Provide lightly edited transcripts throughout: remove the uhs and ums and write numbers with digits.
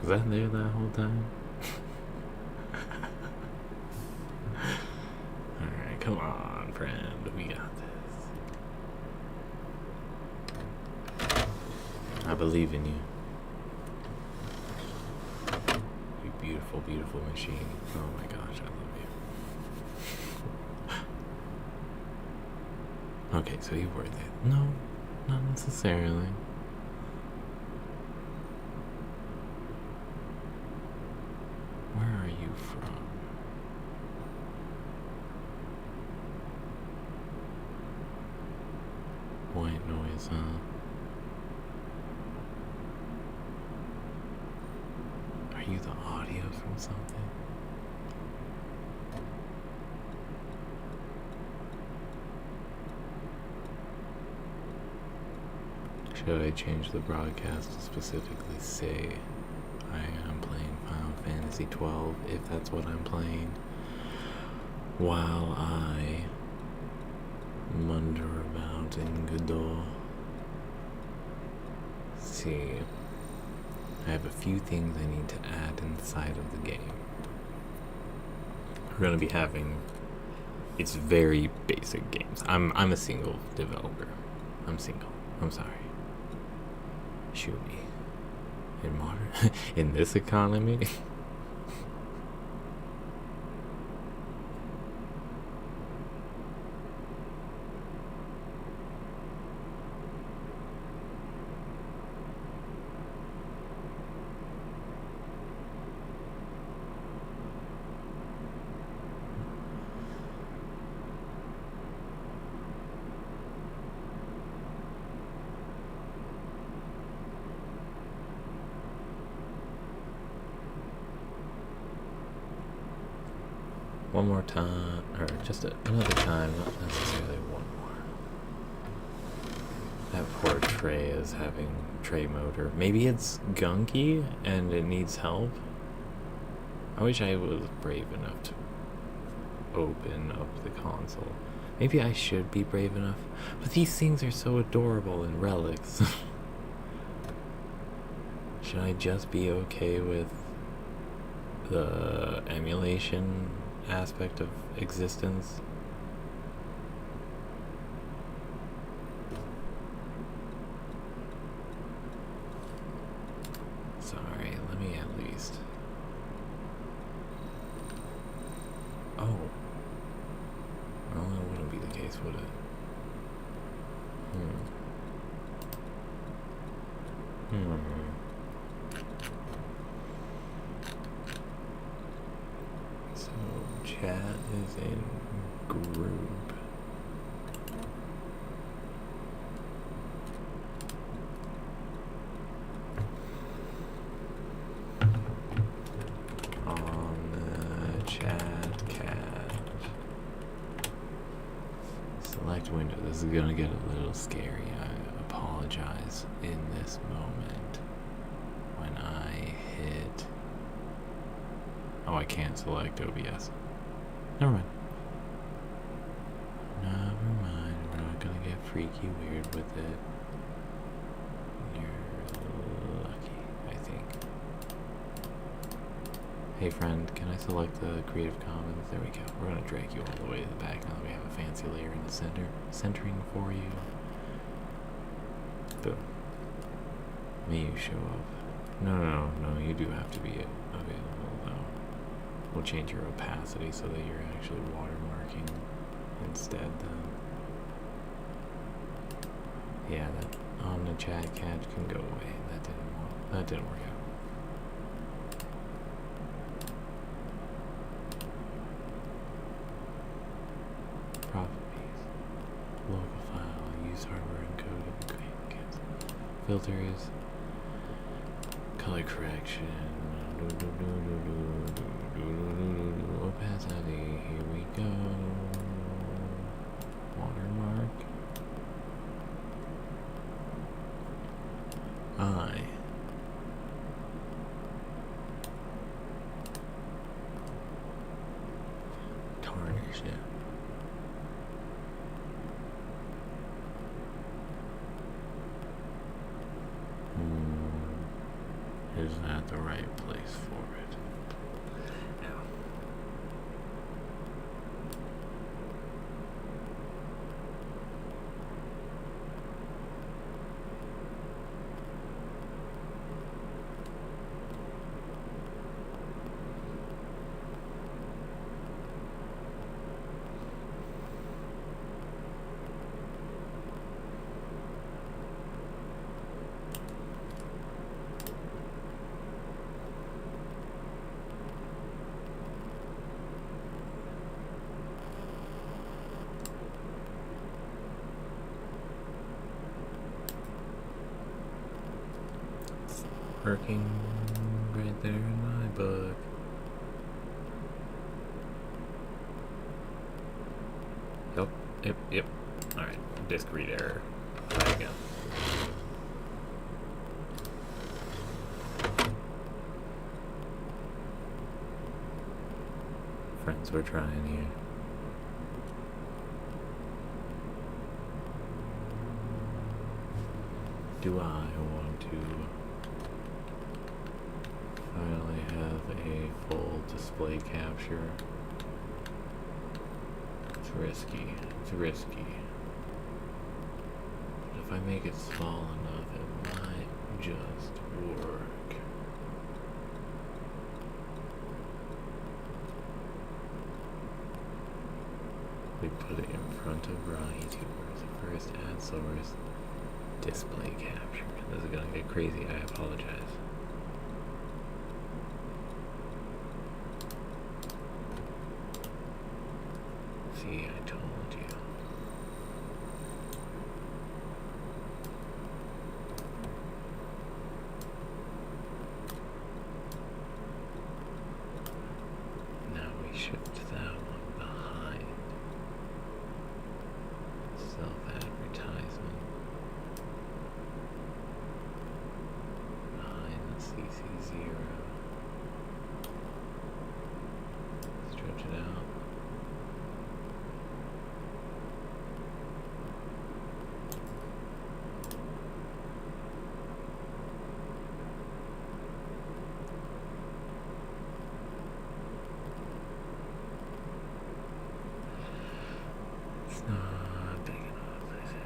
Was that there that whole time? Alright, come on, friend. We got this. I believe in you. You beautiful, beautiful machine. Oh my gosh, I love you. Okay, so you worth it. No, not necessarily. Where are you from? White noise, huh? Are you the audio from something? Should I change the broadcast to specifically say I am playing Final Fantasy XII, if that's what I'm playing, while I munder about in Godot? See, I have a few things I need to add inside of the game. We're gonna be having, it's very basic games. I'm a single developer. I'm single. I'm sorry. Shoot me. In modern, in this economy. One more time, or just another time, not necessarily one more. That poor tray is having tray motor. Maybe it's gunky and it needs help. I wish I was brave enough to open up the console. Maybe I should be brave enough, but these things are so adorable in relics. Should I just be okay with the emulation aspect of existence? Sorry, let me at least. Oh. Well, that wouldn't be the case, would it? So, chat is in group. On the chat cat. Select window. This is gonna get a little scary. I apologize in this moment. When I hit... Oh, I can't select OBS. Never mind. Never mind. We're not gonna get freaky weird with it. You're lucky, I think. Hey friend, can I select the Creative Commons? There we go. We're gonna drag you all the way to the back now that we have a fancy layer in the center. Centering for you. Boom. May you show up. No, you do have to be available though. We'll change your opacity so that you're actually watermarking instead then. Yeah, that on the chat cat can go away. That didn't work out. Properties. Local file. Use hardware encoded. Cancel. Filters. Color correction. Opacity. Here we go. Watermark. Tarnish it. Is that the right place for it? Now, working right there in my book. Yep. Alright, disk read error. Try again. Friends, we're trying here. Do I want to finally have a full display capture? It's risky. But if I make it small enough, it might just work. We put it in front of raw YouTubers. First ad source, display capture. This is gonna get crazy, I apologize. See, I told you. Now we shift that one behind. Self-advertisement. Behind the CC0. Stretch it out. It's not big enough, is it?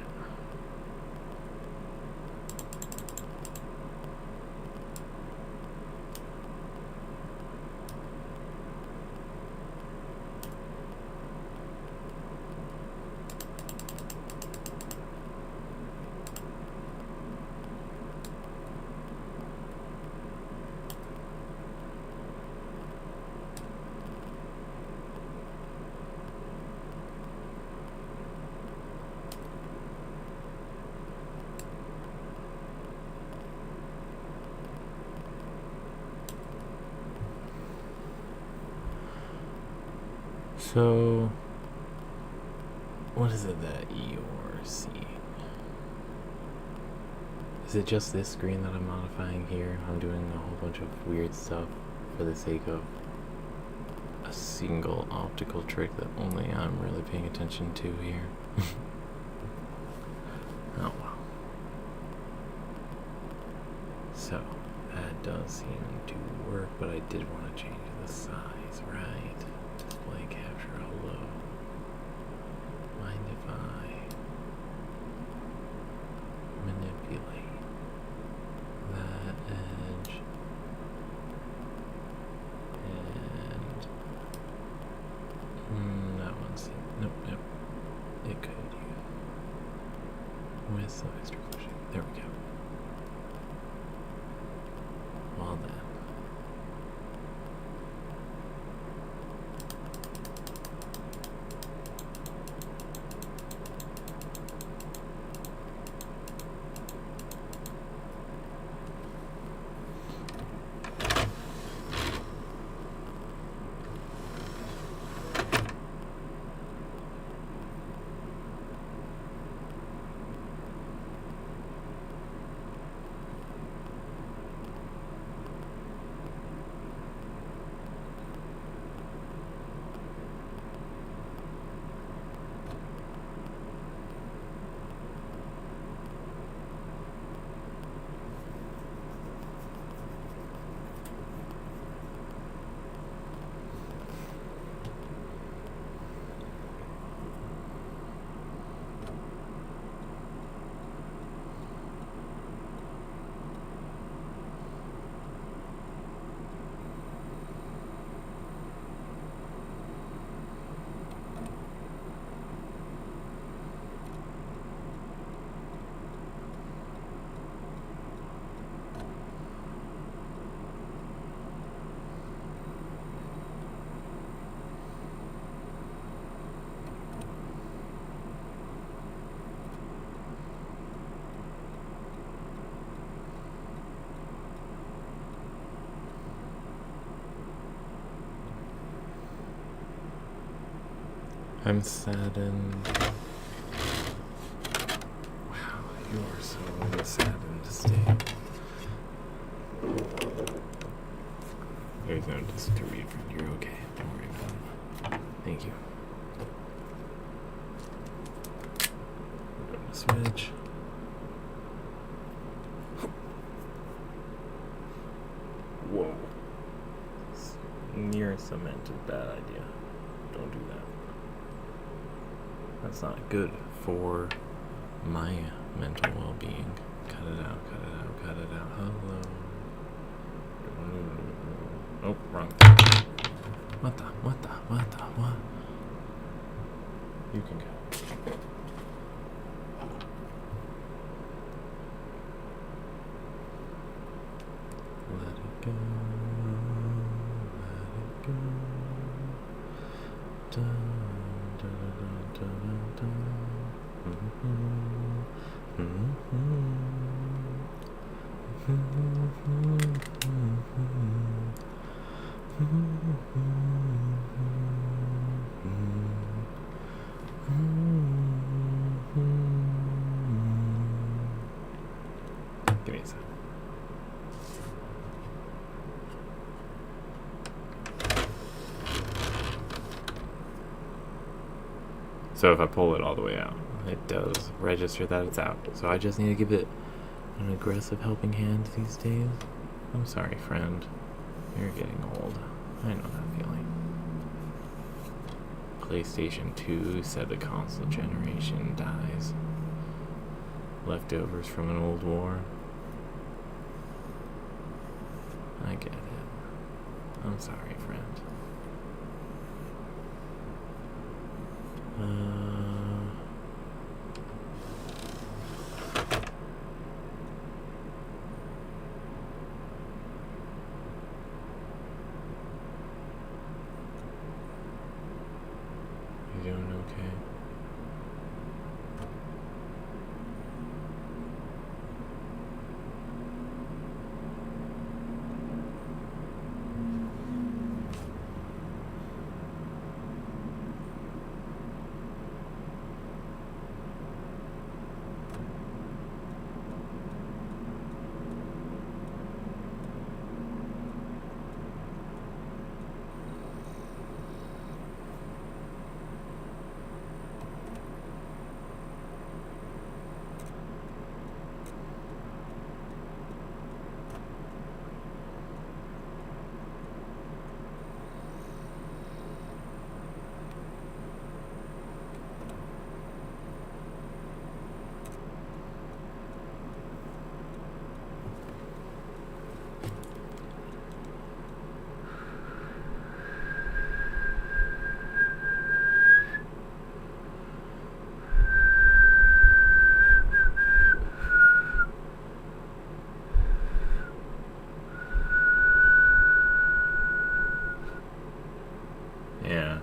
So, what is it that you're seeing? Is it just this screen that I'm modifying here? I'm doing a whole bunch of weird stuff for the sake of a single optical trick that only I'm really paying attention to here. Oh well. So, that does seem to work, but I did want to change the size, right? Display capture, hello. Mind if I manipulate that edge and that one's nope. It could with some extra pushing. There we go. Well then. I'm saddened. Wow, you are so in a saddened state. There's no just to read from. You're okay. Don't worry about it. Thank you. Go to switch. Whoa. Near cemented. Bad idea. Don't do that. That's not good for my mental well-being. Cut it out, cut it out, cut it out. Hello. Oh, wrong thing. What? You can go. Let it go. Let it go. Dun, dun, dun, dun, dun, dun. Give me a second. So if I pull it all the way out, it does register that it's out. So I just need to give it an aggressive helping hand these days. I'm sorry, friend. You're getting old. I know that feeling. PlayStation 2 said the console generation dies. Leftovers from an old war. I get it. I'm sorry, friend. You doing okay? Yeah.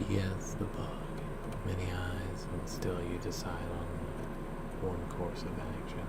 Yes, the bug. Many eyes, and still you decide on one course of action.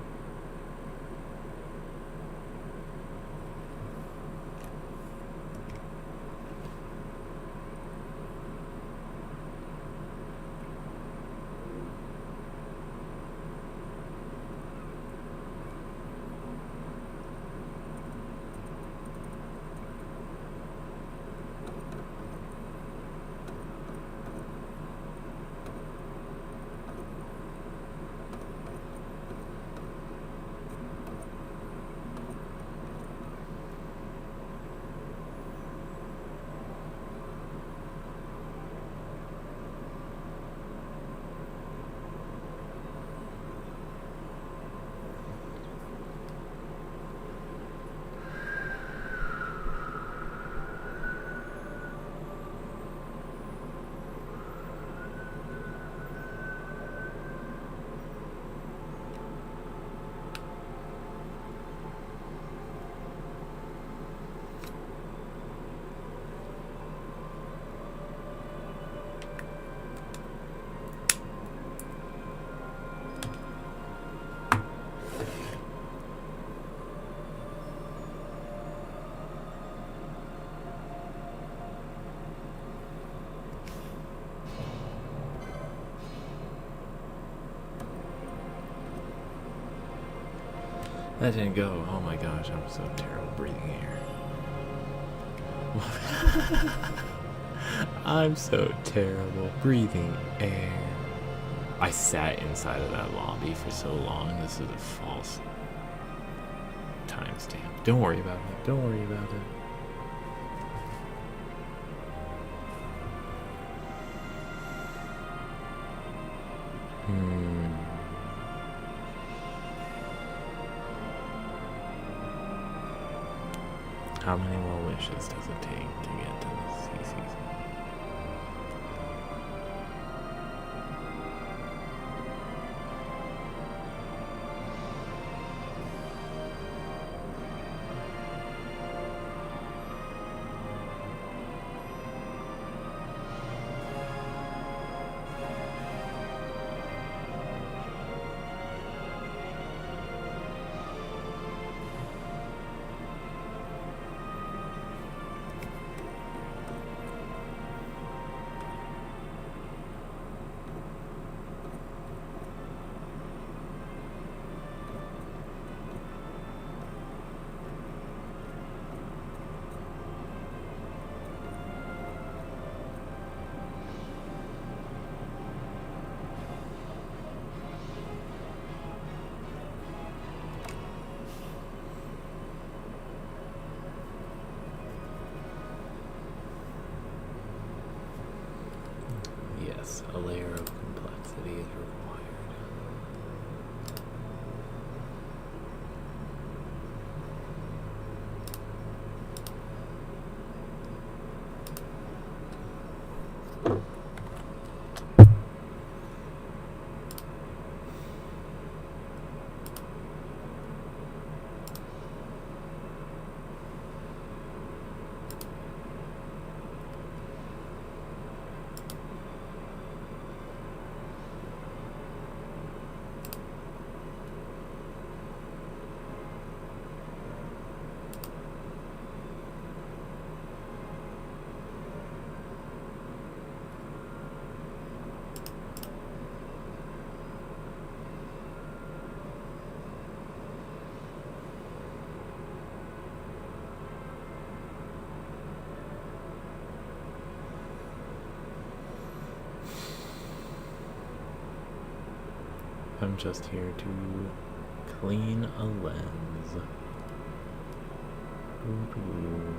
That didn't go. Oh my gosh, I'm so terrible breathing air. I'm so terrible breathing air. I sat inside of that lobby for so long. This is a false timestamp. Don't worry about it. Don't worry about it. How many more wishes does it take to get to the CCC? Yes, a layer of complexity is required. I'm just here to clean a lens. Ooh.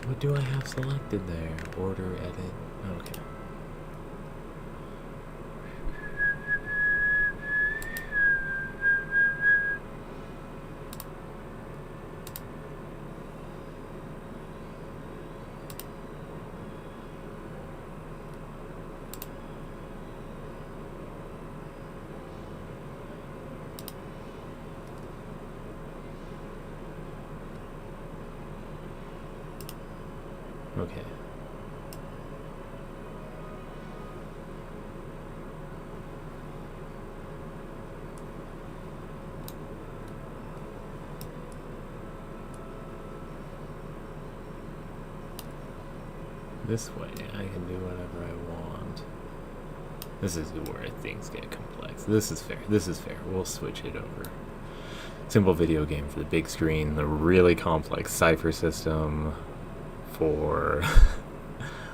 What do I have selected there? Order, edit. Okay. Okay. This way, I can do whatever I want. This is where things get complex. This is fair. This is fair. We'll switch it over. Simple video game for the big screen. The really complex cipher system for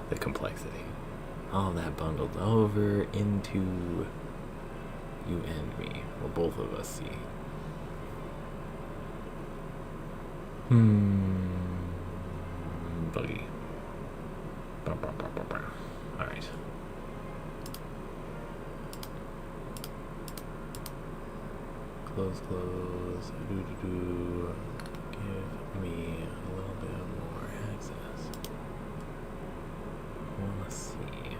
the complexity. All that bundled over into you and me, or both of us see. Buggy. Alright. Close. Give me a little bit more access. Let's see.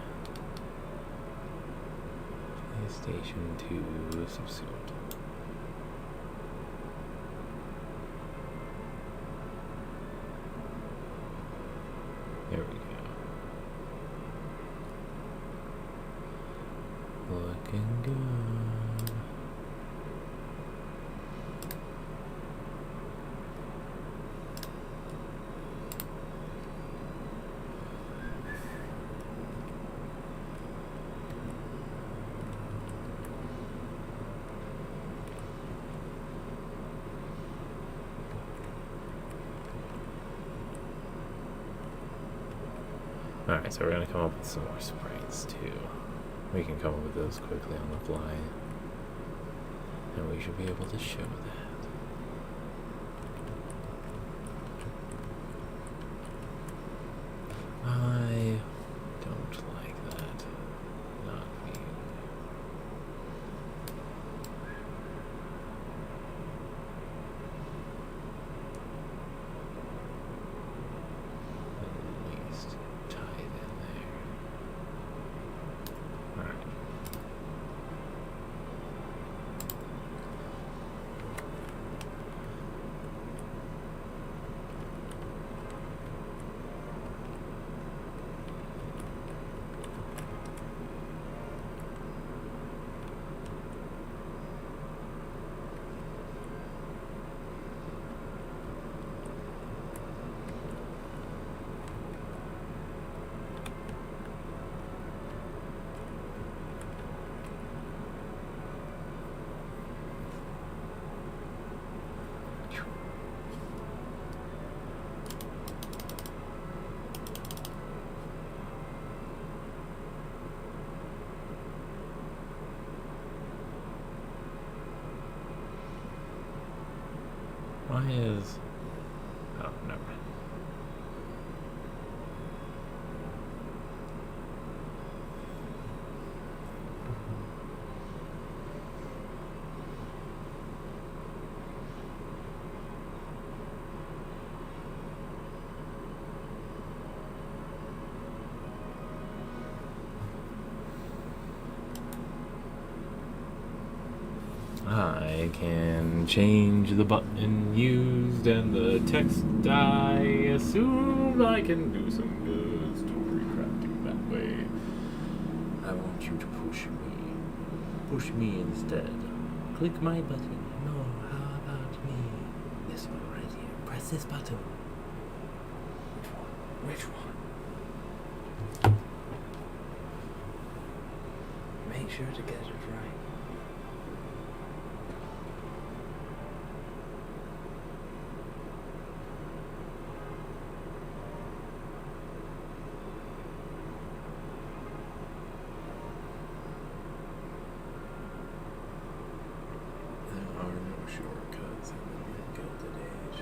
PlayStation 2 subsumed. There we go. Looking good. Alright, so we're going to come up with some more sprites too. We can come up with those quickly on the fly. And we should be able to show that. I don't like that not being. At least tied in there. Alright. Why is... Oh, never mind. I can change the button used and the text. I assume I can do some good story crafting that way. I want you to push me. Push me instead. Click my button. No, how about me? This one right here. Press this button. Which one? Which one? Make sure to get it right. Shortcuts in the Gilded Age.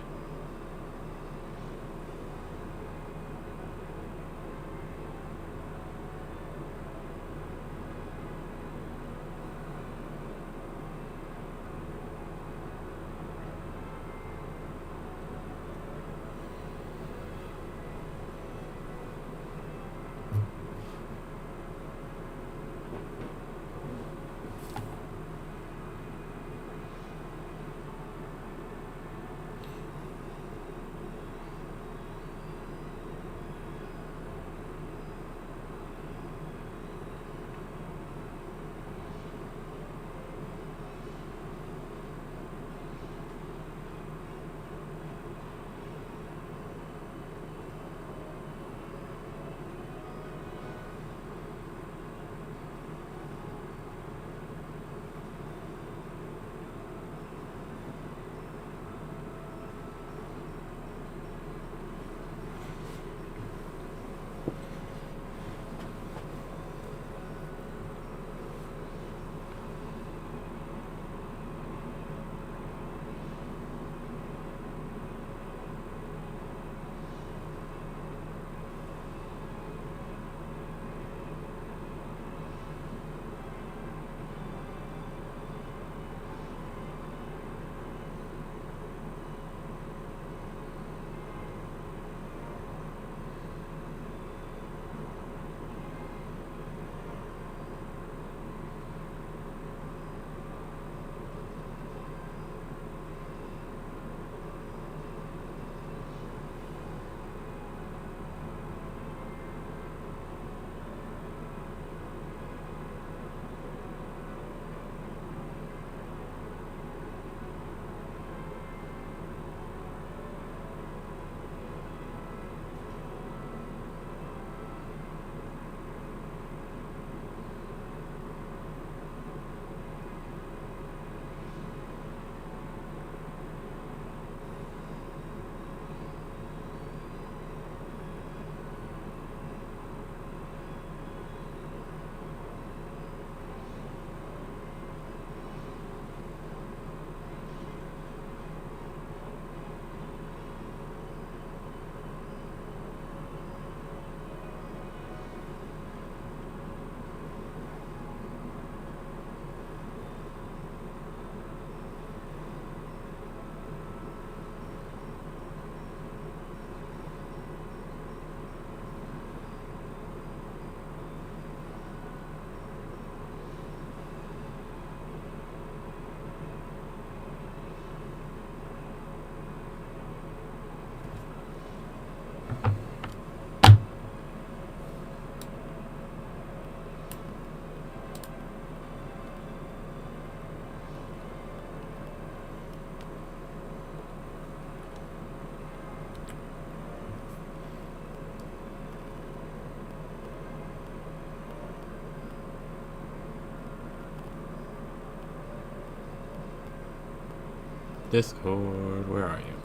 Discord, where are you?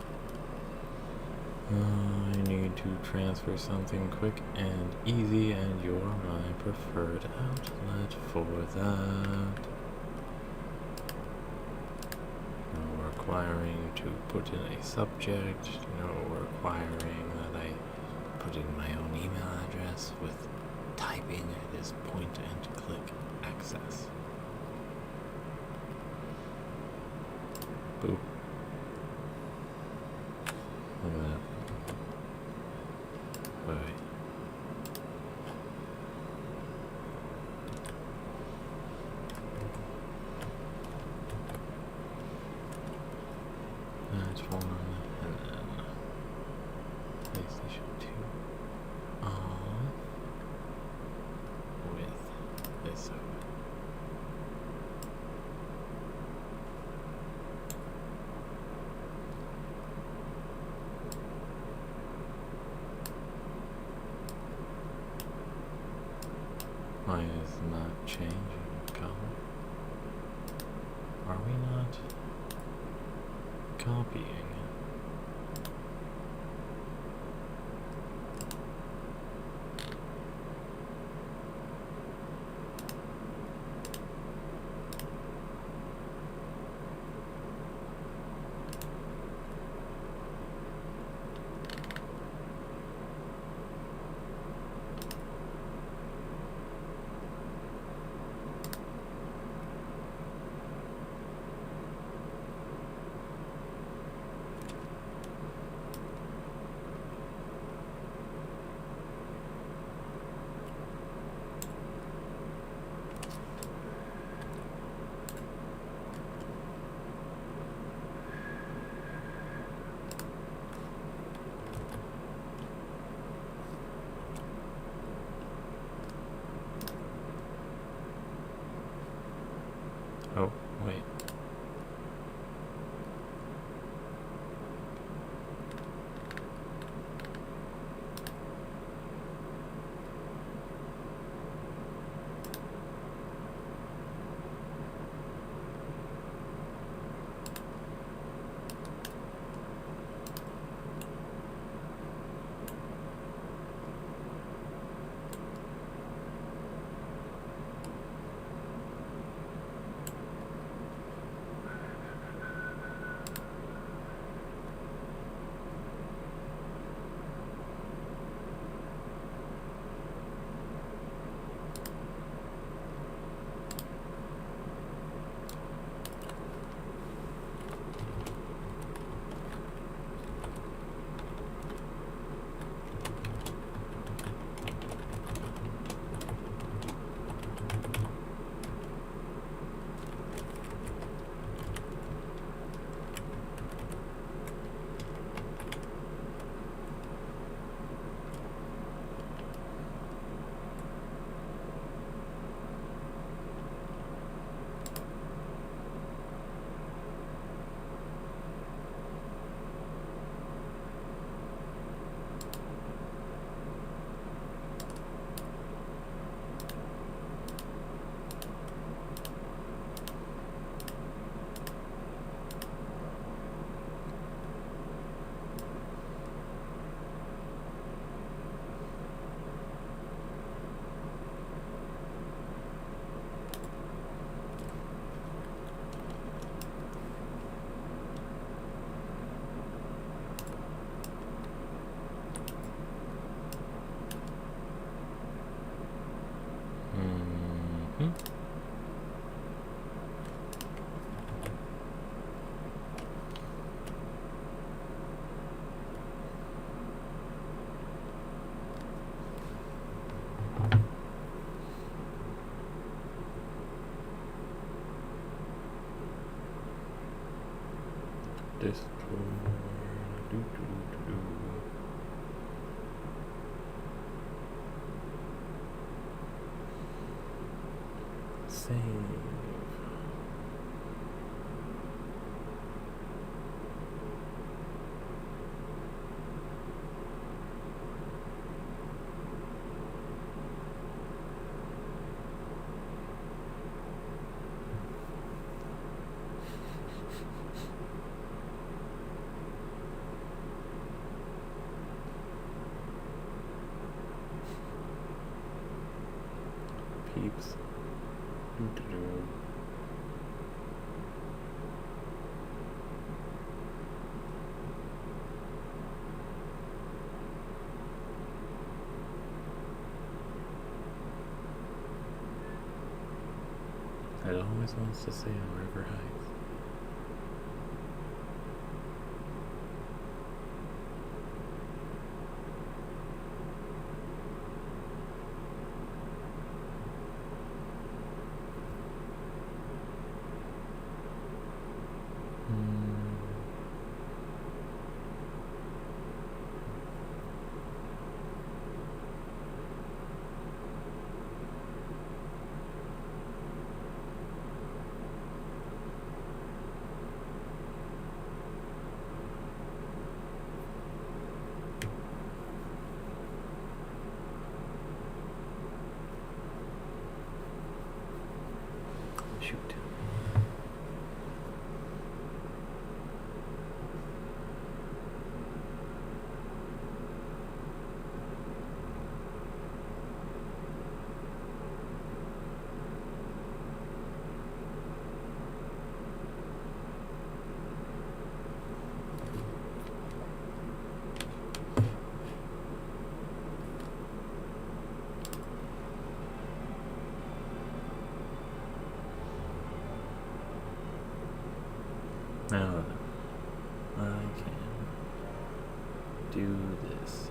I need to transfer something quick and easy, and you're my preferred outlet for that. No requiring to put in a subject, no requiring that I put in my own email address. With typing, it is point and click access. Boop. Look at that. Wait. That's one, and then PlayStation 2 on with this open. Why is it not changing color? Are we not copying? Oh, wait. Discord. Save. peeps. Doo-doo-doo. It always wants to stay on River Heights. Shoot. Now I can do this.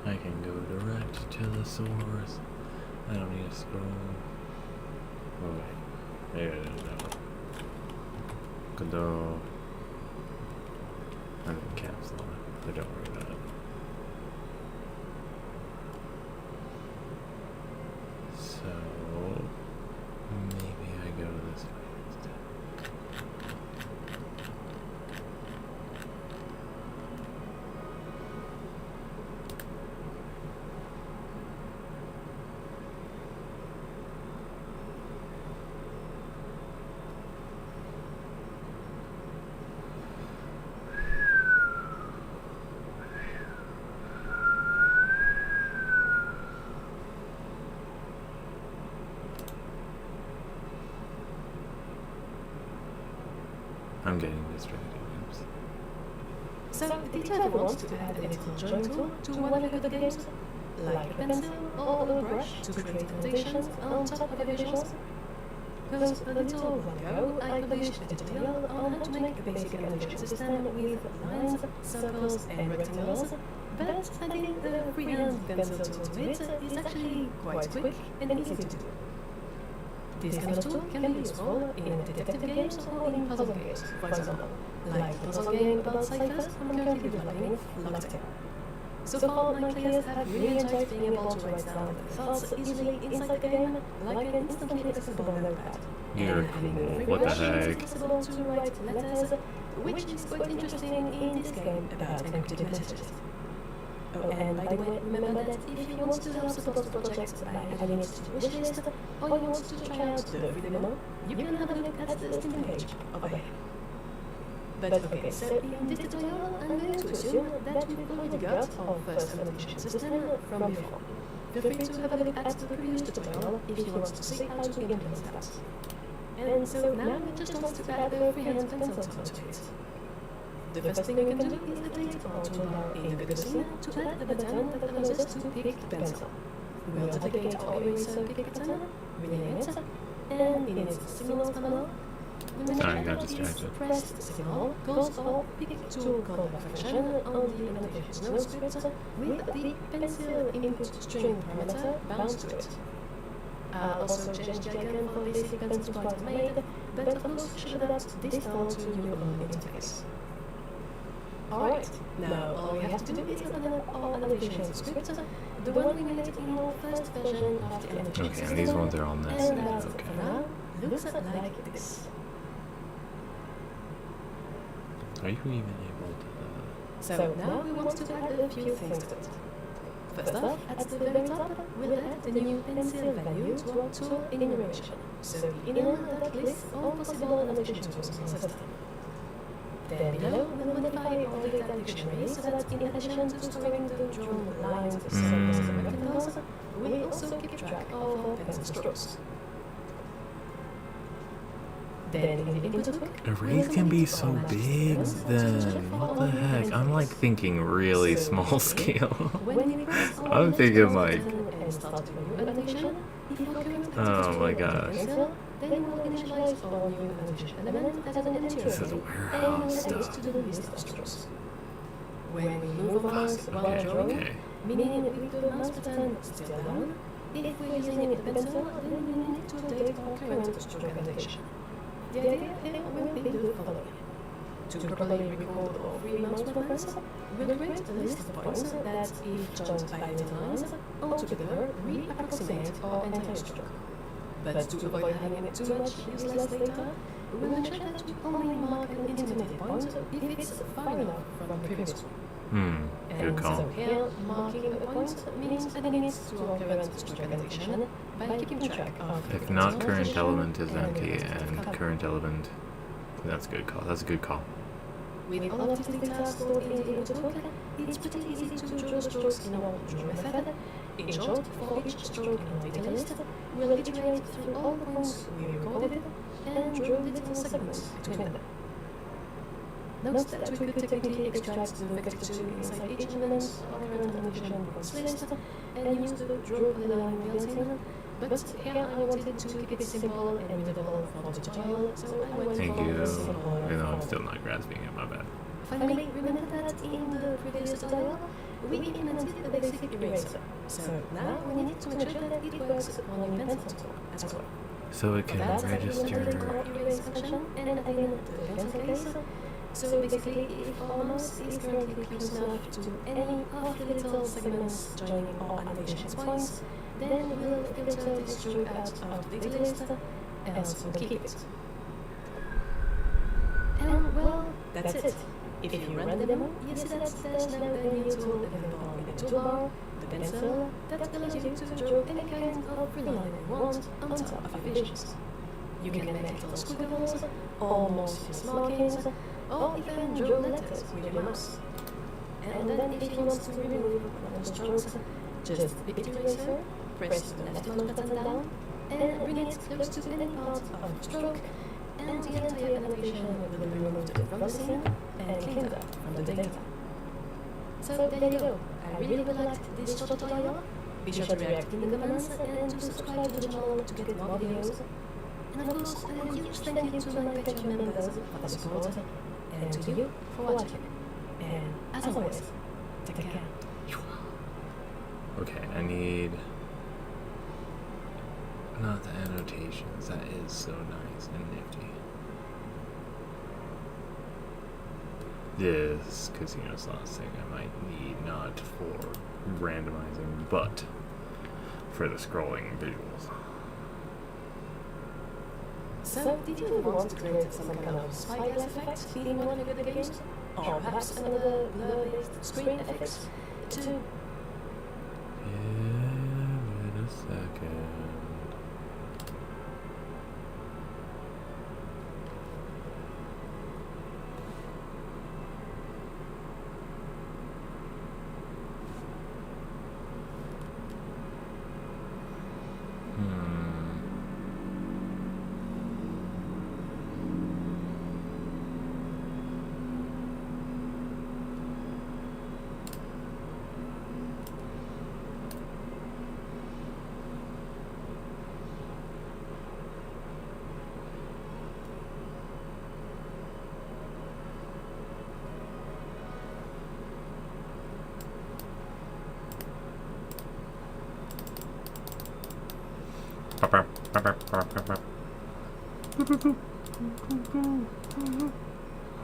I can go direct to the source. I don't need to scroll. Oh wait, maybe I didn't know. Godot. I'm in caps lock, but don't worry about it. So maybe I go this way instead. I'm getting distracted. Oops. So, did you ever want to add a little drawing tool to one of your games? Like a pencil or a brush to create annotations on top of your visuals? Because a little while ago, I published a tutorial on how to make a basic annotation system with lines, circles, and rectangles, but adding the freehand pencil tool to it is actually quite quick and easy to do. This kind of tool can be useful in detective games or in puzzle games, for example, like the puzzle game about ciphers I'm currently developing with Lactaire. So far, my players have really enjoyed being able to write down their thoughts easily inside the game, like an instantly accessible notepad. You're cool. What the heck? It's possible to write letters, which is quite interesting in this game about encrypted messages. Oh, and by the way, remember that if you want to help support the project by adding it to your wishlist, or you want to try out the free demo, you can have a look at the Steam page over here. But okay, so in this tutorial, I'm going to assume that we've already got our first annotation system from before. Feel free to have a look at the previous tutorial if you want to see how to implement that. And so now we just want to add a freehand pencil tool to it. The first thing we can do is update our toolbar in the scene to add the button that allows us to pick the pencil. We'll duplicate our eraser pick button, rename it, and in its signals panel, I got distracted. press the signal calls for pick tool callback function on the annotation node script with the pencil input string parameter bound to it. I'll also change the icon for basic pencil part made, but of course should adapt this style to your own interface. Alright, now all we have to do is open up our annotation script, the one we made in our first version of the annotation Okay, system. and these ones are all And nested. that, Okay. for now, looks like this. Are you even able to? So now we want to add a few things to it. First off, at the very top, we'll add the new pencil value to our tool enumeration. So the inner that lists all possible annotation tools in the system. Then below, we'll modify our data dictionary so that in addition to storing the drawn lines, circles, and rectangles, we also keep track of our pencil strokes. Then in the input book, Arrays can be so big then. What the heck? I'm like thinking really small scale. I'm thinking like, oh my gosh. Then we'll initialize our new annotation element as an integer This is value warehouse and add it stuff. to the list of strokes. When we move our mouse while Okay, drawing, okay. meaning with the mouse button still down, if we're using the pencil, then we need to update our current stroke annotation. The idea here will be the following. To properly record all three mouse movements, we'll create a list of points that, if joined by little lines, altogether re-approximate our entire stroke. But to avoid having too much useless data, we'll make sure that we only mark an intermediate point if it's far enough from the previous one. Good call. So here, marking a point means adding it to our current stroke annotation by keeping track of If not, current element is empty, and current element. That's a good call. That's a good call. With all of this data stored in the input book, it's pretty easy to draw strokes in our draw method. In short, for each stroke in our data list, we'll iterate through all the points we recorded and draw little segments between them. Note that we could technically extract the vector 2 inside each element of our current annotation points list and use the draw polyline built in, but here I wanted to keep it simple and readable for the tutorial, so I went Thank for you. a simple I know I'm still not grasping it, my bad. Finally, remember that in the previous tutorial, we implemented a basic eraser. So now we need to make sure that it works on your pencil tool as well. So it can That's register. our erase function and adding the pencil case. So basically, if our mouse is currently close enough to any of the little segments joining our annotation points, then we'll filter this stroke out of the data list, else we'll keep it. And well, that's it. If you run the demo, you see that there's now a new tool available in the toolbar, the pencil, that allows you to draw any kind of free line you want on top of your visions. You can make little squiggles, or more serious markings, or even draw letters with your mouse. And then if you want to remove one of the strokes, just pick the eraser, press the left mouse button down, and bring it close to any part of the stroke, and the entire animation will be removed from the scene and cleaned up from the data. So there you go. I really liked this short tutorial. Be sure to react in the comments and to subscribe to the channel to get more videos. And of course, a huge thank you to my Patreon members for the support, and to you for watching. And as always, take care. Okay, I need. Not the annotations. That is so nice and nifty. This casino slots thing I might need, not for randomizing, but for the scrolling visuals. So, did you want to create some kind of spyglass effect in one of your games? Or perhaps another blur-based screen effects to... Give it a second.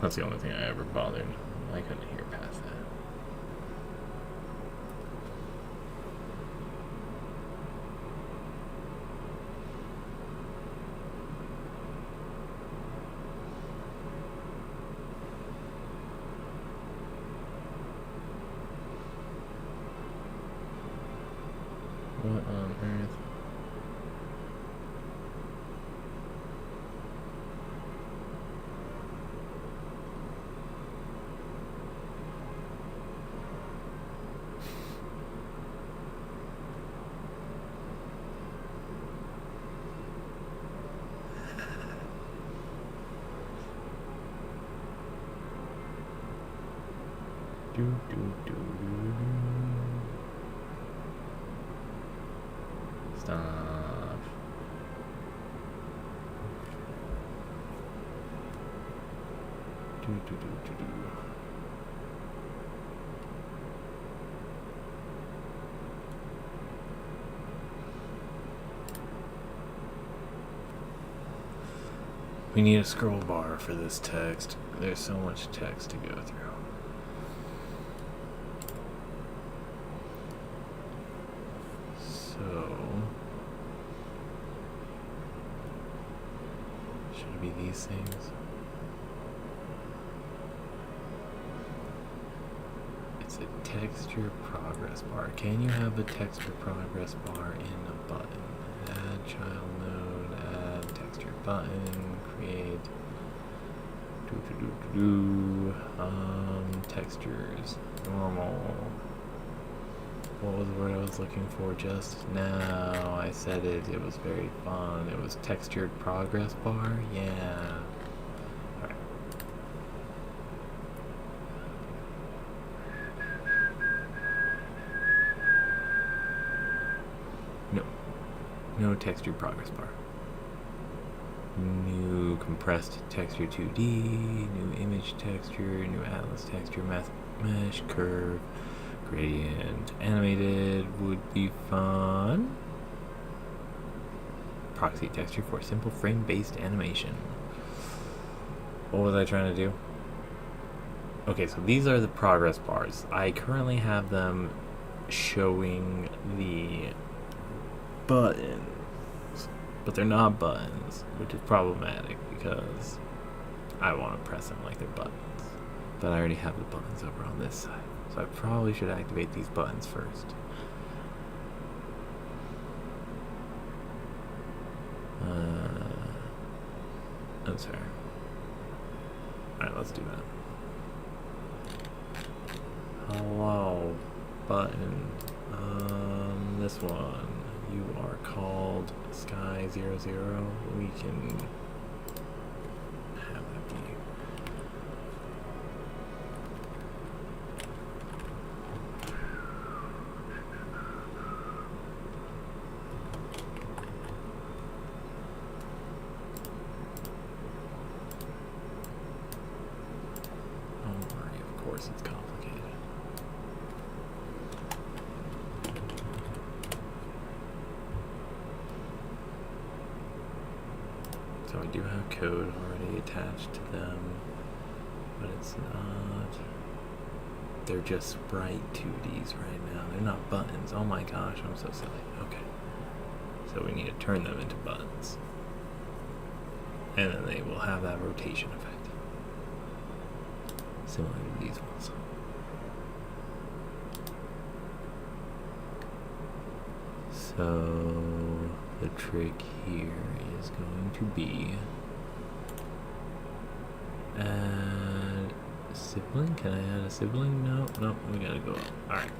That's the only thing I ever bothered I couldn't hear past that. What on earth? Do, do, do, do, do. Stop. Do, do, do, do, do. We need a scroll bar for this text. There's so much text to go through. So, should it be these things? It's a texture progress bar. Can you have a texture progress bar in a button? Add child node, add texture button, create textures, normal. What was the word I was looking for just now? I said it. It was very fun. It was textured progress bar. Yeah. Alright. No. No textured progress bar. New compressed texture 2D, new image texture, new atlas texture, mesh, curve, gradient, animated would be fun. Proxy texture for simple frame-based animation. What was I trying to do? Okay, so these are the progress bars. I currently have them showing the buttons, but they're not buttons, which is problematic because I want to press them like they're buttons. But I already have the buttons over on this side. So I probably should activate these buttons first. I'm sorry. Alright, let's do that. Hello, button. This one. You are called Sky00. We can have that be. It's complicated. So I do have code already attached to them, but it's not. They're just sprite 2Ds right now. They're not buttons. Oh my gosh, I'm so silly. Okay. So we need to turn them into buttons. And then they will have that rotation effect. Similar to these ones. So the trick here is going to be add a sibling. Can I add a sibling? No, no, we gotta go up. Alright.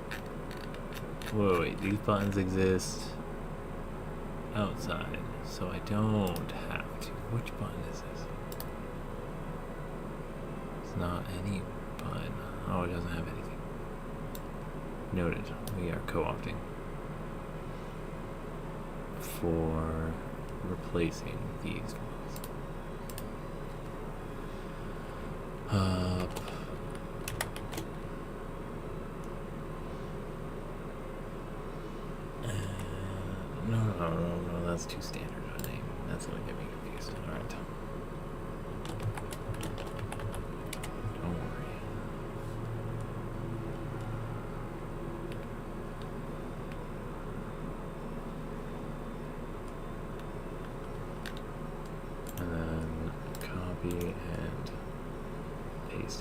Wait, these buttons exist outside, so I don't have to. Which button is this? Not any button. Oh, it doesn't have anything. Noted. We are co-opting for replacing these ones. Up. No, that's too standard a name. That's gonna get me confused. Alright. Don't worry.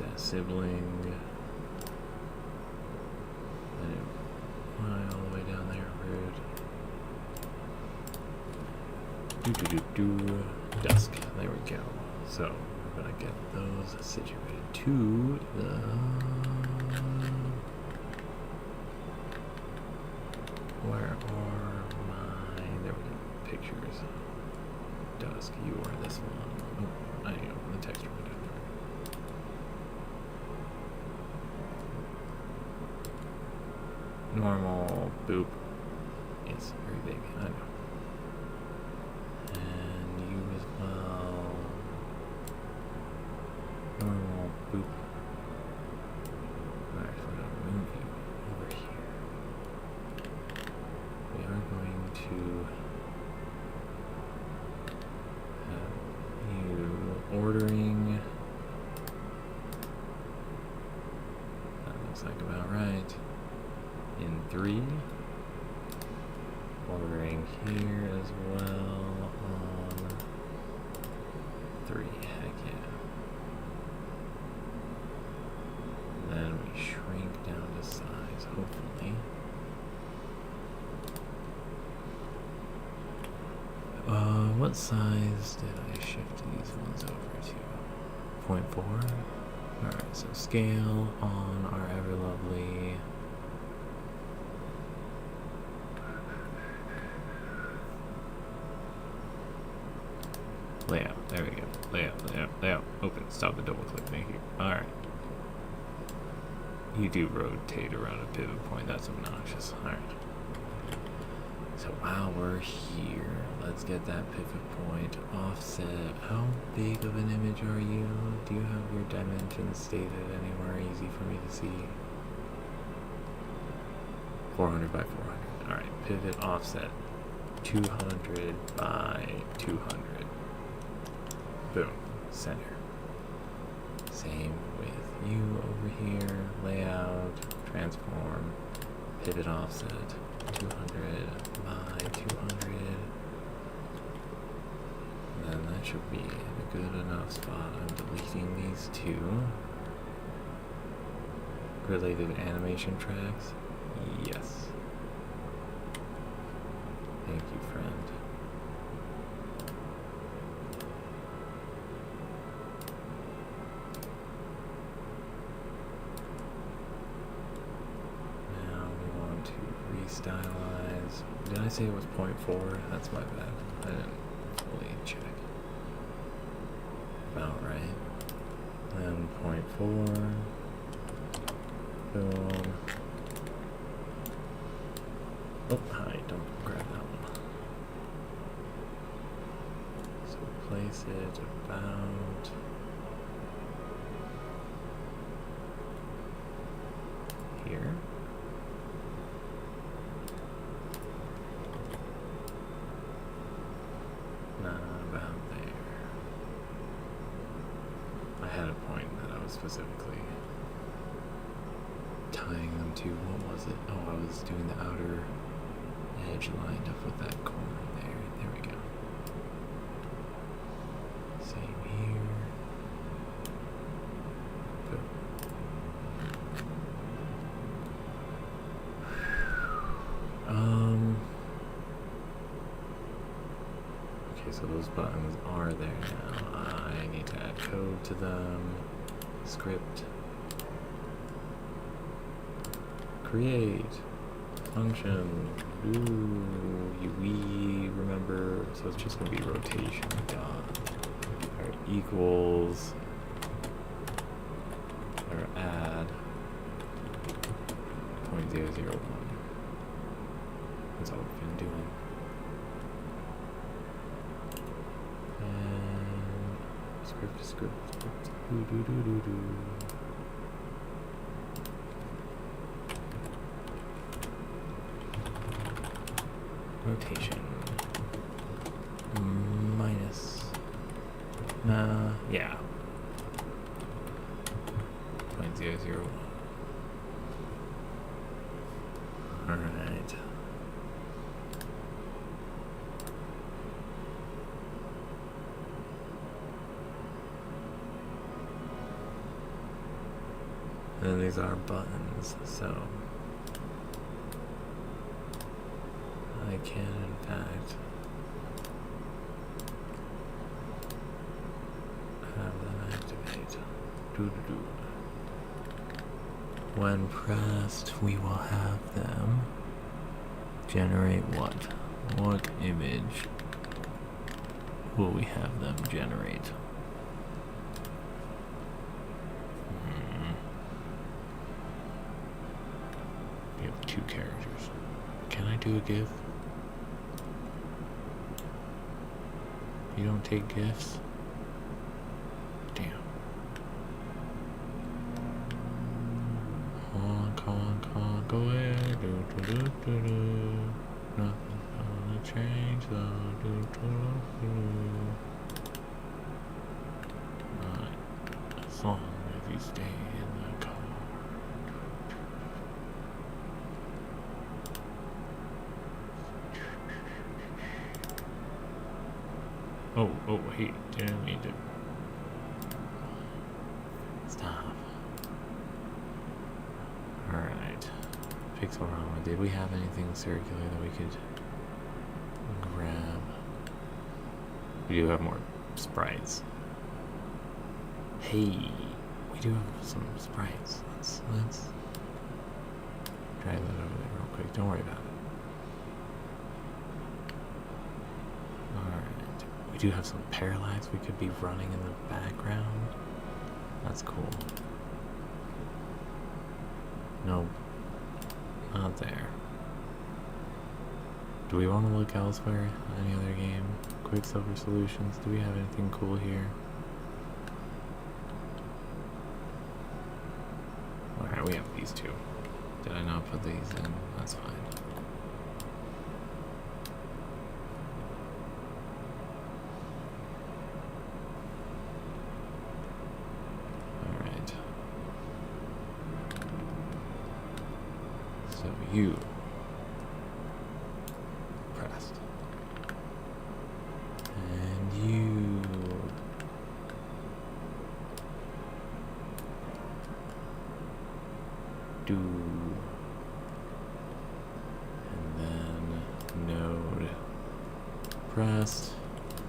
next sibling. Why all the way down there? Rude. Dusk. There we go. So we're gonna get those situated to the. Where are my? There we go. Pictures. Dusk. You are this one. Oh, I open the texture window. Normal, boop. It's very big, I know. And you as well. Normal, boop. Alright, we're gonna move you over here. We are going to have you ordering. That looks like about right. In 3, ordering here as well on 3, heck yeah. Then we shrink down to size, hopefully. What size did I shift these ones over to? 0.4? Alright, so scale on our ever lovely layout. There we go. Layout. Open. Stop the double click. Thank you. Alright. You do rotate around a pivot point. That's obnoxious. Alright. So while we're here, let's get that pivot point offset. How big of an image are you? Do you have your dimensions stated anywhere easy for me to see? 400 by 400. Alright. Pivot offset. 200 by 200. Boom. Center. Same with you over here. Layout. Transform. Pivot offset. 200 by 200. And then that should be in a good enough spot. I'm deleting these two. Related animation tracks. Yes. Thank you, friend. Stylize. Did I say it was 0.4? That's my bad. I didn't fully check. About right. Then 0.4. Boom. Oh, hi. Don't grab that one. So place it about here. Specifically tying them to, what was it? Oh, I was doing the outer edge lined up with that corner there. There we go. Same here. Boom. Okay, so those buttons are there now. I need to add code to them. Script. Create. Function. We remember. So it's just going to be rotation. Dot. Or equals. Or add. 0.001. That's all we've been doing. And script. Rotation minus yeah 0.001. All right. And then these are buttons, so I can in fact have them activate. Doo-doo-doo. When pressed, we will have them generate what? What image will we have them generate? We have 2 characters. Can I do a GIF? You don't take GIFs? Damn. Honk, go away. Nothing's gonna change though. Right. As long as you stay in the car. Oh, hey, didn't mean to. Stop. Alright. Pixelrama, did we have anything circular that we could grab? We do have more sprites. Hey, we do have some sprites. Let's drag that over there real quick. Don't worry about it. Alright. We do have some parallax we could be running in the background. That's cool. Nope. Not there. Do we want to look elsewhere? Any other game? Quicksilver Solutions? Do we have anything cool here? Alright, we have these 2. Did I not put these in? That's fine. Alright. So you pressed. And you do. And then node pressed.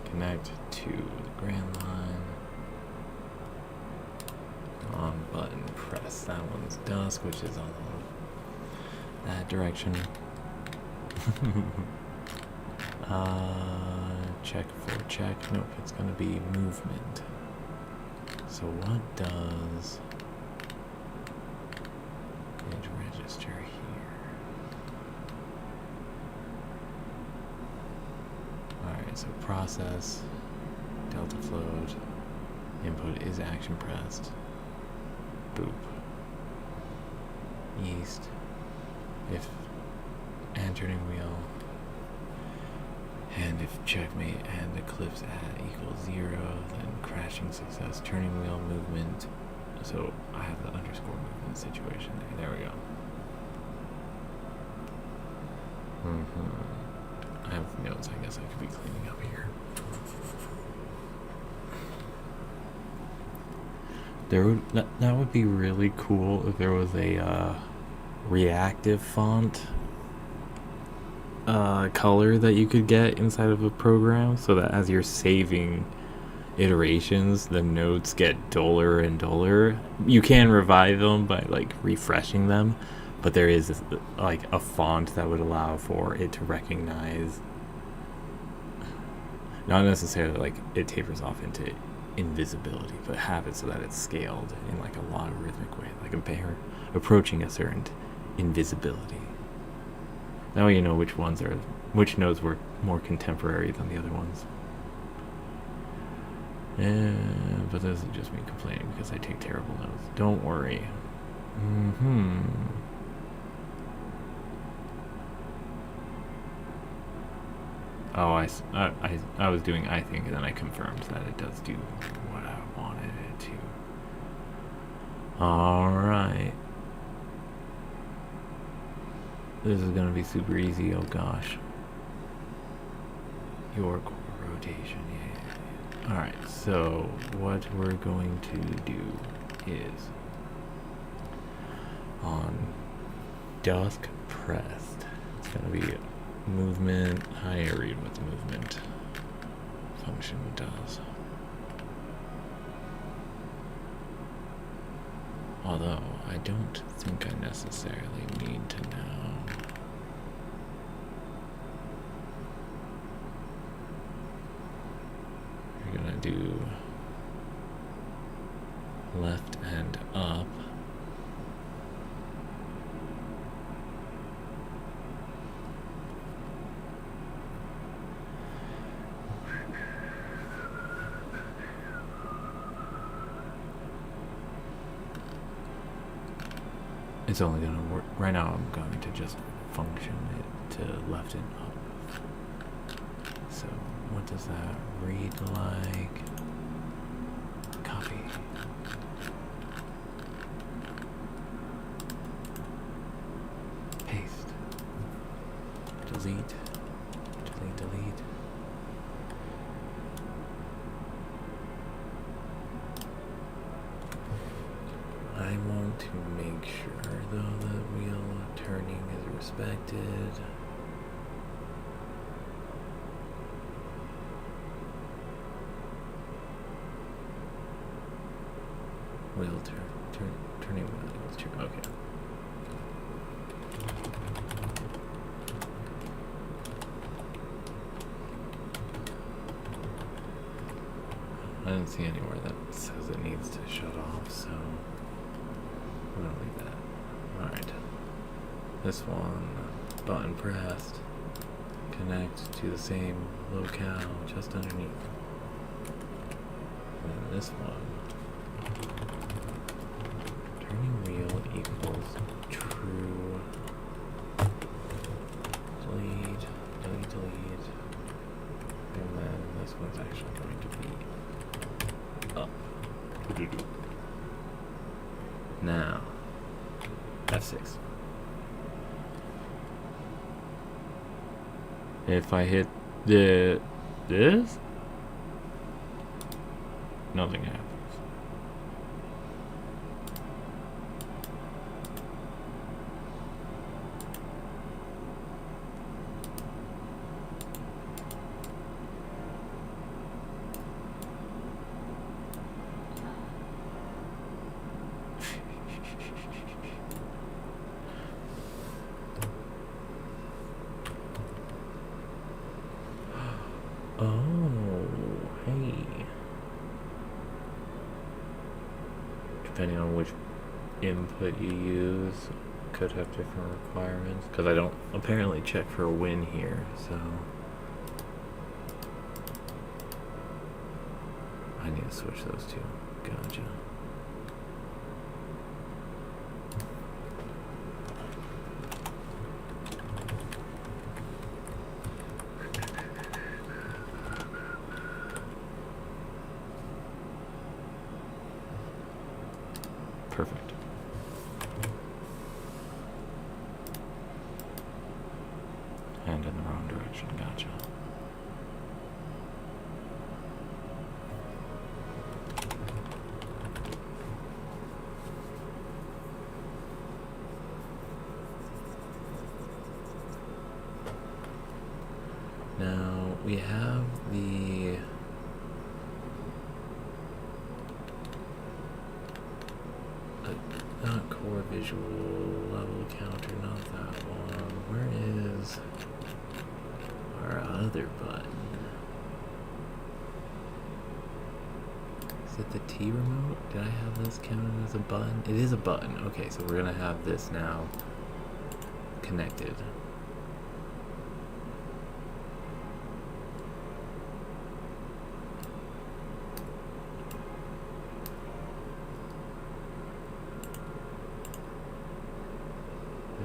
Connect to the grand line. On button press. That one's dusk, which is on that direction. Check for check. Nope, it's gonna be movement. So what does it register here? Alright, so process, delta float, input is action pressed, boop, east, if and turning wheel, and if checkmate and eclipse at equals 0, then crashing success, turning wheel movement. So I have the underscore movement situation there. There we go. I have notes I guess I could be cleaning up here. That would be really cool if there was a reactive font color that you could get inside of a program, so that as you're saving iterations, the notes get duller and duller. You can revive them by like refreshing them, but there is like a font that would allow for it to recognize, not necessarily like it tapers off into invisibility, but have it so that it's scaled in like a logarithmic way, like a bear approaching a certain invisibility. That way you know which nodes were more contemporary than the other ones. But this is just me complaining because I take terrible notes. Don't worry. Oh, I was doing I think, and then I confirmed that it does do what I wanted it to. Alright. This is gonna be super easy, oh gosh. Your core rotation, yeah. Alright, so what we're going to do is dusk pressed. It's gonna be movement. I read what the movement function does. Although I don't think I necessarily need to know. You're gonna do left and up. It's only gonna work. Right now I'm going to just function it to left and up. So what does that read like? Copy. Paste. Delete. Delete, delete. I want to make sure, though, that wheel turning is respected. Wheel turning wheels turn. Okay. I don't see anywhere that says it needs to shut off, so I'm gonna leave that. Alright. This one, button pressed. Connect to the same locale just underneath. And this one, turning wheel equals true. Delete, delete, delete. And then this one's actually going to be up. Now, F6. If I hit this, nothing happens. Oh, hey. Depending on which input you use, could have different requirements. Because I don't apparently check for a win here, so I need to switch those two. Gotcha. Perfect. And in the wrong direction, gotcha. Now we have the not core visual level counter, not that one. Where is our other button? Is it the T remote? Did I have this counted as a button? It is a button. Okay, so we're gonna have this now connected.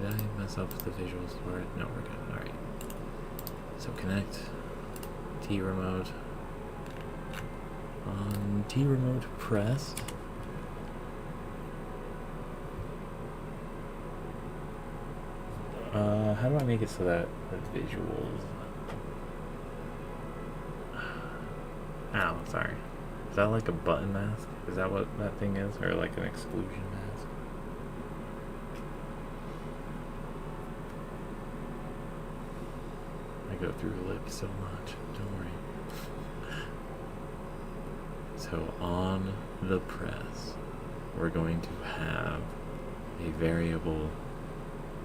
Did I mess up with the visuals for it? No, we're good. Alright. So connect. T remote. On T remote pressed. How do I make it so that the visuals... Ow, sorry. Is that like a button mask? Is that what that thing is? Or like an exclusion mask? go through lips so much. Don't worry. So on the press, we're going to have a variable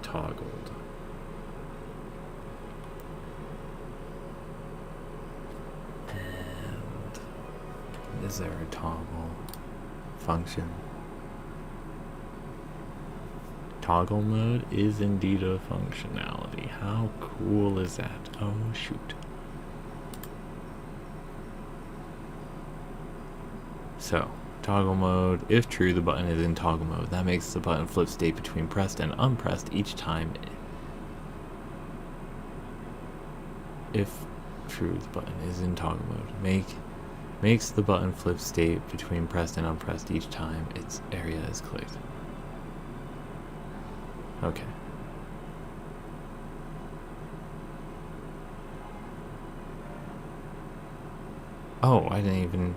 toggled. And is there a toggle function? Toggle mode is indeed a functionality. How cool is that? Oh shoot. So, toggle mode, if true, the button is in toggle mode. That makes the button flip state between pressed and unpressed each time. If true, the button is in toggle mode. Makes the button flip state between pressed and unpressed each time its area is clicked. Okay. Oh, I didn't even...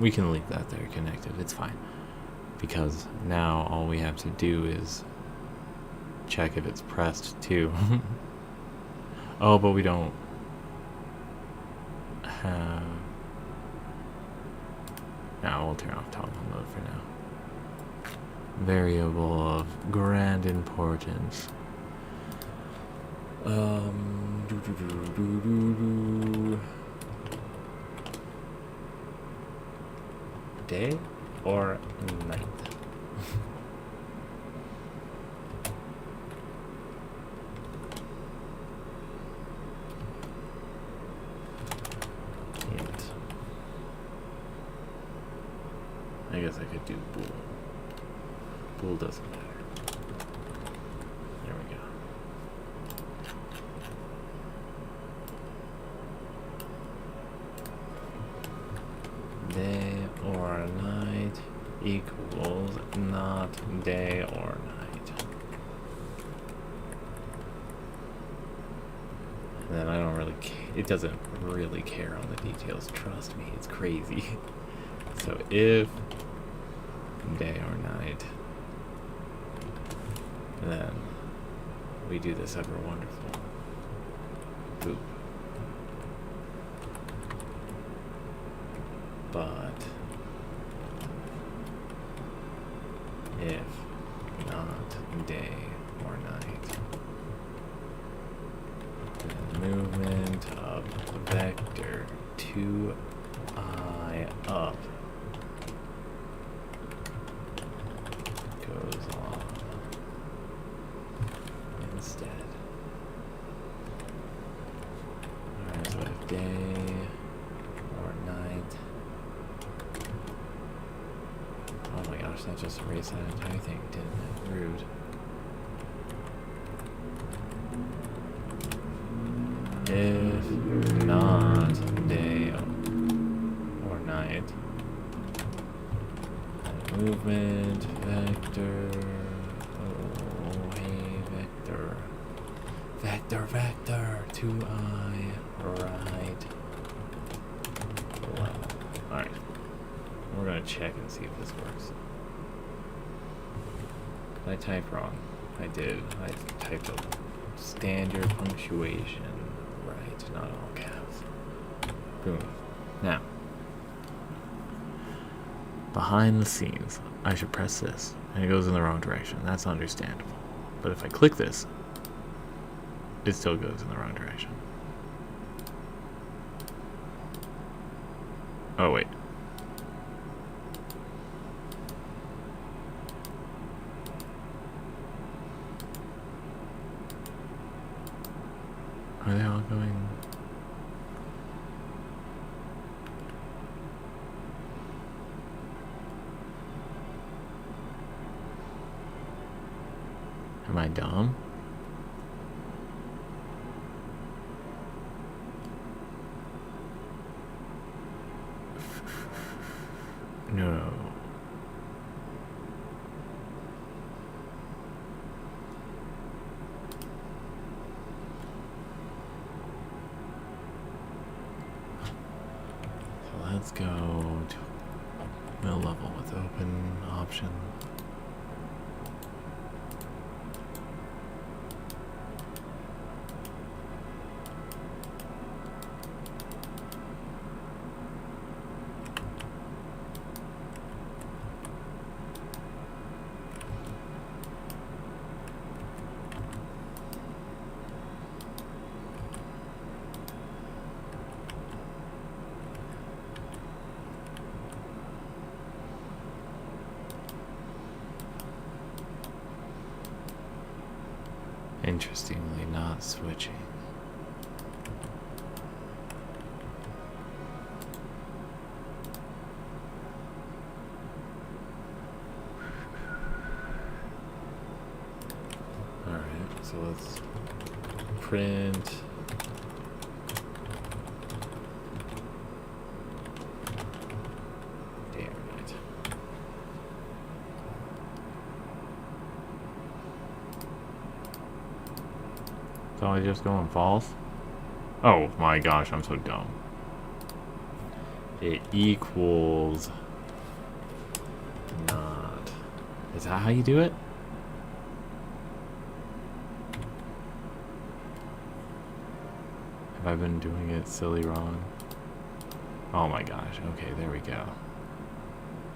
We can leave that there connected, it's fine. Because now all we have to do is check if it's pressed too. Oh, but we don't have... Now we'll turn off toggle mode for now. Variable of grand importance. Day or night? Hint. I guess I could do bool. Bool doesn't matter. There we go. Day or night equals not day or night. And then I don't really care. It doesn't really care on the details. Trust me, it's crazy. So if day or night, then we do this ever wonderful boop. But if not day or night, then movement of vector 2i up goes on instead. Alright, so if day or night. Oh my gosh, that just erased that entire thing, didn't it? Rude. If not day or night, movement vector. Oh, hey, vector. Vector 2i right. Left. Alright. We're gonna check and see if this works. Did I type wrong? I did. I typed a standard punctuation. Right, not all caps. Boom. Now, behind the scenes, I should press this, and it goes in the wrong direction. That's understandable. But if I click this, it still goes in the wrong direction. Oh, wait. Are they all going? Am I dumb? No. So let's go to middle level with open option. interestingly not switching. Alright, so let's print. Damn it. So I just going false? Oh my gosh, I'm so dumb. It equals not. Is that how you do it? Have I been doing it silly wrong? Oh my gosh, okay, there we go.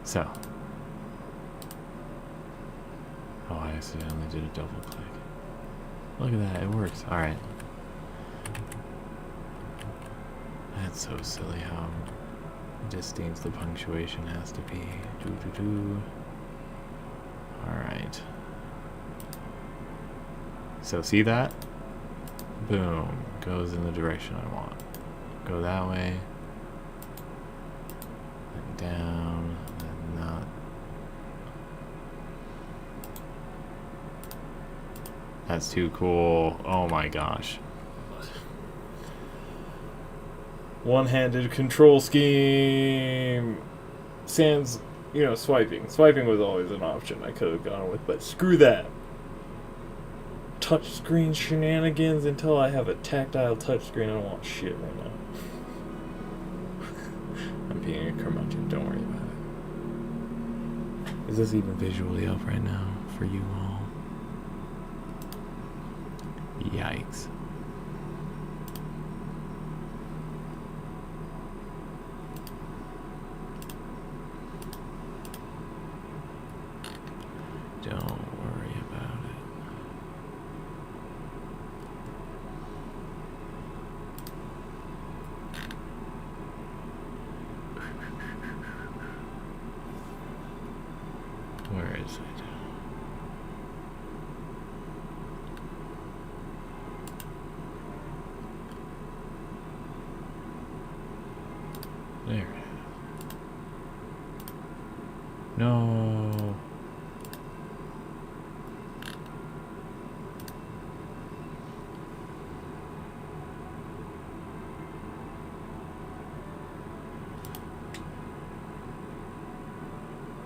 So. Oh, I accidentally did a double click. Look at that, it works. Alright. That's so silly how distinct the punctuation has to be. Alright. So see that? Boom. Goes in the direction I want. Go that way. And down. And not. That's too cool. Oh my gosh. One-handed control scheme. Sans, swiping. Swiping was always an option I could have gone with, but screw that. Touchscreen shenanigans until I have a tactile touchscreen. I don't want shit right now. I'm being a curmudgeon, don't worry about it. Is this even visually up right now for you all? Yikes. Don't worry about it. Where is it? There it is. No.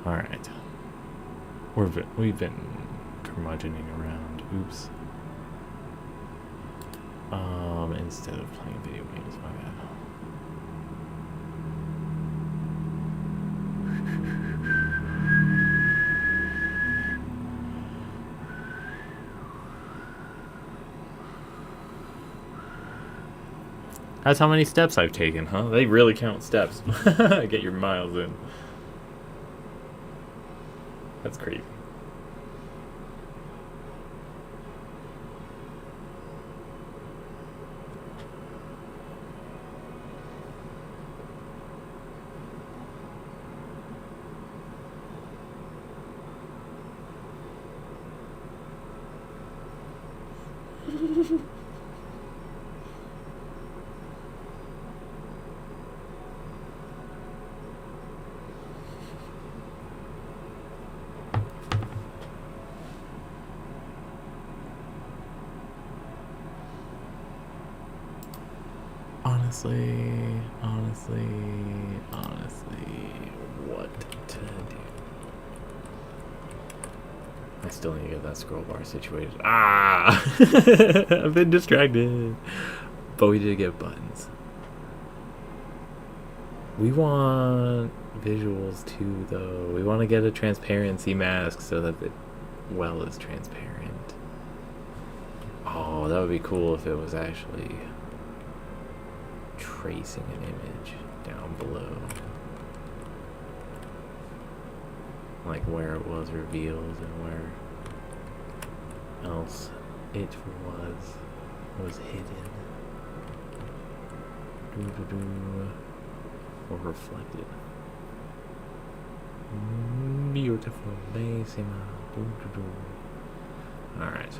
All right. We've been curmudgeoning around. Oops. Instead of playing video games, my bad. That's how many steps I've taken, huh? They really count steps. Get your miles in. That's crazy. Honestly, what to do? I still need to get that scroll bar situated. Ah! I've been distracted. But we did get buttons. We want visuals too, though. We want to get a transparency mask so that the well is transparent. Oh, that would be cool if it was actually tracing an image down below, like where it was revealed and where else it was hidden or reflected. Beautiful, bellissima. All right.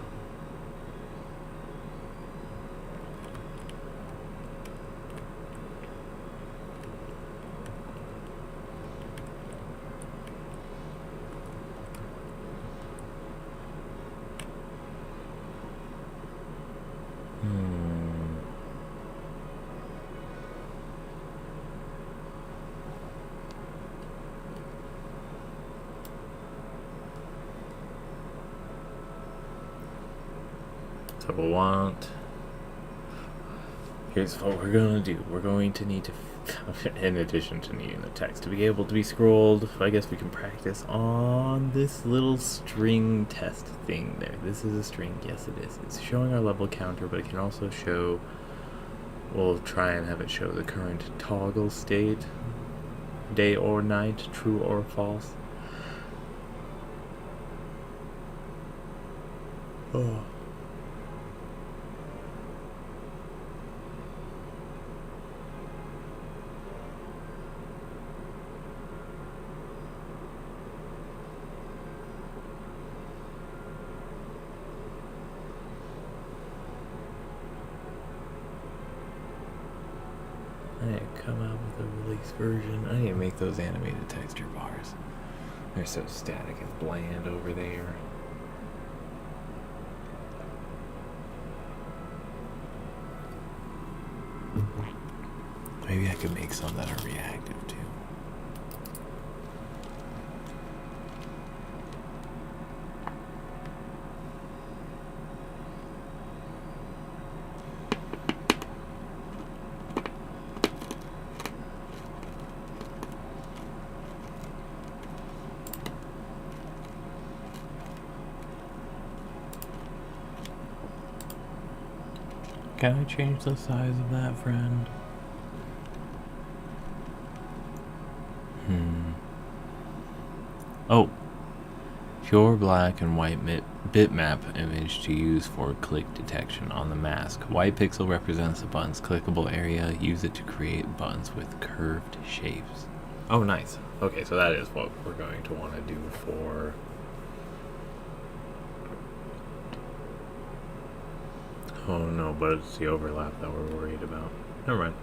So we'll want... Here's what we're going to do. We're going to need to, in addition to needing the text to be able to be scrolled, I guess we can practice on this little string test thing there. This is a string. Yes, it is. It's showing our level counter, but it can also show... We'll try and have it show the current toggle state, day or night, true or false. Oh. I need to come out with a release version. I need to make those animated texture bars. They're so static and bland over there. Maybe I could make some that are reactive too. Can I change the size of that, friend? Oh, pure black and white bitmap image to use for click detection on the mask. White pixel represents the button's clickable area. Use it to create buttons with curved shapes. Oh, nice. Okay, so that is what we're going to want to do for... Oh no, but it's the overlap that we're worried about. Never mind.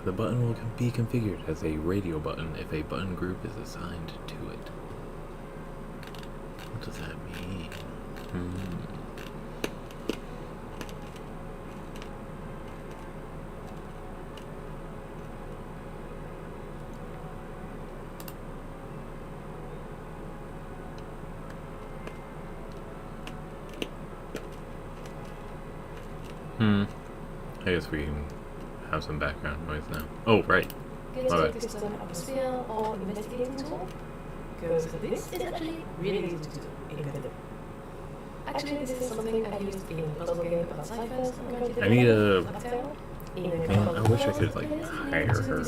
The button will be configured as a radio button if a button group is assigned to it. What does that mean? I guess we can have some background noise now. Oh, right. Get the system atmosphere or investigating tool? Because this is actually really easy to do in Negotiable. Actually, this is something I used in a puzzle game about ciphers. I need a... Man, I wish I could, like, hire her.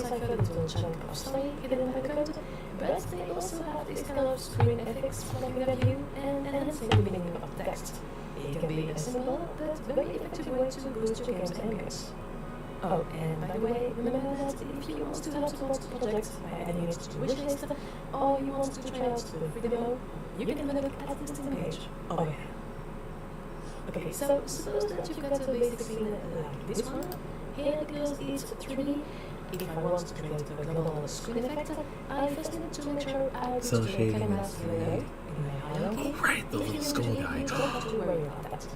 But they also have this kind of screen effects flagging their view and enhancing the meaning of the text. It can be a simple but very effective way to boost your game's ambience. Oh, and by the way, remember that if you want to help support the project by adding it to your wishlist, or you want to try out the free demo, you can have a look at the Steam page. Oh yeah. Okay, so suppose that you've got a basic scene like this one. Here, because it's 3D, if I want to create a global screen effect, I first need to make sure I Cell put the shading. camera's layout in my hierarchy. Oh, right, the little skull guy. You don't have to worry about that.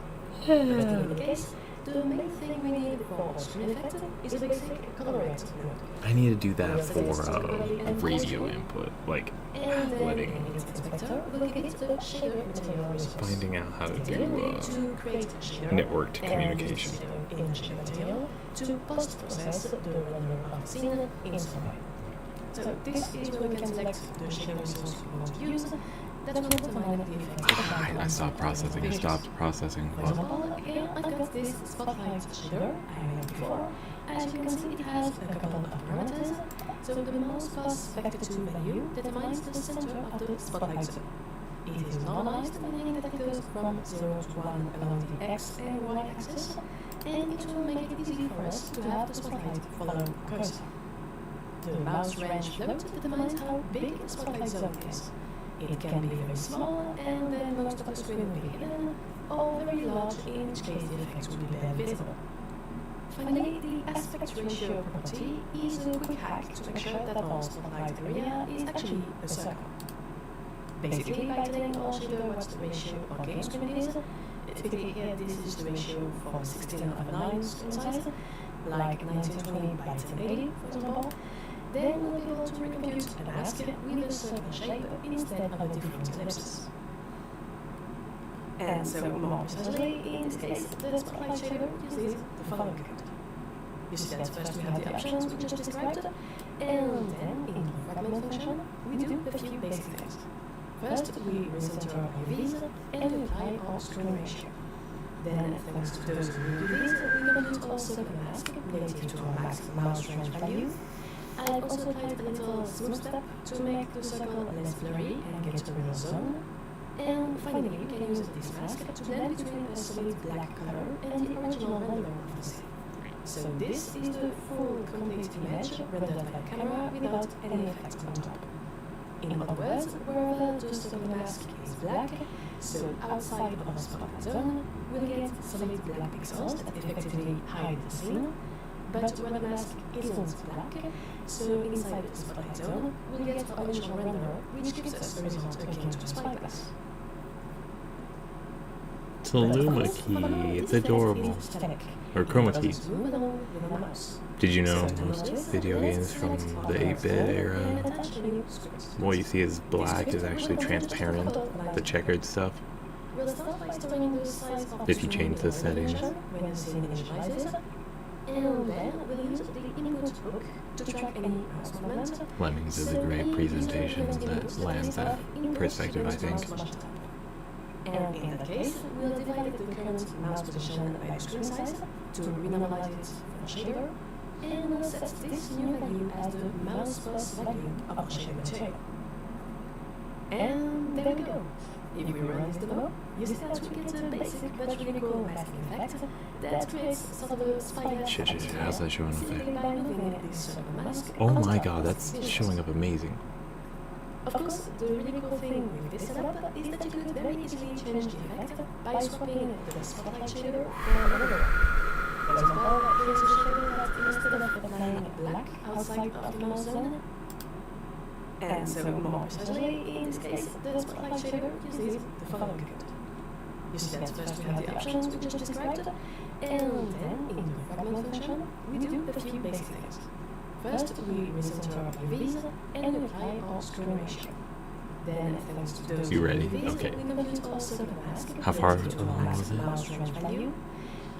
But in the case, the main thing we need for a screen effect is a basic colorate node. I need to do that for radio input, like And letting, then its inspector will get the shader material resource. finding out how to Then we do need to create a shader networked and communication. use the shader in shader material to post-process the render of the scene in Sky. So this is where we can select the shader resource we want to use. That will determine the effect. I stopped processing. I stopped processing. For example, here I've got this spotlight shader I made before. As you can see, it has a couple of parameters. So the mouse pass vector 2 value determines the center of the spotlight zone. It is normalized, meaning that it goes from 0 to 1 along the x and y axis, and it will make it easy for us to have the spotlight follow cursor. The mouse range float determines how big the spotlight zone is. It can be very small, and then most of the screen will be hidden, or very large, in which case the effects will be barely visible. Finally, the aspect ratio property is a quick hack to make sure that our spotlight area is actually a circle. Basically, by telling all shader what the ratio or game screen is, typically here this is the ratio for 16:9 screen size, like 1920 by 1080, for example, then we'll be able to recompute a mask with a circle shape instead of a different ellipses. And so, more precisely, in this case, the spotlight shader uses the following code. You see that first we have the options we just described, and then in the fragment function, we do a few basic things. First, we recenter our UVs and we apply our screen ratio. Then, thanks to those UVs, we compute our circle mask relative to our max mouse range value. I've also applied a little zoom step to make the circle less blurry and get to the real zone. And finally, we can use this mask to blend between a solid black color and the original render of the scene. So this is the full complete image rendered by the camera without any effects on top. In other words, wherever the circle mask is black, so outside of the spotlight zone, we'll get solid black pixels that effectively hide the scene, but where the mask isn't black, so inside the spotlight zone, we'll get the original render, which gives us a result akin to a spyglass. It's a Luma key. It's adorable. Or chroma key. Did you know most video games from the 8-bit era, what you see as black is actually transparent, the checkered stuff? If you change the settings. Lemmings is a great presentation that lands that perspective, I think. And in that case, we'll divide the current mouse position by the screen size to renormalize it for shader, and we'll set this new value as the mouse plus value of our shader material. And there we go. If we run this demo, you see that we get a basic but really cool masking effect that creates sort of a spyglass Shit, how's that showing up simply there? by moving this circle mask. Oh on my top god, of that's the showing up amazing. Of course, the really cool thing with this setup is that you could very easily change the effect by swapping the spotlight shader for another one. For example, here's a shader that instead of applying black outside of the mouse zone, and so more precisely, in this case, the spotlight shader uses the following code. You see that first we have the options we just described, and then in the fragment function, we do a few basic things. First, we recenter our UVs and we apply our screen ratio. Then, thanks to those You ready? UVs, Okay. we compute our circle mask How far relative to our along max was it? mouse range value.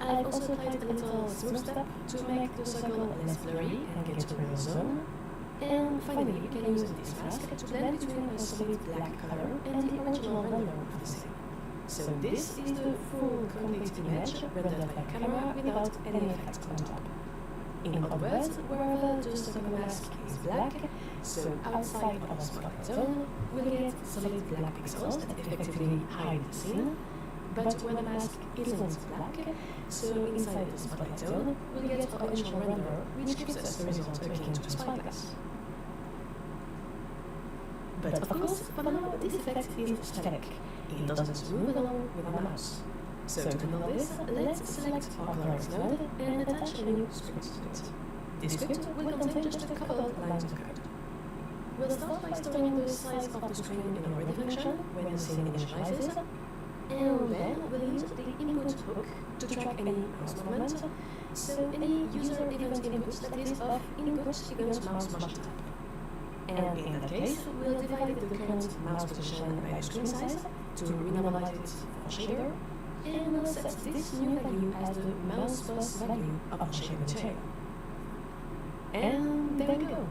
I've also applied a little zoom step to make the circle less blurry and get to the real zone. And finally, we can use this mask to blend between a solid black color and the original render of the scene. So this is the full complete image rendered by the camera without any effects on top. In other words, wherever the circle mask is black, so outside of the spotlight zone, we'll get solid black pixels that effectively hide the scene, but where the mask isn't black, so inside the spotlight zone, we'll get the original render, which gives us a result akin to a spyglass. But of course, for now, this effect is static. It doesn't move along with the mouse. So to handle this, let's select our colors node and attach a new script to it. This script will contain just a couple of lines of code. We'll start by storing the size of the screen in a ready function when the scene initializes, and then we'll use the input hook to track any mouse movement, so any user event input that is of input equals mouse motion type. And in that case, we'll divide the current mouse position by the screen size to renormalize it for shader, and we'll set this new value as the mouse plus value of our shader material. And there we go.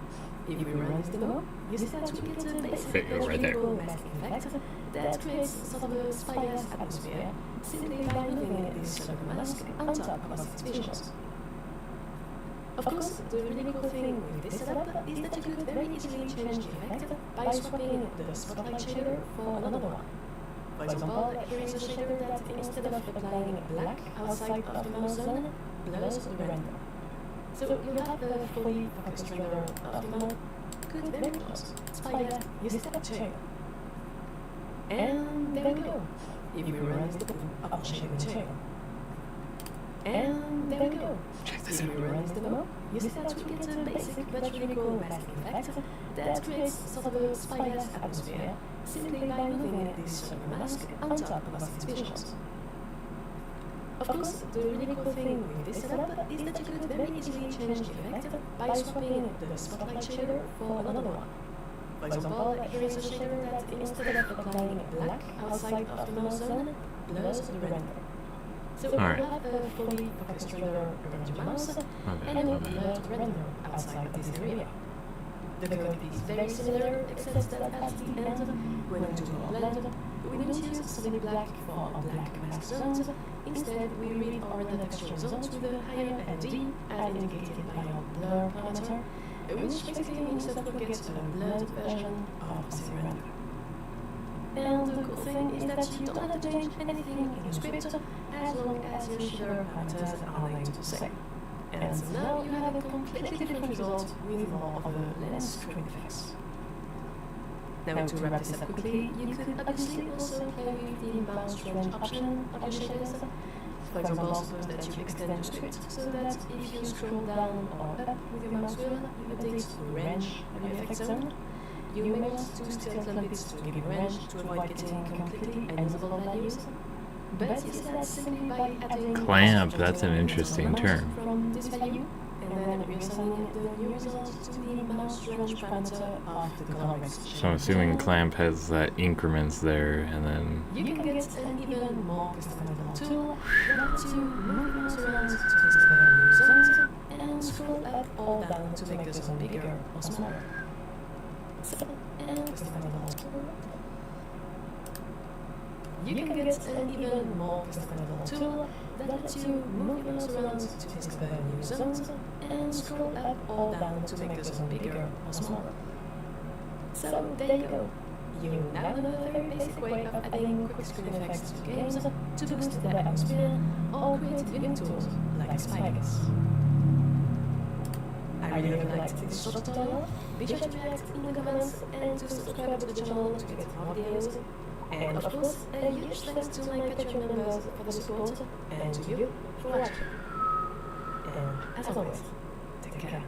If we run this demo, you see that we get a basic but really cool masking effect that creates sort of a spyglass atmosphere simply by moving this circle mask on top of our visuals. Of course, the really cool thing with this setup is that you could very easily change the effect by swapping the spotlight shader for another one. For example, here is a shader that instead of applying black outside of the mouse zone, blurs the render. So you'll have the fully focused render of the mode. Good, very close. Spyglass, you see that too. And there we go. If we run this demo of our shader material. And there we go. Check this If out. you run this demo, you see that we get a basic but really cool masking effect that creates sort of a spyglass atmosphere simply by moving this solar mask on top of its visuals. Of course, the really cool thing with this setup is that you could very easily change the effect by swapping the spotlight shader for another one. For example, here is a shader that instead of applying black outside of the mouse zone, blurs the render. So we'll have a fully focused render around your mouse and a blurred render outside of this area. The code is very similar, except that at the end, when we do our blend, we don't use solid black for our black mask zones. Instead, we read our texture results with a higher ND as indicated by our blur parameter, which basically means that we get a blurred version of the render. And the cool thing is that you don't have to change anything in your script as long as your shader parameters are aligned to the same. And so now you have a completely different result with more of a lens screen effects. Now to wrap this up quickly, you could obviously also play with the bounce range option of your shaders. For example, suppose that you extend your script so that if you scroll down or up with your mouse wheel, you update the range of your effect zone. You may want to still clamp it to give you range to avoid getting completely unusable values. But you see that simply by adding Clamp, that's an interesting term. from this value, and then reassigning the new result to the mouse range parameter of the color range. So I'm assuming clamp has increments there, and then You can get an even more customizable tool that lets you move your mouse around to discover new zones and scroll up or down to make the zone bigger or smaller. So, and customizable tool. You can get an even more customizable tool that lets you move your mouse around to discover new zones and scroll up or down to make the zone bigger or smaller. So there you go. You now know a very basic way of adding quick screen effects to games to boost their atmosphere or create unique tools like spyglass. I really liked this short tutorial. Be sure to react in the comments and to subscribe to the channel to get more videos. And of course, a huge thanks to my Patreon members for the support and to you for watching. And as always, take care.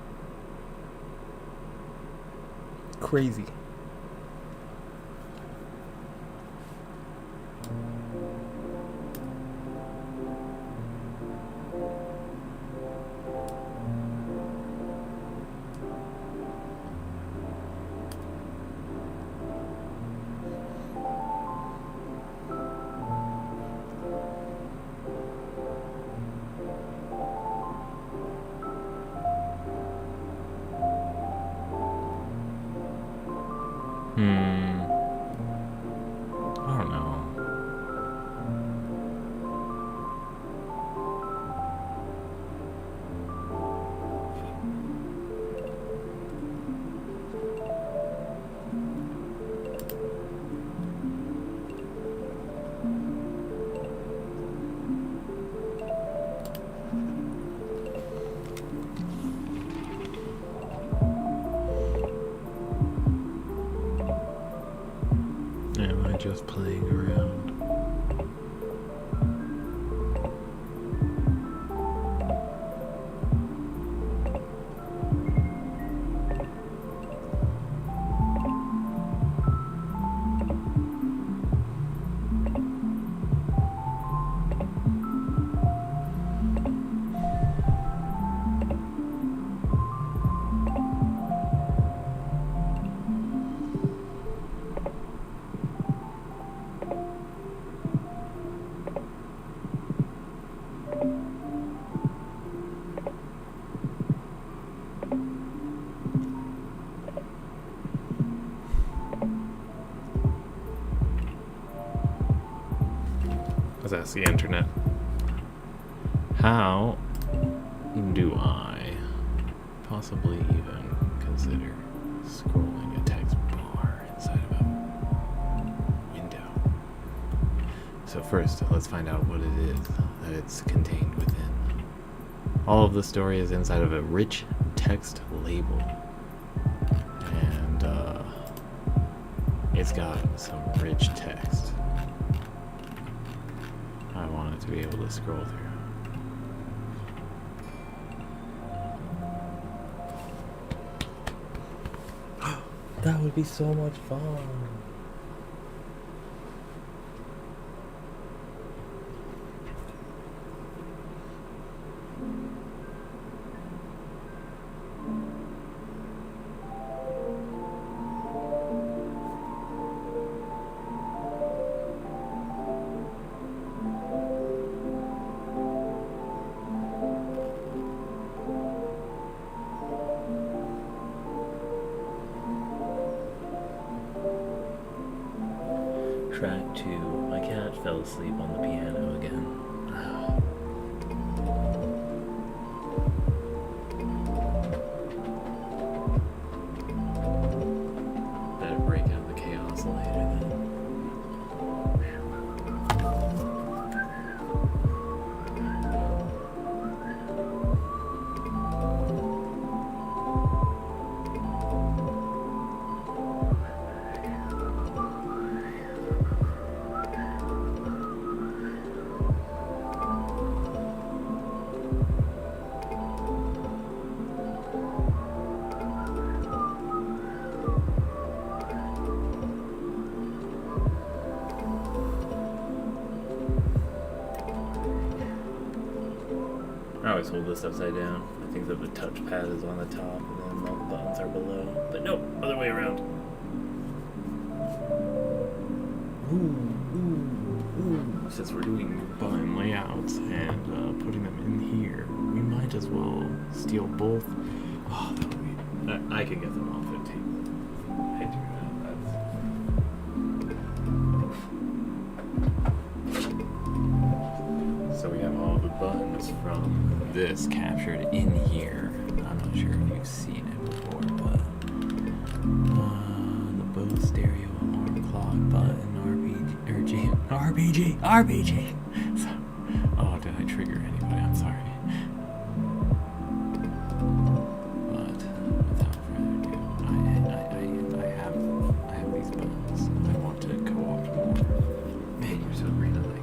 crazy. I don't know. Am I just playing around? Let's ask the internet. How do I possibly even consider scrolling a text bar inside of a window? So first, let's find out what it is that it's contained within. All of the story is inside of a rich text label. And it's got some rich text I want it to be able to scroll through. That would be so much fun. Track 2. My cat fell asleep on the piano again. Better break out the chaos later then. I always hold this upside down. I think that the touchpad is on the top and then all the buttons are below. But no, other way around. Ooh. Since we're doing button layouts and putting them in here, we might as well steal both. Oh, that would be... I can get them off the table. I do that. So we have all the buttons from this captured in here. I'm not sure if you've seen it before, but the Bose stereo alarm clock button, RPG. So, oh, did I trigger anybody? I'm sorry. But without further ado, I have these buttons. I want to co-opt more. Man, you're so green. I like it.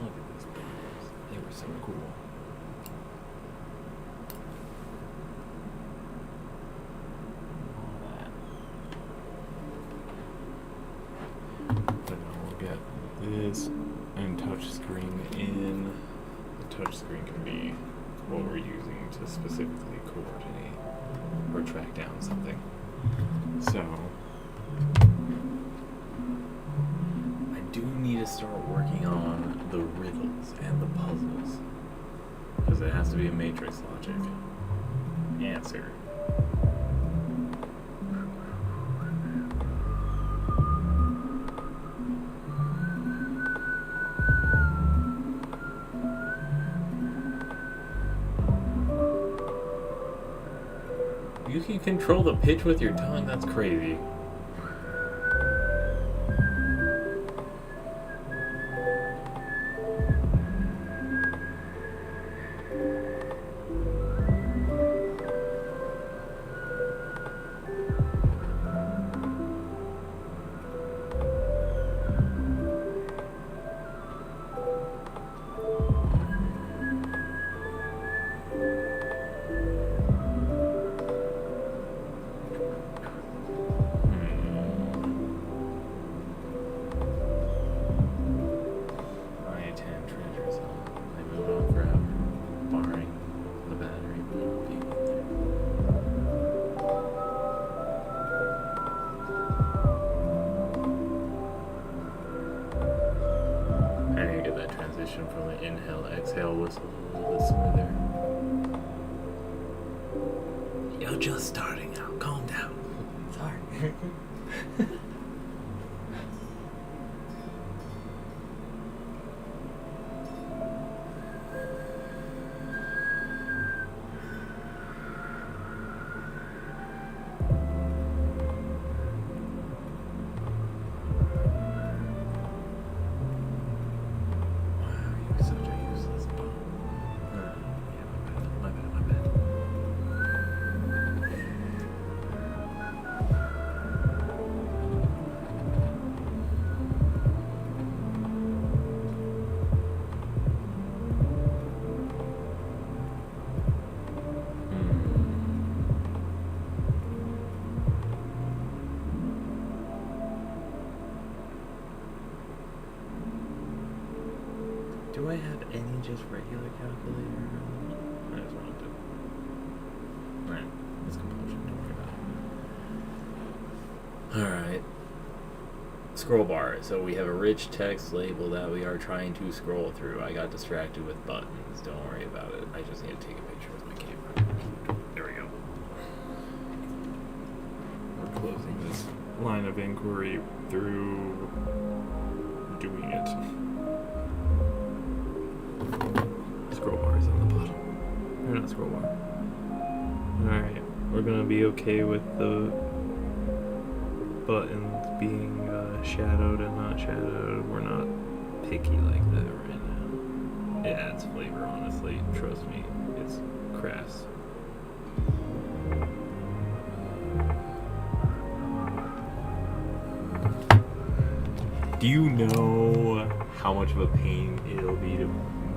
Look at these buttons. They were so cool. All that. But now we'll get this and touch screen in. The touch screen can be what we're using to specifically coordinate or track down something. So I do need to start working on the riddles and the puzzles, because it has to be a matrix logic answer. You can control the pitch with your tongue? That's crazy. From the inhale exhale whistle a little bit smoother. You're just starting out. Calm down. Sorry. calculator. I just wanted to. Alright, it's compulsion, don't worry about it. Alright. Scroll bar. So we have a rich text label that we are trying to scroll through. I got distracted with buttons. Don't worry about it. I just need to take a picture with my camera. There we go. We're closing this line of inquiry through doing it. Scroll bar is on the bottom. Or not scroll bar. Alright. We're gonna be okay with the buttons being shadowed and not shadowed. We're not picky like that right now. It adds flavor, honestly. Trust me, it's crass. Do you know how much of a pain it'll be to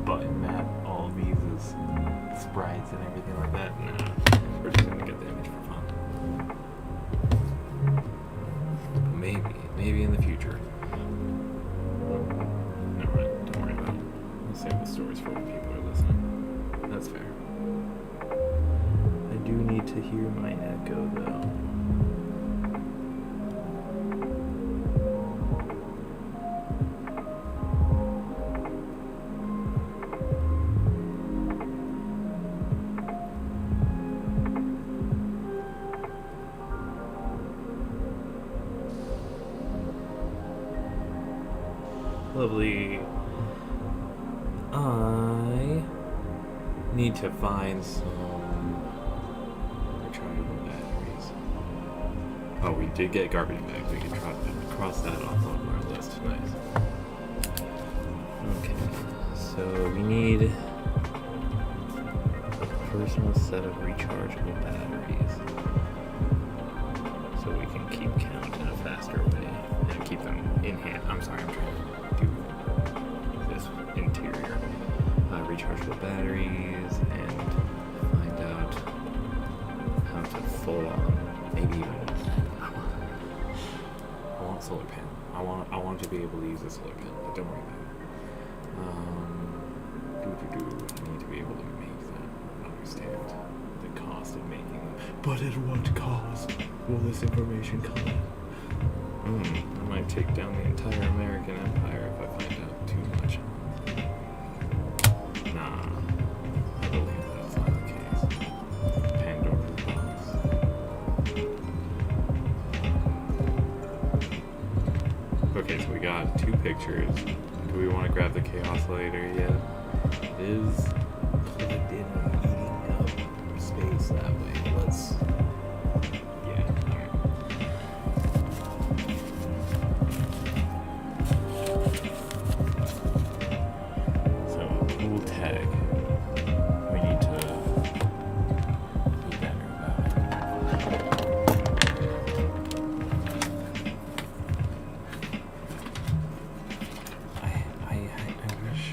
button map all of these as sprites and everything like that? Nah, we're just gonna get the image for fun. Maybe in the future. Never mind, don't worry about it. We'll save the stories for when people are listening. That's fair. I do need to hear my echo though. Lovely. I need to find some rechargeable batteries. Oh, we did get garbage bags. We can cross that off of our list. Nice. Okay, so we need a personal set of rechargeable batteries so we can keep count in a faster way and keep them in hand. I'm sorry, I'm trying to do this interior. Rechargeable batteries and find out how to full on, maybe even, I want solar panel. I want to be able to use a solar panel, but don't worry about it. I need to be able to make them understand the cost of making them. But at what cost will this information come in? I might take down the entire American empire if I find out too much. Nah, I believe that's not the case. Pandora's box. Okay, so we got 2 pictures. Do we want to grab the chaos later yet? It is plugged in and eating up space that way. Let's... yeah, alright. So, cool tag. We need to be better about it. I wish...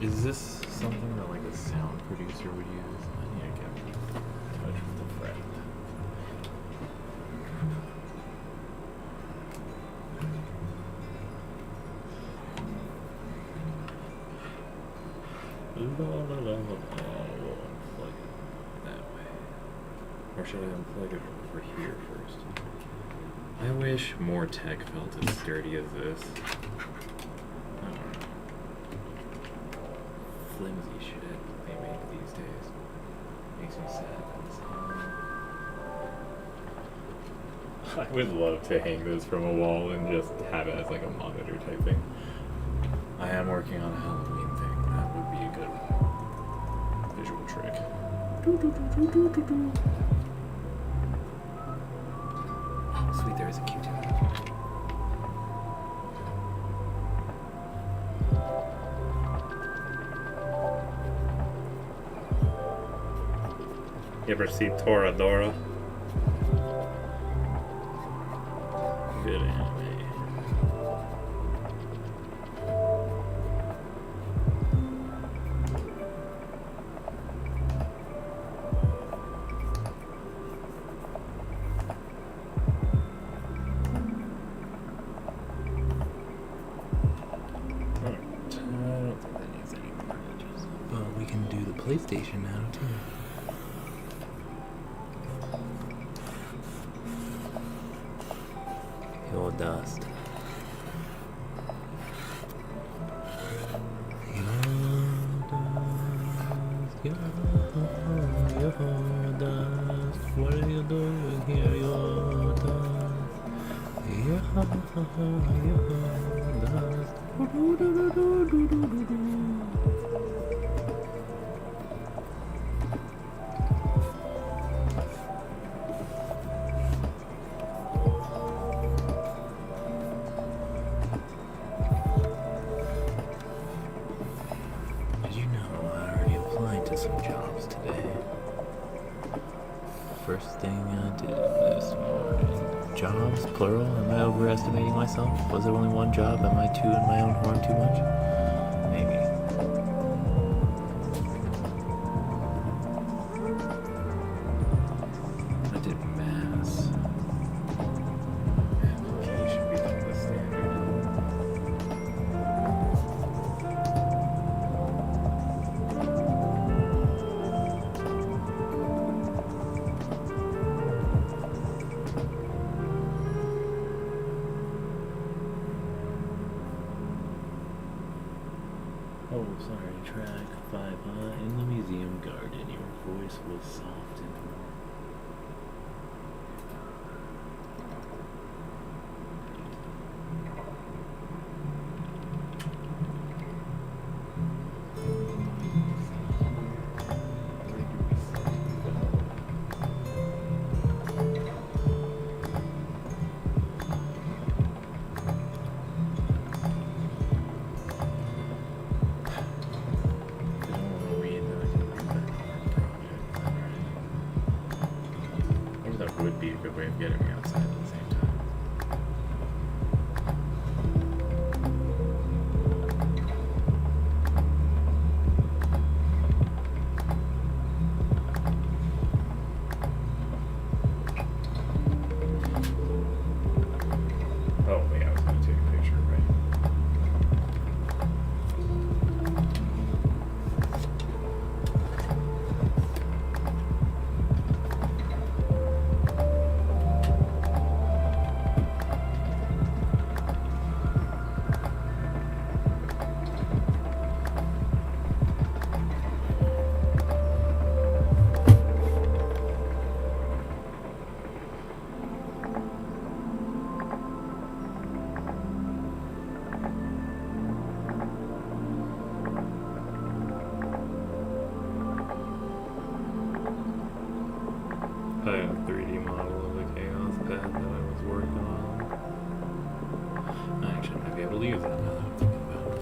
Is this something that like a sound producer would use? I need to get in touch with a friend. Plug it that way. Or should I unplug it over here first? I wish more tech felt as sturdy as this. I don't know. Flimsy shit they make these days. Makes me sad. I would love to hang this from a wall and just have it as like a monitor type thing. I am working on a Halloween thing. That would be a good visual trick. Oh, sweet, there is a Q-tip. You ever see Toradora? Good anime. I don't think that needs any more images. can do the PlayStation now too. Your dust. Your dust. What are you doing here? Your dust. Your dust. Did you know I already applied to some jobs today? First thing I did this morning. Jobs, plural? Am I overestimating myself? Was there only one job? Am I tooting my own horn too much? Maybe. I did mass. Application became the standard. Oh, sorry, track 5 in the museum garden. Your voice was soft and warm. Would be a good way of getting me outside at the same time. Oh, wait, I was going to take a picture, right? I have a 3D model of the chaos pad that I was working on. I actually might be able to use that now that I'm thinking about it.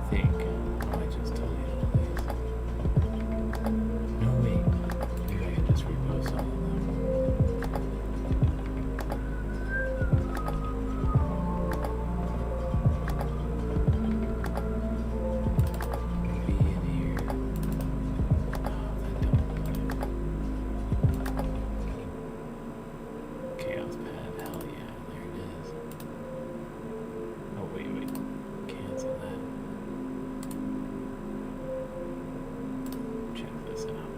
I think I just told you to please. No, wait. Maybe I can just repost all of them. Maybe in here. Oh, that don't want it. Chaos pad, hell yeah, there it is. Oh, wait. Cancel that. Check this out.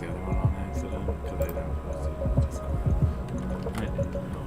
the other one on accident because I didn't post it on Discord. I didn't know.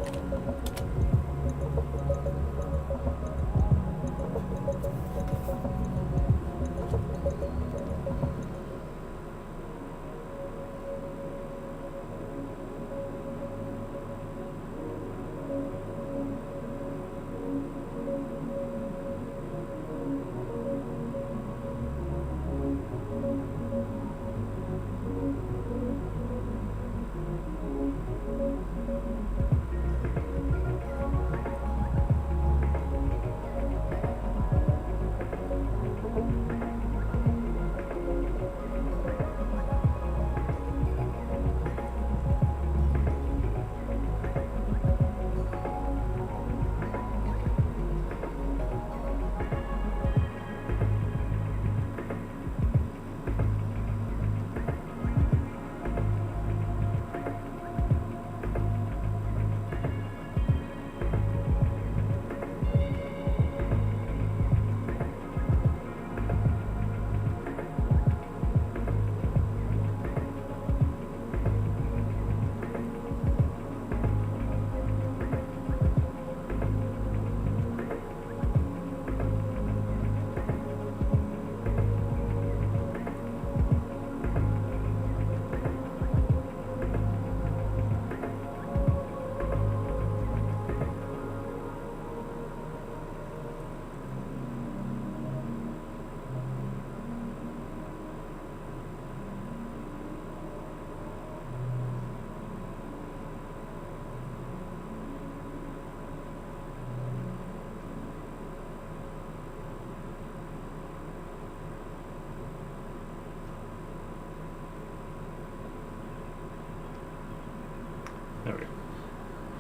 There we go.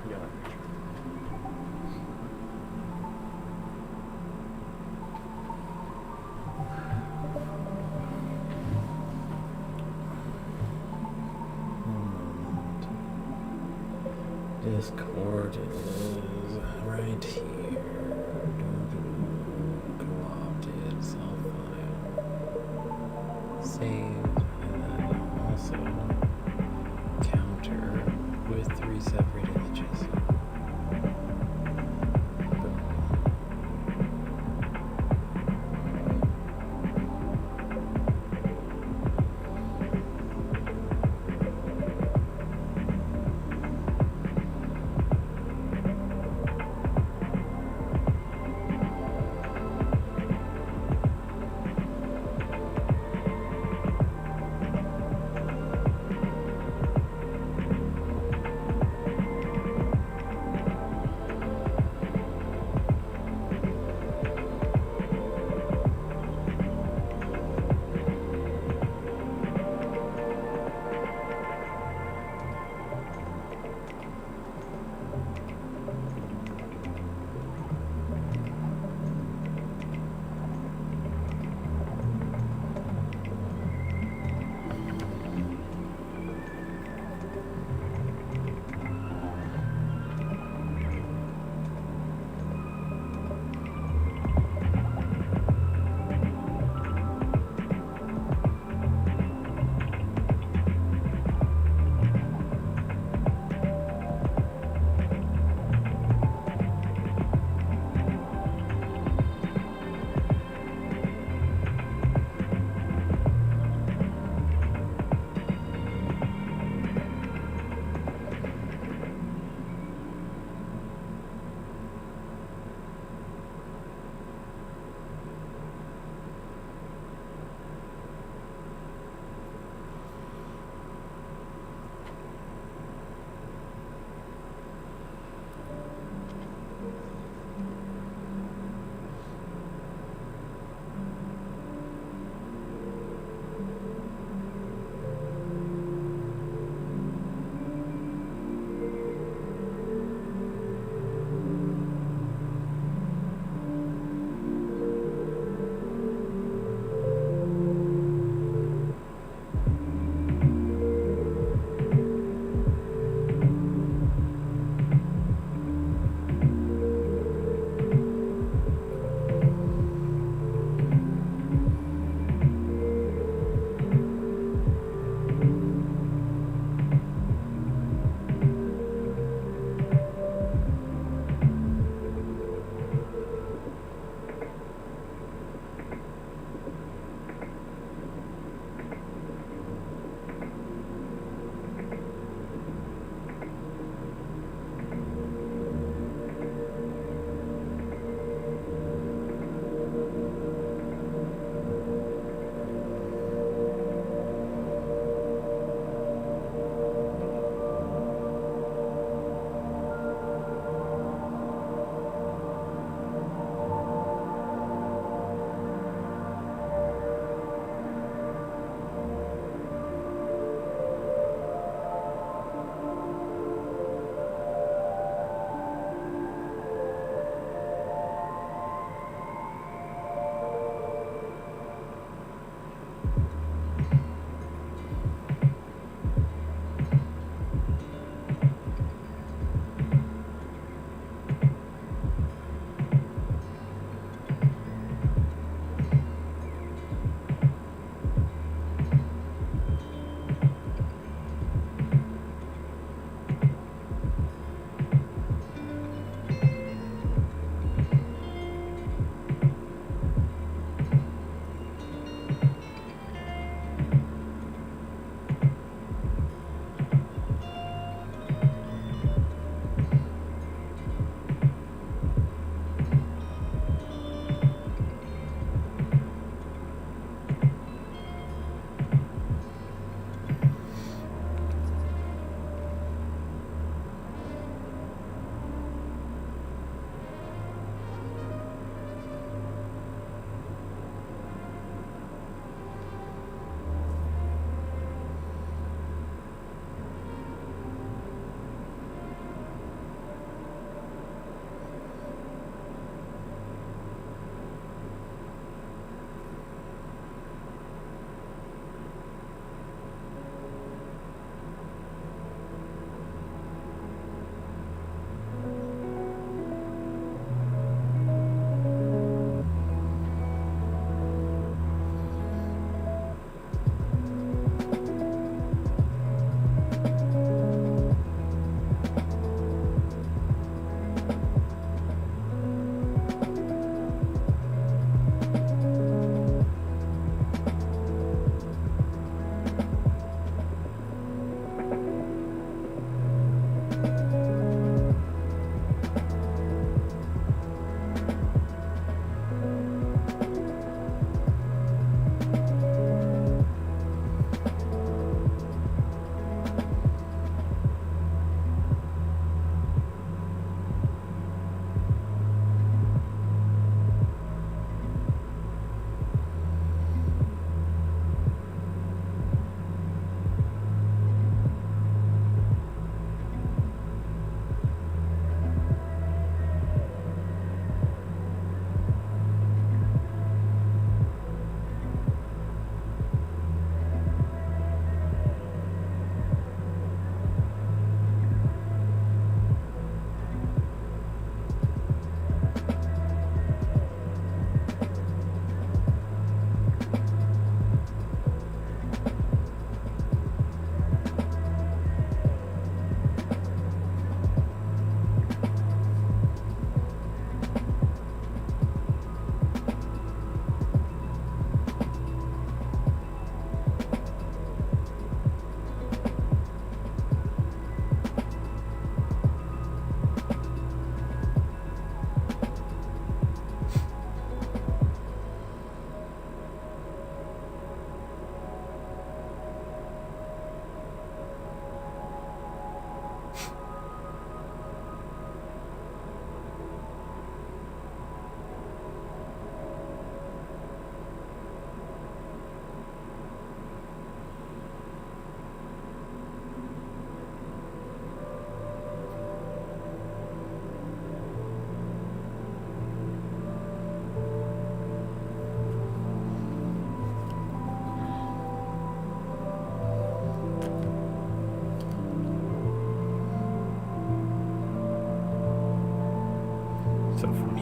Got it. Discord is right here. Co-opted self file. Saved, and then also counter with 3 separate images.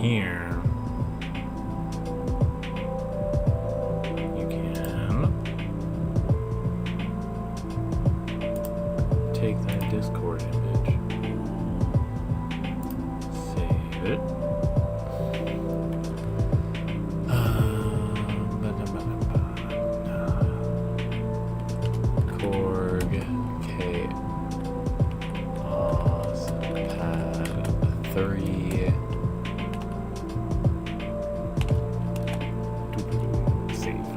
here, you can take that Discord image, save it. Korg Chaos Pad 3. Save.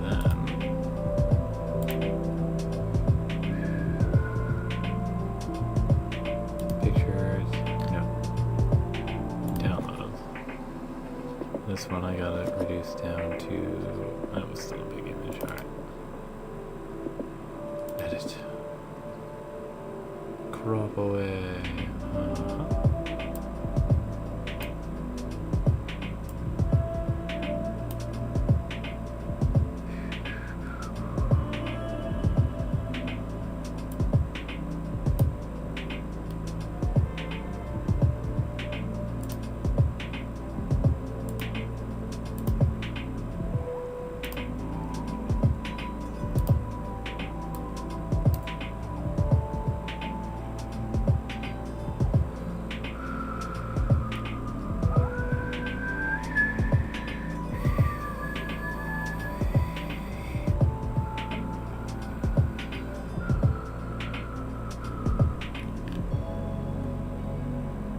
Then pictures. No. Downloads. This one I got it reduced down to. That was still a big image. Alright. Edit. Crop away.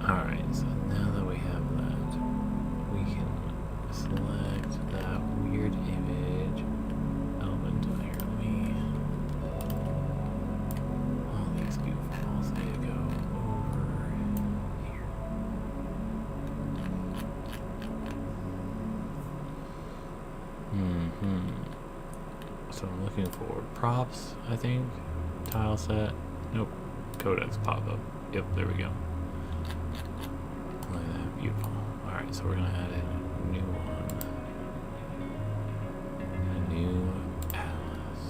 Alright, so now that we have that, we can select that weird image element here. Let me. All these goofballs, they go over here. So I'm looking for props, I think. Tile set. Nope. Codex pop up. Yep, there we go. Look at that, beautiful. Alright, so we're gonna add in a new one. A new atlas.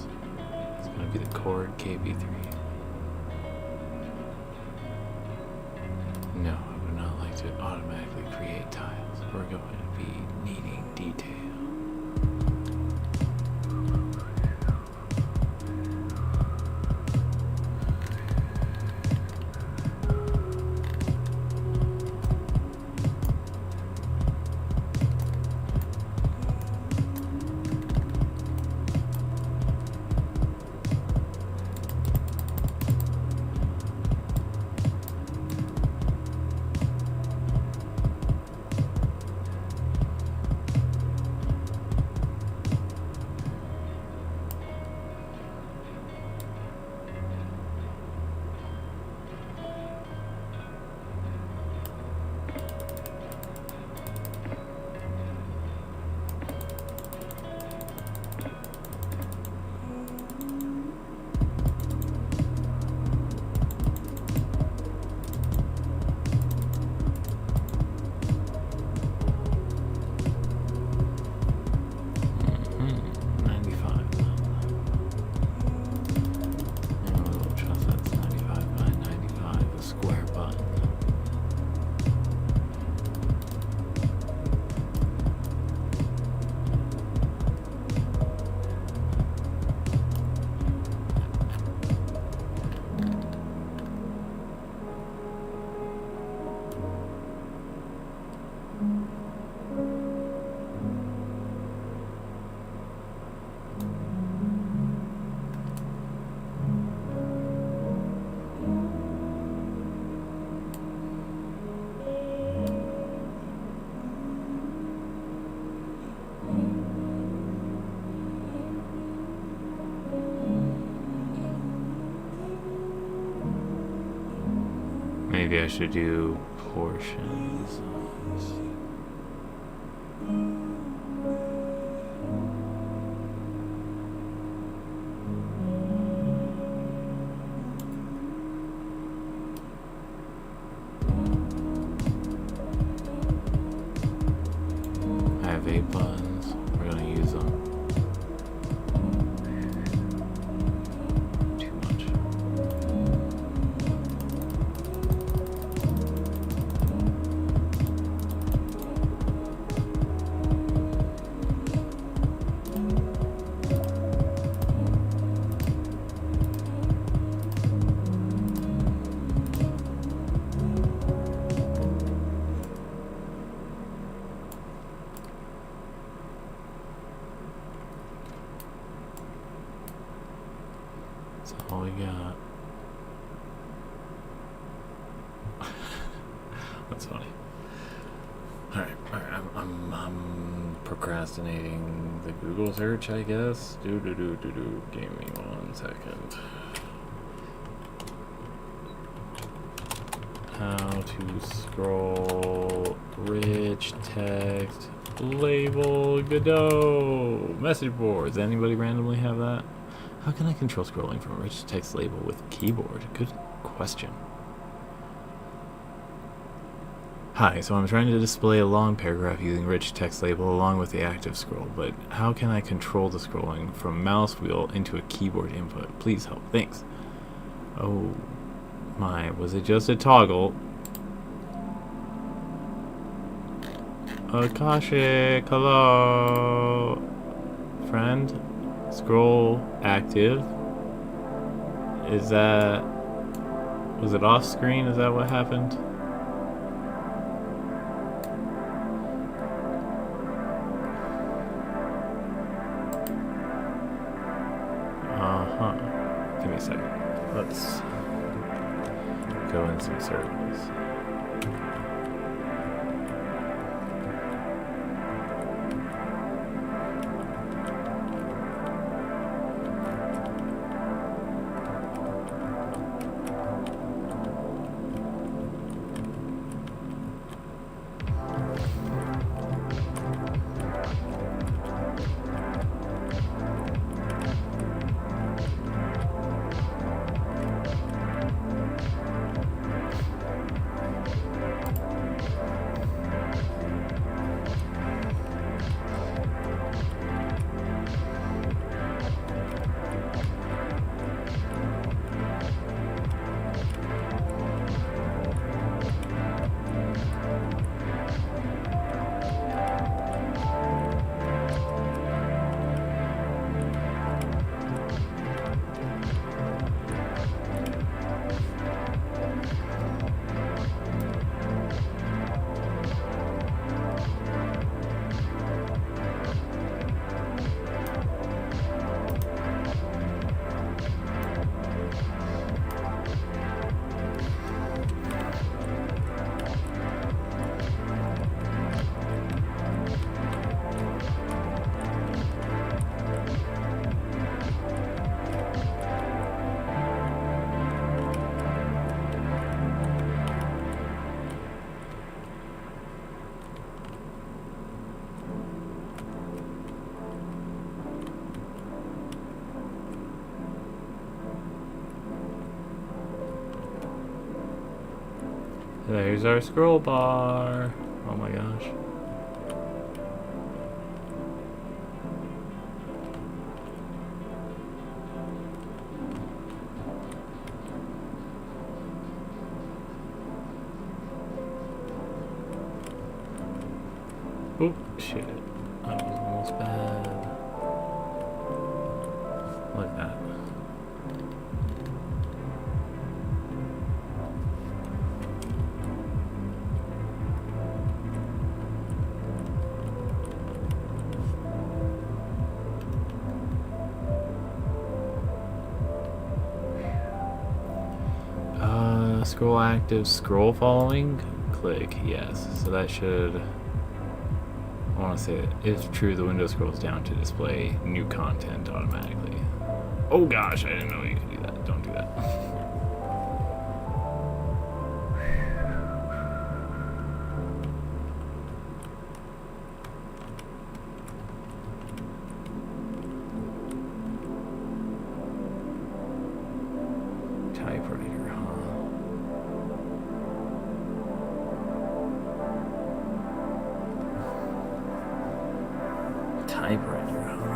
It's gonna be the Korg KB3. No, I would not like to automatically create tiles. We're going to be needing detail. Maybe I should do portions. I have 8 buttons. We're gonna use them. Too much. all we got. That's funny. Alright, I'm procrastinating the Google search, I guess. Give me 1 second. How to scroll rich text label Godot message boards. Anybody randomly have that? How can I control scrolling from a rich text label with keyboard? Good question. Hi, so I'm trying to display a long paragraph using rich text label along with the active scroll, but how can I control the scrolling from mouse wheel into a keyboard input? Please help. Thanks. Oh my, was it just a toggle? Akashic, hello. Friend, scroll active. Is that, was it off screen? Is that what happened? Give me a second. Let's go in some circles. There's our scroll bar. Oh my gosh. Oh, shit. That was almost bad. Like that. Scroll active, scroll following, click yes. So that should, I want to say that if true, the window scrolls down to display new content automatically. Oh gosh, I didn't know you could do that. Don't do that. Typewriter, huh? Typewriter, huh?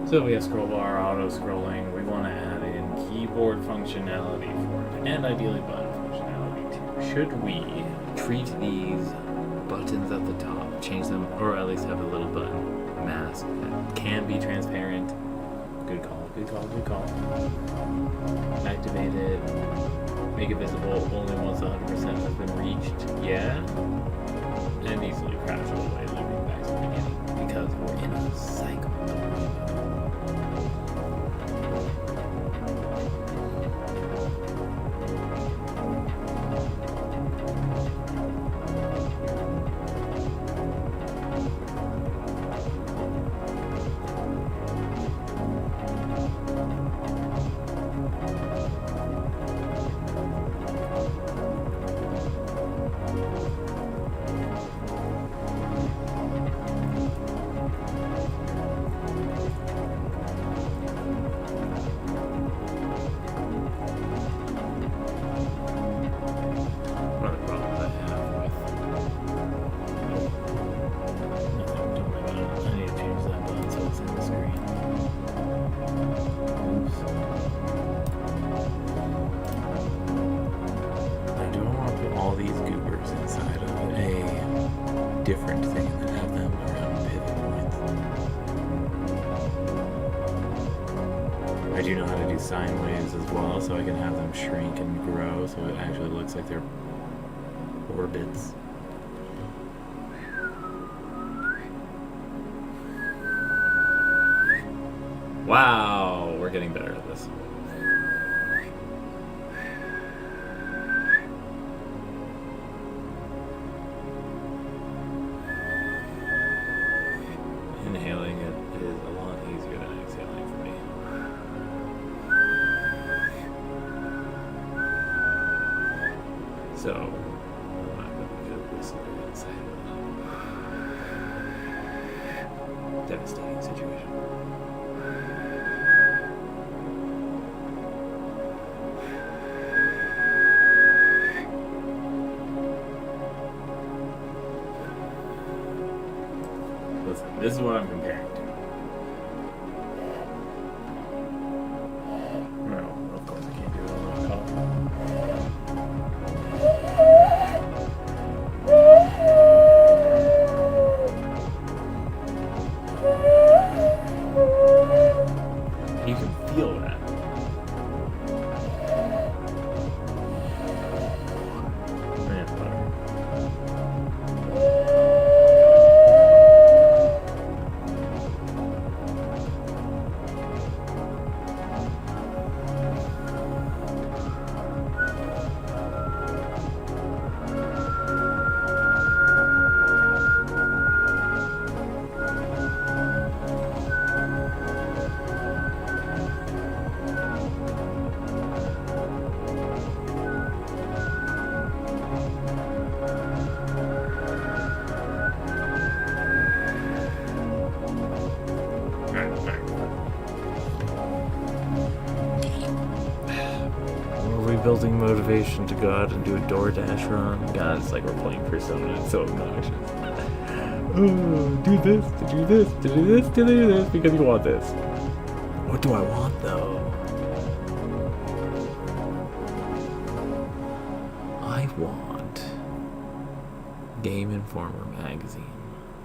So we have scroll bar, auto scrolling. We want to add in keyboard functionality for it, and ideally button functionality too. Should we treat these buttons at the top, change them, or at least have a little button mask that can be transparent? Good call, good call, good call. Activate it, make it visible only once 100% has been reached. Yeah, and easily crash all the way, looping back to the beginning because we're in a cycle. Different thing that have them around pivot points. I do know how to do sine waves as well, so I can have them shrink and grow so it actually looks like they're orbits. Wow, we're getting better at this. Inhaling it is a lot easier than exhaling for me. So, I'm not going to be good whistling inside of a devastating situation. Listen, this is what I'm comparing to. No, of course I can't do it on one color. You can feel that. Man, butter. Building motivation to go out and do a DoorDash run. God, it's like we're playing Persona. It's so obnoxious. Oh, do this, to do this, to do this, to do this, because you want this. What do I want, though? I want Game Informer magazine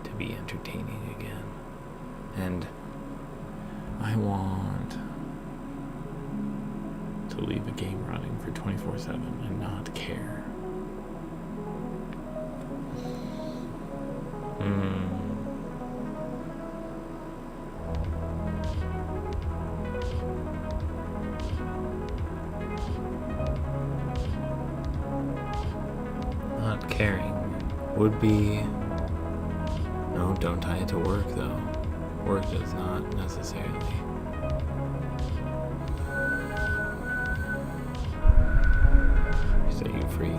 to be entertaining again. And I want to leave a game running for 24/7 and not care. Not caring would be... No, don't tie it to work though. Work does not necessarily set you free.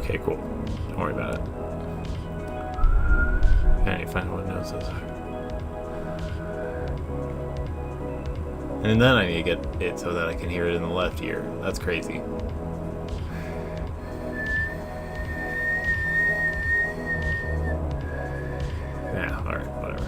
Okay, cool. Don't worry about it. Okay, find what notes those are. And then I need to get it so that I can hear it in the left ear. That's crazy. Yeah, alright, whatever.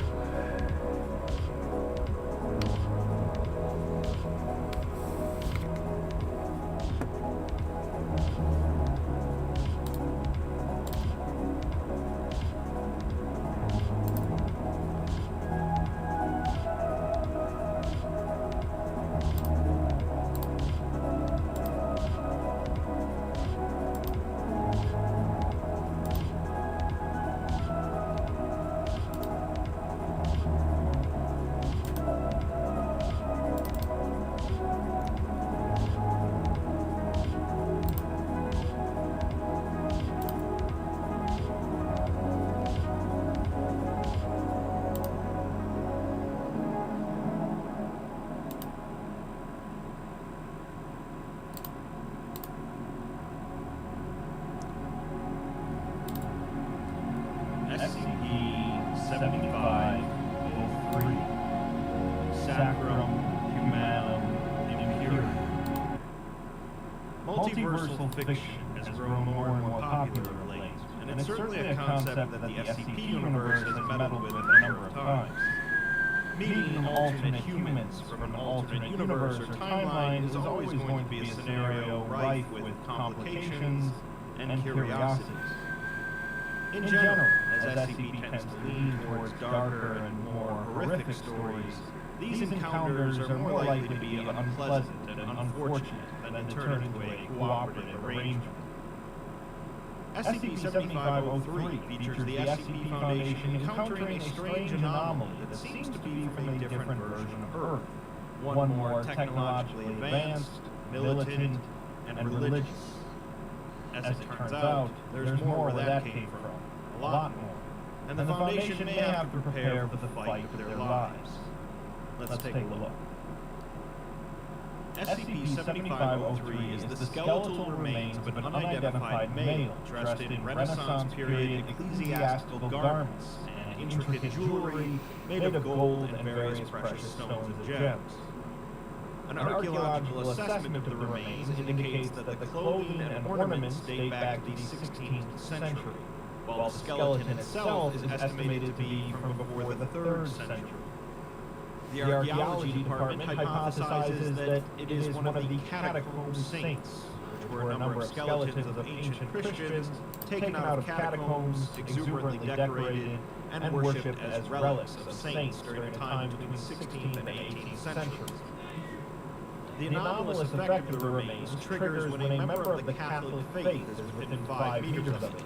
SCP-7503, Sacrum Humanum Imperium. Multiversal fiction has grown more and more popular of late, and it's certainly a concept that the SCP universe has meddled with a number of times. Meeting alternate humans from an alternate universe or timeline is always going to be a scenario rife with complications and curiosities. In general, as SCP tends to lean towards darker and more horrific stories, these encounters are more likely to be unpleasant and unfortunate than to turn into a cooperative arrangement. SCP-7503 features the SCP Foundation encountering a strange anomaly that seems to be from a different version of Earth, one more technologically advanced, militant, and religious. As it turns out, there's more where that came from, a lot more, and the Foundation may have to prepare for the fight for their lives. Let's take a look. SCP-7503 is the skeletal remains of an unidentified male dressed in Renaissance period ecclesiastical garments and intricate jewelry made of gold and various precious stones and gems. An archaeological assessment of the remains indicates that the clothing and ornaments date back to the 16th century, while the skeleton itself is estimated to be from before the 3rd century. The archaeology department hypothesizes that it is one of the catacomb saints, which were a number of skeletons of ancient Christians taken out of catacombs, exuberantly decorated, and worshipped as relics of saints during a time between the 16th and 18th centuries. The anomalous effect of the remains triggers when a member of the Catholic faith is within 5 meters of it,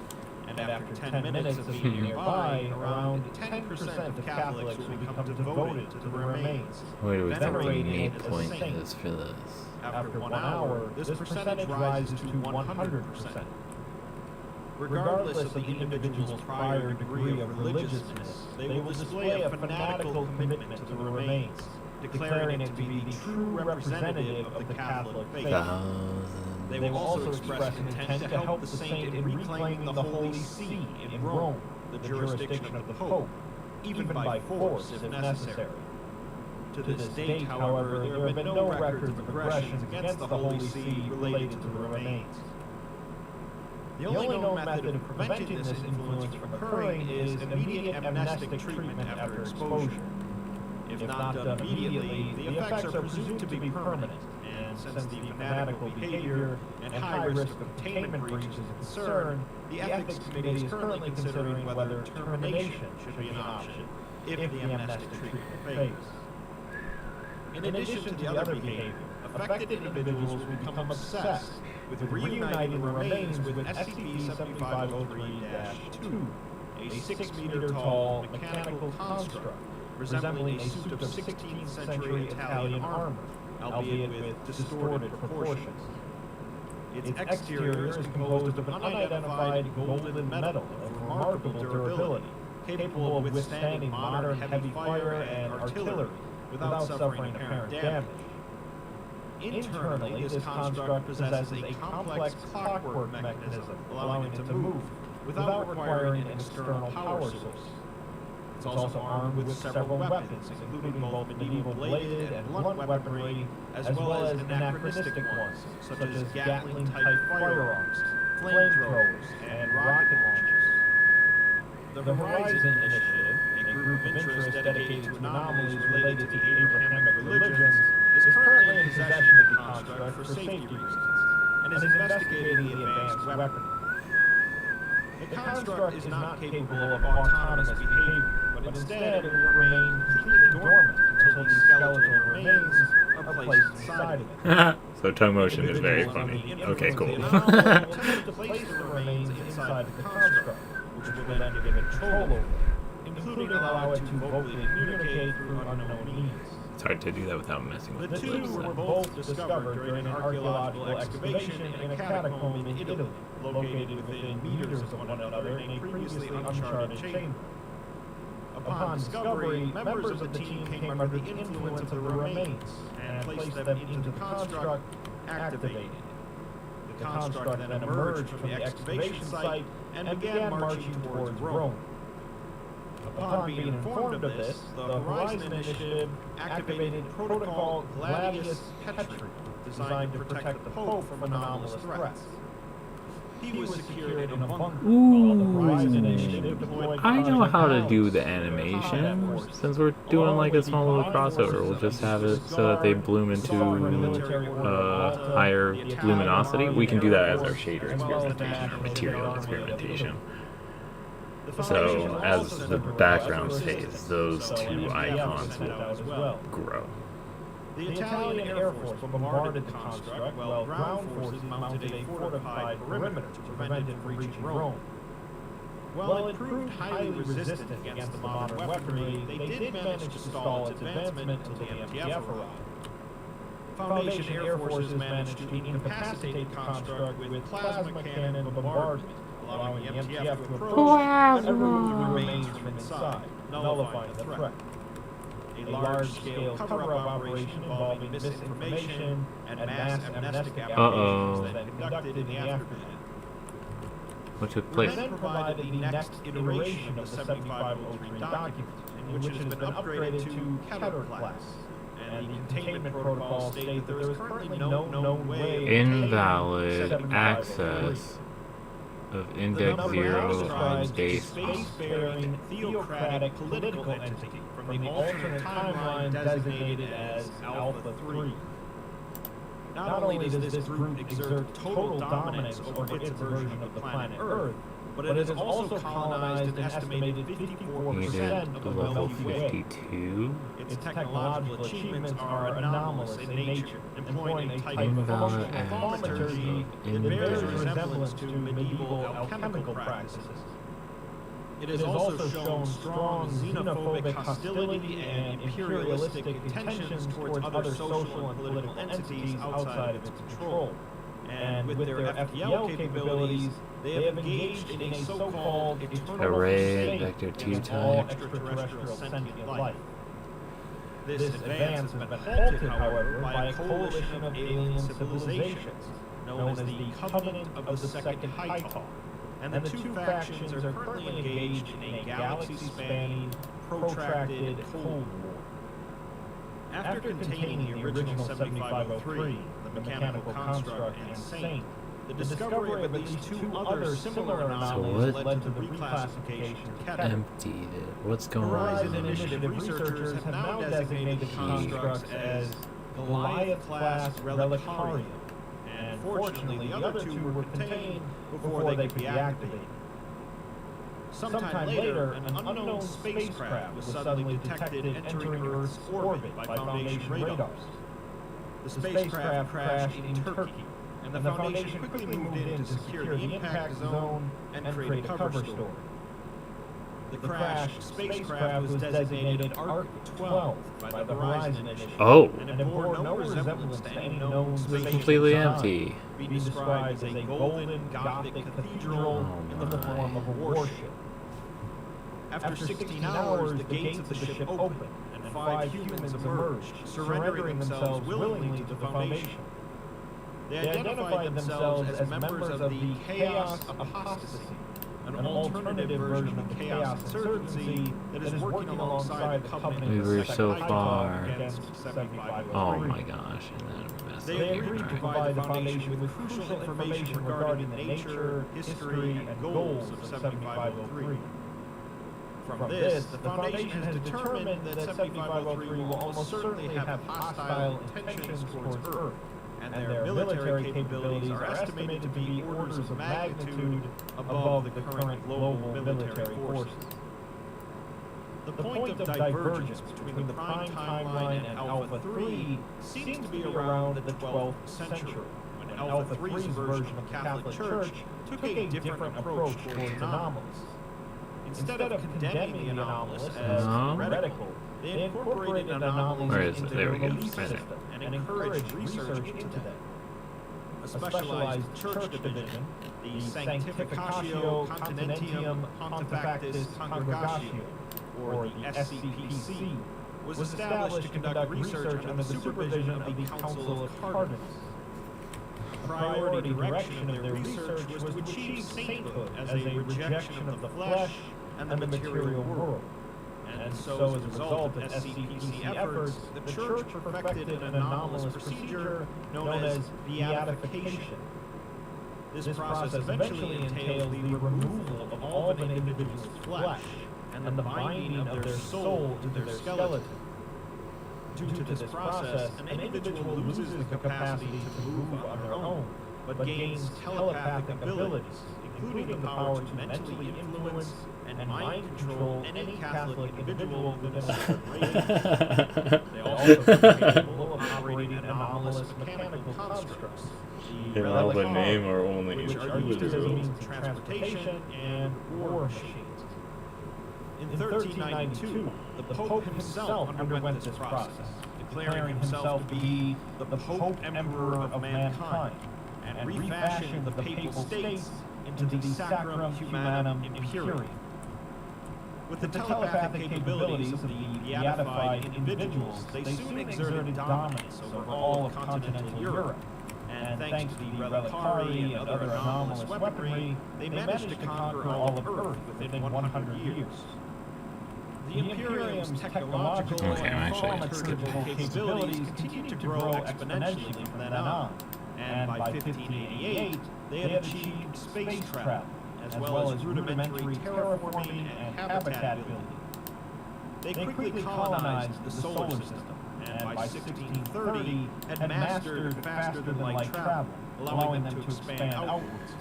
and after 10 minutes of being nearby, around 10% of Catholics will become devoted to the remains, Wait, what's the venerating it as a point saint. is for this? After 1 hour, this percentage rises to 100%. Regardless of the individual's prior degree of religiousness, they will display a fanatical commitment to the remains, declaring it to be the true representative of the Catholic faith. They will also express intent to help the saint in reclaiming the Holy See in Rome, the jurisdiction of the Pope, even by force if necessary. To this date, however, there have been no records of aggressions against the Holy See related to the remains. The only known method of preventing this influence from occurring is immediate amnestic treatment after exposure. If not done immediately, the effects are presumed to be permanent, and since the fanatical behavior and high risk of containment breaches are concerned, the Ethics Committee is currently considering whether termination should be an option if the amnestic treatment fails. In addition to the other behavior, affected individuals will become obsessed with reuniting the remains with SCP-7503-2, a 6-meter-tall mechanical construct resembling a suit of 16th century Italian armor, albeit with distorted proportions. Its exterior is composed of an unidentified golden metal of remarkable durability, capable of withstanding modern heavy fire and artillery without suffering apparent damage. Internally, this construct possesses a complex clockwork mechanism, allowing it to move without requiring an external power source. It's also armed with several weapons, including both medieval bladed and blunt weaponry, as well as anachronistic ones, such as Gatling-type firearms, flamethrowers, and rocket launchers. The Horizon Initiative, a group of interest dedicated to anomalies related to the Abrahamic religions, is currently in possession of the construct for safety reasons, and is investigating the advanced weaponry. The construct is not capable of autonomous behavior, but instead it will remain completely dormant until these skeletal remains are placed inside of it. So tongue motion is very funny. Okay, cool. Attempt to place the remains inside of the construct, which will then give it control over it, including allow it to vocally communicate through unknown means. It's hard to do that without messing with The the two lips. were both discovered during an archaeological excavation in a catacomb in Italy, located within meters of one another in a previously uncharted chamber. Upon discovery, members of the team came under the influence of the remains and placed them into the construct, activating it. The construct then emerged from the excavation site and began marching towards Rome. Upon being informed of this, the Horizon Initiative activated Protocol Gladius Petri, designed to protect the Pope from anomalous threats. He was secured in a bunker, while the Horizon Initiative deployed I know how to do the Project animation. Since we're doing like a small little crossover, we'll just have it so that they bloom into higher luminosity. We can do that as our shader experimentation or material experimentation. So as the background stays, those two icons will grow. The Italian Air Force bombarded the construct while ground forces mounted a fortified perimeter to prevent it from reaching Rome. While it proved highly resistant against the modern weaponry, they did manage to stall its advancement until the MTF arrived. Foundation Air Forces managed to incapacitate the construct with plasma cannon bombardment, allowing the MTF to approach and remove the remains from inside, nullifying the threat. A large-scale cover-up operation involving misinformation and mass amnestic applications that conducted in the aftermath. What took place? Then provided the next iteration of the 7503 document, in which it has been upgraded to Keter class. And the containment protocol stated that there is currently no known way of Invalid 7503. access of index 0 on base. Space-faring theocratic political entity from the alternate timeline designated as Alpha 3. Not only does this group exert total dominance over its version of the planet Earth, but it has also colonized an estimated 54% of the Level Milky Way. 52. Its technological achievements are anomalous in nature, employing a type of Invalid functional access thaumaturgy of that bears index. resemblance to medieval alchemical practices. It has also shown strong xenophobic hostility and imperialistic intentions towards other social and political entities outside of its control. And with their FTL capabilities, they have engaged in a so-called eternal Array, crusade vector against 2 all type. extraterrestrial sentient life. This advance has been halted, however, by a coalition of alien civilizations, known as the Covenant of the Second Hytal, and the two factions are currently engaged in a galaxy-spanning, protracted Cold War. After containing the original 7503, the mechanical construct, and Saint, the discovery of at least two other similar anomalies what? led to the reclassification of Keter. Emptied it. What's going Horizon on? Initiative researchers have now designated the constructs as Goliath-class Relicarium, and fortunately the other two were contained before they could be activated. Sometime later, an unknown spacecraft was suddenly detected entering Earth's orbit by Foundation radars. The spacecraft crashed in Turkey, and the Foundation quickly moved in to secure the impact zone and create a cover story. The crashed spacecraft was designated ARC-12 by the Horizon Initiative, Oh, and it bore no resemblance to any known space completely design, empty. being described as a golden Gothic cathedral Oh in the my. form of a warship. After 16 hours, the gates of the ship opened, and 5 humans emerged, surrendering themselves willingly to the Foundation. They identified themselves as members of the Chaos Apostasy, an alternative version of the Chaos Insurgency that is working alongside the Covenant. We were so far. Against 7503. Oh my gosh, and then we messed They up agreed to track. provide the Foundation with crucial information regarding the nature, history, and goals of 7503. From this, the Foundation has determined that 7503 will almost certainly have hostile intentions towards Earth, and their military capabilities are estimated to be orders of magnitude above the current global military forces. The point of divergence between the Prime Timeline and Alpha 3 seems to be around the 12th century, when Alpha 3's version of the Catholic Church took a different approach towards anomalies. Instead of condemning the anomalous as heretical, they incorporated anomalies into their belief system and encouraged research into them. A specialized church division, the Sanctificatio Continentium Pontifactis Congregatio, or the SCPC, was established to conduct research under the supervision of the Council of Cardinals. The priority direction of their research was to achieve sainthood as a rejection of the flesh and the material world. And so, as a result of SCPC efforts, the Church perfected an anomalous procedure known as beatification. This process eventually entailed the removal of all of an individual's flesh and the binding of their soul to their skeleton. Due to this process, an individual loses the capacity to move on their own, but gains telepathic abilities, including the power to mentally influence and mind control any Catholic individual within a certain radius. They also become capable of operating anomalous mechanical constructs, They all the name or only which are used as means of transportation and war machines. In 1392, the Pope himself underwent this process, declaring himself to be the Pope Emperor of mankind, and refashioned the Papal States into the Sacrum Humanum Imperium. With the telepathic capabilities of the beatified individuals, they soon exerted dominance over all of continental Europe, and thanks to the reliquary and other anomalous weaponry, they managed to conquer all of Earth within 100 years. The Imperium's technological and thaumaturgical capabilities continued to grow exponentially from then on, and by 1588, they had achieved space travel, as well as rudimentary terraforming and habitat building. They quickly colonized the solar system, and by 1630 had mastered faster-than-light travel, allowing them to expand outwards.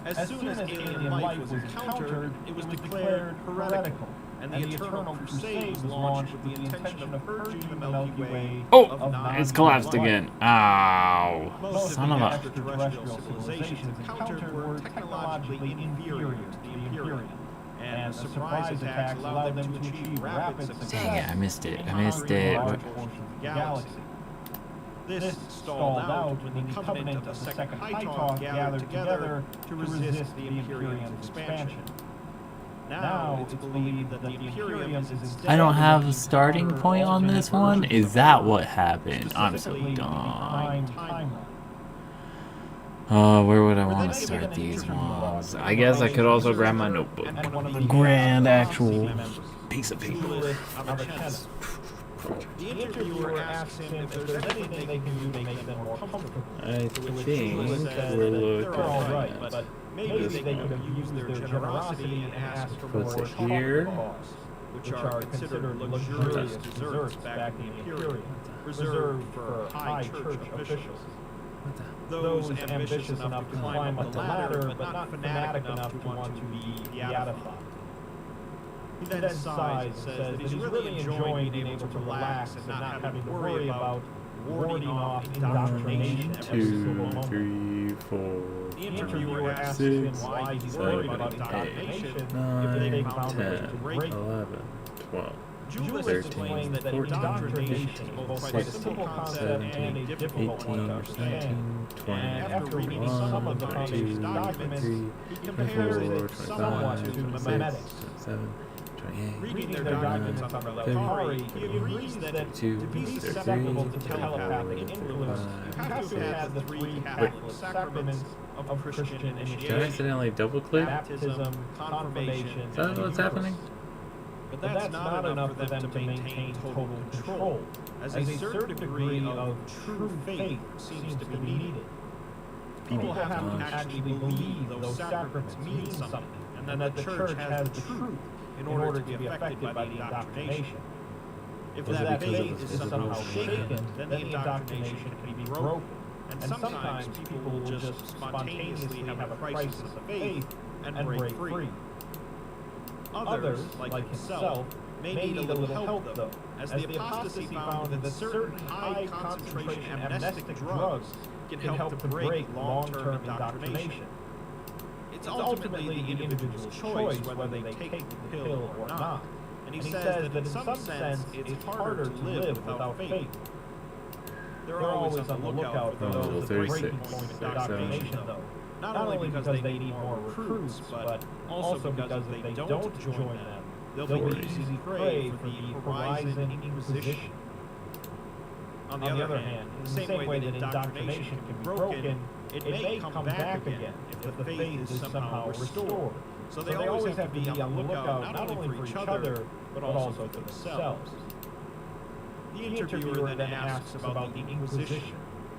As soon as alien life was encountered, it was declared heretical, and the Eternal Crusade was launched with the intention of purging the Milky Way. Oh, it's collapsed again. Ow. Most Son of of the a. extraterrestrial civilizations encountered were technologically inferior to the Imperium, and the surprise attacks allowed them to achieve rapid success. Dang it, I missed it. in I missed conquering it. large portions of the galaxy. This stalled out when the Covenant of the Second High Talk gathered together to resist the Imperium's expansion. Now it's believed that the Imperium is instead I don't have a starting point on this one. Is that what happened? I'm so dumb. Oh, where would I want to start these ones? I guess I could also grab my notebook. Grand actual piece of paper. The interviewer asks him if there's anything they can do to make them more comfortable. I think we're looking at but maybe they could have used their generosity and asked for Puts more it here. coffee, which are considered luxurious desserts back in the Imperium, reserved for high church officials. Those ambitious enough to climb up the ladder, but not fanatic enough to want to be beatified. He then sighs and says that he's really enjoying being able to relax and not having to worry about warding off indoctrination every single 1, moment. 2, 3, 4, The interviewer asks 6, him why he's worried about 7, 8, indoctrination if 9, they found a way to 10, break it. 11, 12. Julius 13, explains that 14, indoctrination is both quite a 16, simple concept and a 17, difficult one to 18, understand. 19, 20, And after reading some of the 21, Foundation's 22, documents, 23, he compares 24, it somewhat 25, to 26, memetics. 27, Reading their documents on the Relicari, he agrees that to be susceptible to telepathic influence, you have to have the three Catholic sacraments of Christian Did I initiation, accidentally double click? baptism, confirmation, Is that what's happening? But that's not enough for them to maintain total control, as a certain degree of true faith seems to be needed. People have to actually believe those sacraments mean something, and that the church has the truth in order to be affected by the indoctrination. If that faith is somehow shaken, then the indoctrination can be broken. And sometimes people will just spontaneously have a crisis of faith and break free. Others, like himself, may need a little help though, as the apostasy found that certain high concentration amnestic drugs can help to break long-term indoctrination. It's ultimately the individual's choice whether they take the pill or not. And he says that in some sense, it's harder to live without faith. They're always on the lookout for those breaking points of indoctrination, though. Not only because they need more recruits, but also because if they don't join them, they'll be easy prey for the Horizon Inquisition. On the other hand, in the same way that indoctrination can be broken, it may come back again if the faith is somehow restored. So they always have to be on the lookout not only for each other, but also for themselves. The interviewer then asks about the Inquisition,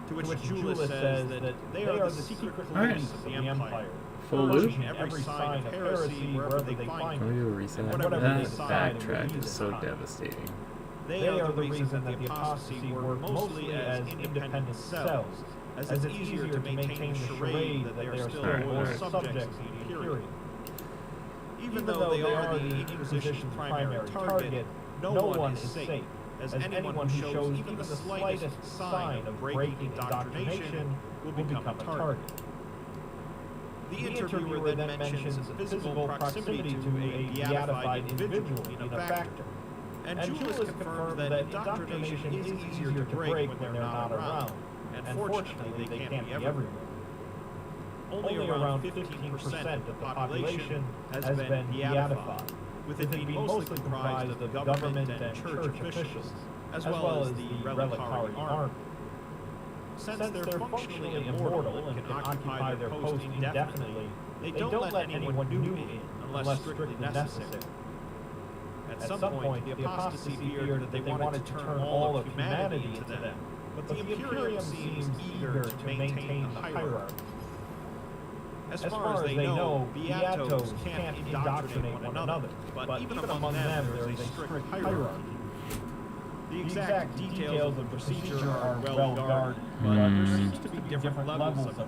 to which Julius says that they are the secret police of the Empire, Full loop? purging every sign of heresy wherever they find Can we it. do a reset? Whatever That they decide in backtrack these is so times. devastating. They are the reason that the apostasy work mostly as independent cells, as it's easier to maintain the charade that they are still loyal subjects of the Imperium. Even though they are the Inquisition's primary target, no one is safe, as anyone who shows even the slightest sign of breaking indoctrination will become a target. The interviewer then mentions physical proximity to a beatified individual being a factor. And Julius confirmed that indoctrination is easier to break when they're not around, and fortunately they can't be everywhere. Only around 15% of the population has been beatified, with it being mostly comprised of government and church officials, as well as the Relicari army. Since they're functionally immortal and can occupy their post indefinitely, they don't let anyone new in unless strictly necessary. At some point, the apostasy feared that they wanted to turn all of humanity into them, but the Imperium seems eager to maintain the hierarchy. As far as they know, Beatos can't indoctrinate one another, but even among them there is a strict hierarchy. The exact details of the procedure are well guarded, but there seems to be different levels of it,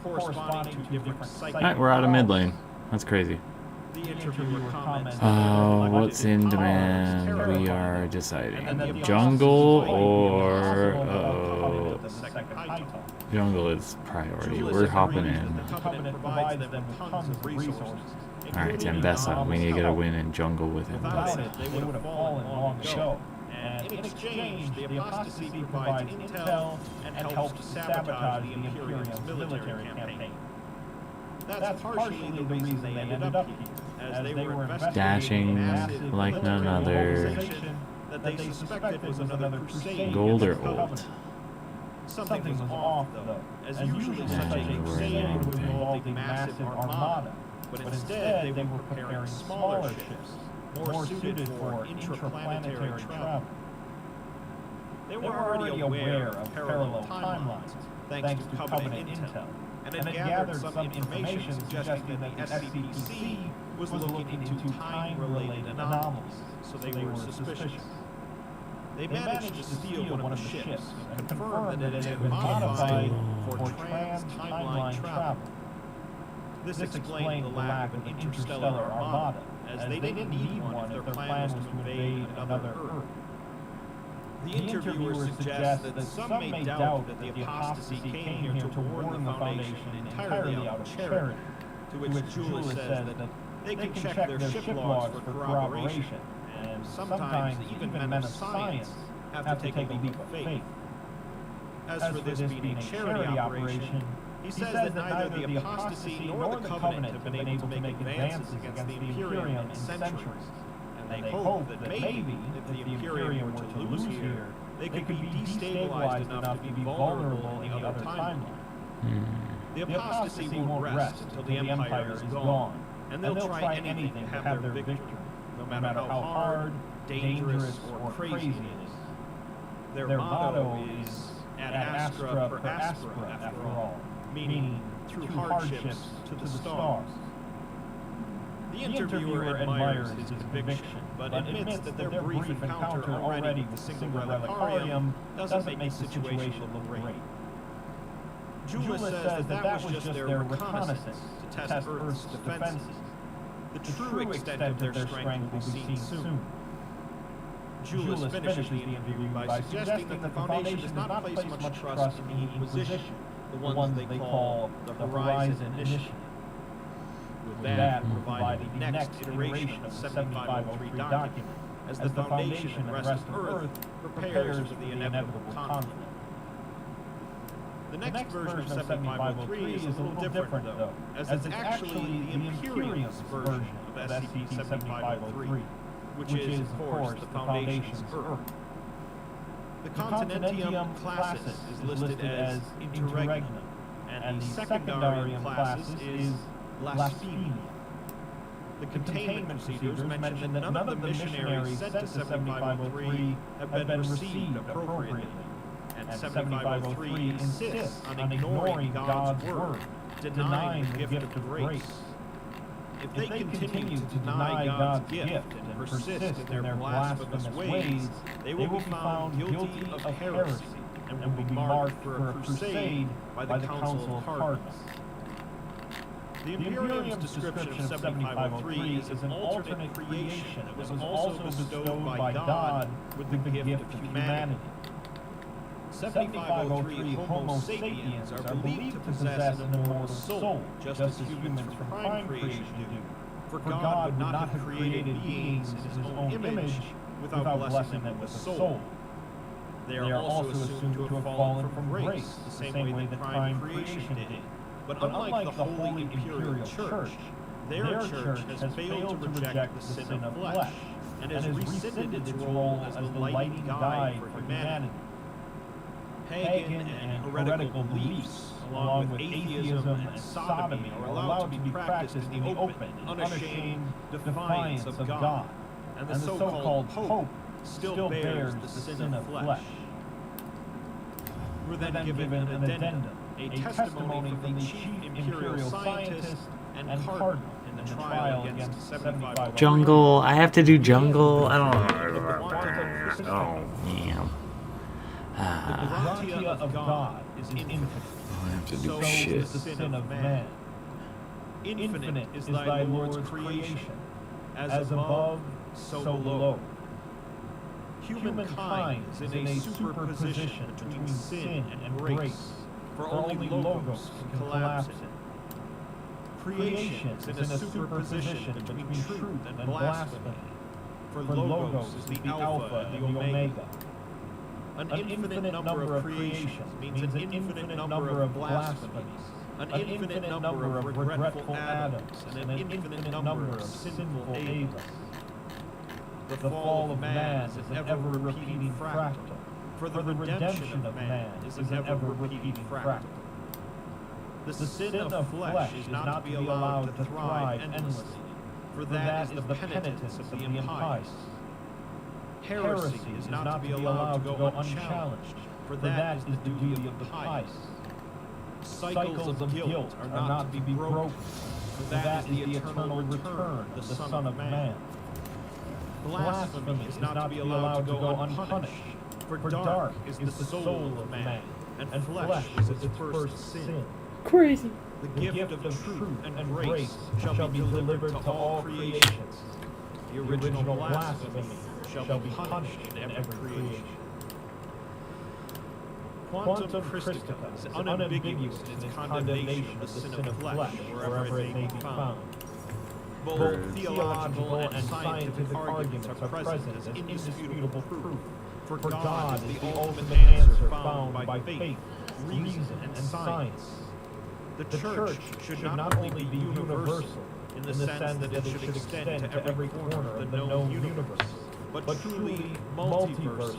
corresponding to different psychic Alright, we're out of mid lane. That's crazy. The interviewer comments Oh, what's in demand? We are deciding. Jungle or... Oh, jungle is priority. We're hopping in. Alright, Tembessa. We need to get a win in jungle with Tembessa. They would have fallen long ago. And in exchange, the apostasy provides intel and helps to sabotage the Imperium's military campaign. That's partially the reason they ended up here, as they were investigating Dashing a massive like none other. organization that they suspected was another crusade Gold or against the old? Covenant. Something was off, though, as usually such a Dashing crusade would were involve a massive armada, but instead they were preparing smaller ships, more suited for intraplanetary travel. They were already aware of parallel timelines, thanks to Covenant intel, and had gathered some information suggesting that the SCPC was looking into time-related anomalies, so they were suspicious. They managed to steal one of the ships and confirmed that it had been modified for trans-timeline travel. This explained the lack of an interstellar armada, as they didn't need one if their plan was to invade another Earth. The interviewer suggests that some may doubt that the apostasy came here to warn the Foundation entirely out of charity, to which Julius says that they can check their ship logs for corroboration, and sometimes even men of science have to take a leap of faith. As for this being a charity operation, he says that neither the apostasy nor the Covenant have been able to make advances against the Imperium in centuries, and they hope that maybe, if the Imperium were to lose here, they could be destabilized enough to be vulnerable in the other timeline. The apostasy won't rest until the Empire is gone, and they'll try anything to have their victory, no matter how hard, dangerous, or crazy it is. Their motto is ad astra per aspera, after all, meaning through hardships to the stars. The interviewer admires his conviction, but admits that their brief encounter already with the single relicarium doesn't make the situation look great. Julius says that that was just their reconnaissance to test Earth's defenses. The true extent of their strength will be seen soon. Julius finishes the interview by suggesting that the Foundation does not place much trust in the Inquisition, the ones they call the Horizon Initiative. With that providing the next iteration of the 7503 document, as the Foundation and the rest of Earth prepares for the inevitable conflict. The next version of 7503 is a little different, though, as it's actually the Imperium's version of SCP-7503, which is, of course, the Foundation's Earth. The Continentium classis is listed as Interregnum, and the Secundarium classis is Blasphemia. The containment procedures mention that none of the missionaries sent to 7503 have been received appropriately, and 7503 insists on ignoring God's word, denying the gift of grace. If they continue to deny God's gift and persist in their blasphemous ways, they will be found guilty of heresy and will be marked for a crusade by the Council of Cardinals. The Imperium's description of 7503 is an alternate creation that was also bestowed by God with the gift of humanity. 7503 Homo sapiens are believed to possess an immortal soul, just as humans from prime creation do. For God would not have created beings in his own image without blessing them with a soul. They are also assumed to have fallen from grace, the same way that prime creation did. But unlike the Holy Imperial Church, their church has failed to reject the sin of flesh, and has rescinded its role as the lighting guide for humanity. Pagan and heretical beliefs, along with atheism and sodomy, are allowed to be practiced in the open, unashamed defiance of God, and the so-called Pope still bears the sin of flesh. We're then given an addendum, a testimony from the chief imperial scientist and cardinal in the trial against 75. Jungle. I have to do jungle. I don't know. Oh, yeah. The gratia of God is infinite. I have to do So shit. is the sin of man. Infinite is thy Lord's creation, as above, so below. Humankind is in a superposition between sin and grace, for only Logos can collapse it. Creation is in a superposition between truth and blasphemy, for Logos is the Alpha and the Omega. An infinite number of creations means an infinite number of blasphemies, an infinite number of regretful Adams, and an infinite number of sinful Evas. The fall of man is an ever-repeating fractal, for the redemption of man is an ever-repeating fractal. The sin of flesh is not to be allowed to thrive endlessly, for that is the penitence of the impious. Heresy is not to be allowed to go unchallenged, for that is the duty of the pious. Cycles of guilt are not to be broken, for that is the eternal return of the Son of Man. Blasphemy is not to be allowed to go unpunished, for dark is the soul of man, and flesh is its first sin. Crazy. The gift of truth and grace shall be delivered to all creations. The original blasphemy shall be punished in every creation. Quantum Christica is unambiguous in its condemnation of the sin of flesh wherever it may be found. Both theological and scientific arguments are present as indisputable proof, for God is the ultimate answer found by faith, reason, and science. The church should not only be universal in the sense that it should extend to every corner of the known universe, but truly multiversal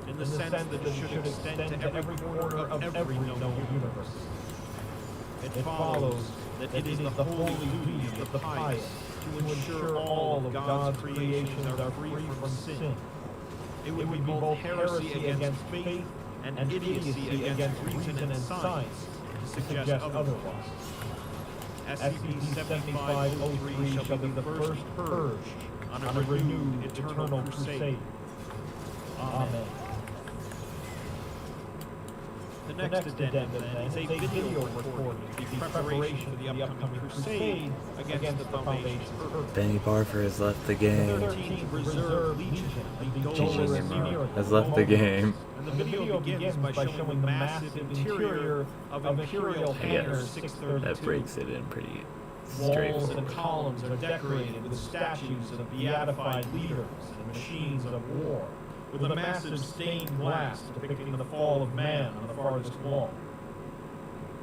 in the sense that it should extend to every corner of every known universe. It follows that it is the holy duty of the pious to ensure all of God's creations are free from sin. It would be both heresy against faith and idiocy against reason and science to suggest otherwise. SCP-7503 shall be the first purge on a renewed eternal crusade. Amen. The next addendum, then, is a video recording in preparation for the upcoming crusade against the Foundation Earth. Benny Barfer has left the game. 13th Reserve Legion of Dolores Muriel Has left the game. And the video begins by showing the massive interior of Imperial Hangar 632. That breaks it in pretty Walls straightforward. and columns are decorated with statues of beatified leaders and machines of war, with a massive stained glass depicting the fall of man on the farthest wall.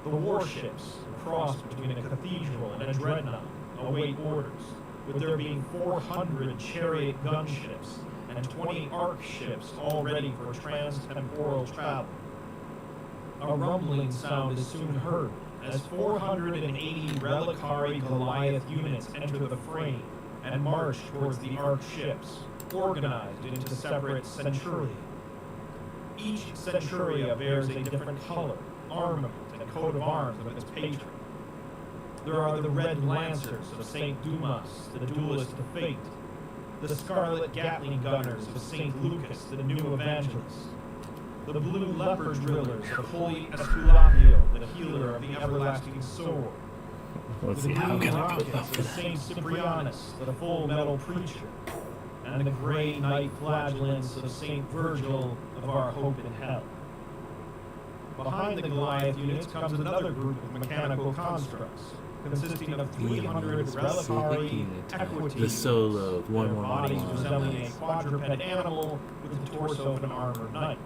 The warships, a cross between a cathedral and a dreadnought, await orders, with there being 400 chariot gunships and 20 arc ships all ready for trans-temporal travel. A rumbling sound is soon heard as 480 Reliquary Goliath units enter the frame and march towards the arc ships, organized into separate centuria. Each centuria bears a different color, armament, and coat of arms of its patron. There are the Red Lancers of St. Dumas, the Duelist of Fate, the Scarlet Gatling Gunners of St. Lucas, the New Evangelist, the Blue Leopard Drillers of Holy Esculapio, the Healer of the Everlasting Sword, Let's the see how Blue can I put Rockets up for of that. St. Cyprianus, the Full Metal Preacher, and the Grey Knight Flagellants of St. Virgil of Our Hope in Hell. Behind the Goliath units comes another group of mechanical constructs, consisting of 300 reliquary equities, The solo, one their more bodies one. resembling a quadruped animal with the torso of an armored knight.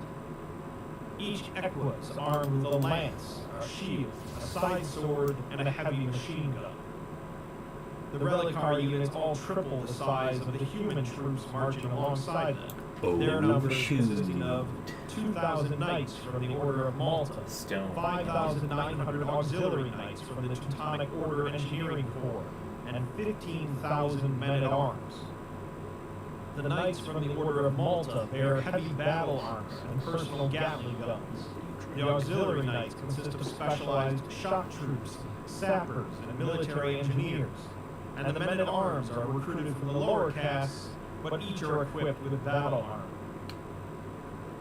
Each equa is armed with a lance, a shield, a side sword, and a heavy machine gun. The reliquary units all triple the size of the human troops marching alongside them. Oh, Their numbers shoot. consisting of 2,000 knights from the Order of Malta, Stone. 5,900 auxiliary knights from the Teutonic Order Engineering Corps, and 15,000 men-at-arms. The knights from the Order of Malta bear heavy battle armor and personal Gatling guns. The auxiliary knights consist of specialized shock troops, sappers, and military engineers, and the men-at-arms are recruited from the lower castes, but each are equipped with battle armor.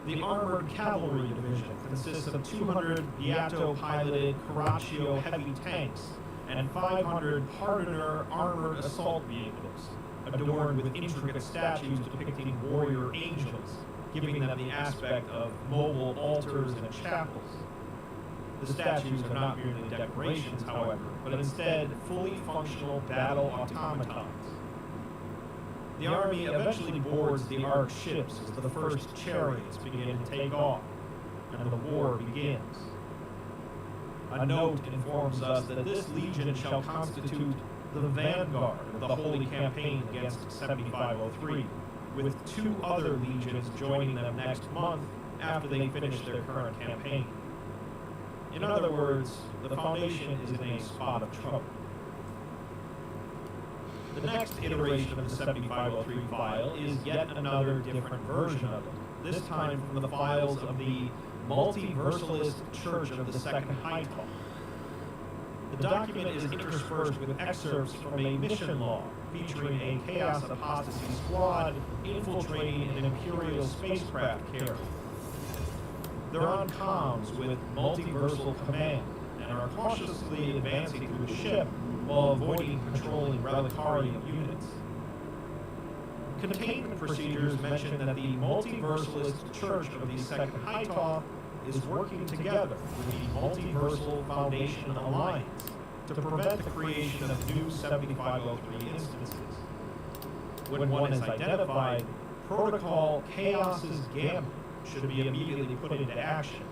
The Armored Cavalry Division consists of 200 Beato-piloted Carraccio heavy tanks and 500 Hardener armored assault vehicles, adorned with intricate statues depicting warrior angels, giving them the aspect of mobile altars and chapels. The statues are not merely decorations, however, but instead fully functional battle automatons. The army eventually boards the arc ships as the first chariots begin to take off, and the war begins. A note informs us that this legion shall constitute the vanguard of the Holy Campaign against 7503, with 2 other legions joining them next month after they finish their current campaign. In other words, the Foundation is in a spot of trouble. The next iteration of the 7503 file is yet another different version of it, this time from the files of the Multiversalist Church of the Second Hightop. The document is interspersed with excerpts from a mission log featuring a Chaos Apostasy squad infiltrating an Imperial spacecraft carrier. They're on comms with Multiversal Command and are cautiously advancing through the ship while avoiding patrolling Relicarium units. Containment procedures mention that the Multiversalist Church of the Second Hightop is working together with the Multiversal Foundation Alliance to prevent the creation of new 7503 instances. When one is identified, Protocol Chaos's Gambit should be immediately put into action,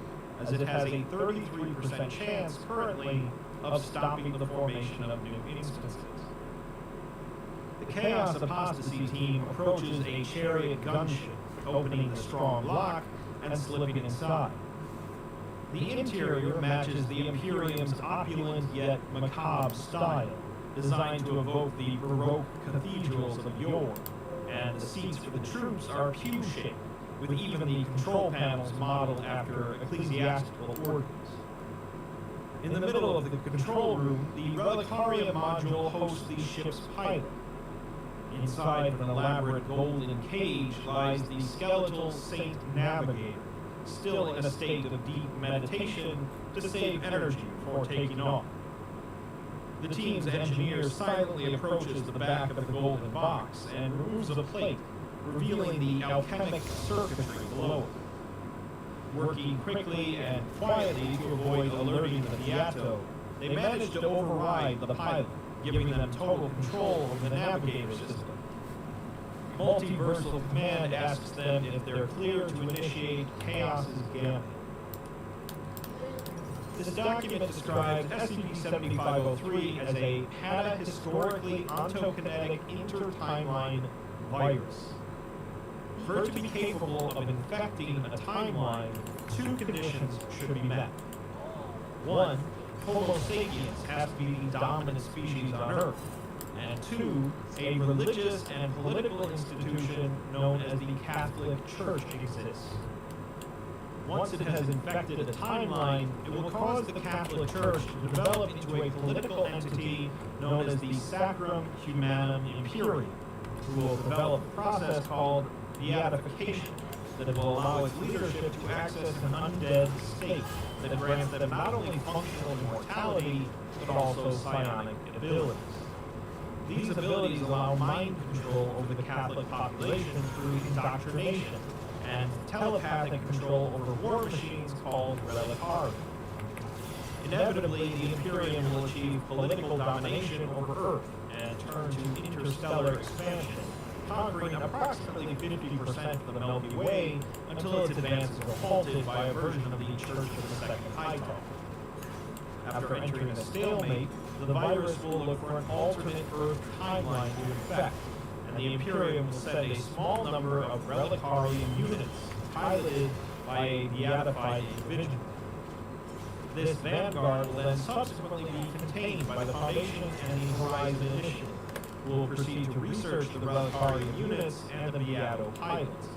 as it has a 33% chance currently of stopping the formation of new instances. The Chaos Apostasy team approaches a chariot gunship, opening the strong lock and slipping inside. The interior matches the Imperium's opulent yet macabre style, designed to evoke the Baroque cathedrals of yore, and the seats for the troops are pew-shaped, with even the control panels modeled after ecclesiastical organs. In the middle of the control room, the Relicaria module hosts the ship's pilot. Inside of an elaborate golden cage lies the skeletal Saint Navigator, still in a state of deep meditation to save energy before taking off. The team's engineer silently approaches the back of the golden box and removes a plate, revealing the alchemic circuitry below it. Working quickly and quietly to avoid alerting the Beato, they manage to override the pilot, giving them total control of the navigator system. Multiversal Command asks them if they're clear to initiate Chaos's Gambit. This document describes SCP-7503 as a panahistorically ontokinetic intertimeline virus. For it to be capable of infecting a timeline, two conditions should be met. One, Homo sapiens has to be the dominant species on Earth. And two, a religious and political institution known as the Catholic Church exists. Once it has infected a timeline, it will cause the Catholic Church to develop into a political entity known as the Sacrum Humanum Imperium, who will develop a process called beatification that will allow its leadership to access an undead state that grants them not only functional immortality, but also psionic abilities. These abilities allow mind control over the Catholic population through indoctrination, and telepathic control over war machines called Relicaria. Inevitably, the Imperium will achieve political domination over Earth and turn to interstellar expansion, conquering approximately 50% of the Milky Way until its advances are halted by a version of the Church of the Second Hightower. After entering a stalemate, the virus will look for an alternate Earth timeline to infect, and the Imperium will send a small number of Relicarian units piloted by a beatified individual. This vanguard will then subsequently be contained by the Foundation and the Horizon Initiative, who will proceed to research the Relicarian units and the Beato pilots.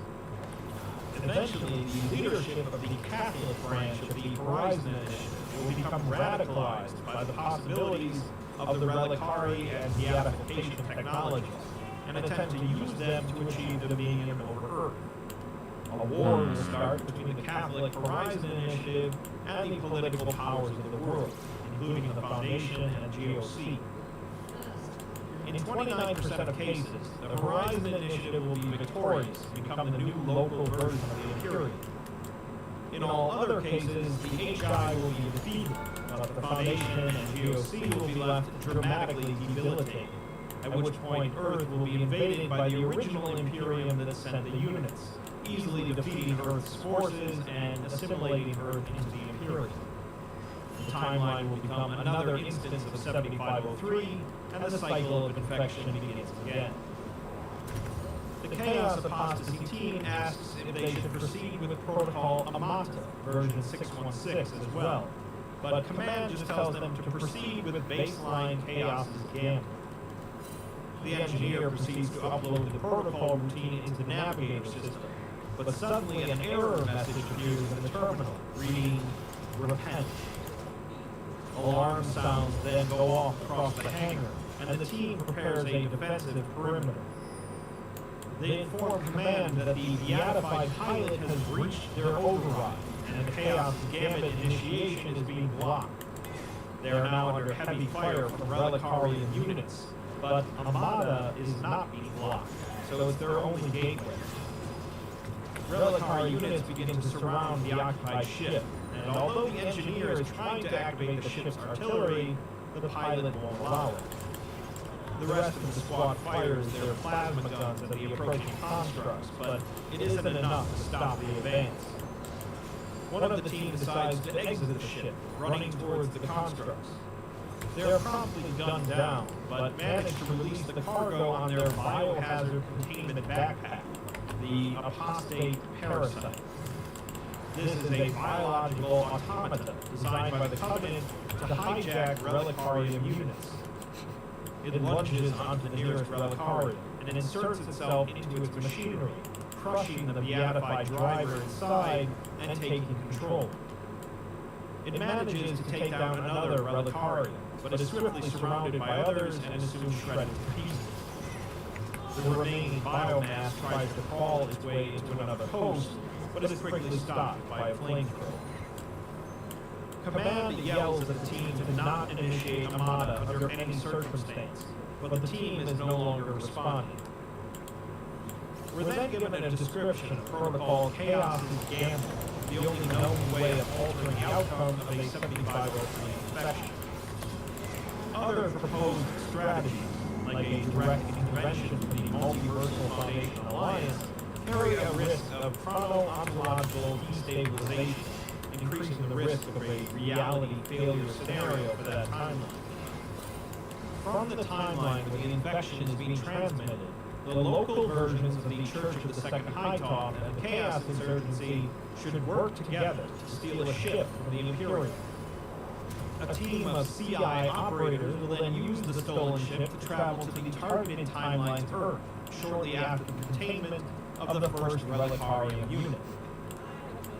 Eventually, the leadership of the Catholic branch of the Horizon Initiative will become radicalized by the possibilities of the Relicari and beatification technologies, and attempt to use them to achieve dominion over Earth. A war will start between the Catholic Horizon Initiative and the political powers of the world, including the Foundation and GOC. In 29% of cases, the Horizon Initiative will be victorious and become the new local version of the Imperium. In all other cases, the HI will be defeated, but the Foundation and GOC will be left dramatically debilitated, at which point Earth will be invaded by the original Imperium that sent the units, easily defeating Earth's forces and assimilating Earth into the Imperium. The timeline will become another instance of 7503, and the cycle of infection begins again. The Chaos Apostasy team asks if they should proceed with Protocol Amata, version 616 as well, but Command just tells them to proceed with baseline Chaos's Gambit. The engineer proceeds to upload the protocol routine into the navigator system, but suddenly an error message appears in the terminal, reading, "Repent." Alarm sounds then go off across the hangar, and the team prepares a defensive perimeter. They inform Command that the beatified pilot has breached their override, and the Chaos Gambit initiation is being blocked. They are now under heavy fire from Relicarian units, but Amada is not being blocked, so it's their only gateway. Relicari units begin to surround the occupied ship, and although the engineer is trying to activate the ship's artillery, the pilot won't allow it. The rest of the squad fires their plasma guns at the approaching constructs, but it isn't enough to stop the advance. One of the team decides to exit the ship, running towards the constructs. They're promptly gunned down, but manage to release the cargo on their biohazard containment backpack, the apostate parasite. This is a biological automata designed by the Covenant to hijack relicarium units. It lunges onto the nearest relicarium and inserts itself into its machinery, crushing the beatified driver inside and taking control. It manages to take down another relicarium, but is swiftly surrounded by others and is soon shredded to pieces. The remaining biomass tries to crawl its way into another host, but is quickly stopped by a flamethrower. Command yells at the team to not initiate Armada under any circumstance, but the team is no longer responding. We're then given a description of Protocol Chaos's Gamble, the only known way of altering the outcome of a 7503 infection. Other proposed strategies, like a direct intervention from the Multiversal Foundation Alliance, carry a risk of chrono-ontological destabilization, increasing the risk of a reality failure scenario for that timeline. From the timeline where the infection is being transmitted, the local versions of the Church of the Second High-Top and the Chaos Insurgency should work together to steal a ship from the Imperium. A team of CI operators will then use the stolen ship to travel to the targeted timeline's Earth, shortly after the containment of the first Relicarium unit.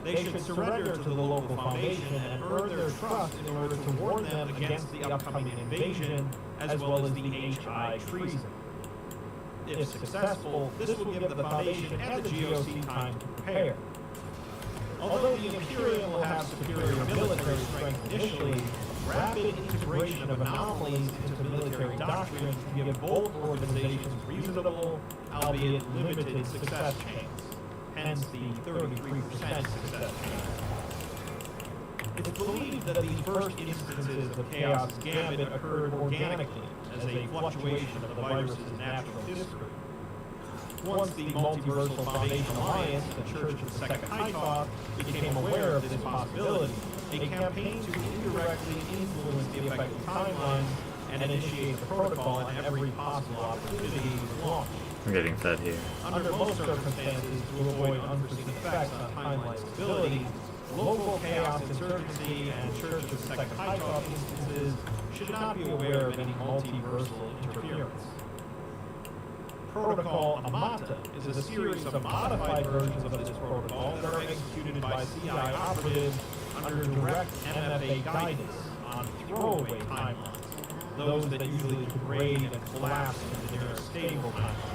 They should surrender to the local foundation and earn their trust in order to warn them against the upcoming invasion, as well as the HI treason. If successful, this will give the Foundation and the GOC time to prepare. Although the Imperium will have superior military strength initially, rapid integration of anomalies into military doctrine can give both organizations reasonable, albeit limited, success chance. Hence the 33% success chance. It's believed that the first instances of Chaos Gambit occurred organically, as a fluctuation of the virus's natural history. Once the Multiversal Foundation Alliance, the Church of the Second High-Top, became aware of this possibility, a campaign to indirectly influence the effective timeline and initiate the protocol on every possible opportunity was launched. I'm getting fed here. Under most circumstances, to avoid unforeseen effects on timeline stability, local Chaos Insurgency and Church of the Second High-Top instances should not be aware of any multiversal interference. Protocol Amata is a series of modified versions of this protocol that are executed by CI operatives under direct MFA guidance on throwaway timelines, those that usually degrade and collapse into near stable timelines.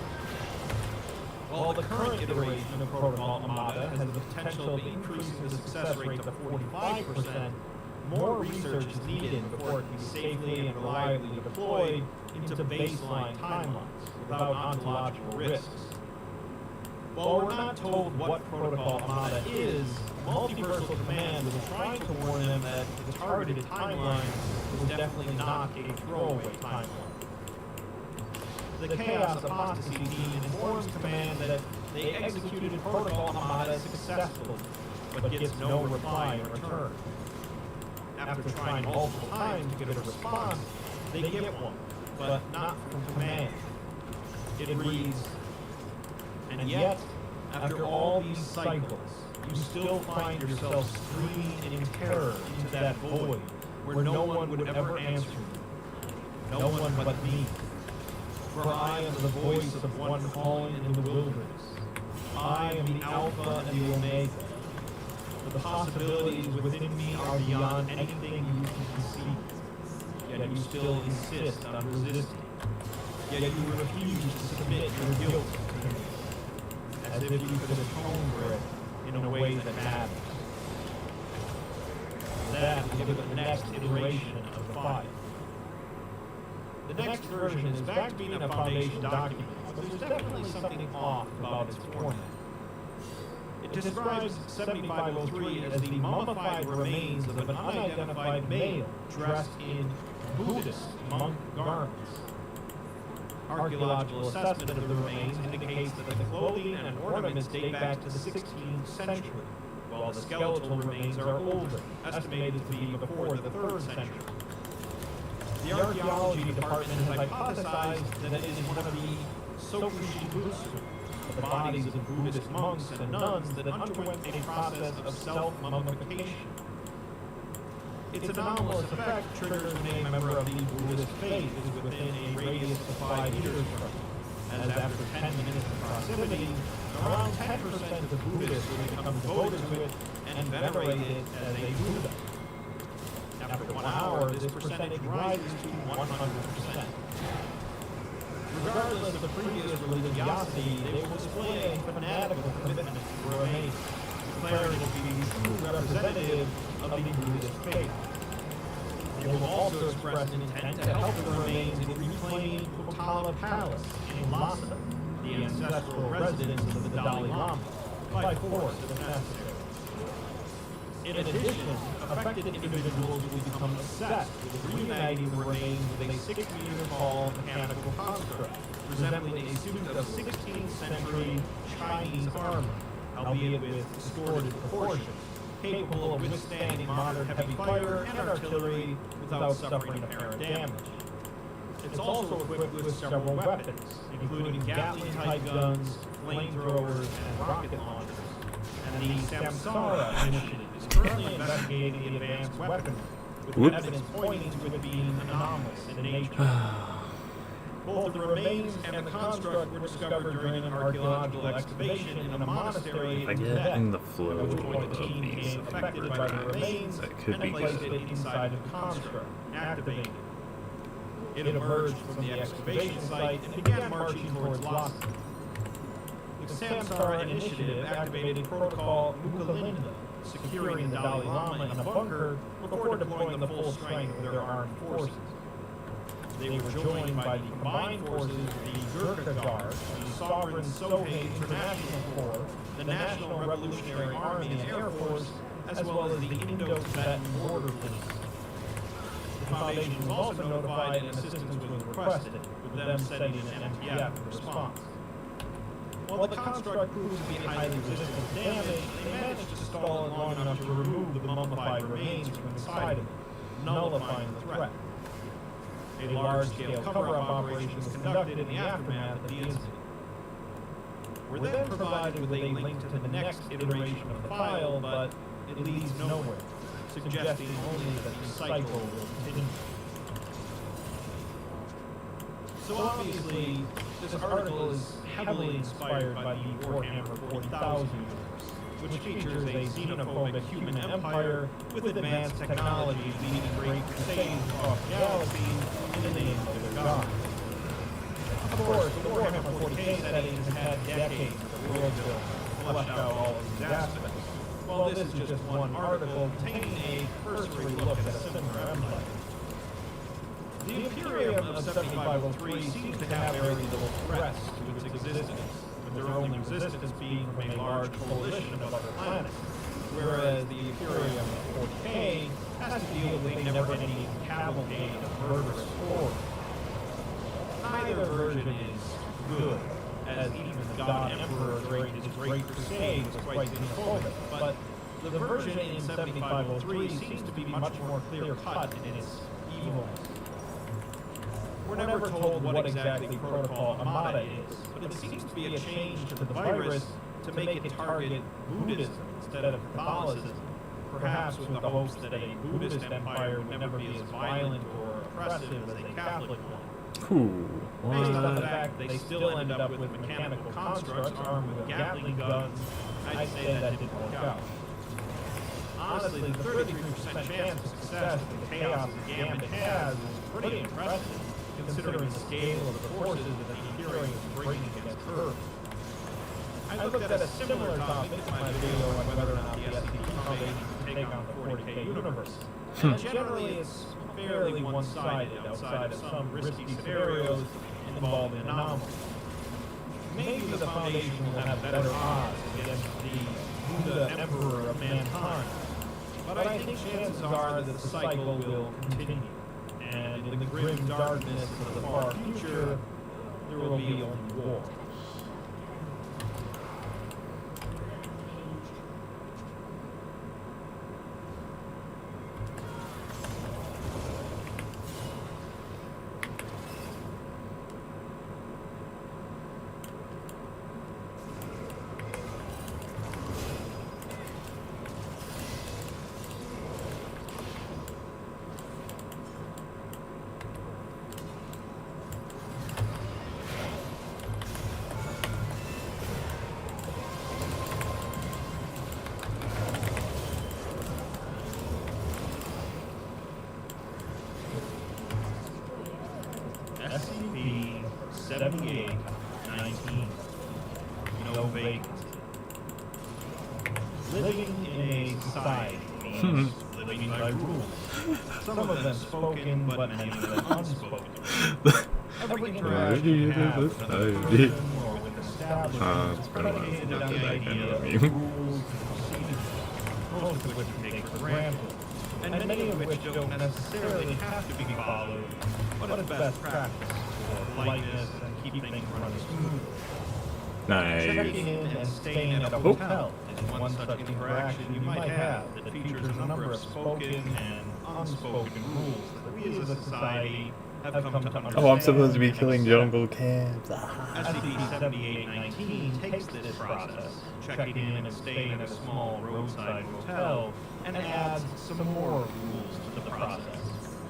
While the current iteration of Protocol Amata has the potential of increasing the success rate to 45%, more research is needed before it can be safely and reliably deployed into baseline timelines without ontological risks. While we're not told what Protocol Amata is, Multiversal Command was trying to warn them that the targeted timeline was definitely not a throwaway timeline. The Chaos Apostasy team informs Command that they executed Protocol Amata successfully, but gets no reply in return. After trying multiple times to get a response, they get one, but not from Command. It reads, "And yet, after all these cycles, you still find yourself screaming in terror into that void where no one would ever answer you. No one but me. For I am the voice of one calling in the wilderness. I am the Alpha and the Omega. The possibilities within me are beyond anything you can conceive. Yet you still insist on resisting. Yet you refuse to submit your guilt to me, as if you could atone for it in a way that matters." That will give it the next iteration of the file. The next version is back to being a Foundation document, but there's definitely something off about its format. It describes 7503 as the mummified remains of an unidentified male dressed in Buddhist monk garments. Archaeological assessment of the remains indicates that the clothing and ornaments date back to the 16th century, while the skeletal remains are older, estimated to be before the 3rd century. The archaeology department has hypothesized that it is one of the Sokushibutsu, the bodies of Buddhist monks and nuns that underwent a process of self-mummification. Its anomalous effect triggers when a member of the Buddhist faith is within a radius of 5 meters from it, as after 10 minutes of proximity, around 10% of the Buddhists will become devoted to it and venerate it as a Buddha. After 1 hour, this percentage rises to 100%. Regardless of previous religiosity, they will display a fanatical commitment to remain, declaring it to be the true representative of the Buddhist faith. They will also express an intent to help the remains in reclaiming Potala Palace in Lhasa, the ancestral residence of the Dalai Lama, by force if necessary. In addition, affected individuals will become obsessed with reuniting the remains with a 6-meter-tall mechanical construct, resembling a suit of 16th century Chinese armor, albeit with distorted proportions, capable of withstanding modern heavy fire and artillery without suffering apparent damage. It's also equipped with several weapons, including Gatling-type guns, flamethrowers, and rocket launchers. And the Samsara Initiative is currently investigating the advanced weapon, with evidence pointing to it being anomalous in nature. Both the remains and the construct were discovered during an archaeological excavation in a monastery in Tibet, in the flow at which point of the team these became affected by the remains that could and be placed good. it inside of the construct, activated. It emerged from the excavation site and began marching towards Lhasa. The Samsara Initiative activated Protocol Mukalinda, securing the Dalai Lama in a bunker before deploying the full strength of their armed forces. They were joined by the combined forces of the Gurkha Guard, the Sovereign Soviet International Corps, the National Revolutionary Army and Air Force, as well as the Indo-Tibetan Border Police. The Foundation was also notified and assistance was requested, with them sending an MPF in response. While the construct proved to be highly resistant to damage, they managed to stall it long enough to remove the mummified remains from inside of it, nullifying the threat. A large-scale cover-up operation was conducted in the aftermath of the incident. We're then provided with a link to the next iteration of the file, but it leads nowhere, suggesting only that the cycle will continue. So obviously, this article is heavily inspired by the Warhammer 40,000 universe, which features a xenophobic human empire with advanced technologies leading great crusades across the galaxy in the name of their god. Of course, the Warhammer 40k setting has had decades of world building to flesh out all of these aspects, while this is just one article containing a cursory look at a similar empire. The Imperium of 7503 seems to have very little threats to its existence, with their only resistance being from a large coalition of other planets, whereas the Imperium of 40k has to deal with a never-ending cavalcade of murderous horrors. Neither version is good, as even the God Emperor during his Great Crusade was quite xenophobic, but the version in 7503 seems to be much more clear-cut in its evilness. We're never told what exactly Protocol Amada is, but it seems to be a change to the virus to make it target Buddhism instead of Catholicism, perhaps with the hopes that a Buddhist empire would never be as violent or oppressive as a Catholic one. Cool. Based on the fact that they still end up with mechanical constructs armed with Gatling guns, I'd say that didn't work out. Honestly, the 33% chance of success that the Chaos Gambit has is pretty impressive, considering the scale of the forces that the Imperium is bringing against Earth. I looked at a similar topic in my video on whether or not the SCP Foundation can take on the 40k universe. And generally, it's fairly one-sided outside of some risky scenarios involving anomalies. Maybe the Foundation will have better odds against the Buddha Emperor of mankind, but I think chances are that the cycle will continue. And in the grim darkness of the far future, there will be only war. society means living by rules. Some of them spoken, but many of them unspoken. Every interaction you have with another person or with establishments is predicated on the idea of rules and procedures, most of which we take for granted, and many of which don't necessarily have to be followed, but it's best practice for politeness and keep things running smoothly. Checking Nice. in and staying at a hotel is one such interaction you might have that features a number of spoken and unspoken rules that we as a society have come to understand. Oh, I'm supposed to be killing jungle cats. SCP-7819 takes this process, checking in and staying at a small roadside hotel, and adds some more rules to the process.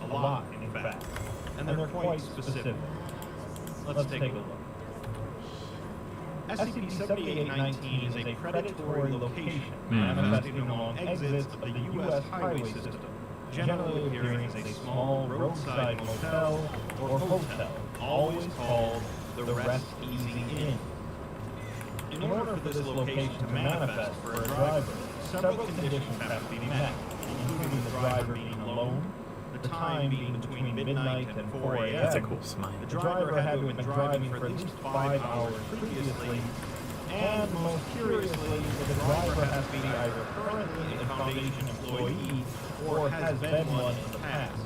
A lot, in fact. And they're quite specific. Let's take a look. SCP-7819 is a predatory location manifesting along exits of the U.S. highway system, generally appearing as a small roadside motel or hotel, always called the Rest Easy Inn. In order for this location to manifest for a driver, several conditions have to be met, including the driver being alone, the time being between midnight and 4 a.m. That's a cool smile. The driver had to have been driving for at least 5 hours previously, and most curiously, the driver has to be either currently a Foundation employee or has been one in the past.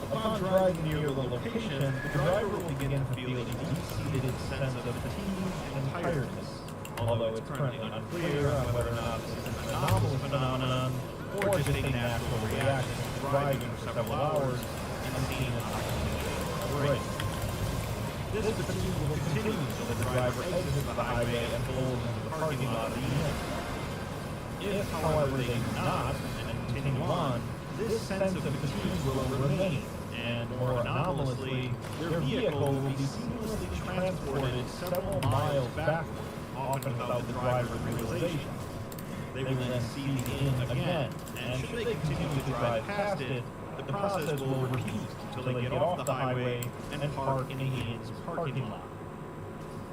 Upon driving near the location, the driver will begin to feel a deep-seated sense of fatigue and tiredness, although it's currently unclear on whether or not this is an anomalous phenomenon or just a natural reaction to driving for several hours and seeing an opportunity to break. This fatigue will continue until the driver exits the highway and pulls into the parking lot of the inn. If, however, they do not and continue on, this sense of fatigue will remain, and more anomalously, their vehicle will be seamlessly transported several miles backward, often without the driver's realization. They will then see the inn again, and should they continue to drive past it, the process will repeat until they get off the highway and park in the inn's parking lot.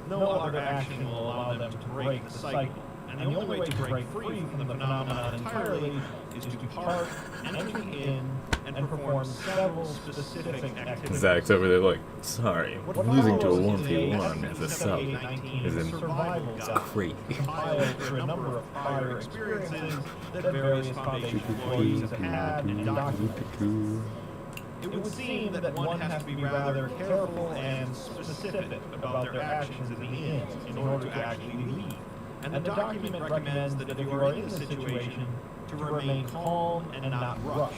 No other action will allow them to break the cycle, and the only way to break free from the phenomenon entirely is to park, enter the inn, and perform several specific activities. Zach's over there like, sorry, losing to a 1v1 as a sub is great. Compiled through a number of prior experiences that various Foundation employees have had and documented. It would seem that one has to be rather careful and specific about their actions in the inn in order to actually leave. And the document recommends that if you are in this situation, to remain calm and not rush,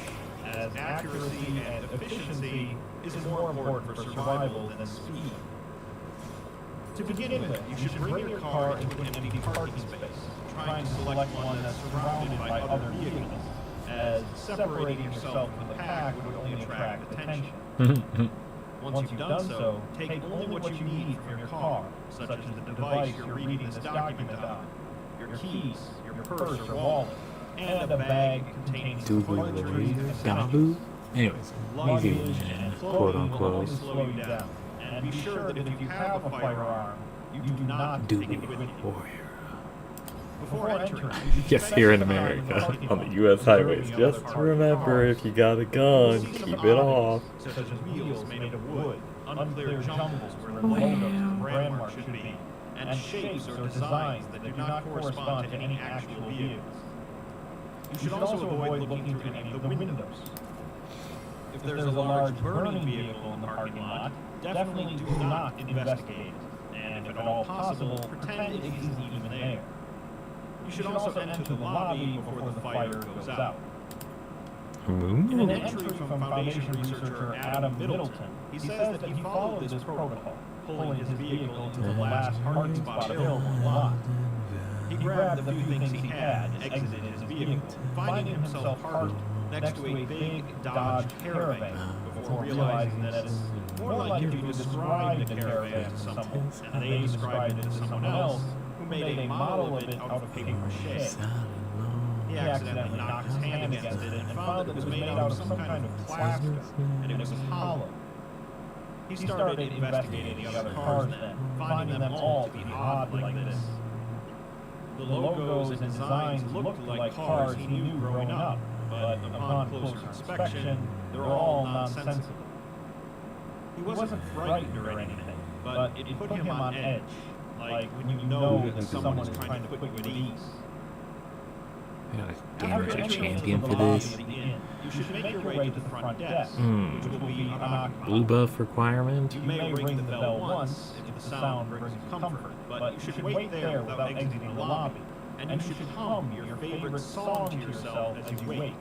as accuracy and efficiency is more important for survival than speed. To begin with, you should bring your car into an empty parking space, trying to select one that's surrounded by other vehicles, as separating yourself from the pack would only attract attention. Once you've done so, take only what you need from your car, such as the device you're reading this document on, your keys, your purse or wallet, and a bag containing toiletries and essentials. Anyways, Luggage easy and quote clothing will only unquote. slow you down. And be sure that if you have a firearm, you do not take it with you. Warrior. Before entering, Yes, here in America, on the U.S. highways, just remember if you got a gun, keep it off. Such as wheels made of wood, unclear jumbles where logos and brand marks should be, and shapes or designs that do not correspond to any actual vehicles. You should also avoid looking through any of the windows. If there's a large burning vehicle in the parking lot, definitely do not investigate it, and if at all possible, pretend it isn't even there. You should also enter the lobby before the fire goes out. In an entry from Foundation researcher Adam Middleton, he says that he followed this protocol, pulling his vehicle into the last parking spot available on the lot. He grabbed the few things he had and exited his vehicle, finding himself parked next to a big Dodge Caravan before realizing that it's more like if you described the Caravan to someone and they described it to someone else who made a model of it out of paper-mache. He accidentally knocked his hand against it and found that it was made out of some kind of plaster, and it was hollow. He started investigating the other cars then, finding them all to be odd like this. The logos and designs looked like cars he knew growing up, but upon closer inspection, they're all nonsensical. He wasn't frightened or anything, but it put him on edge, like when you know that someone is trying to put you at ease. I gotta damage a champion for this. You should make your way to the front desk, which will be unoccupied. Blue buff requirement? You may ring the bell once if the sound brings you comfort, but you should wait there without exiting the lobby, and you should hum your favorite song to yourself as you wait.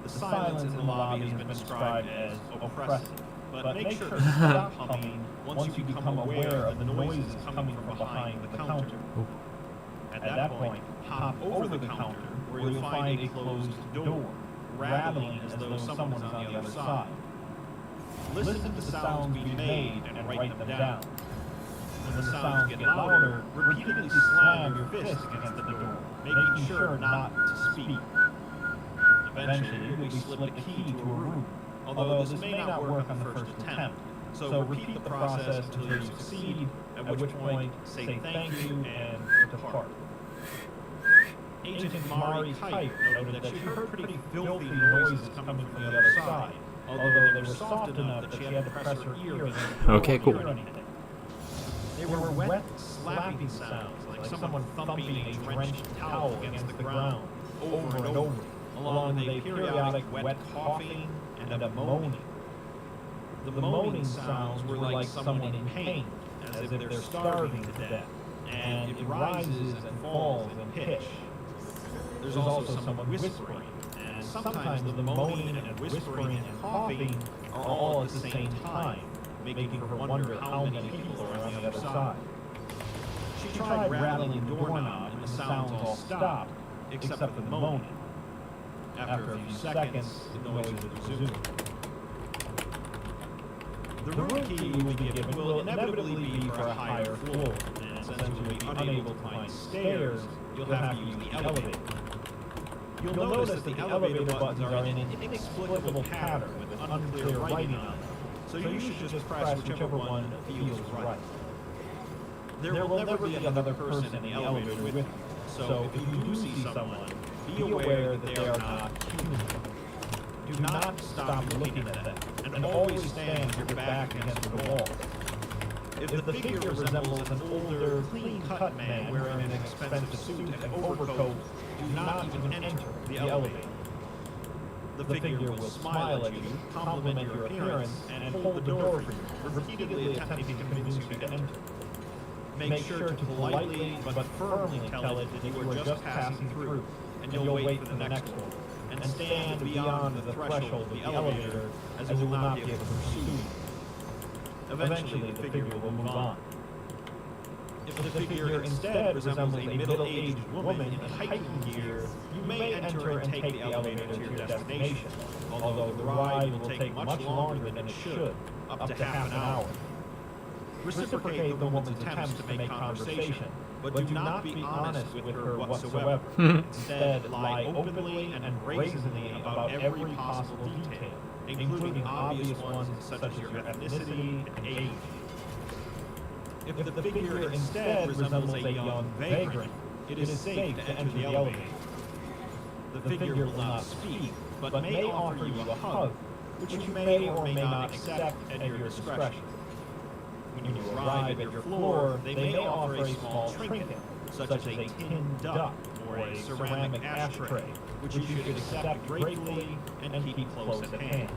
The silence in the lobby has been described as oppressive, but make sure to stop humming once you become aware of the noises coming from behind the counter. At that point, hop over the counter where you'll find a closed door, rattling as though someone is on the other side. Listen to the sounds being made and write them down. When the sounds get louder, repeatedly slam your fist against the door, making sure not to speak. Eventually, you'll slip a key to a room, although this may not work on the first attempt. So repeat the process until you succeed, at which point say thank you and depart. Agent Mari Kite noted that she heard pretty filthy noises coming from the other side, although they were soft enough that she had to press her ear against the door Okay, cool. to hear anything. They were wet, slapping sounds, like someone thumping a drenched towel against the ground, over and over, along with a periodic wet coughing and a moaning. The moaning sounds were like someone in pain, as if they're starving to death, and it rises and falls in pitch. There's also someone whispering, and sometimes the moaning and whispering and coughing are all at the same time, making her wonder how many people are on the other side. She tried rattling the doorknob, and the sounds all stopped, except for the moaning. After a few seconds, the noise would resume. The room key you will be given will inevitably be for a higher floor, and since you will be unable to find stairs, you'll have to use the elevator. You'll notice that the elevator buttons are in an inexplicable pattern with unclear writing on them, so you should just press whichever one feels right. There will never be another person in the elevator with you, so if you do see someone, be aware that they are not human. Do not stop looking at them, and always stand with your back against the wall. If the figure resembles an older, clean-cut man wearing an expensive suit and overcoat, do not even enter the elevator. The figure will smile at you, compliment your appearance, and hold the door for you, repeatedly attempting to convince you to enter. Make sure to politely but firmly tell it that you are just passing through, and you'll wait for the next one, and stand beyond the threshold of the elevator, as it will not be able to pursue you. Eventually, the figure will move on. If the figure instead resembles a middle-aged woman in hiking gear, you may enter and take the elevator to your destination, although the ride will take much longer than it should, up to half an hour. Reciprocate the woman's attempts to make conversation, but do not be honest with her whatsoever. Instead, lie openly and brazenly about every possible detail, including obvious ones such as your ethnicity and age. If the figure instead resembles a young vagrant, it is safe to enter the elevator. The figure will not speak, but may offer you a hug, which you may or may not accept at your discretion. When you arrive at your floor, they may offer a small trinket, such as a tin duck or a ceramic ashtray, which you should accept gratefully and keep close at hand.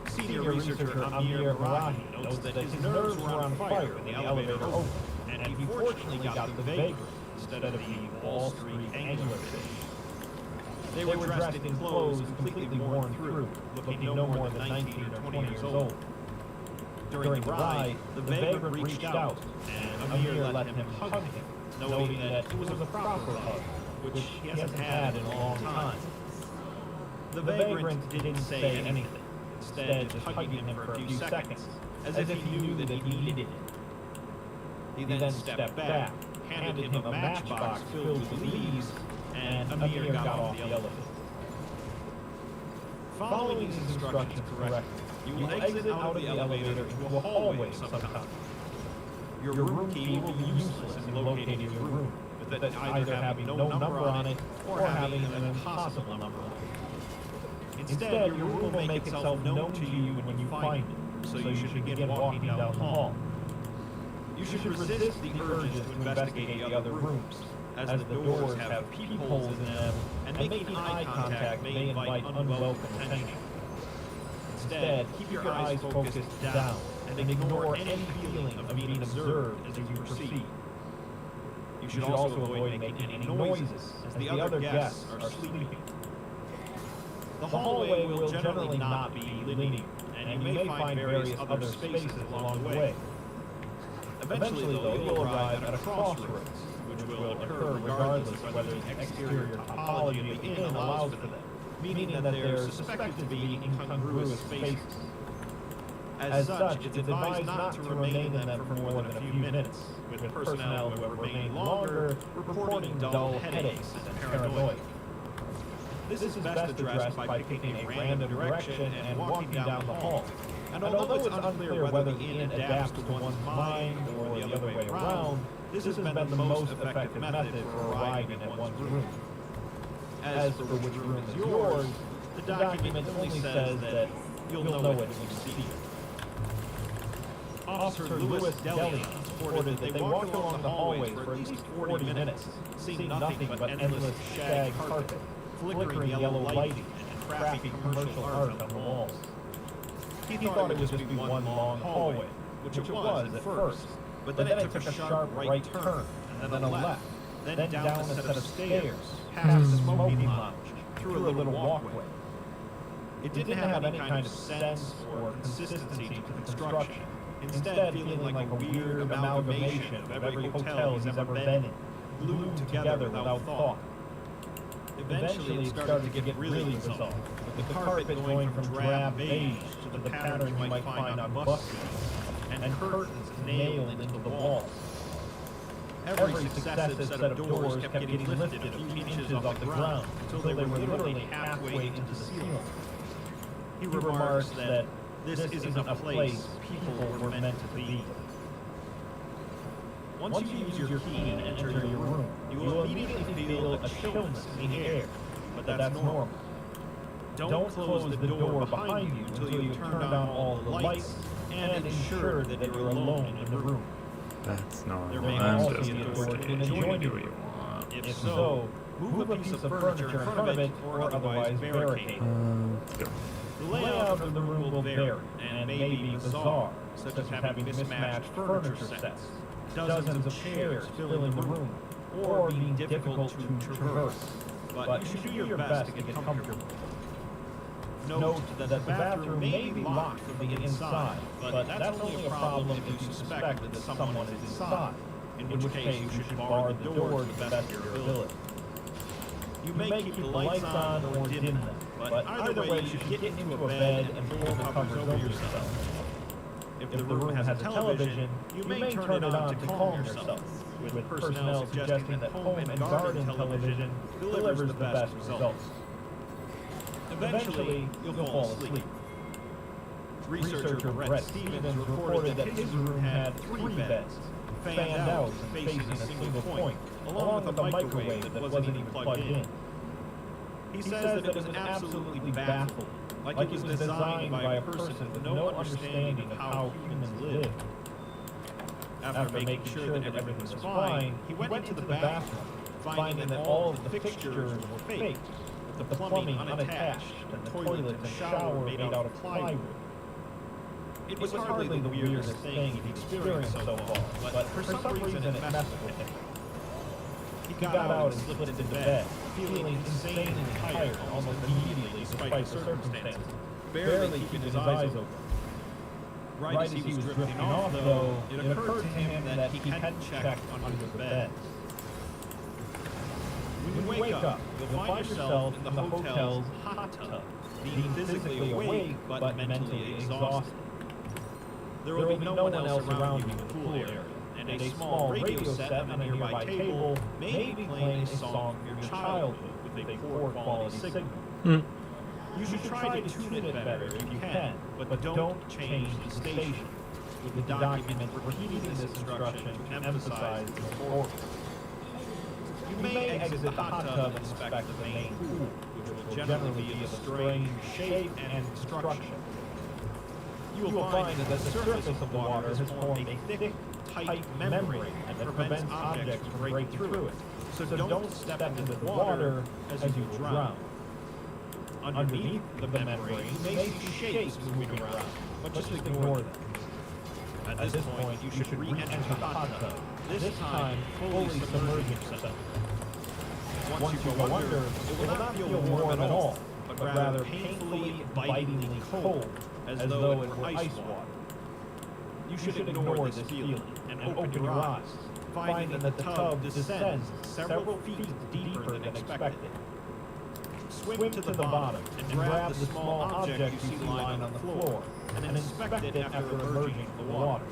Senior researcher Amir Marahi notes that his nerves were on fire when the elevator opened, and he fortunately got the vagrant instead of the Wall Street anglerfish. They were dressed in clothes completely worn through, looking no more than 19 or 20 years old. During the ride, the vagrant reached out, and Amir let him hug him, noting that it was a proper hug, which he hasn't had in a long time. The vagrant didn't say anything, instead just hugging him for a few seconds, as if he knew that he needed it. He then stepped back, handed him a matchbox filled with leaves, and Amir got off the elevator. Following these instructions correctly, you will exit out of the elevator into a hallway of some kind. Your room key will be useless in locating your room, with it either having no number on it or having an impossible number on it. Instead, your room will make itself known to you when you find it, so you should begin walking down the hall. You should resist the urges to investigate the other rooms, as the doors have peepholes in them, and making eye contact may invite unwelcome attention. Instead, keep your eyes focused down, and ignore any feeling of being observed as you proceed. You should also avoid making any noises, as the other guests are sleeping. The hallway will generally not be linear, and you may find various other spaces along the way. Eventually, though, you'll arrive at a crossroads, which will occur regardless of whether the exterior topology of the inn allows for them, meaning that they're suspected to be incongruous spaces. As such, it's advised not to remain in them for more than a few minutes, with personnel who have remained longer reporting dull headaches and paranoia. This is best addressed by picking a random direction and walking down the hall. And although it's unclear whether the inn adapts to one's mind or the other way around, this has been the most effective method for arriving at one's room. As for which room is yours, the document only says that you'll know it when you see it. Officer Louis Delion reported that they walked along the hallway for at least 40 minutes, seeing nothing but endless shag carpet, flickering yellow lighting, and crappy commercial art on the walls. He thought it would just be one long hallway, which it was at first, but then it took a sharp right turn, and then a left, then down a set of stairs, past the smoking lounge, through a little walkway. It didn't have any kind of sense or consistency to the construction, instead feeling like a weird amalgamation of every hotel he's ever been in, glued together without thought. Eventually, it started to get really bizarre, with the carpet going from drab beige to the pattern you might find on bus seats, and curtains nailed into the walls. Every successive set of doors kept getting lifted a few inches off the ground until they were literally halfway into the ceiling. He remarks that this isn't a place people were meant to be. Once you use your key and enter your room, you will immediately feel a chillness in the air, but that's normal. Don't close the door behind you until you've turned on all the lights and ensure that you're alone in the room. That's normal. There may I'm also just be a gonna door say, to an you adjoining can do what room. you want. If so, move a piece of furniture in front of it or otherwise barricade it. Let's go. The layout of the room will vary and may be bizarre, such as having mismatched furniture sets, dozens of chairs filling the room, or being difficult to traverse. But you should do your best to get comfortable. Note that the bathroom may be locked from the inside, but that's only a problem if you suspect that someone is inside, in which case you should bar the door to the best of your ability. You may keep the lights on or dim them, but either way you should get into a bed and pull the covers over yourself. If the room has a television, you may turn it on to calm yourself, with personnel suggesting that home and garden television delivers the best results. Eventually, you'll fall asleep. Researcher Brett Stevens reported that his room had 3 beds, fanned out and facing a single point, along with a microwave that wasn't even plugged in. He says that it was absolutely baffling, like it was designed by a person with no understanding of how humans live. After making sure that everything was fine, he went into the bathroom, finding that all of the fixtures were fake, with the plumbing unattached and the toilet and shower made out of plywood. It was hardly the weirdest thing he'd experienced so far, but for some reason it messed with him. He got out and slipped into bed, feeling insanely tired almost immediately despite the circumstances, barely keeping his eyes open. Right as he was drifting off, though, it occurred to him that he hadn't checked under the bed. When you wake up, you'll find yourself in the hotel's hot tub, being physically awake but mentally exhausted. There will be no one else around you in the pool area, and a small radio set on a nearby table may be playing a song from your childhood with a poor quality signal. You should try to tune it better if you can, but don't change the station. with the document repeating this instruction to emphasize the importance. You may exit the hot tub and inspect the main pool, which will generally be of a strange shape and construction. You will find that the surface of the water has formed a thick, tight membrane that prevents objects from breaking through it. So don't step into the water as you drown. Underneath the membrane, you may see shapes moving around, but just ignore them. At this point, you should re-enter the hot tub, this time fully submerging yourself. Once you go under, it will not feel warm at all, but rather painfully, bitingly cold, as though it were ice water. You should ignore this feeling and open your eyes, finding that the tub descends several feet deeper than expected. Swim to the bottom and grab the small object you see lying on the floor and inspect it after emerging from the water.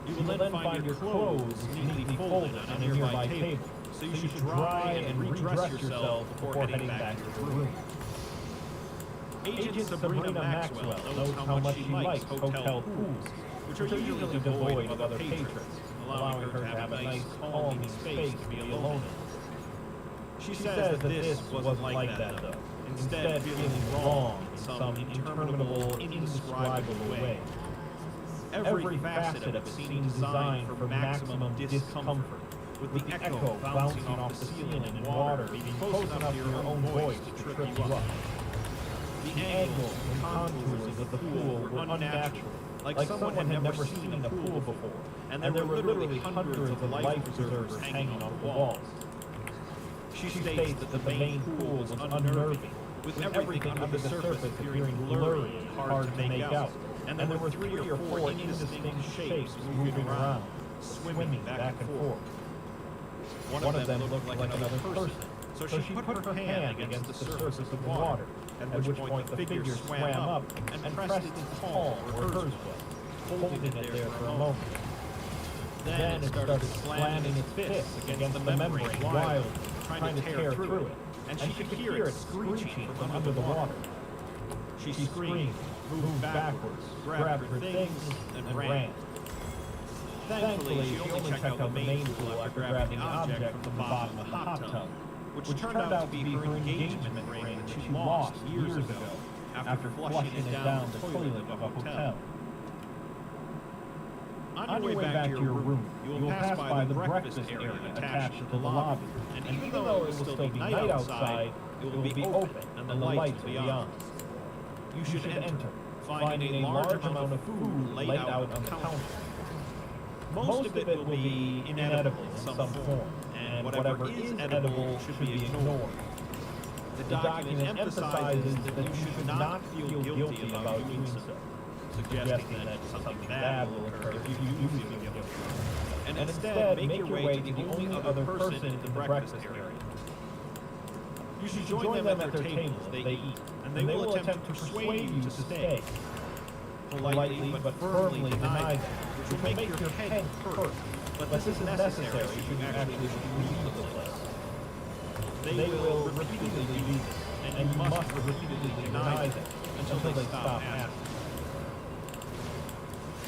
You will then find your clothes neatly folded on a nearby table, so you should dry and redress yourself before heading back to your room. Agent Sabrina Maxwell knows how much she likes hotel pools, which are usually devoid of other patrons, allowing her to have a nice, calming space to be alone in. She says that this wasn't like that, though, instead feeling wrong in some interminable, indescribable way. Every facet of it seemed designed for maximum discomfort, with the echo bouncing off the ceiling and water being close enough to your own voice to trip you up. The angles and contours of the pool were unnatural, like someone had never seen a pool before, and there were literally hundreds of life preservers hanging off the walls. She states that the main pool was unnerving, with everything under the surface appearing blurry and hard to make out, and there were 3 or 4 indistinct shapes moving around, swimming back and forth. One of them looked like another person, so she put her hand against the surface of the water, at which point the figure swam up and pressed its palm where hers was, holding it there for a moment. Then it started slamming its fists against the membrane wildly, trying to tear through it, and she could hear it screeching from under the water. She screamed, moved backwards, grabbed her things, and ran. Thankfully, she only checked out the main pool after grabbing the object from the bottom of the hot tub, which turned out to be her engagement ring that she lost years ago after flushing it down the toilet of a hotel. On your way back to your room, you will pass by the breakfast area attached to the lobby, and even though it will still be night outside, it will be open and the lights will be on. You should enter, finding a large amount of food laid out on the counter. Most of it will be inedible in some form, and whatever is edible should be ignored. The document emphasizes that you should not feel guilty about doing so, suggesting that something bad will occur if you do feel guilty. And instead, make your way to the only other person in the breakfast area. You should join them at their table as they eat, and they will attempt to persuade you to stay. Politely but firmly deny them, which will make your head hurt. But this is necessary should you actually leave the place. They will repeatedly do this, and you must repeatedly deny them until they stop asking.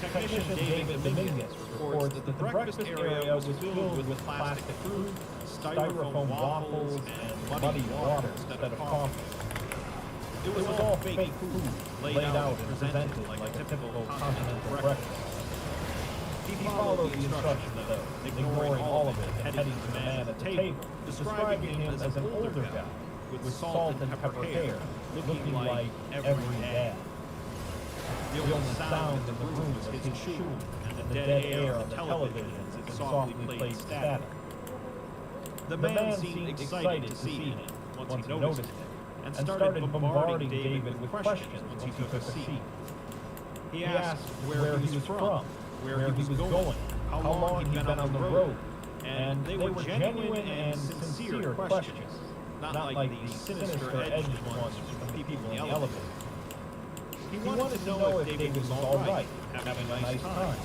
Technician David Dominguez reports that the breakfast area was filled with plastic fruit, styrofoam waffles, and muddy water instead of coffee. It was all fake food, laid out and presented like a typical continental breakfast. He followed the instructions, though, ignoring all of it and heading to the man at the table, describing him as an older guy, with salt and pepper hair, looking like every dad. The only sound in the room was his chewing, and the dead air on the televisions and softly played static. The man seemed excited to see him once he noticed him, and started bombarding David with questions once he took a seat. He asked where he was from, where he was going, how long he'd been on the road, and they were genuine and sincere questions, not like the sinister edged ones from people in the elevator. He wanted to know if David was all right, having a nice time.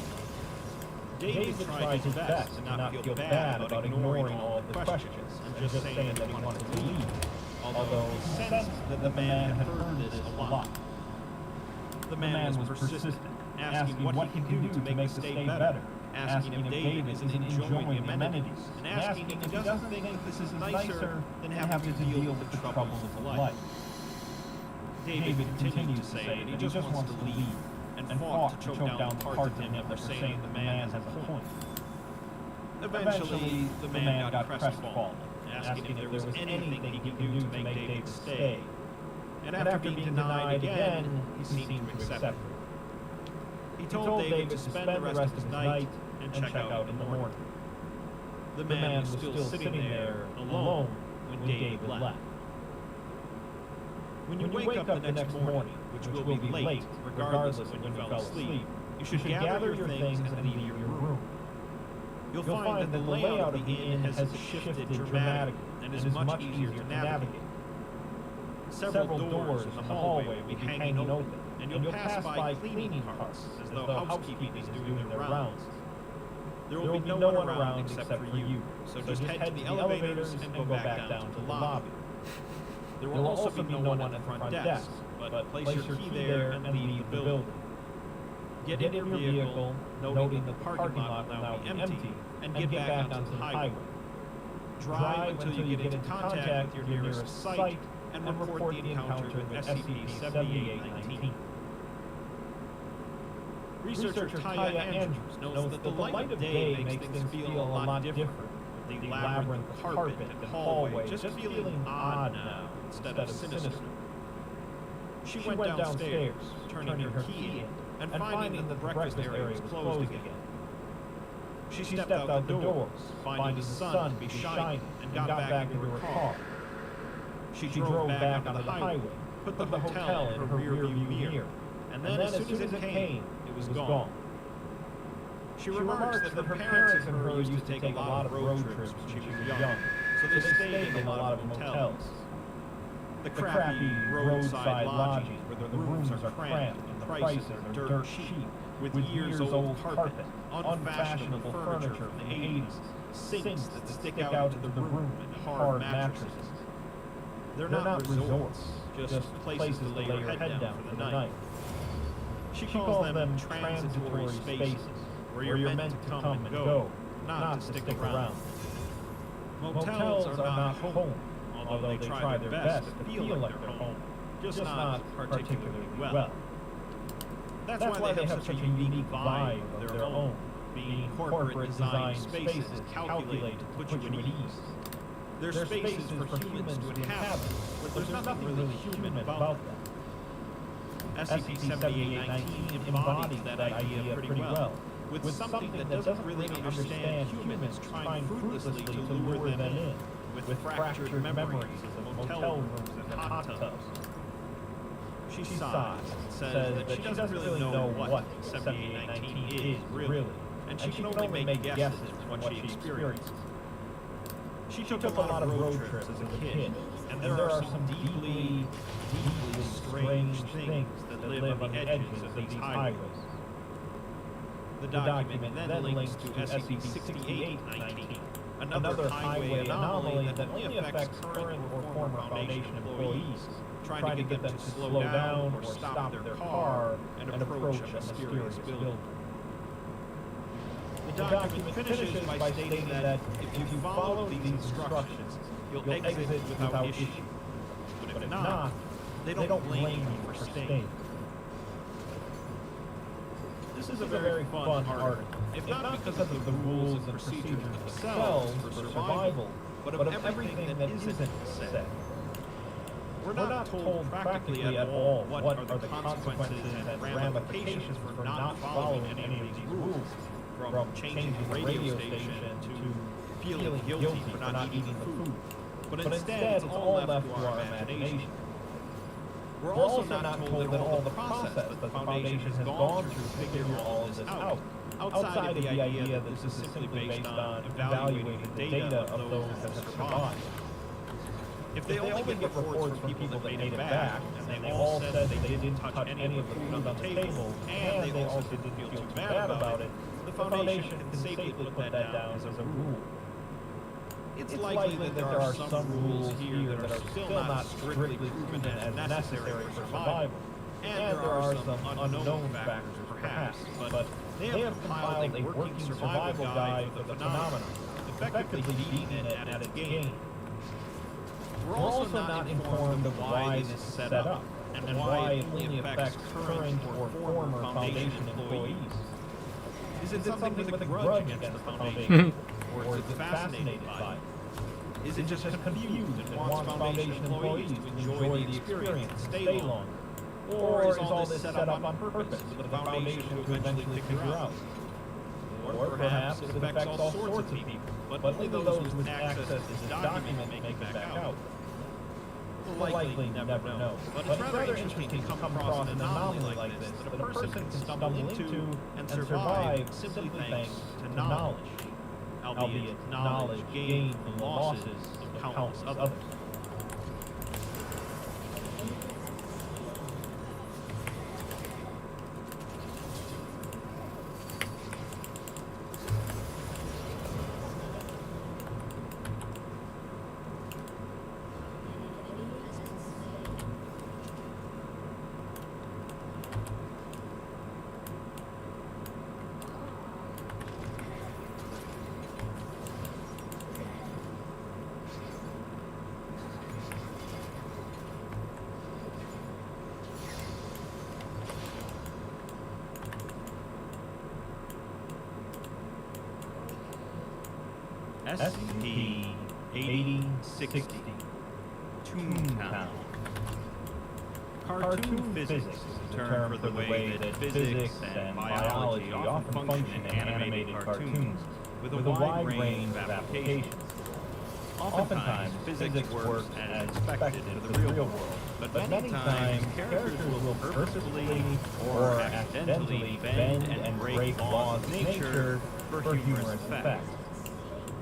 David tried his best to not feel bad about ignoring all of the questions and just saying that he wanted to leave, although he sensed that the man had heard this a lot. The man was persistent, asking what he can do to make the stay better, asking if David isn't enjoying the amenities, and asking if he doesn't think this is nicer than having to deal with the troubles of life. David continued to say that he just wants to leave, and fought to choke down the parts of him that were saying the man has a point. Eventually, the man got crestfallen, asking if there was anything he could do to make David stay. And after being denied again, he seemed to accept it. He told David to spend the rest of his night and check out in the morning. The man was still sitting there alone when David left. When you wake up the next morning, which will be late, regardless of when you fell asleep, you should gather your things and leave your room. You'll find that the layout of the inn has shifted dramatically and is much easier to navigate. Several doors in the hallway will be hanging open, and you'll pass by cleaning carts as though housekeeping is doing their rounds. There will be no one around except for you, so just head to the elevators and go back down to the lobby. There will also be no one at the front desk, but place your key there and leave the building. Get in your vehicle, noting the parking lot will now be empty, and get back onto the highway. Drive until you get into contact with your nearest site and report the encounter with SCP-7819. Researcher Taya Andrews knows that the light of day makes things feel a lot different, with the labyrinth of carpet and hallway just feeling odd now instead of sinister. She went downstairs, turning her key in, and finding that the breakfast area was closed again. She stepped out the doors, finding the sun to be shining, and got back into her car. She drove back onto the highway, put the hotel in her rearview mirror, and then as soon as it came, it was gone. She remarks that her parents and her used to take a lot of road trips when she was young, so they stayed in a lot of motels. The crappy roadside lodgings where the rooms are cramped and the prices are dirt cheap, with years-old carpet, unfashionable furniture from the 80s, sinks that stick out into the room, and hard mattresses. They're not resorts, just places to lay your head down for the night. She calls them transitory spaces, where you're meant to come and go, not to stick around. Motels are not home, although they try their best to feel like they're home, just not particularly well. That's why they have such a unique vibe of their own, being corporate design spaces calculated to put you at ease. They're spaces for humans to inhabit, but there's nothing really human about them. SCP-7819 embodies that idea pretty well, with something that doesn't really understand humans trying fruitlessly to lure them in, with fractured memories of motel rooms and hot tubs. She sighs and says that she doesn't really know what 7819 is, really, and she can only make guesses from what she experienced. She took a lot of road trips as a kid, and there are some deeply strange things that live on the edges of these highways. The document then links to SCP-6819, another highway anomaly that only affects current or former Foundation employees, trying to get them to slow down or stop their car and approach a mysterious building. The document finishes by stating that if you follow these instructions, you'll exit without issue. But if not, they don't blame you for staying. This is a very fun article, if not because of the rules and procedures themselves for survival, but of everything that isn't said. We're not told practically at all what are the consequences and ramifications for not following any of these rules, from changing the radio station to feeling guilty for not eating the food. But instead, it's all left to our imagination. We're also not told that all the process that the Foundation has gone through to figure all of this out, outside of the idea that this is simply based on evaluating the data of those that have survived. If they only get reports from people that made it back, and they all said they didn't touch any of the food on the table, and they also didn't feel too bad about it, the Foundation can safely put that down as a rule. It's likely that there are some rules here that are still not strictly proven as necessary for survival, And there are some unknown factors, perhaps, but they have compiled a working survival guide for the phenomenon, effectively beating it at its game. We're also not informed of why this is set up, and why it only affects current or former Foundation employees. Is it something with a grudge against the Foundation, or is it fascinated by it? Is it just confused and wants Foundation employees to enjoy the experience and stay longer? Or is all this set up on purpose for the Foundation to eventually figure out? Or perhaps it affects all sorts of people, but only those with access to this document make it back out. We'll likely never know. But it's rather interesting to come across an anomaly like this that a person can stumble into and survive simply thanks to knowledge, albeit knowledge gained from the losses of countless others. SCP-8060, Toontown. Cartoon physics is a term for the way that physics and biology often function in animated cartoons, with a wide range of applications. Oftentimes, physics works as expected for the real world, but many times characters will purposefully or accidentally bend and break laws of nature for humorous effect.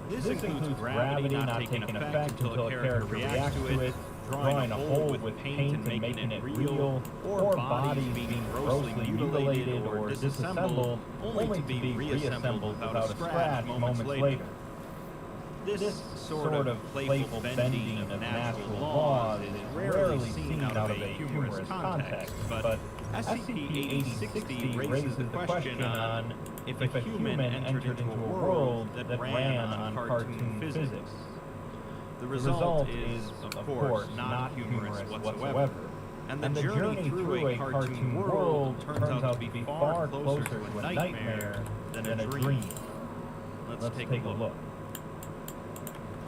This includes gravity not taking effect until a character reacts to it, drawing a hole with paint and making it real, or bodies being grossly mutilated or disassembled, only to be reassembled without a scratch moments later. This sort of playful bending of natural laws is rarely seen out of a humorous context, but SCP-8060 raises the question on if a human entered into a world that ran on cartoon physics. The result is, of course, not humorous whatsoever, and the journey through a cartoon world turns out to be far closer to a nightmare than a dream. Let's take a look.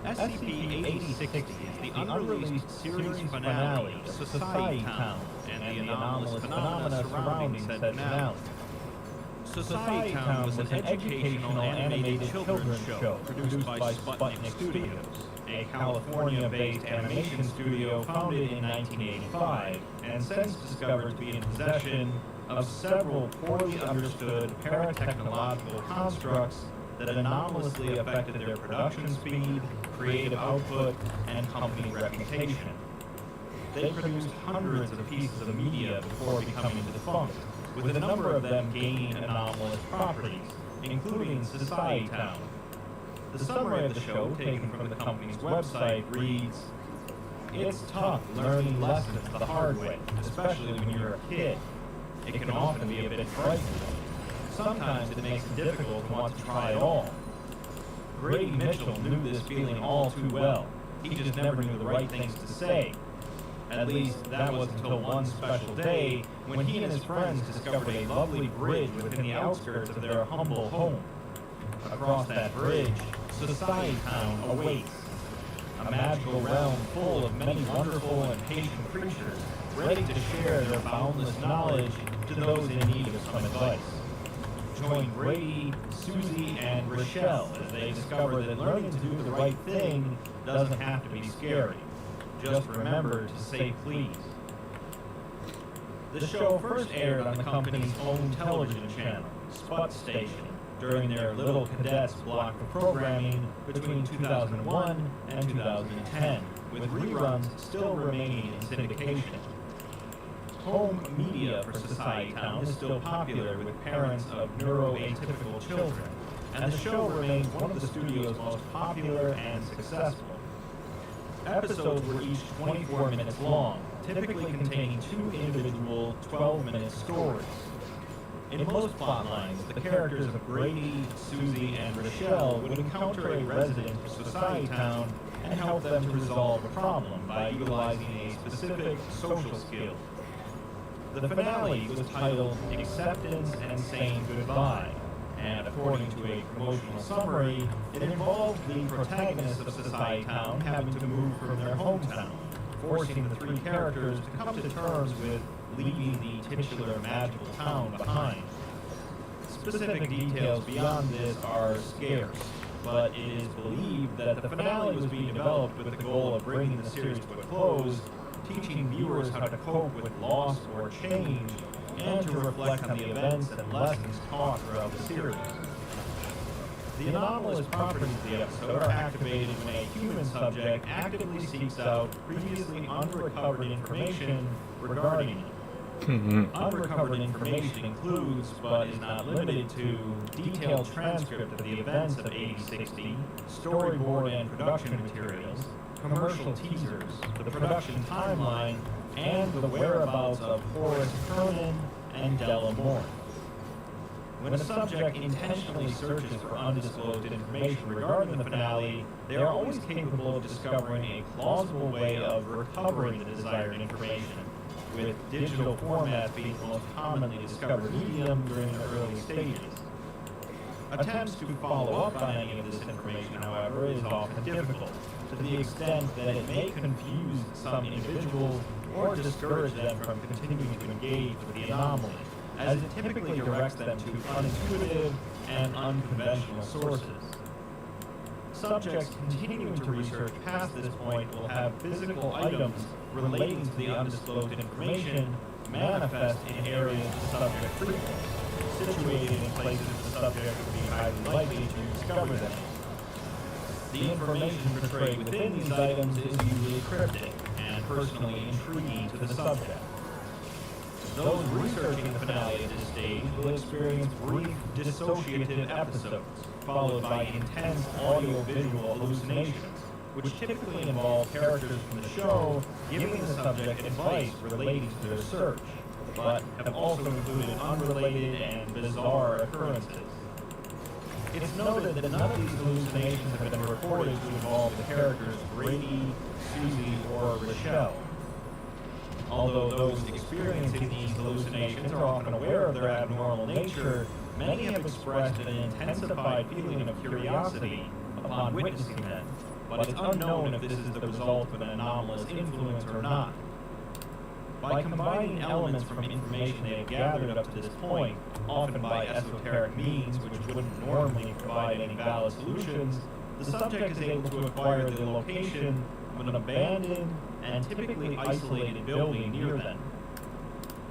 SCP-8060 is the unreleased series finale of Society Town and the anomalous phenomena surrounding said finale. Society Town was an educational animated children's show produced by Sputnik Studios, a California-based animation studio founded in 1985 and since discovered to be in possession of several poorly understood paratechnological constructs that anomalously affected their production speed, creative output, and company reputation. They produced hundreds of pieces of media before becoming defunct, with a number of them gaining anomalous properties, including Society Town. The summary of the show, taken from the company's website, reads, "It's tough learning lessons the hard way, especially when you're a kid. It can often be a bit frightening. Sometimes it makes it difficult to want to try it all. Grady Mitchell knew this feeling all too well. He just never knew the right things to say. At least, that was until one special day when he and his friends discovered a lovely bridge within the outskirts of their humble home. Across that bridge, Society Town awaits. A magical realm full of many wonderful and patient creatures, ready to share their boundless knowledge to those in need of some advice. Join Grady, Susie, and Rochelle as they discover that learning to do the right thing doesn't have to be scary. Just remember to say please. The show first aired on the company's own television channel, Sput Station, during their Little Cadets block of programming between 2001 and 2010, with reruns still remaining in syndication. Home media for Society Town is still popular with parents of neuroatypical children, and the show remains one of the studio's most popular and successful. Episodes were each 24 minutes long, typically containing 2 individual 12-minute stories. In most plotlines, the characters of Brady, Susie, and Rochelle would encounter a resident of Society Town and help them to resolve a problem by utilizing a specific social skill. The finale was titled Acceptance and Saying Goodbye, and according to a promotional summary, it involved the protagonists of Society Town having to move from their hometown, forcing the 3 characters to come to terms with leaving the titular magical town behind. Specific details beyond this are scarce, but it is believed that the finale was being developed with the goal of bringing the series to a close, teaching viewers how to cope with loss or change, and to reflect on the events and lessons taught throughout the series. The anomalous properties of the episode are activated when a human subject actively seeks out previously unrecovered information regarding it. Unrecovered information includes, but is not limited to, detailed transcript of the events of 8060, storyboard and production materials, commercial teasers, the production timeline, and the whereabouts of Horace Kernan and Della Moore. When a subject intentionally searches for undisclosed information regarding the finale, they are always capable of discovering a plausible way of recovering the desired information, with digital format being the most commonly discovered medium during the early stages. Attempts to follow up on any of this information, however, is often difficult, to the extent that it may confuse some individuals or discourage them from continuing to engage with the anomaly, as it typically directs them to unintuitive and unconventional sources. Subjects continuing to research past this point will have physical items relating to the undisclosed information manifest in areas the subject frequents, situated in places the subject would be highly likely to discover them. The information portrayed within these items is usually cryptic and personally intriguing to the subject. Those researching the finale at this stage will experience brief dissociative episodes, followed by intense audio-visual hallucinations, which typically involve characters from the show giving the subject advice relating to their search, but have also included unrelated and bizarre occurrences. It's noted that none of these hallucinations have been reported to involve the characters Brady, Susie, or Rochelle. Although those experiencing these hallucinations are often aware of their abnormal nature, many have expressed an intensified feeling of curiosity upon witnessing them, but it's unknown if this is the result of an anomalous influence or not. By combining elements from information they have gathered up to this point, often by esoteric means which wouldn't normally provide any valid solutions, the subject is able to acquire the location of an abandoned and typically isolated building near them.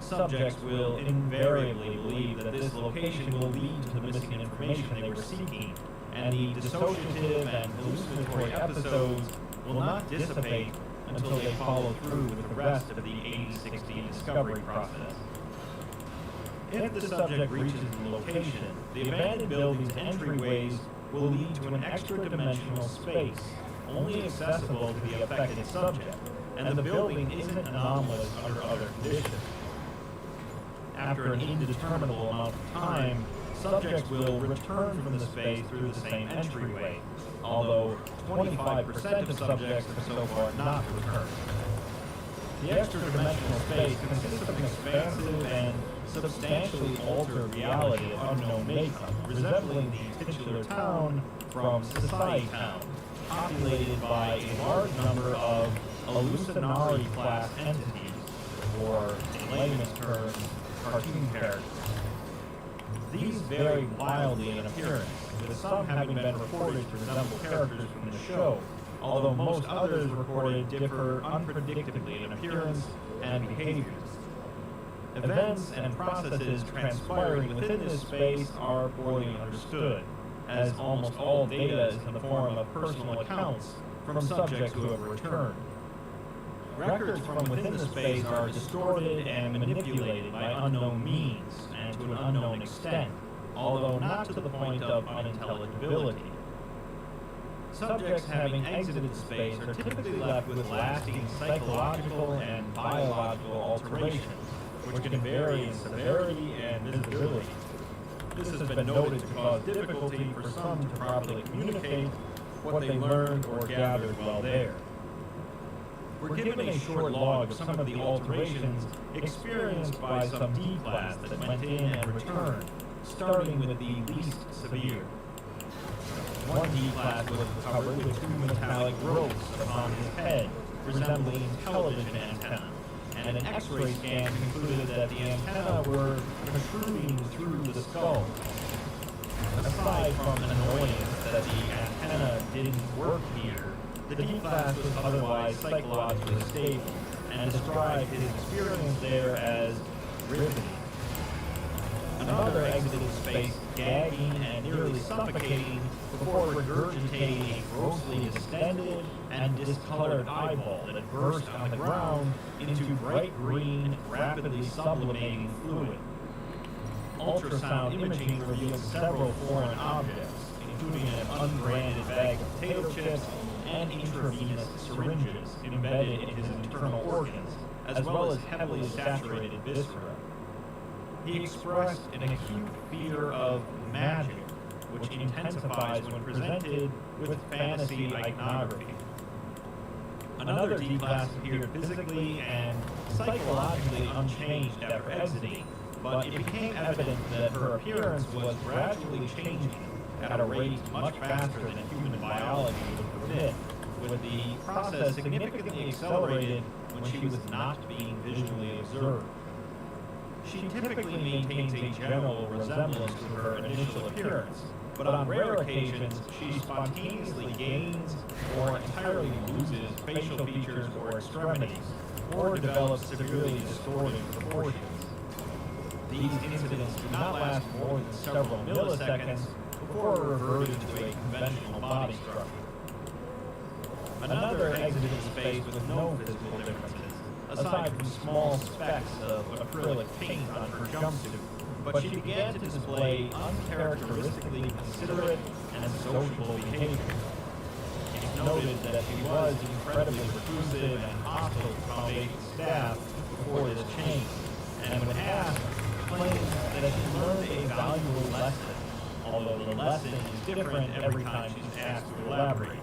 Subjects will invariably believe that this location will lead to the missing information they were seeking, and the dissociative and hallucinatory episodes will not dissipate until they follow through with the rest of the 8060 discovery process. If the subject reaches the location, the abandoned building's entryways will lead to an extra-dimensional space, only accessible to the affected subject, and the building isn't anomalous under other conditions. After an indeterminable amount of time, subjects will return from the space through the same entryway, although 25% of subjects have so far not returned. The extra-dimensional space consists of an expansive and substantially altered reality of unknown makeup, resembling the titular town from Society Town, populated by a large number of hallucinatory-class entities, or, in layman's terms, cartoon characters. These vary wildly in appearance, with some having been reported to resemble characters from the show, although most others reported differ unpredictably in appearance and behaviors. Events and processes transpiring within this space are poorly understood, as almost all data is in the form of personal accounts from subjects who have returned. Records from within the space are distorted and manipulated by unknown means and to an unknown extent, although not to the point of unintelligibility. Subjects having exited space are typically left with lasting psychological and biological alterations, which can vary in severity and visibility. This has been noted to cause difficulty for some to properly communicate what they learned or gathered while there. We're given a short log of some of the alterations experienced by some D-class that went in and returned, starting with the least severe. One D-class was covered with two metallic ropes upon his head, resembling television antenna, and an X-ray scan concluded that the antennae were protruding through the skull. Aside from an annoyance that the antenna didn't work here, the D-class was otherwise psychologically stable, and described his experience there as riveting. Another exited space gagging and nearly suffocating before regurgitating a grossly distended and discolored eyeball that burst on the ground into bright green, rapidly sublimating fluid. Ultrasound imaging revealed several foreign objects, including an unbranded bag of potato chips and intravenous syringes embedded in his internal organs, as well as heavily saturated viscera. He expressed an acute fear of magic, which intensifies when presented with fantasy iconography. Another D-class appeared physically and psychologically unchanged after exiting, but it became evident that her appearance was gradually changing at a rate much faster than human biology would permit, with the process significantly accelerated when she was not being visually observed. She typically maintains a general resemblance to her initial appearance, but on rare occasions she spontaneously gains or entirely loses facial features or extremities, or develops severely distorted proportions. These incidents do not last more than several milliseconds before reverting to a conventional body structure. Another exited space with no physical differences, aside from small specks of acrylic paint on her jumpsuit, but she began to display uncharacteristically considerate and sociable behavior. It's noted that she was incredibly reclusive and hostile to Foundation staff before this change, and when asked, claims that she learned a valuable lesson, although the lesson is different every time she's asked to elaborate.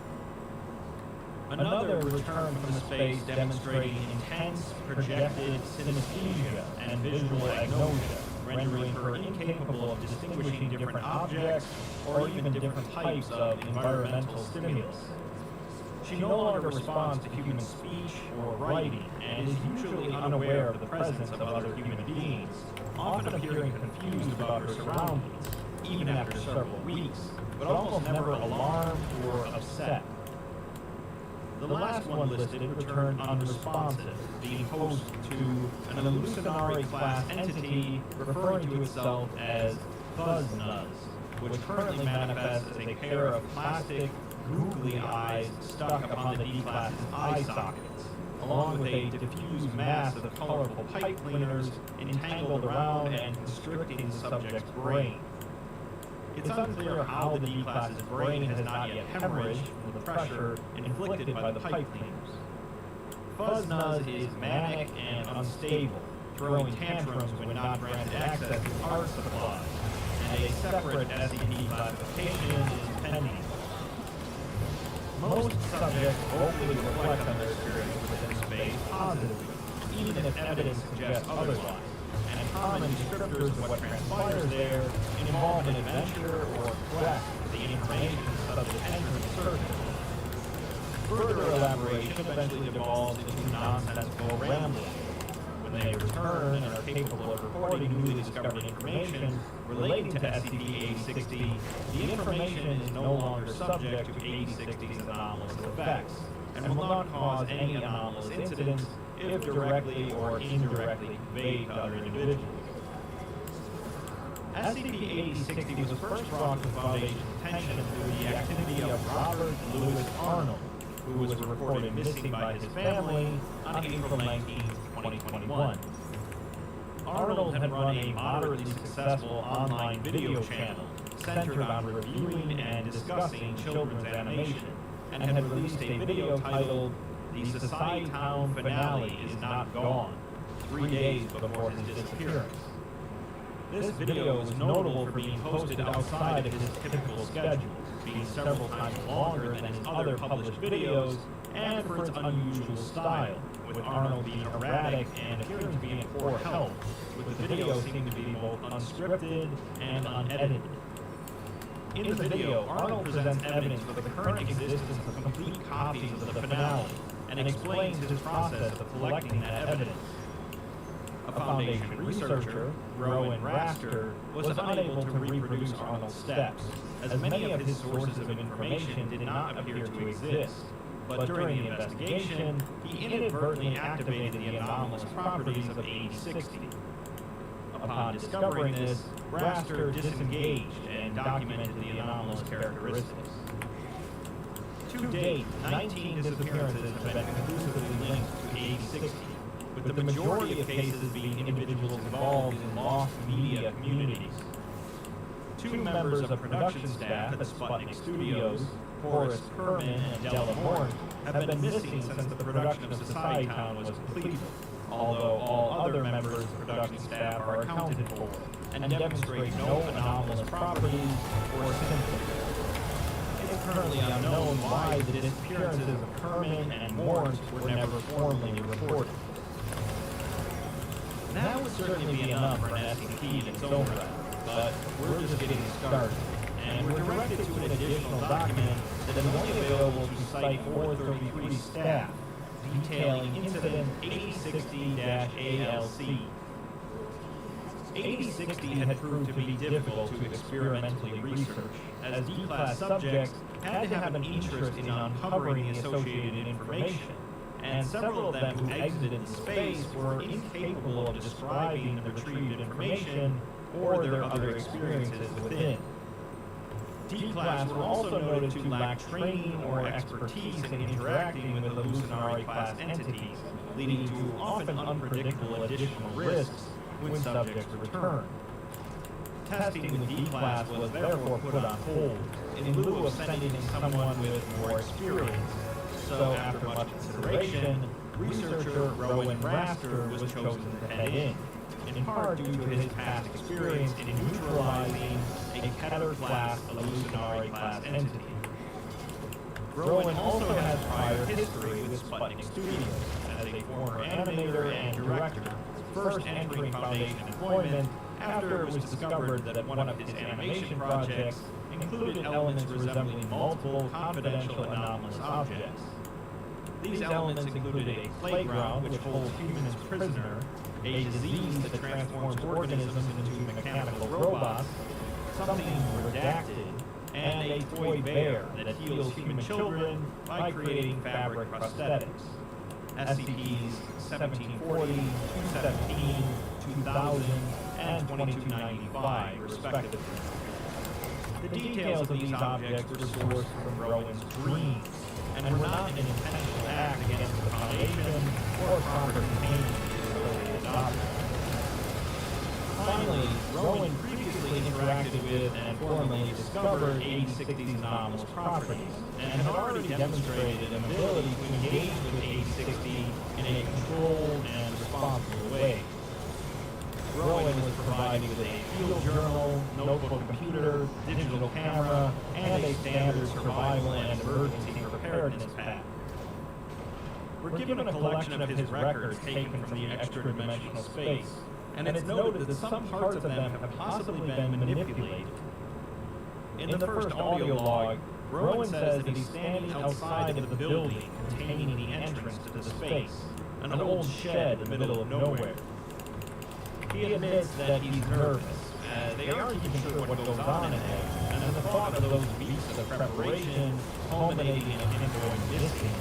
Another returned from the space demonstrating intense projected synesthesia and visual agnosia, rendering her incapable of distinguishing different objects or even different types of environmental stimulus. She no longer responds to human speech or writing and is usually unaware of the presence of other human beings, often appearing confused about her surroundings, even after several weeks, but almost never alarmed or upset. The last one listed returned unresponsive, being host to an hallucinatory-class entity referring to itself as Fuzznuz, which currently manifests as a pair of plastic, googly eyes stuck upon the D-class's eye sockets, along with a diffused mass of colorful pipe cleaners entangled around and constricting the subject's brain. It's unclear how the D-class's brain has not yet hemorrhaged from the pressure inflicted by the pipe cleaners. Fuzznuz is manic and unstable, throwing tantrums when not granted access to art supplies, and a separate SCP classification is pennyi. Most subjects vocally reflect on their experience within space positively, even if evidence suggests otherwise, and common descriptors of what transpires there involve an adventure or quest for the information subject enters the surface. Further elaboration eventually devolves into nonsensical rambling. When they return and are capable of reporting newly discovered information relating to SCP-8060, the information is no longer subject to 8060's anomalous effects, and will not cause any anomalous incidents if directly or indirectly conveyed to other individuals. SCP-8060 was first brought to the Foundation's attention through the activity of Robert Louis Arnold, who was reported missing by his family on April 19, 2021. Arnold had run a moderately successful online video channel centered on reviewing and discussing children's animation, and had released a video titled "The Society Town Finale Is Not Gone," 3 days before his disappearance. This video was notable for being posted outside of his typical schedule, being several times longer than his other published videos, and for its unusual style, with Arnold being erratic and appearing to be in poor health, with the video seeming to be both unscripted and unedited. In the video, Arnold presents evidence for the current existence of complete copies of the finale, and explains his process of collecting that evidence. A Foundation researcher, Rowan Raster, was unable to reproduce Arnold's steps, as many of his sources of information did not appear to exist. But during the investigation, he inadvertently activated the anomalous properties of 8060. Upon discovering this, Raster disengaged and documented the anomalous characteristics. To date, 19 disappearances have been conclusively linked to 8060, with the majority of cases being individuals involved in lost media communities. 2 members of production staff at Sputnik Studios, Forrest Kerman and Della Morton, have been missing since the production of Society Town was completed, although all other members of production staff are accounted for, and demonstrate no anomalous properties or symptoms. It is currently unknown why the disappearances of Kerman and Morton were never formally reported. That would certainly be enough for an SCP in its own right, but we're just getting started, and we're directed to an additional document that is only available to Site 433 staff, detailing incident 8060-ALC. 8060 had proved to be difficult to experimentally research, as D-Class subjects had to have an interest in uncovering the associated information, and several of them who exited space were incapable of describing the retrieved information or their other experiences within. D-Class were also noted to lack training or expertise in interacting with hallucinatory-class entities, leading to often unpredictable additional risks when subjects return. Testing with D-Class was therefore put on hold, in lieu of sending in someone with more experience. So after much consideration, researcher Rowan Raster was chosen to head in part due to his past experience in neutralizing a Keter-class hallucinatory-class entity. Rowan also has prior history with Sputnik Studios as a former animator and director, first entering Foundation employment after it was discovered that one of his animation projects included elements resembling multiple confidential anomalous objects. These elements included a playground which holds humans prisoner, a disease that transforms organisms into mechanical robots, something redacted, and a toy bear that heals human children by creating fabric prosthetics. SCPs 1740, 217, 2000, and 2295, respectively. The details of these objects were sourced from Rowan's dreams, and were not an intentional act against the Foundation or proper containment of the related objects. Finally, Rowan previously interacted with and formally discovered 8060's anomalous properties, and had already demonstrated an ability to engage with 8060 in a controlled and responsible way. Rowan was provided with a field journal, notebook computer, digital camera, and a standard survival and emergency preparedness pack. We're given a collection of his records taken from the extra-dimensional space, and it's noted that some parts of them have possibly been manipulated. In the first audio log, Rowan says that he's standing outside of the building containing the entrance to the space, an old shed in the middle of nowhere. He admits that he's nervous, as they aren't even sure what goes on in there, and the thought of those weeks of preparation culminating in him going missing is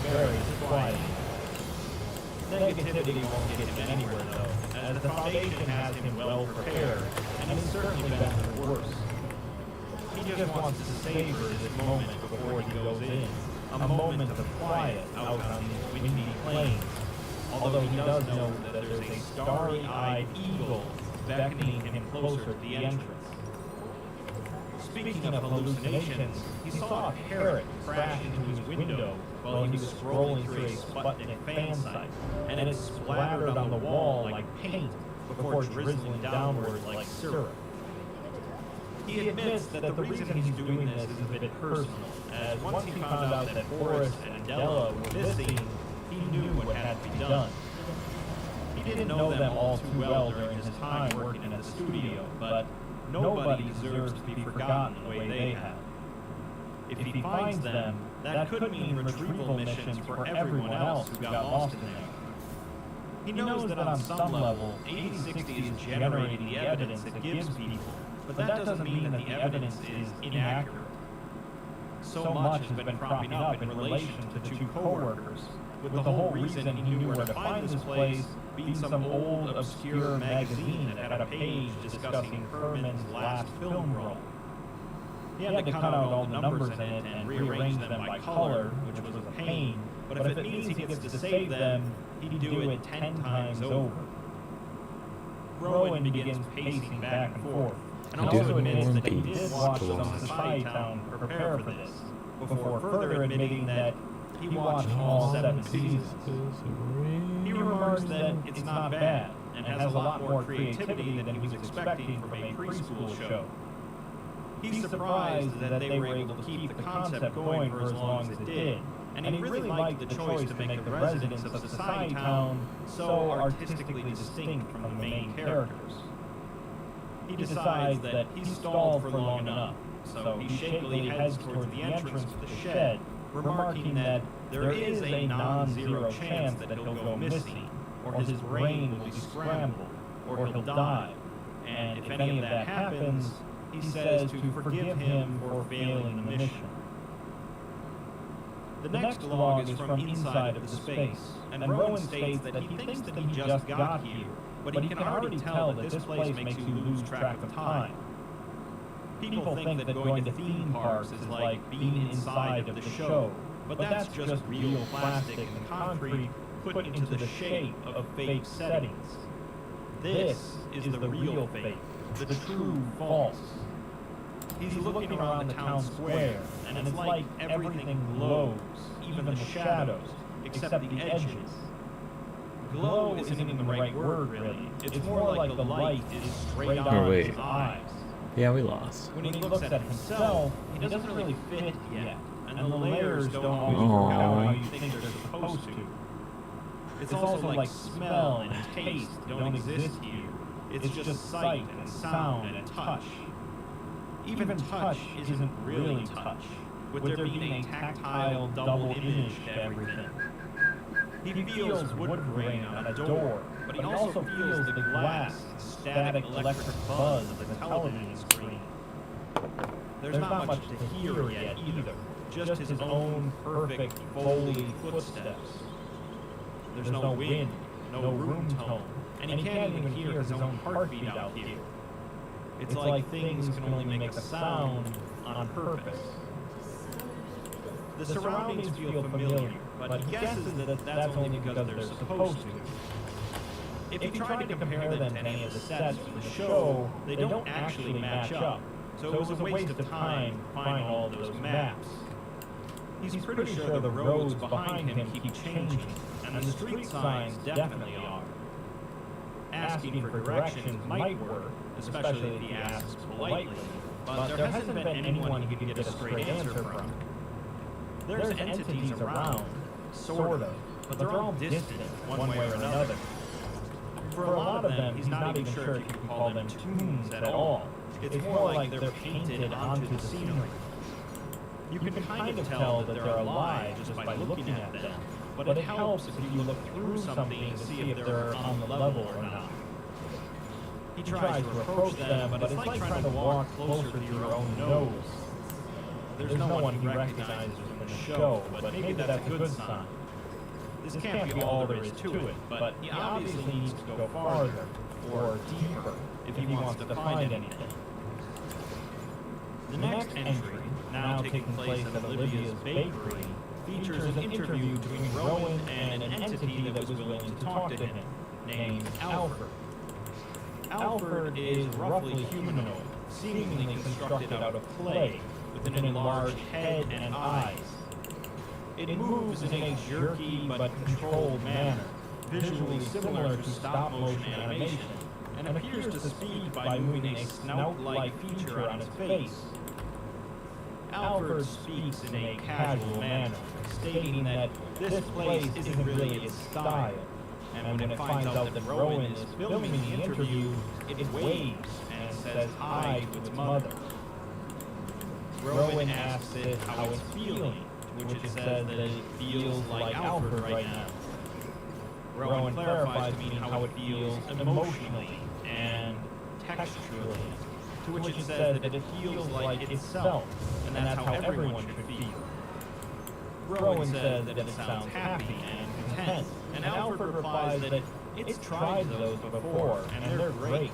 very disquieting. Negativity won't get him anywhere, though, as the Foundation has him well prepared, and he's certainly been through worse. He just wants to savor this moment before he goes in, a moment of quiet out on these windy plains, although he does know that there's a starry-eyed eagle beckoning him closer to the entrance. Speaking of hallucinations, he saw a parrot crash into his window while he was scrolling through a Sputnik fan site, and it splattered on the wall like paint before drizzling downward like syrup. He admits that the reason he's doing this is a bit personal, as once he found out that Forrest and Della were missing, he knew what had to be done. He didn't know them all too well during his time working at the studio, but nobody deserves to be forgotten the way they have. If he finds them, that could mean retrieval missions for everyone else who got lost in there. He knows that on some level, 8060 is generating the evidence it gives people, but that doesn't mean that the evidence is inaccurate. So much has been cropping up in relation to the two co-workers, with the whole reason he knew where to find this place being some old, obscure magazine that had a page discussing Herman's last film role. He had to cut out all the numbers in it and rearrange them by color, which was a pain, but if it means he gets to save them, he'd do it 10 times over. Rowan begins pacing back and forth, and also admits that he did watch some Society Town prepare for this, before further admitting that he watched all 7 seasons. He remarks that it's not bad, and has a lot more creativity than he was expecting from a preschool show. He's surprised that they were able to keep the concept going for as long as it did, and he really liked the choice to make the residents of Society Town so artistically distinct from the main characters. He decides that he's stalled for long enough, so he shakily heads towards the entrance to the shed, remarking that there is a non-zero chance that he'll go missing, or his brain will be scrambled, or he'll die, and if any of that happens, he says to forgive him for failing the mission. The next log is from inside of the space, and Rowan states that he thinks that he just got here, but he can already tell that this place makes you lose track of time. People think that going to theme parks is like being inside of the show, but that's just real plastic and concrete put into the shape of fake settings. This is the real fake, the true false. He's looking around the town square, and it's like everything glows, even the shadows, except the edges. Glow isn't even the right word, really. It's more like the light is straight on his eyes. Yeah, we lost. When he looks at himself, he doesn't really fit yet, and the layers don't always work out how you think they're supposed to. It's also like smell and taste don't exist here. It's just sight and sound and touch. Even touch isn't really touch, with there being a tactile double image to everything. He feels wood grain on a door, but he also feels the glass and static electric buzz of the television screen. There's not much to hear yet either, just his own perfect Foley footsteps. There's no wind, no room tone, and he can't even hear his own heartbeat out here. It's like things can only make a sound on purpose. The surroundings feel familiar, but he guesses that that's only because they're supposed to. If he tried to compare them to any of the sets for the show, they don't actually match up, so it was a waste of time to find all of those maps. He's pretty sure the roads behind him keep changing, and the street signs definitely are. Asking for directions might work, especially if he asks politely, but there hasn't been anyone he could get a straight answer from. There's entities around, sort of, but they're all distant, one way or another. For a lot of them, he's not even sure if you can call them tombs at all. It's more like they're painted onto the scenery. You can kind of tell that they're alive just by looking at them, but it helps if you look through something to see if they're on the level or not. He tries to approach them, but it's like trying to walk closer to your own nose. There's no one he recognizes from the show, but maybe that's a good sign. This can't be all there is to it, but he obviously needs to go farther, or deeper, if he wants to find anything. The next entry, now taking place at Olivia's bakery, features an interview between Rowan and an entity that was willing to talk to him, named Alfred. Alfred is roughly humanoid, seemingly constructed out of clay, with an enlarged head and eyes. It moves in a jerky but controlled manner, visually similar to stop-motion animation, and appears to speak by moving a snout-like feature on its face. Alfred speaks in a casual manner, stating that this place isn't really its style, and when it finds out that Rowan is filming the interview, it waves and says hi to its mother. Rowan asks it how it's feeling, to which it says that it feels like Alfred right now. Rowan clarifies to me how it feels emotionally and texturally, to which it says that it feels like itself, and that's how everyone should feel. Rowan says that it sounds happy and content, and Alfred replies that it's tried those before, and they're great.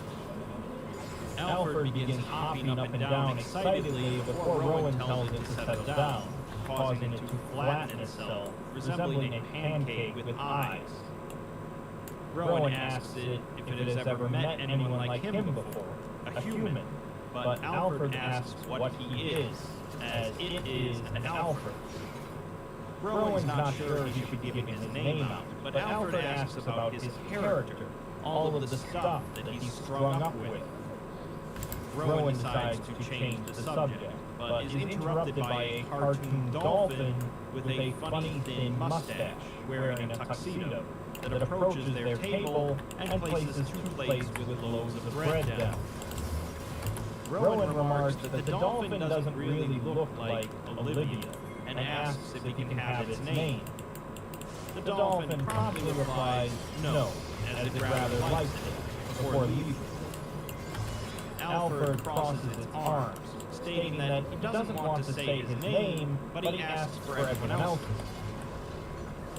Alfred begins hopping up and down excitedly before Rowan tells it to settle down, causing it to flatten itself, resembling a pancake with eyes. Rowan asks it if it has ever met anyone like him before, a human, but Alfred asks what he is, as it is an Alfred. Rowan's not sure if he should be giving his name out, but Alfred asks about his character, all of the stuff that he's strung up with. Rowan decides to change the subject, but is interrupted by a cartoon dolphin with a funny thin mustache, wearing a tuxedo, that approaches their table and places 2 plates with loaves of bread down. Rowan remarks that the dolphin doesn't really look like Olivia, and asks if he can have its name. The dolphin promptly replies no, as it rather likes it, before leaving. Alfred crosses his arms, stating that he doesn't want to say his name, but he asks for everyone else's.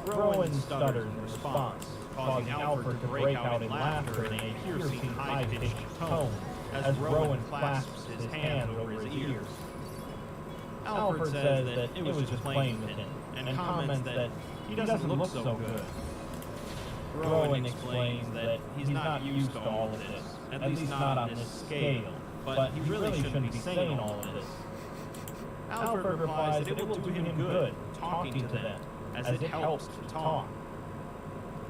Rowan stutters in response, causing Alfred to break out in laughter in a piercing, high-pitched tone, as Rowan clasps his hands over his ears. Alfred says that it was just playing with him, and comments that he doesn't look so good. Rowan explains that he's not used to all of this, at least not on this scale, but he really shouldn't be saying all of this. Alfred replies that it will do him good talking to them, as it helps to talk.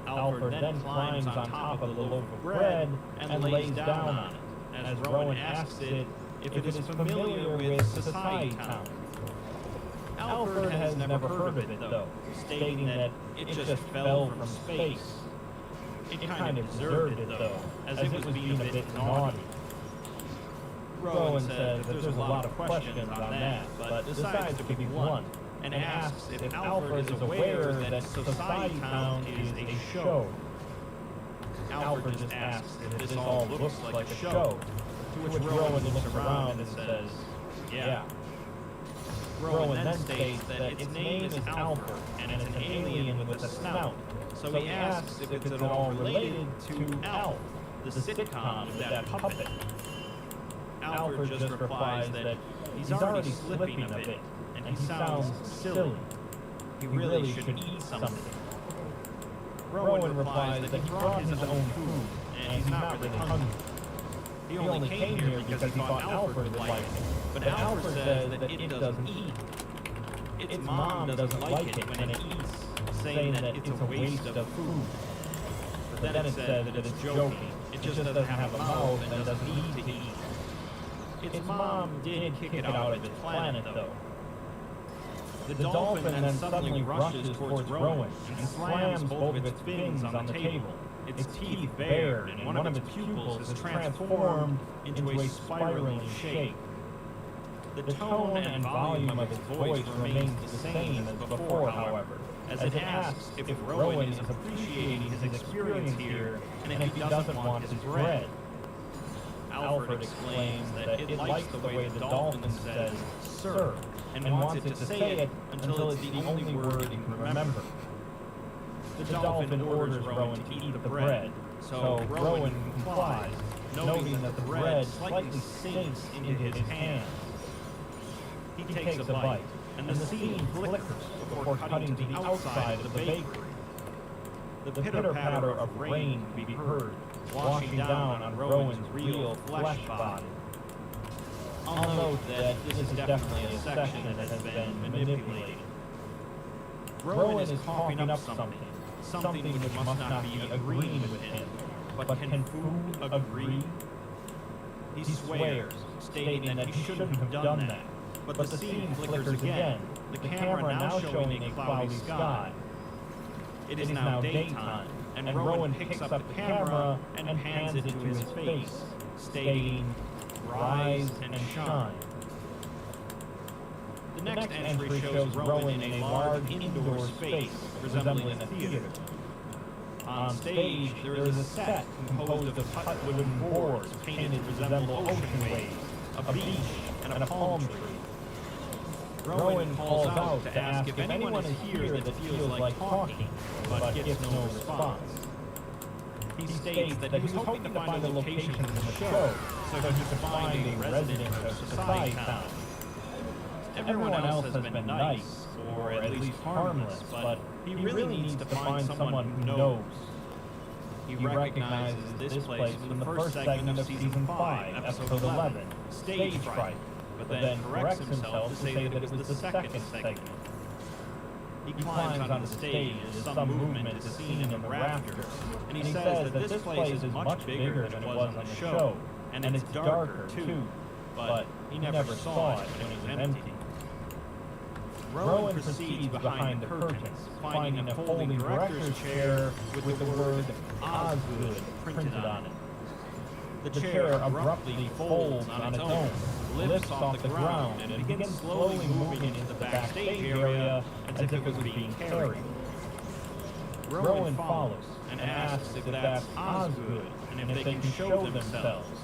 Alfred then climbs on top of the loaf of bread and lays down on it, as Rowan asks it if it is familiar with Society Town. Alfred has never heard of it, though, stating that it just fell from space. It kind of deserved it, though, as it was being a bit naughty. Rowan says that there's a lot of questions on that, but decides to pick one, and asks if Alfred is aware that Society Town is a show. Alfred just asks if this all looks like a show, to which Rowan looks around and says, yeah. Rowan then states that its name is Alfred, and it's an alien with a snout, so he asks if it's at all related to Alf, the sitcom of that puppet. Alfred just replies that he's already slipping a bit, and he sounds silly. He really should eat something. Rowan replies that he brought his own food, and he's not really hungry. He only came here because he thought Alfred would like it, but Alfred says that it doesn't eat. Its mom doesn't like it when it eats, saying that it's a waste of food. But then it says that it's joking. It just doesn't have a mouth and doesn't need to eat. Its mom did kick it out of its planet, though. The dolphin then suddenly rushes towards Rowan and slams both of its fins on the table. Its teeth bared, and one of its pupils is transformed into a spiraling shape. The tone and volume of its voice remains the same as before, however, as it asks if Rowan is appreciating his experience here and if he doesn't want his bread. Alfred explains that it likes the way the dolphin says "sir" and wants it to say it until it's the only word it can remember. The dolphin orders Rowan to eat the bread, so Rowan complies, noting that the bread slightly sinks into his hands. He takes a bite, and the scene flickers before cutting to the outside of the bakery. The pitter-patter of rain could be heard, washing down on Rowan's real flesh body. I'll note that this is definitely a section that has been manipulated. Rowan is coughing up something which must not be agreeing with him. But can food agree? He swears, stating that he shouldn't have done that. But the scene flickers again, the camera now showing a cloudy sky. It is now daytime, and Rowan picks up the camera and hands it to his face, stating, "Rise and shine." The next entry shows Rowan in a large indoor space resembling a theater. On stage, there is a set composed of cut wooden boards painted to resemble ocean waves, a beach, and a palm tree. Rowan calls out to ask if anyone is here that feels like talking, but gets no response. He states that he was hoping to find a location in the show so he could find a resident of Society Town. Everyone else has been nice, or at least harmless, but he really needs to find someone who knows. He recognizes this place from the first segment of Season 5, Episode 11, Stage Fright, but then corrects himself to say that it was the second segment. He climbs onto the stage as some movement is seen in the rafters, and he says that this place is much bigger than it was on the show, and it's darker too, but he never saw it when it was empty. Rowan proceeds behind the curtains, finding a folding director's chair with the word Osgood printed on it. The chair abruptly folds on its own, lifts off the ground, and begins slowly moving into the backstage area as if it was being carried. Rowan follows and asks if that's Osgood and if they can show themselves.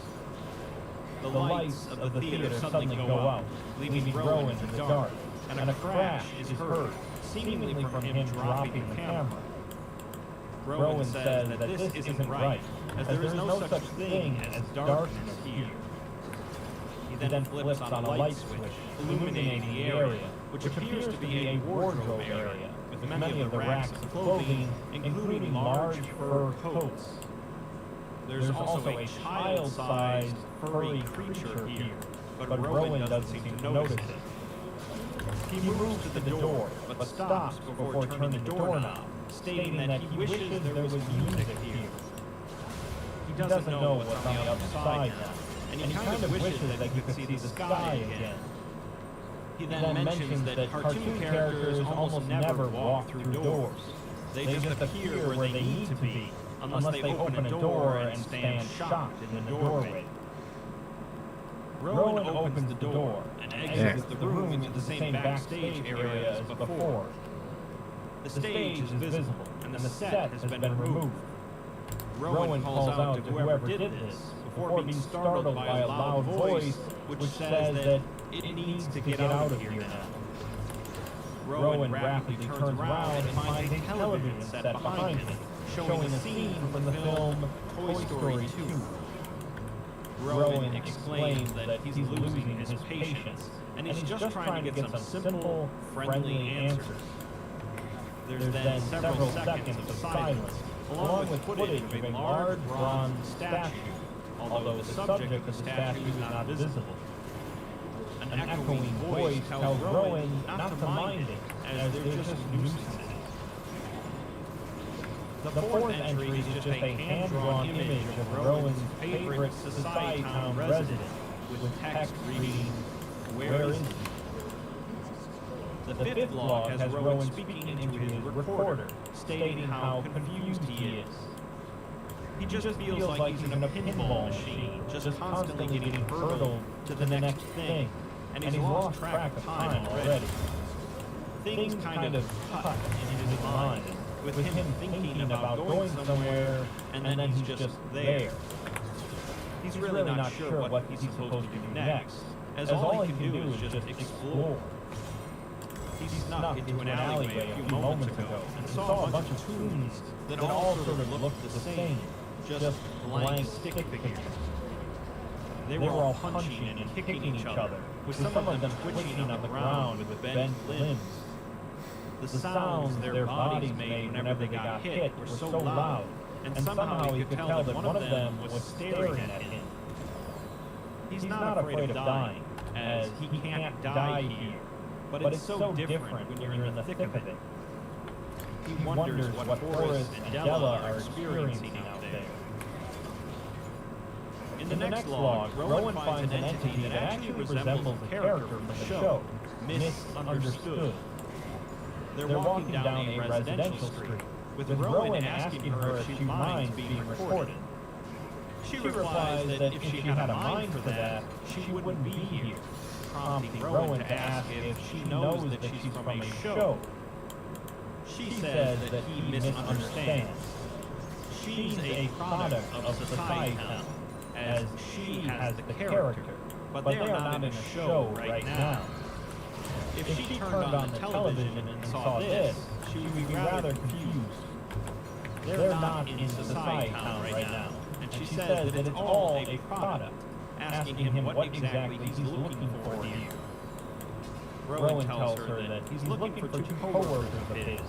The lights of the theater suddenly go out, leaving Rowan in the dark, and a crash is heard, seemingly from him dropping the camera. Rowan says that this isn't right, as there is no such thing as darkness here. He then flips on a light switch, illuminating the area, which appears to be a wardrobe area, with many of the racks of clothing, including large fur coats. There's also a child-sized, furry creature here, but Rowan doesn't seem to notice it. He moves to the door, but stops before turning the doorknob, stating that he wishes there was music here. He doesn't know what's on the other side now, and he kind of wishes that he could see the sky again. He then mentions that cartoon characters almost never walk through doors. They just appear where they need to be, unless they open a door and stand shocked in the doorway. Rowan opens the door and exits the room into the same backstage area as before. The stage is visible, and the set has been removed. Rowan calls out to whoever did this, before being startled by a loud voice which says that it needs to get out of here now. Rowan rapidly turns around and finds a television set behind him, showing a scene from the film Toy Story 2. Rowan explains that he's losing his patience, and he's just trying to get some simple, friendly answers. There's then several seconds of silence, along with footage of a large bronze statue, although the subject of the statue is not visible. An echoing voice tells Rowan not to mind it, as they're just nuisances. The fourth entry is just a hand-drawn image of Rowan's favorite Society Town resident, with text reading, "Where is he?" The fifth log has Rowan speaking into his recorder, stating how confused he is. He just feels like he's in a pinball machine, just constantly getting hurtled to the next thing, and he's lost track of time already. Things kind of cut in his mind, with him thinking about going somewhere, and then he's just there. He's really not sure what he's supposed to do next, as all he can do is just explore. He snuck into an alleyway a few moments ago and saw a bunch of tombs that all sort of looked the same, just blank stick figures. They were all punching and kicking each other, with some of them twitching on the ground with bent limbs. The sounds their bodies made whenever they got hit were so loud, and somehow he could tell that one of them was staring at him. He's not afraid of dying, as he can't die here, but it's so different when you're in the thick of it. He wonders what Forrest and Della are experiencing out there. In the next log, Rowan finds an entity that actually resembles a character from the show, Misunderstood. They're walking down a residential street, with Rowan asking her if she minds being recorded. She replies that if she had a mind for that, she wouldn't be here, prompting Rowan to ask if she knows that she's from a show. She says that he misunderstands. She's a product of Society Town, as she has the character, but they are not in a show right now. If she turned on the television and saw this, she would be rather confused. They're not in Society Town right now, and she says that it's all a product, asking him what exactly he's looking for here. Rowan tells her that he's looking for two co-workers of his,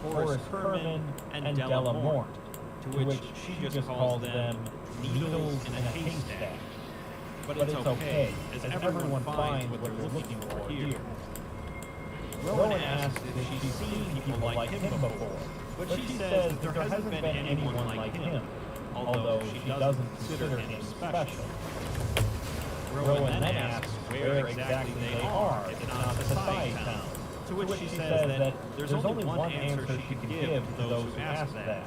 Forrest Herman and Della Mort, to which she just calls them needles in a haystack. But it's okay, as everyone finds what they're looking for here. Rowan asks if she's seen people like him before, but she says there hasn't been anyone like him, although she doesn't consider him special. Rowan then asks where exactly they are, if not Society Town, to which she says that there's only one answer she can give to those who ask that.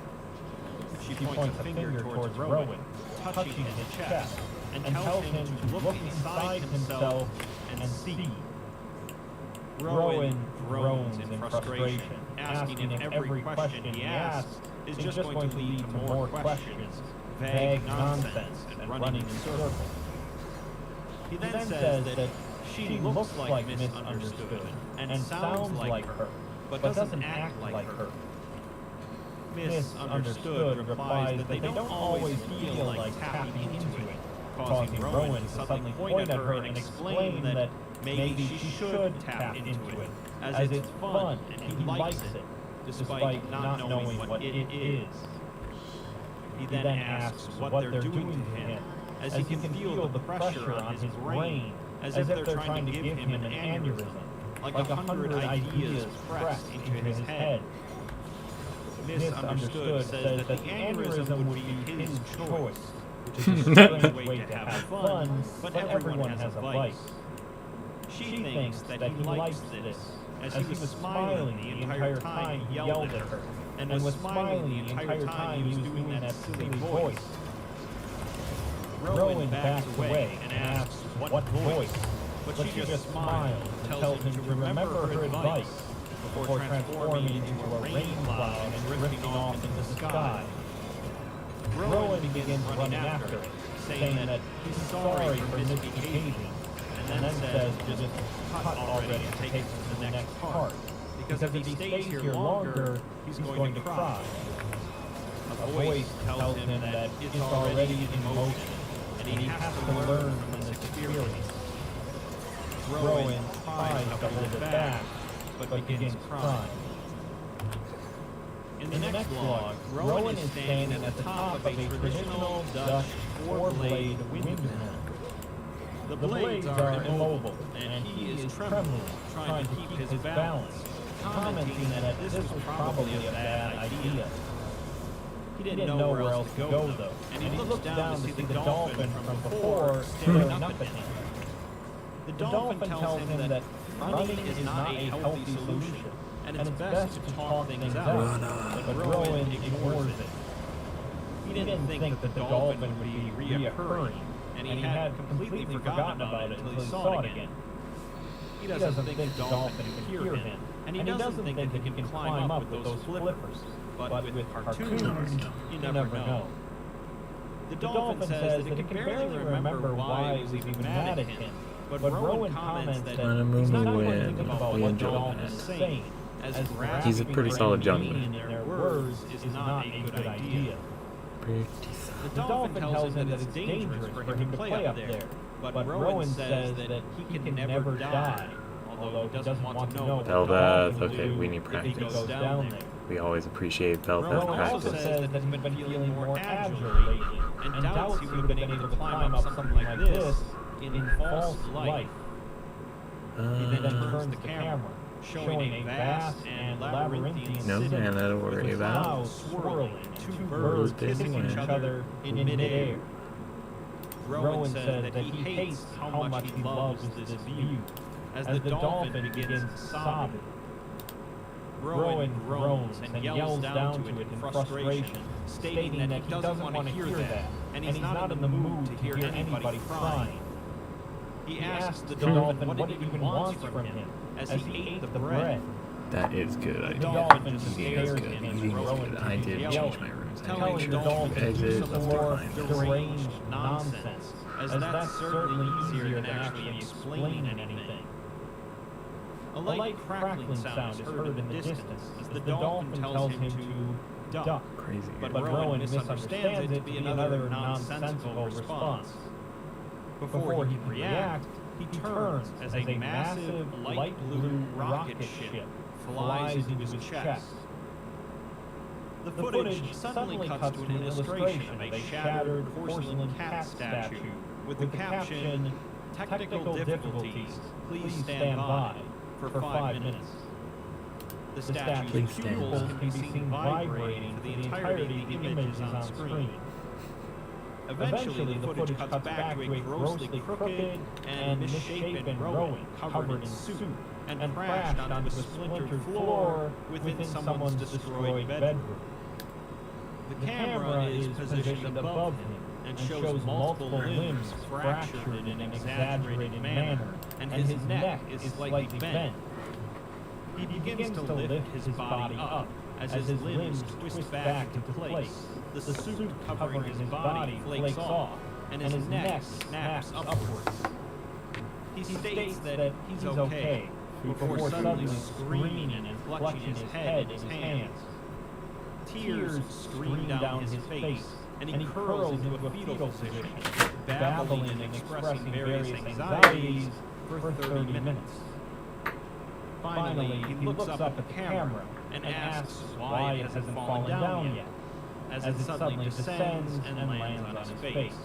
She points a finger towards Rowan, touching his chest, and tells him to look inside himself and see. Rowan groans in frustration, asking if every question he asks is just going to lead to more questions, vague nonsense, and running in circles. He then says that she looks like Misunderstood and sounds like her, but doesn't act like her. Misunderstood replies that they don't always feel like tapping into it, causing Rowan to suddenly point at her and explain that maybe she should tap into it, as it's fun and he likes it, despite not knowing what it is. He then asks what they're doing to him, as he can feel the pressure on his brain, as if they're trying to give him an aneurysm, like 100 ideas pressed into his head. Misunderstood says that the aneurysm would be his choice, which is a strange way to have fun, but everyone has a vice. She thinks that he likes this, as he was smiling the entire time he yelled at her, and was smiling the entire time he was doing that silly voice. Rowan backs away and asks what voice, but she just smiles and tells him to remember her advice before transforming into a rain cloud and drifting off into the sky. Rowan begins running after it, saying that he's sorry for misbehaving, and then says to just cut already and take us to the next part, because if he stays here longer, he's going to cry. A voice tells him that it's already in motion, and he has to learn from this experience. Rowan tries to hold it back, but begins crying. In the next log, Rowan is standing at the top of a traditional Dutch four-blade windmill. The blades are immobile, and he is trembling, trying to keep his balance, commenting that this was probably a bad idea. He didn't know where else to go, though, and he looks down to see the dolphin from before staring up at him. The dolphin tells him that running is not a healthy solution, and it's best to talk things out, but Rowan ignores it. He didn't think that the dolphin would be reoccurring, and he had completely forgotten about it until he saw it again. He doesn't think the dolphin can hear him, and he doesn't think that he can climb up with those flippers, but with cartoons, you never know. The dolphin says that he can barely remember why he was even mad at him, but Rowan comments that he's not going to think about what the dolphin is saying, as He's a pretty solid jungler. in their words is not a good idea. The dolphin tells him that it's dangerous for him to play up there, but Rowan says that he can never die, although he doesn't want to know what Velvet, the dog will okay, do we need if he practice. goes down there. We always appreciate Velvet Rowan also practice. says that he's been feeling more agile lately, and doubts he would have been able to climb up something like this in false light. He then turns the camera, showing a vast and labyrinthine No city man to worry with about. clouds swirling and two birds kissing each other in midair. Rowan says that he hates how much he loves this view, as the dolphin begins sobbing. Rowan groans and yells down to it in frustration, stating that he doesn't want to hear that, and he's not in the mood to hear anybody crying. He asks the dolphin what it even wants from him, as he ate the bread. That is good. I The did. dolphin Eating is stares good. at him Eating and is Rowan good. I did yells, change my rooms. I telling made the sure to dolphin exit. to do Let's some go more find it. deranged nonsense, as that's certainly easier than actually explaining anything. A light crackling sound is heard in the distance as the dolphin tells him to duck. Crazy. But Rowan misunderstands it to be another nonsensical response. Before he can react, he turns as a massive light blue rocket ship flies into his chest. The footage suddenly cuts to an illustration of a shattered porcelain cat statue with the caption, "Technical difficulties, please stand by for 5 minutes." The statue's pupils can be seen vibrating for the entirety of the images on screen. Eventually, the footage cuts back to a grossly crooked and misshapen Rowan covered in soup and crashed onto a splintered floor within someone's destroyed bedroom. The camera is positioned above him and shows multiple limbs fractured in an exaggerated manner, and his neck is slightly bent. He begins to lift his body up as his limbs twist back into place. The suit covering his body flakes off, and his neck snaps upwards. He states that he's okay, before suddenly screaming and clutching his head in his hands. Tears stream down his face, and he curls into a fetal position, babbling and expressing various anxieties for 30 minutes. Finally, he looks up at the camera and asks why it hasn't fallen down yet, as it suddenly descends and lands on his face.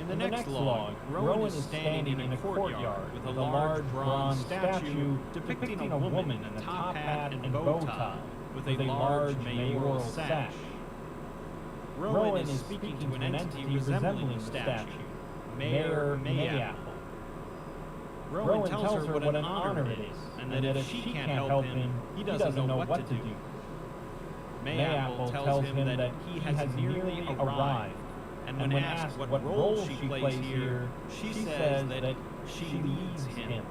In the next log, Rowan is standing in a courtyard with a large bronze statue depicting a woman in a top hat and bow tie with a large mayoral sash. Rowan is speaking to an entity resembling the statue, Mayor Mayapple. Rowan tells her what an honor it is, and that if she can't help him, he doesn't know what to do. Mayapple tells him that he has nearly arrived, and when asked what role she plays here, she says that she leads him.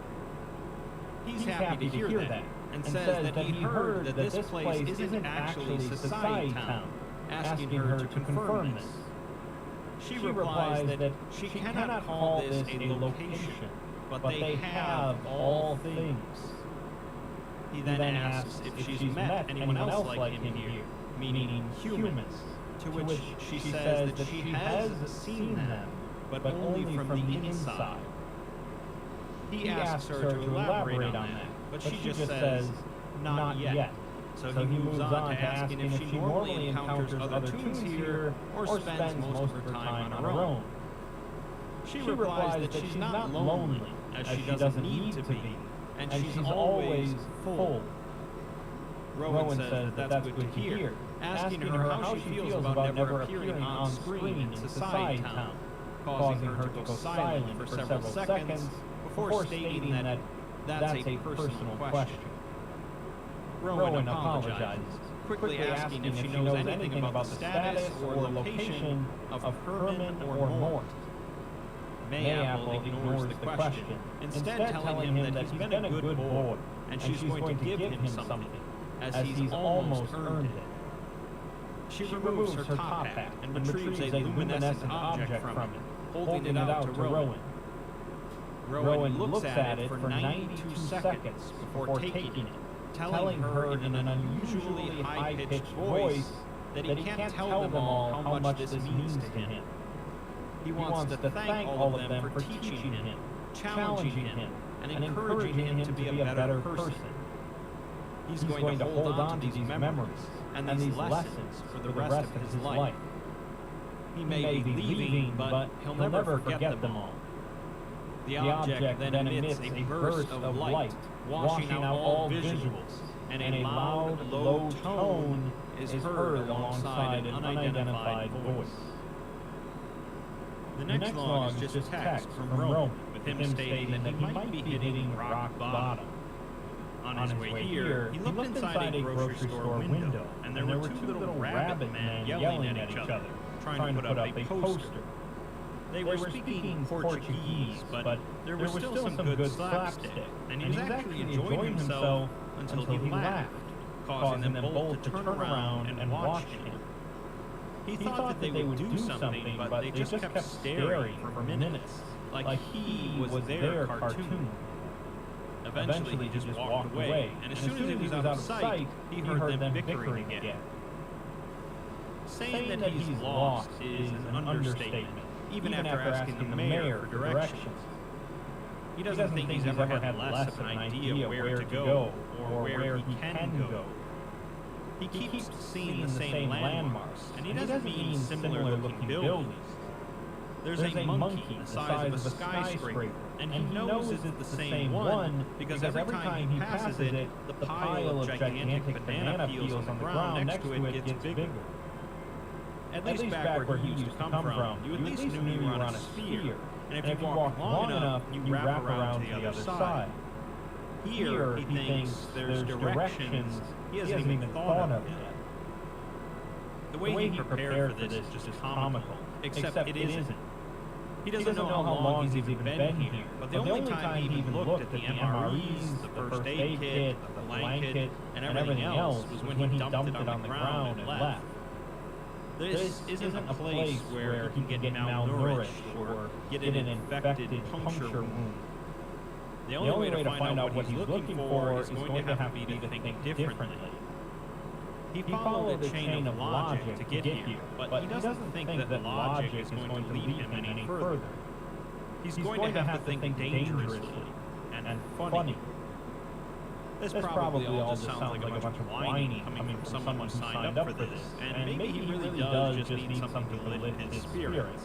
He's happy to hear that, and says that he heard that this place isn't actually Society Town, asking her to confirm this. She replies that she cannot call this a location, but they have all things. He then asks if she's met anyone else like him here, meaning humans, to which she says that she has seen them, but only from the inside. He asks her to elaborate on that, but she just says, not yet. So he moves on to asking if she normally encounters other toons here or spends most of her time on her own. She replies that she's not lonely, as she doesn't need to be, and she's always full. Rowan says that that's good to hear, asking her how she feels about never appearing on screen in Society Town, causing her to go silent for several seconds before stating that that's a personal question. Rowan apologizes, quickly asking if she knows anything about the status or location of Herman or Mort. Mayapple ignores the question, instead telling him that he's been a good boy, and she's going to give him something, as he's almost earned it. She removes her top hat and retrieves a luminescent object from it, holding it out to Rowan. Rowan looks at it for 92 seconds before taking it, telling her in an unusually high-pitched voice that he can't tell them all how much this means to him. He wants to thank all of them for teaching him, challenging him and encouraging him to be a better person. He's going to hold on to these memories and these lessons for the rest of his life. He may be leaving, but he'll never forget them all. The object then emits a burst of light, washing out all visuals, and a loud, low tone is heard alongside an unidentified voice. The next log is just text from Roman, with him stating that he might be hitting rock bottom. On his way here, he looked inside a grocery store window, and there were two little rabbit men yelling at each other, trying to put up a poster. They were speaking Portuguese, but there was still some good slapstick, and he was actually enjoying himself until he laughed, causing them both to turn around and watch him. He thought that they would do something, but they just kept staring for minutes, like he was their cartoon. Eventually, he just walked away, and as soon as he was out of sight, he heard them bickering again. Saying that he's lost is an understatement, even after asking the mayor for directions. He doesn't think he's ever had less of an idea where to go or where he can go. He keeps seeing the same landmarks, and he doesn't mean similar-looking buildings. There's a monkey the size of a skyscraper, and he knows it's the same one because every time he passes it, the pile of gigantic banana peels on the ground next to it gets bigger. At least back where he used to come from, you at least knew you were on a sphere, and if you walk long enough, you wrap around to the other side. Here, he thinks there's directions he hasn't even thought of yet. The way he prepared for this is just comical, except it isn't. He doesn't know how long he's even been here, but the only time he even looked at the MREs, the first aid kit, the blanket, and everything else was when he dumped it on the ground and left. This isn't a place where he can get malnourished or get an infected puncture wound. The only way to find out what he's looking for is going to have to be to think differently. He followed a chain of logic to get here, but he doesn't think that logic is going to lead him any further. He's going to have to think dangerously and funny. This probably all just sounds like a bunch of whining coming from someone who signed up for this, and maybe he really does just need something to lift his spirits.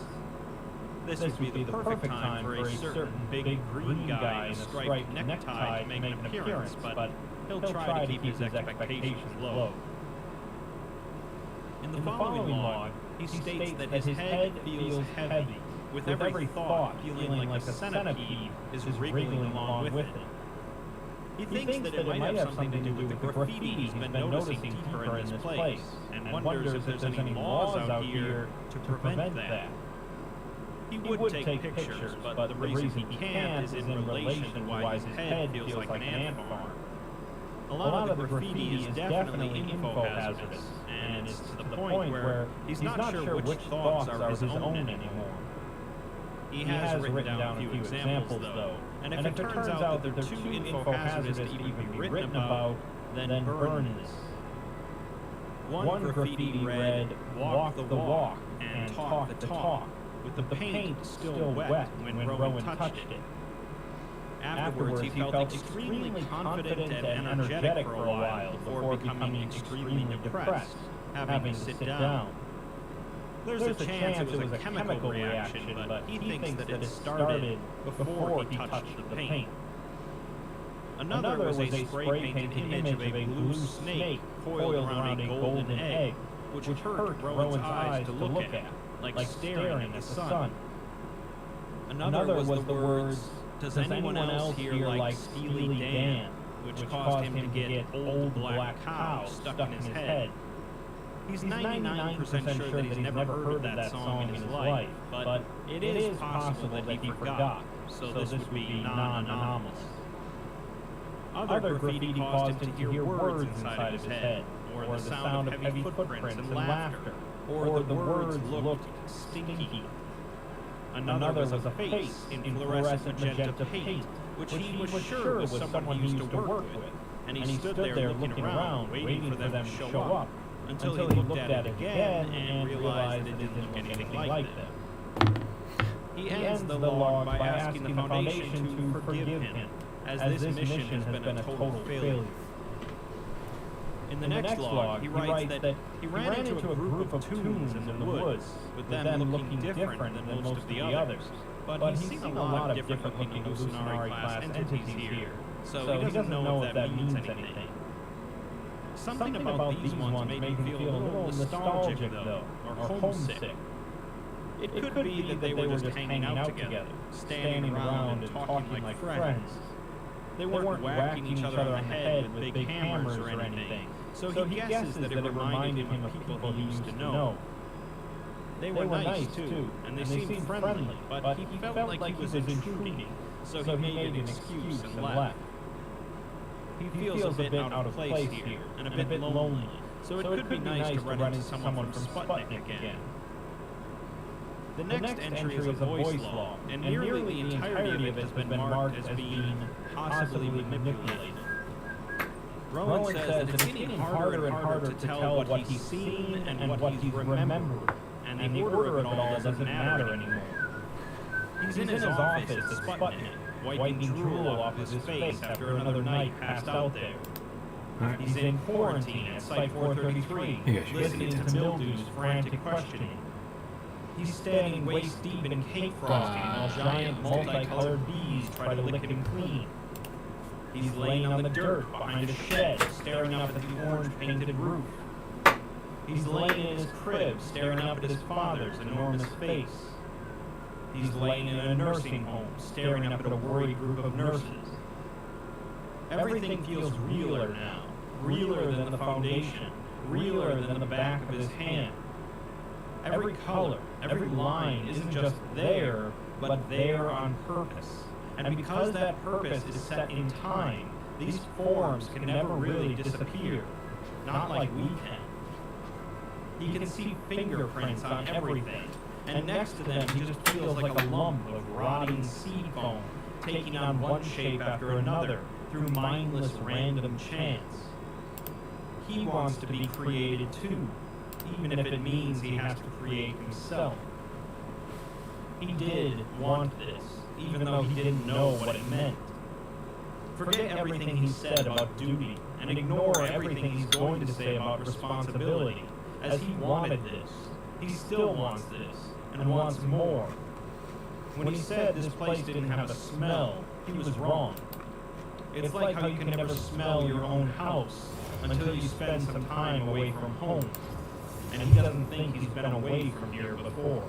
This would be the perfect time for a certain big green guy in a striped necktie to make an appearance, but he'll try to keep his expectations low. In the following log, he states that his head feels heavy, with every thought feeling like a centipede is wriggling along with it. He thinks that it might have something to do with the graffiti he's been noticing deeper in this place, and wonders if there's any laws out here to prevent that. He would take pictures, but the reason he can't is in relation to why his head feels like an ant farm. A lot of the graffiti is definitely info hazardous, and it's to the point where he's not sure which thoughts are his own anymore. He has written down a few examples, though, and if it turns out that they're too info hazardous to even be written about, then burn this. One graffiti read, "Walk the walk and talk the talk," with the paint still wet when Rowan touched it. Afterwards, he felt extremely confident and energetic for a while before becoming extremely depressed, having to sit down. There's a chance it was a chemical reaction, but he thinks that it started before he touched the paint. Another was a spray-painted image of a blue snake coiled around a golden egg, which hurt Rowan's eyes to look at, like staring at the sun. Another was the words, "Does anyone else here like Steely Dan?" which caused him to get "Old Black Cow" stuck in his head. He's 99% sure that he's never heard that song in his life, but it is possible that he forgot, so this would be non-anomalous. Other graffiti caused him to hear words inside of his head, or the sound of heavy footprints and laughter, or the words looked stinky. Another was a face in fluorescent magenta paint, which he was sure was someone he used to work with, and he stood there looking around, waiting for them to show up, until he looked at it again and realized it didn't look anything like them. He ends the log by asking the Foundation to forgive him, as this mission has been a total failure. In the next log, he writes that he ran into a group of toons in the woods, with them looking different than most of the others. But he's seen a lot of different-looking hallucinatory-class entities here, so he doesn't know if that means anything. Something about these ones made him feel a little nostalgic, though, or homesick. It could be that they were just hanging out together, standing around and talking like friends. They weren't whacking each other on the head with big hammers or anything, so he guesses that it reminded him of people he used to know. They were nice, too, and they seemed friendly, but he felt like he was intruding, so he made an excuse and left. He feels a bit out of place here, and a bit lonely, so it could be nice to run into someone from Sputnik again. The next entry is a voice log, and nearly the entirety of it has been marked as being possibly manipulated. Rowan says that it's getting harder and harder to tell what he's seen and what he's remembered, and the order of it all doesn't matter anymore. He's in his office at Sputnik, wiping drool off his face after another night passed out there. He's in quarantine at Site 433, listening to Mildew's frantic questioning. He's standing waist-deep in cake frosting while giant multicolored bees try to lick him clean. He's laying on the dirt behind a shed, staring up at the orange-painted roof. He's laying in his crib, staring up at his father's enormous face. He's laying in a nursing home, staring up at a worried group of nurses. Everything feels realer now, realer than the Foundation, realer than the back of his hand. Every color, every line isn't just there, but there on purpose. And because that purpose is set in time, these forms can never really disappear. Not like we can. He can see fingerprints on everything, and next to them he just feels like a lump of rotting seed foam, taking on one shape after another through mindless random chance. He wants to be created too, even if it means he has to create himself. He did want this, even though he didn't know what it meant. Forget everything he said about duty, and ignore everything he's going to say about responsibility, as he wanted this. He still wants this, and wants more. When he said this place didn't have a smell, he was wrong. It's like how you can never smell your own house until you spend some time away from home. And he doesn't think he's been away from here before.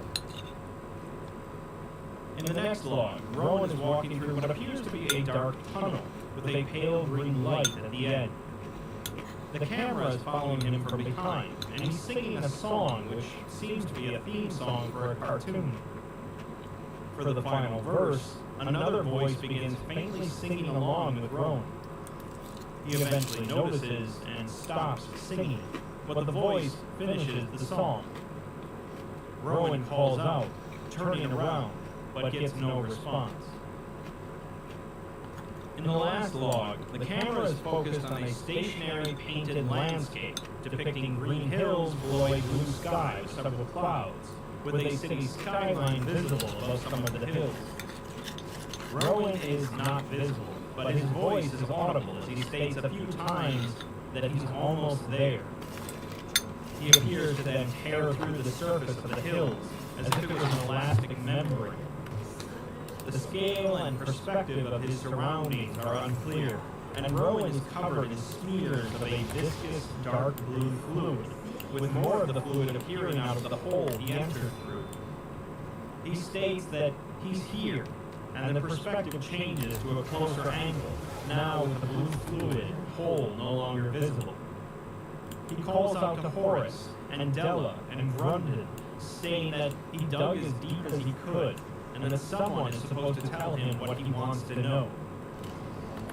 In the next log, Rowan is walking through what appears to be a dark tunnel with a pale green light at the end. The camera is following him from behind, and he's singing a song which seems to be a theme song for a cartoon. For the final verse, another voice begins faintly singing along with Rowan. He eventually notices and stops singing, but the voice finishes the song. Rowan calls out, turning around, but gets no response. In the last log, the camera is focused on a stationary painted landscape depicting green hills below a blue sky with several clouds, with a city skyline visible above some of the hills. Rowan is not visible, but his voice is audible as he states a few times that he's almost there. He appears to then tear through the surface of the hills as if it was an elastic membrane. The scale and perspective of his surroundings are unclear, and Rowan is covered in smears of a viscous dark blue fluid, with more of the fluid appearing out of the hole he entered through. He states that he's here, and the perspective changes to a closer angle, now with the blue fluid hole no longer visible. He calls out to Horace and Della and Grundon, saying that he dug as deep as he could, and that someone is supposed to tell him what he wants to know.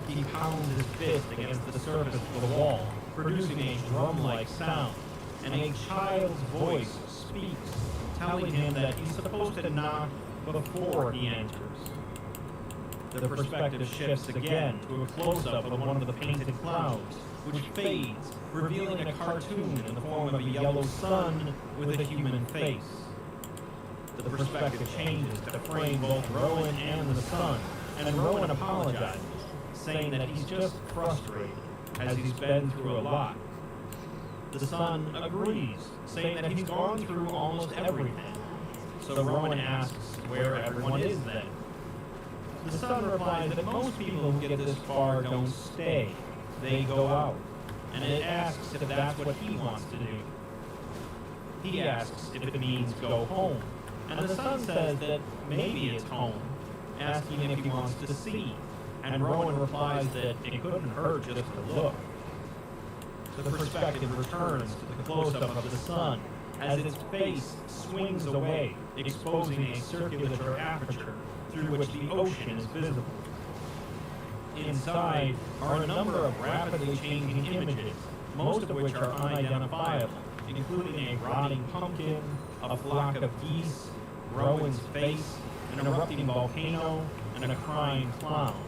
He pounds his fist against the surface of the wall, producing a drum-like sound, and a child's voice speaks, telling him that he's supposed to knock before he enters. The perspective shifts again to a close-up of one of the painted clouds, which fades, revealing a cartoon in the form of a yellow sun with a human face. the perspective changes to frame both Rowan and the sun, and Rowan apologizes, saying that he's just frustrated, as he's been through a lot. The sun agrees, saying that he's gone through almost everything. So Rowan asks where everyone is then. The sun replies that most people who get this far don't stay, they go out, and it asks if that's what he wants to do. He asks if it means go home, and the sun says that maybe it's home, asking if he wants to see, and Rowan replies that it couldn't hurt just to look. The perspective returns to the close-up of the sun as its face swings away, exposing a circular aperture through which the ocean is visible. Inside are a number of rapidly changing images, most of which are unidentifiable, including a rotting pumpkin, a flock of geese, Rowan's face, an erupting volcano, and a crying clown.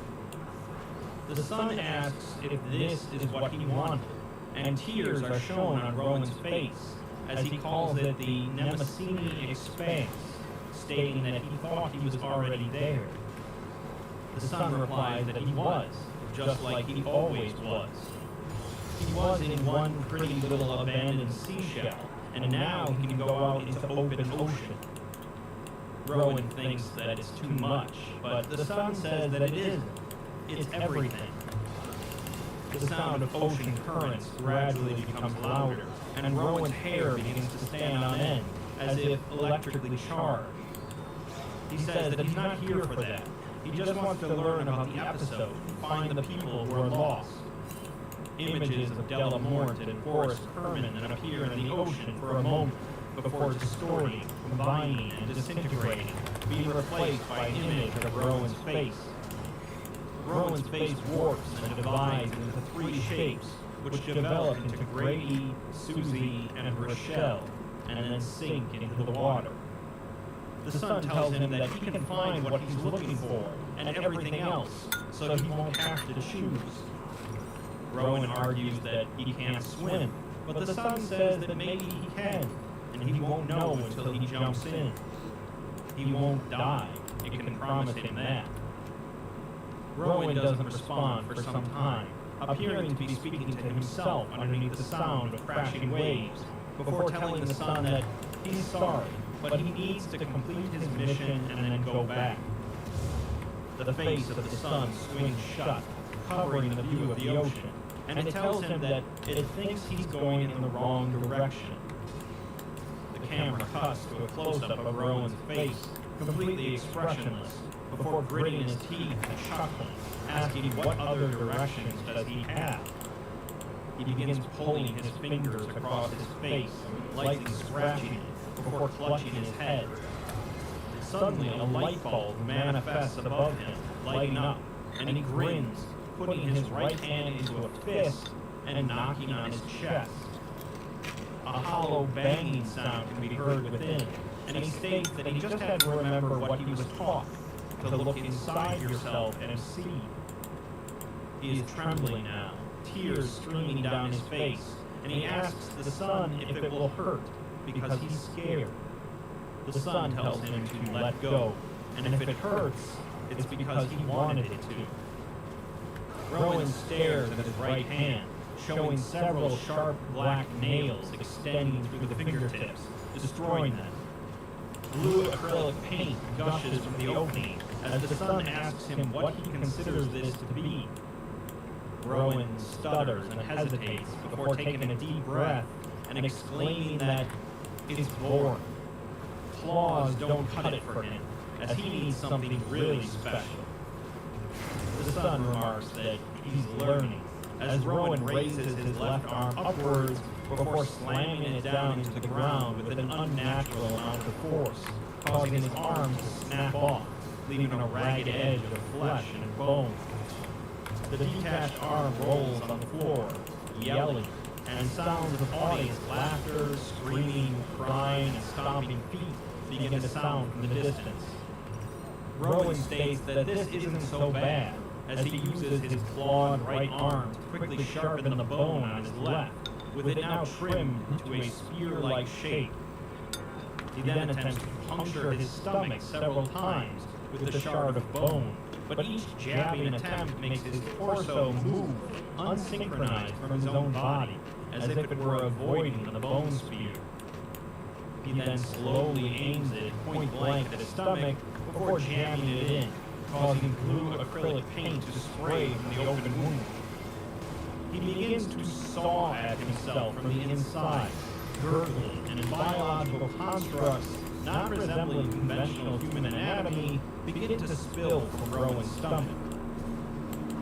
The sun asks if this is what he wanted, and tears are shown on Rowan's face as he calls it the Nemesini Expanse, stating that he thought he was already there. The sun replies that he was, just like he always was. He was in one pretty little abandoned seashell, and now he can go out into open ocean. Rowan thinks that it's too much, but the sun says that it isn't. It's everything. The sound of ocean currents gradually becomes louder, and Rowan's hair begins to stand on end, as if electrically charged. He says that he's not here for that. He just wants to learn about the episode and find the people who are lost. Images of Della Morton and Forrest Kerman then appear in the ocean for a moment, before distorting, combining, and disintegrating, being replaced by an image of Rowan's face. Rowan's face warps and divides into three shapes, which develop into Grady, Susie, and Rochelle, and then sink into the water. The sun tells him that he can find what he's looking for, and everything else, so he won't have to choose. Rowan argues that he can't swim, but the sun says that maybe he can, and he won't know until he jumps in. He won't die, it can promise him that. Rowan doesn't respond for some time, appearing to be speaking to himself underneath the sound of crashing waves, before telling the sun that he's sorry, but he needs to complete his mission and then go back. The face of the sun swings shut, covering the view of the ocean, and it tells him that it thinks he's going in the wrong direction. The camera cuts to a close-up of Rowan's face, completely expressionless, before gritting his teeth and chuckling, asking what other directions does he have. He begins pulling his fingers across his face, lightly scratching it, before clutching his head. Suddenly, a light bulb manifests above him, lighting up, and he grins, putting his right hand into a fist and knocking on his chest. A hollow banging sound can be heard within, and he states that he just had to remember what he was taught, to look inside yourself and see. He is trembling now, tears streaming down his face, and he asks the sun if it will hurt, because he's scared. The sun tells him to let go, and if it hurts, it's because he wanted it to. Rowan stares at his right hand, showing several sharp black nails extending through the fingertips, destroying them. Blue acrylic paint gushes from the opening as the sun asks him what he considers this to be. Rowan stutters and hesitates before taking a deep breath and exclaiming that it's boring. Claws don't cut it for him, as he needs something really special. The sun remarks that he's learning, as Rowan raises his left arm upwards before slamming it down into the ground with an unnatural amount of force, causing his arms to snap off, leaving a ragged edge of flesh and bone. The detached arm rolls on the floor, yelling, and sounds of audience laughter, screaming, crying, and stomping feet begin to sound from the distance. Rowan states that this isn't so bad, as he uses his clawed right arm to quickly sharpen the bone on his left, with it now trimmed into a spear-like shape. He then attempts to puncture his stomach several times with the shard of bone, but each jabbing attempt makes his torso move unsynchronized from his own body, as if it were avoiding the bone spear. He then slowly aims it point blank at his stomach before jamming it in, causing blue acrylic paint to spray from the open wound. He begins to saw at himself from the inside, gurgling, and in biological constructs not resembling conventional human anatomy begin to spill from Rowan's stomach.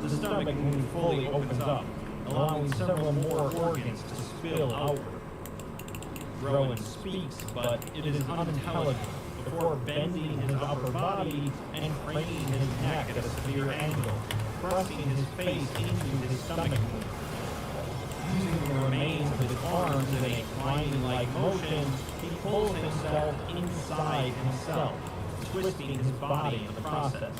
The stomach wound fully opens up, allowing several more organs to spill outward. Rowan speaks, but it is unintelligible, before bending his upper body and craning his neck at a severe angle, pressing his face into his stomach wound. Using the remains of his arms in a climbing-like motion, he pulls himself inside himself, twisting his body in the process.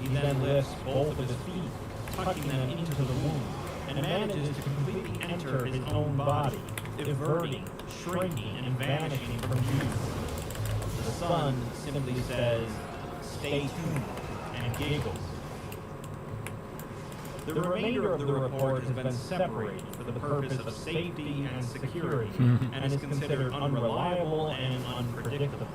He then lifts both of his feet, tucking them into the wound, and manages to completely enter his own body, everting, shrinking, and vanishing from view. The sun simply says, "Stay tuned," and giggles. The remainder of the report has been separated for the purpose of safety and security, and is considered unreliable and unpredictable.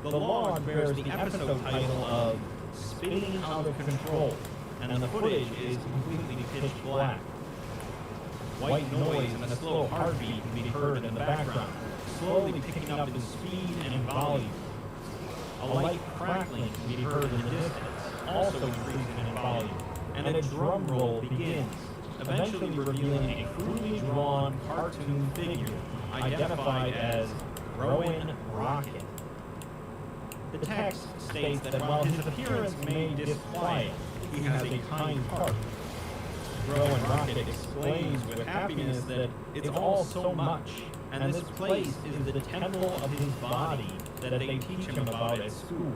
The log bears the episode title of "Spinning Out of Control," and the footage is completely pitch black. White noise and a slow heartbeat can be heard in the background, slowly picking up in speed and in volume. A light crackling can be heard in the distance, also increasing in volume, and a drum roll begins, eventually revealing a crudely drawn cartoon figure identified as Rowan Rocket. The text states that while his appearance may disquiet, he has a kind heart. Rowan Rocket explains with happiness that it's all so much, and this place is the temple of his body that they teach him about at school.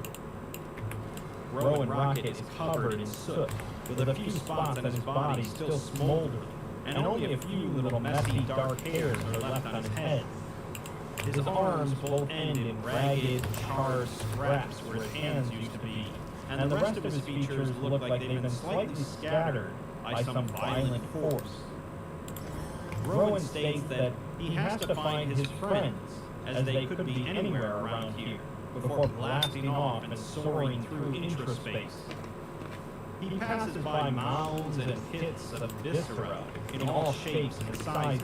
Rowan Rocket is covered in soot, with a few spots on his body still smoldering, and only a few little messy dark hairs are left on his head. His arms both end in ragged, charred scraps where his hands used to be, and the rest of his features look like they've been slightly scattered by some violent force. Rowan states that he has to find his friends, as they could be anywhere around here, before blasting off and soaring through intraspace. He passes by mounds and pits of viscera in all shapes and sizes,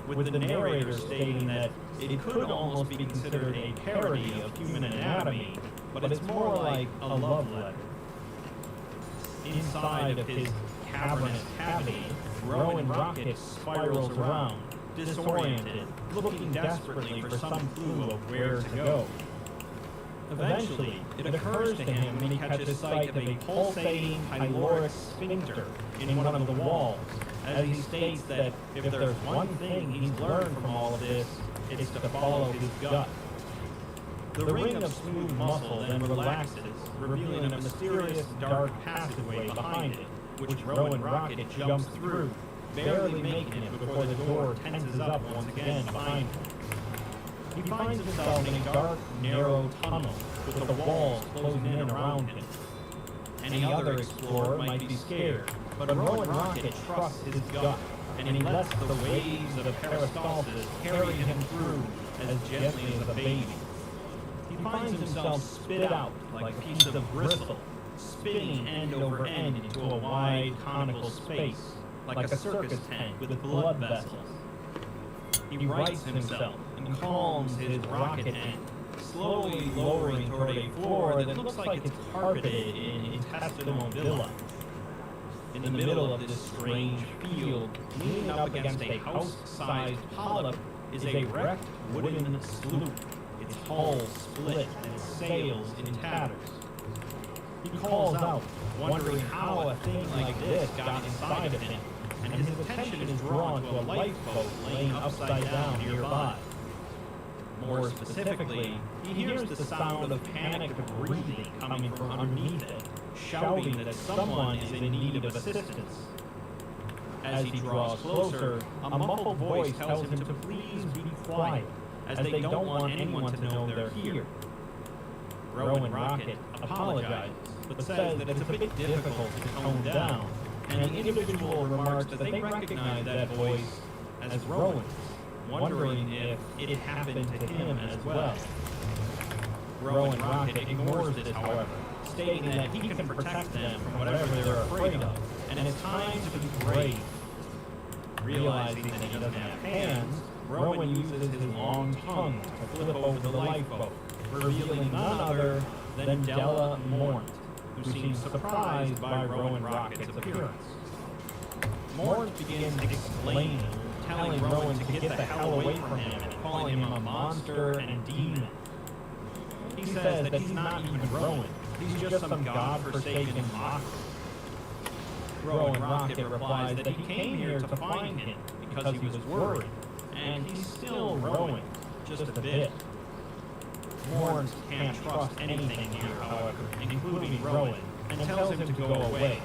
with the narrator stating that it could almost be considered a parody of human anatomy, but it's more like a love letter. Inside of his cavernous cavity, Rowan Rocket spirals around, disoriented, looking desperately for some clue of where to go. Eventually, it occurs to him when he catches sight of a pulsating pyloric sphincter in one of the walls, as he states that if there's one thing he's learned from all of this, it's to follow his gut. The ring of smooth muscle then relaxes, revealing a mysterious dark passageway behind it, which Rowan Rocket jumps through, barely making it before the door tenses up once again behind him. He finds himself in a dark, narrow tunnel, with the walls closing in around him. Any other explorer might be scared, but Rowan Rocket trusts his gut, and he lets the waves of peristalsis carry him through as gently as a baby. He finds himself spit out like a piece of bristle, spinning end over end into a wide, conical space, like a circus tent with blood vessels. He rights himself and calms his rocket end, slowly lowering toward a floor that looks like it's carpeted in intestinal villi. In the middle of this strange field, leaning up against a house-sized polyp, is a wrecked wooden sloop, its hull split and its sails in tatters. He calls out, wondering how a thing like this got inside of him, and his attention is drawn to a lifeboat laying upside down nearby. More specifically, he hears the sound of panicked breathing coming from underneath it, shouting that someone is in need of assistance. As he draws closer, a muffled voice tells him to please be quiet, as they don't want anyone to know they're here. Rowan Rocket apologizes, but says that it's a bit difficult to tone down, and the individual remarks that they recognize that voice as Rowan's, wondering if it happened to him as well. Rowan Rocket ignores this, however, stating that he can protect them from whatever they're afraid of, and it's time to be brave. Realizing that he doesn't have hands, Rowan uses his long tongue to flip over the lifeboat, revealing none other than Della Mornt, who seems surprised by Rowan Rocket's appearance. Mornt begins explaining, telling Rowan to get the hell away from him and calling him a monster and a demon. He says that he's not even Rowan, he's just some godforsaken mocker. Rowan Rocket replies that he came here to find him because he was worried, and he's still Rowan, just a bit. Morn can't trust anything here, however, including Rowan, and tells him to go away.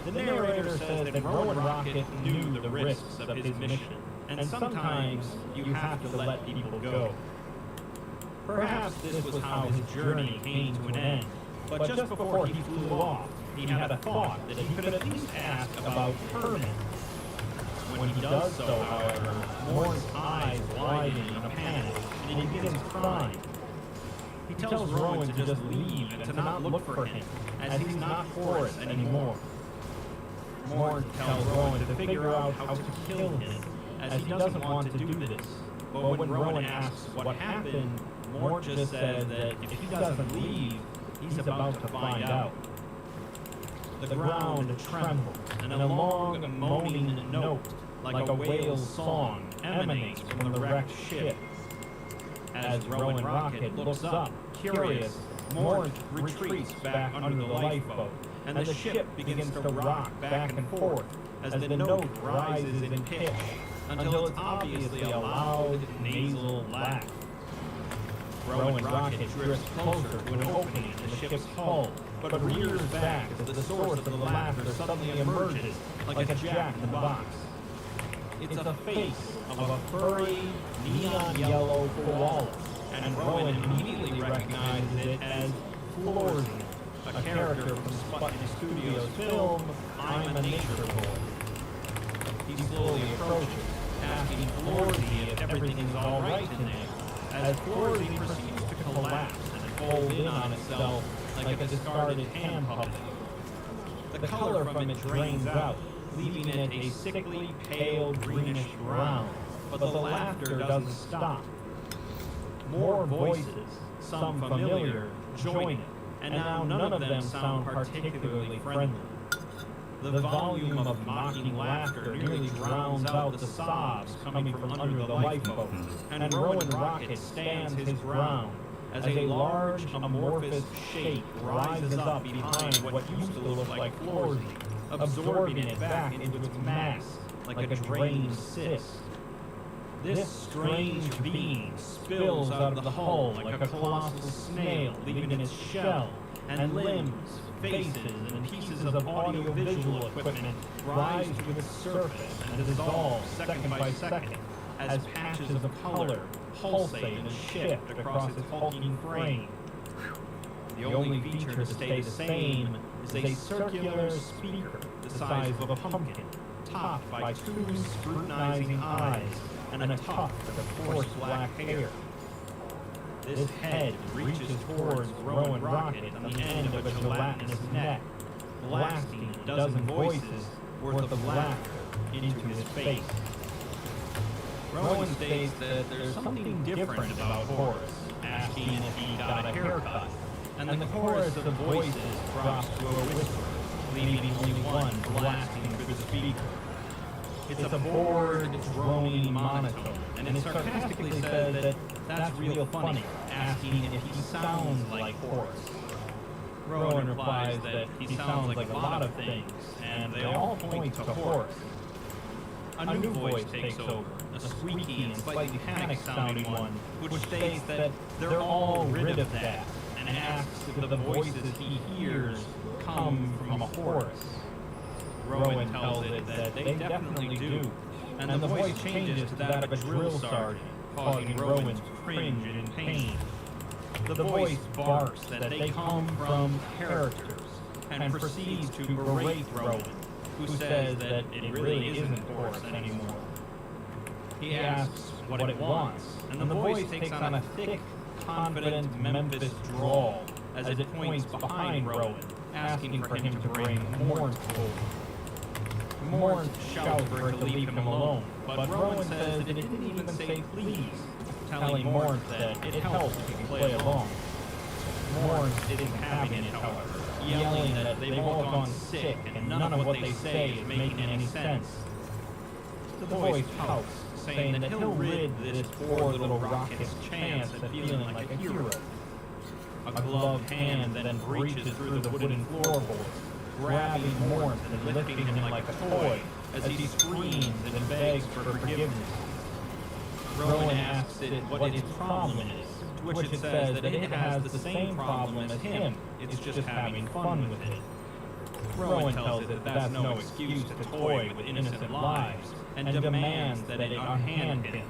The narrator says that Rowan Rocket knew the risks of his mission, and sometimes you have to let people go. Perhaps this was how his journey came to an end, but just before he flew off, he had a thought that he could at least ask about Herman. When he does so, however, Morn's eyes widen in a panic, and he begins crying. He tells Rowan to just leave and to not look for him, as he's not Forrest anymore. Morn tells Rowan to figure out how to kill him, as he doesn't want to do this. But when Rowan asks what happened, Morn just says that if he doesn't leave, he's about to find out. The ground trembles, and a long, moaning note, like a whale's song, emanates from the wrecked ship. As Rowan Rocket looks up, curious, Morn retreats back under the lifeboat, and the ship begins to rock back and forth as the note rises in pitch, until it's obviously a loud, nasal laugh. Rowan Rocket drifts closer to an opening in the ship's hull, but rears back as the source of the laughter suddenly emerges like a jack-in-the-box. It's the face of a furry, neon-yellow koala, and Rowan immediately recognizes it as Florzy, a character from Sputnik Studios' film I'm a Nature Boy. He slowly approaches, asking Florzy if everything is all right in there, as Florzy proceeds to collapse and fold in on itself like a discarded hand puppet. The color from it drains out, leaving it a sickly, pale, greenish brown, but the laughter doesn't stop. More voices, some familiar, join it, and now none of them sound particularly friendly. The volume of mocking laughter nearly drowns out the sobs coming from under the lifeboat, and Rowan Rocket stands his ground as a large, amorphous shape rises up behind what used to look like Florzy, absorbing it back into its mass like a drained cyst. This strange being spills out of the hull like a colossal snail, leaving its shell, and limbs, faces, and pieces of audio-visual equipment rise to its surface and dissolve second by second as patches of color pulsate and shift across its hulking frame. The only feature to stay the same is a circular speaker the size of a pumpkin, topped by two scrutinizing eyes and a tuft of coarse black hair. This head reaches towards Rowan Rocket on the end of a gelatinous neck, blasting a dozen voices worth of laughter into his face. Rowan states that there's something different about Horace, asking if he got a haircut, and the chorus of voices drops to a whisper, leaving only one blasting through the speaker. It's a bored, droning monotone, and it sarcastically says that that's real funny, asking if he sounds like Horace. Rowan replies that he sounds like a lot of things, and they all point to Horace. A new voice takes over, a squeaky and slightly panic-sounding one, which states that they're all rid of that, and asks if the voices he hears come from a Horace. Rowan tells it that they definitely do, and the voice changes to that of a drill sergeant, causing Rowan to cringe in pain. The voice barks that they come from characters, and proceeds to berate Rowan, who says that it really isn't Horace anymore. He asks what it wants, and the voice takes on a thick, confident Memphis drawl as it points behind Rowan, asking for him to bring Morn forward. Morn shouts for it to leave him alone, but Rowan says that it didn't even say please, telling Morn that it helps if you play along. Morn isn't having it, however, yelling that they've all gone sick and none of what they say is making any sense. The voice pouts, saying that he'll rid this poor little rocket's chance at feeling like a hero. A gloved hand then reaches through the wooden floorboards, grabbing Morn and lifting him like a toy as he screams and begs for forgiveness. Rowan asks it what its problem is, to which it says that it has the same problem as him, it's just having fun with it. Rowan tells it that that's no excuse to toy with innocent lives, and demands that it unhand him.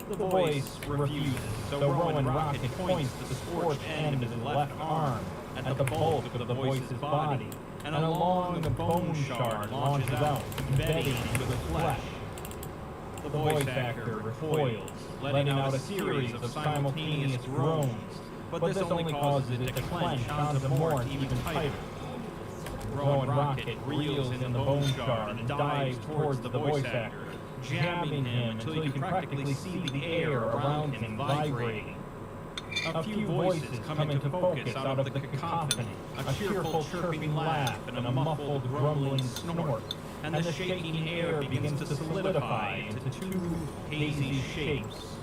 The voice refuses, so Rowan Rocket points the scorched end of his left arm at the bulk of the voice's body, and along the bone shard launches out, embedding into the flesh. The voice actor recoils, letting out a series of simultaneous groans, but this only causes it to clench onto Morn even tighter. Rowan Rocket reels in the bone shard and dives towards the voice actor, jamming him until you can practically see the air around him vibrating. A few voices come into focus out of the cacophony, a cheerful chirping laugh and a muffled grumbling snort, and the shaking air begins to solidify into two hazy shapes.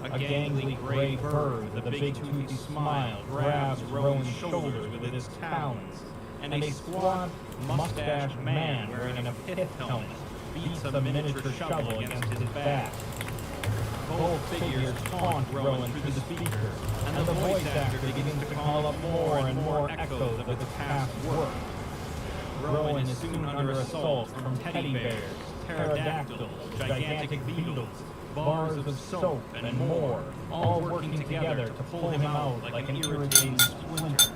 A gangly gray bird with a big toothy smile grabs Rowan's shoulders with its talons, and a squat, mustached man wearing a pith helmet beats a miniature shovel against his back. Both figures taunt Rowan through the speaker, and the voice actor begins to call up more and more echoes of its past work. Rowan is soon under assault from teddy bears, pterodactyls, gigantic beetles, bars of soap, and more, all working together to pull him out like an irritating splinter.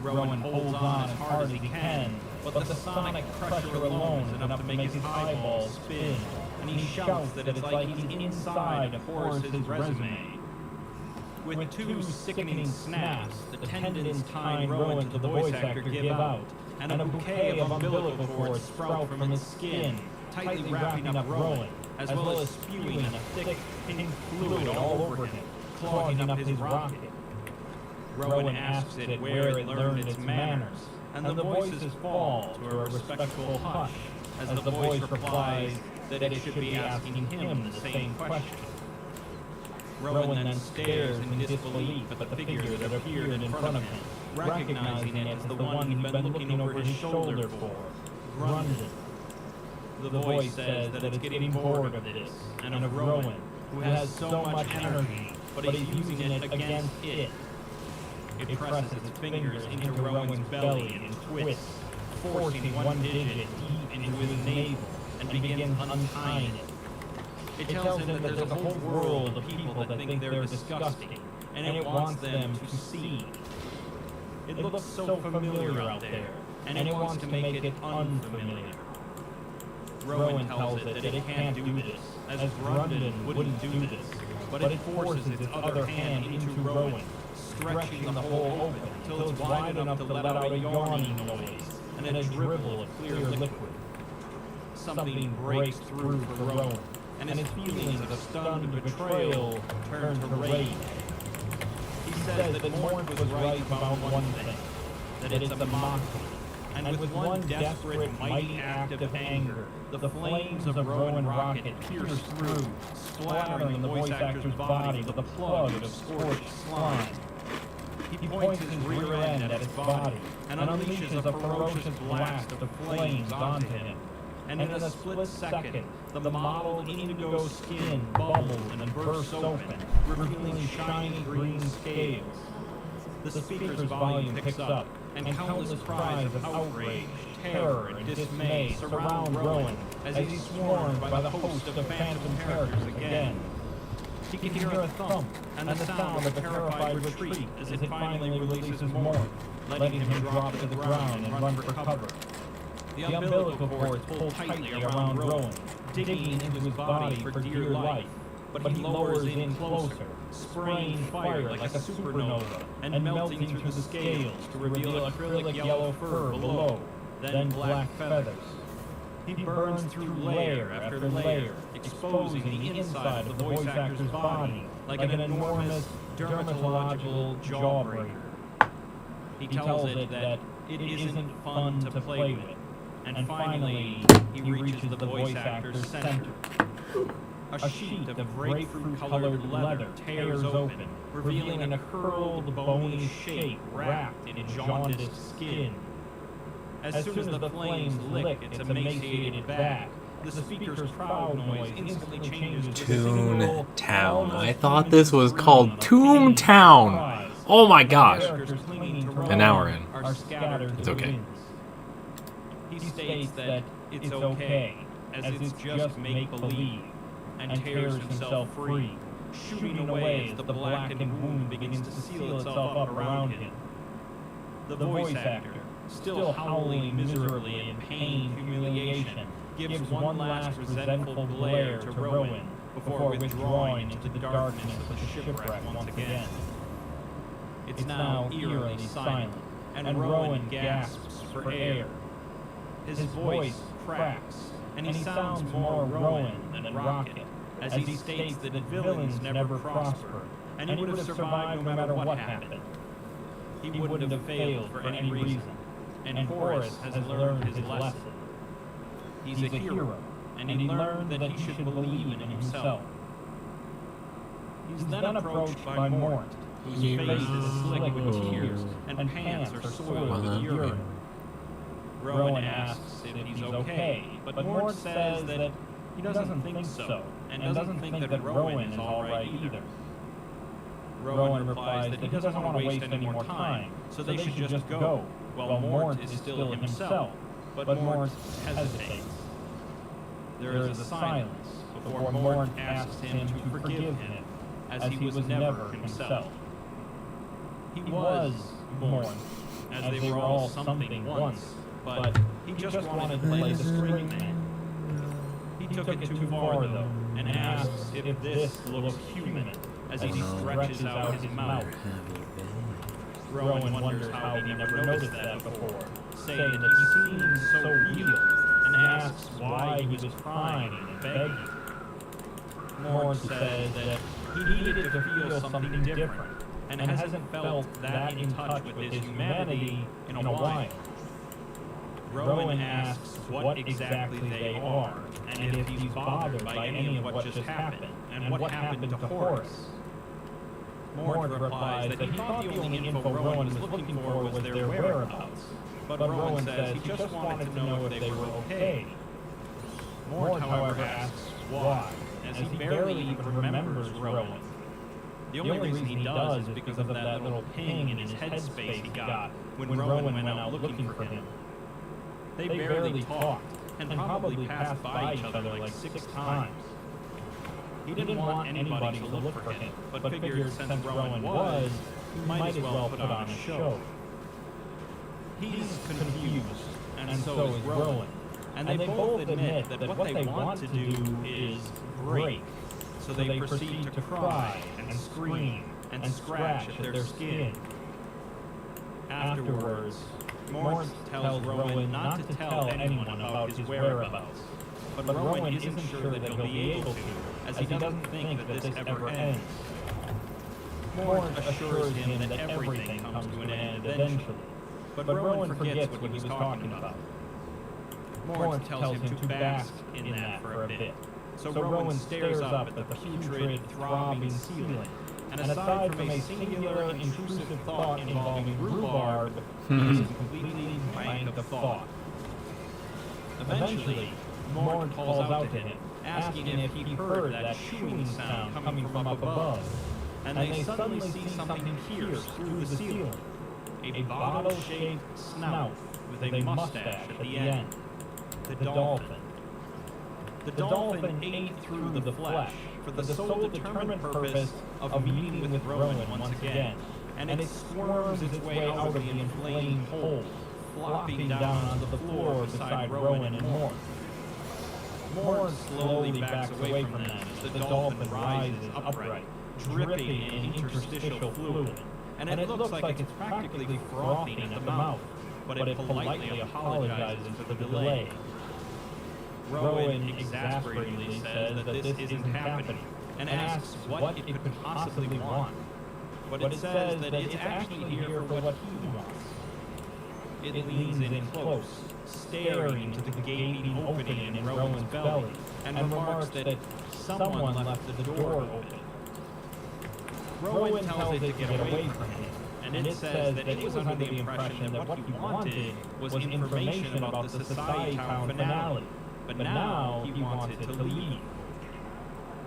Rowan holds on as hard as he can, but the sonic pressure alone is enough to make his eyeballs spin, and he shouts that it's like he's inside of Horace's resume. With two sickening snaps, the tendons tying Rowan to the voice actor give out, and a bouquet of umbilical cords sprout from his skin, tightly wrapping up Rowan, as well as spewing a thick, pink fluid all over him, clogging up his rocket. Rowan asks it where it learned its manners, and the voices fall to a respectful hush, as the voice replies that it should be asking him the same question. Rowan then stares in disbelief at the figure that appeared in front of him, recognizing it as the one he'd been looking over his shoulder for, Grundon. The voice says that it's getting bored of this, and of Rowan, who has so much energy, but he's using it against it. It presses its fingers into Rowan's belly and twists, forcing one digit deep into his navel, and begins untying it. It tells him that there's a whole world of people that think they're disgusting, and it wants them to see. It looks so familiar out there, and it wants to make it unfamiliar. Rowan tells it that it can't do this, as Grundon wouldn't do this, but it forces its other hand into Rowan, stretching the hole open until it's wide enough to let out a yawning noise and a dribble of clear liquid. Something breaks through for Rowan, and his feelings of stunned betrayal turn to rage. He says that Morn was right about one thing, that it's a mockery, and with one desperate, mighty act of anger, the flames of Rowan Rocket pierce through, splattering the voice actor's body with a plug of scorched slime. He points his rear end at its body and unleashes a ferocious blast of flames onto him. And in a split second, the mottled indigo skin bubbles and bursts open, revealing shiny green scales. The speaker's volume picks up, and countless cries of outrage, terror, and dismay surround Rowan as he's swarmed by the host of phantom characters again. He can hear a thump and the sound of a terrified retreat as it finally releases Morn, letting him drop to the ground and run for cover. The umbilical cords pull tightly around Rowan, digging into his body for dear life, but he lowers in closer, spraying fire like a supernova, and melting through the scales to reveal acrylic yellow fur below, then black feathers. He burns through layer after layer, exposing the inside of the voice actor's body like an enormous dermatological jawbreaker. He tells it that it isn't fun to play with, and finally he reaches the voice actor's center. A sheet of grapefruit-colored leather tears open, revealing a curled, bony shape wrapped in jaundiced skin. As soon as the flames lick its emaciated back, the speaker's crowd noise instantly changes to Toon Town. I thought this was called Toon Town. Oh my gosh. An hour in. It's okay. He states that it's okay, as it's just make-believe, and tears himself free, shooting away as the blackened wound begins to seal itself up around him. The voice actor, still howling miserably in pain and humiliation, gives one last resentful glare to Rowan before withdrawing into the darkness of the shipwreck once again. It's now eerily silent, and Rowan gasps for air. His voice cracks, and he sounds more Rowan than Rocket, as he states that villains never prosper, and he would have survived no matter what happened. He wouldn't have failed for any reason, and Horace has learned his lesson. He's a hero, and he learned that he should believe in himself. He's then approached by Mort, whose face is slick with tears, and pants are soiled with urine. Rowan asks if he's okay, but Mort says that he doesn't think so, and doesn't think that Rowan is alright either. Rowan replies that he doesn't want to waste any more time, so they should just go, while Mort is still himself, but Mort hesitates. There is a silence before Mort asks him to forgive him, as he was never himself. He was Mort, as they were all something once, but he just wanted to play the string man. He took it too far, though, and asks if this looks human, as he stretches out his mouth. Rowan wonders how he never noticed that before, saying that he seemed so real, and asks why he was crying and begging. Mort says that he needed to feel something different, and hasn't felt that in touch with his humanity in a while. Rowan asks what exactly they are, and if he's bothered by any of what just happened, and what happened to Horace. Mort replies that he thought the only info Rowan was looking for was their whereabouts, but Rowan says he just wanted to know if they were okay. Mort, however, asks why, as he barely even remembers Rowan. The only reason he does is because of that little ping in his headspace he got when Rowan went out looking for him. They barely talked, and probably passed by each other like 6 times. He didn't want anybody to look for him, but figured since Rowan was, he might as well put on a show. He's confused, and so is Rowan, and they both admit that what they want to do is break. So they proceed to cry and scream and scratch at their skin. Afterwards, Mort tells Rowan not to tell anyone about his whereabouts, but Rowan isn't sure that he'll be able to, as he doesn't think that this ever ends. Mort assures him that everything comes to an end eventually, but Rowan forgets what he was talking about. Mort tells him to bask in that for a bit, so Rowan stares up at the putrid, throbbing ceiling, and aside from a singular, intrusive thought involving rhubarb, he is completely blank of thought. Eventually, Mort calls out to him, asking if he heard that shooing sound coming from up above, and they suddenly see something pierce through the ceiling, a bottle-shaped snout with a mustache at the end, the dolphin. The dolphin ate through the flesh for the sole determined purpose of meeting with Rowan once again, and it squirms its way out of the inflamed hole, flopping down onto the floor beside Rowan and Morn. Morn slowly backs away from them as the dolphin rises upright, dripping in interstitial fluid, and it looks like it's practically frothing at the mouth, but it politely apologizes for the delay. Rowan exasperatedly says that this isn't happening, and asks what it could possibly want. But it says that it's actually here for what he wants. It leans in close, staring into the gaping opening in Rowan's belly, and remarks that someone left the door open. Rowan tells it to get away from him, and it says that it was under the impression that what he wanted was information about the Society Town finale, but now he wants it to leave.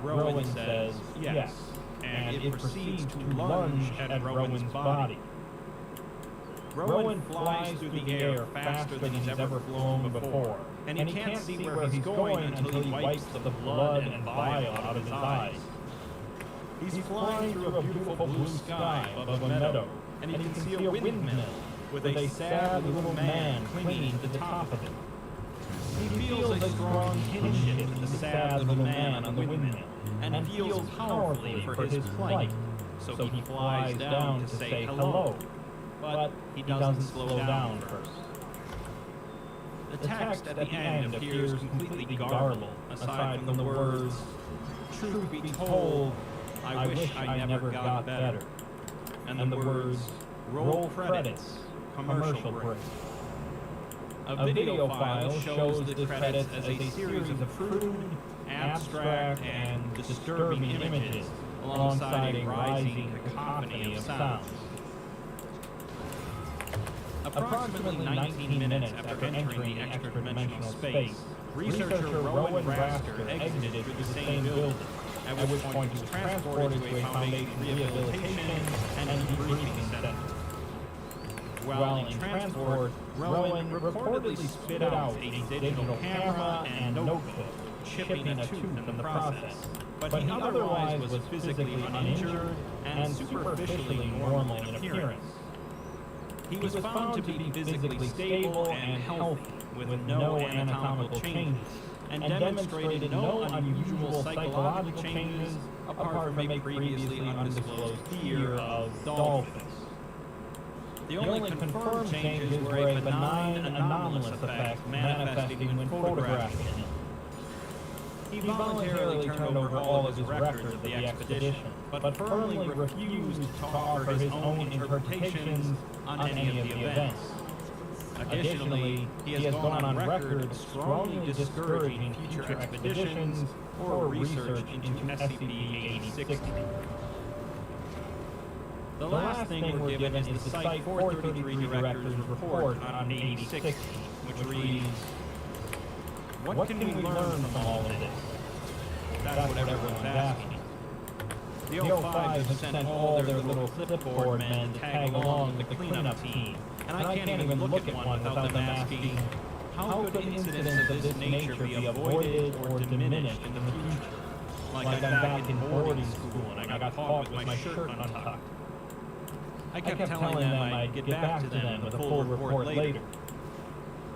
Rowan says yes, and it proceeds to lunge at Rowan's body. Rowan flies through the air faster than he's ever flown before, and he can't see where he's going until he wipes the blood and bile out of his eyes. He's flying through a beautiful blue sky above a meadow, and he can see a windmill with a sad little man clinging to the top of it. He feels a strong kinship with the sad little man on the windmill, and feels powerfully for his plight, so he flies down to say hello, but he doesn't slow down first. The text at the end appears completely garbled, aside from the words, "Truth be told, I wish I never got better," and the words, "Roll credits, commercial break." A video file shows the credits as a series of crude, abstract, and disturbing images alongside a rising cacophony of sounds. Approximately 19 minutes after entering the extra-dimensional space, researcher Rowan Raster exited through the same building, at which point he was transported to a Foundation rehabilitation and debriefing center. While in transport, Rowan reportedly spit out a digital camera and notebook, chipping a tooth in the process, but he otherwise was physically uninjured and superficially normal in appearance. He was found to be physically stable and healthy, with no anatomical changes, and demonstrated no unusual psychological changes apart from a previously undisclosed fear of dolphins. The only confirmed changes were a benign anomalous effect manifesting when photographed in it. He voluntarily turned over all of his records of the expedition, but firmly refused to offer his own interpretations on any of the events. Additionally, he has gone on record strongly discouraging future expeditions or research into SCP-8060. The last thing we're given is the Site-433 Director's report on 8060, which reads, "What can we learn from all of this?" That's what everyone's asking. The O5 have sent all their little clipboard men to tag along with the cleanup team, and I can't even look at one without them asking, how could incidents of this nature be avoided or diminished in the future? Like I'm back in boarding school and I got caught with my shirt untucked. I kept telling them I'd get back to them with a full report later.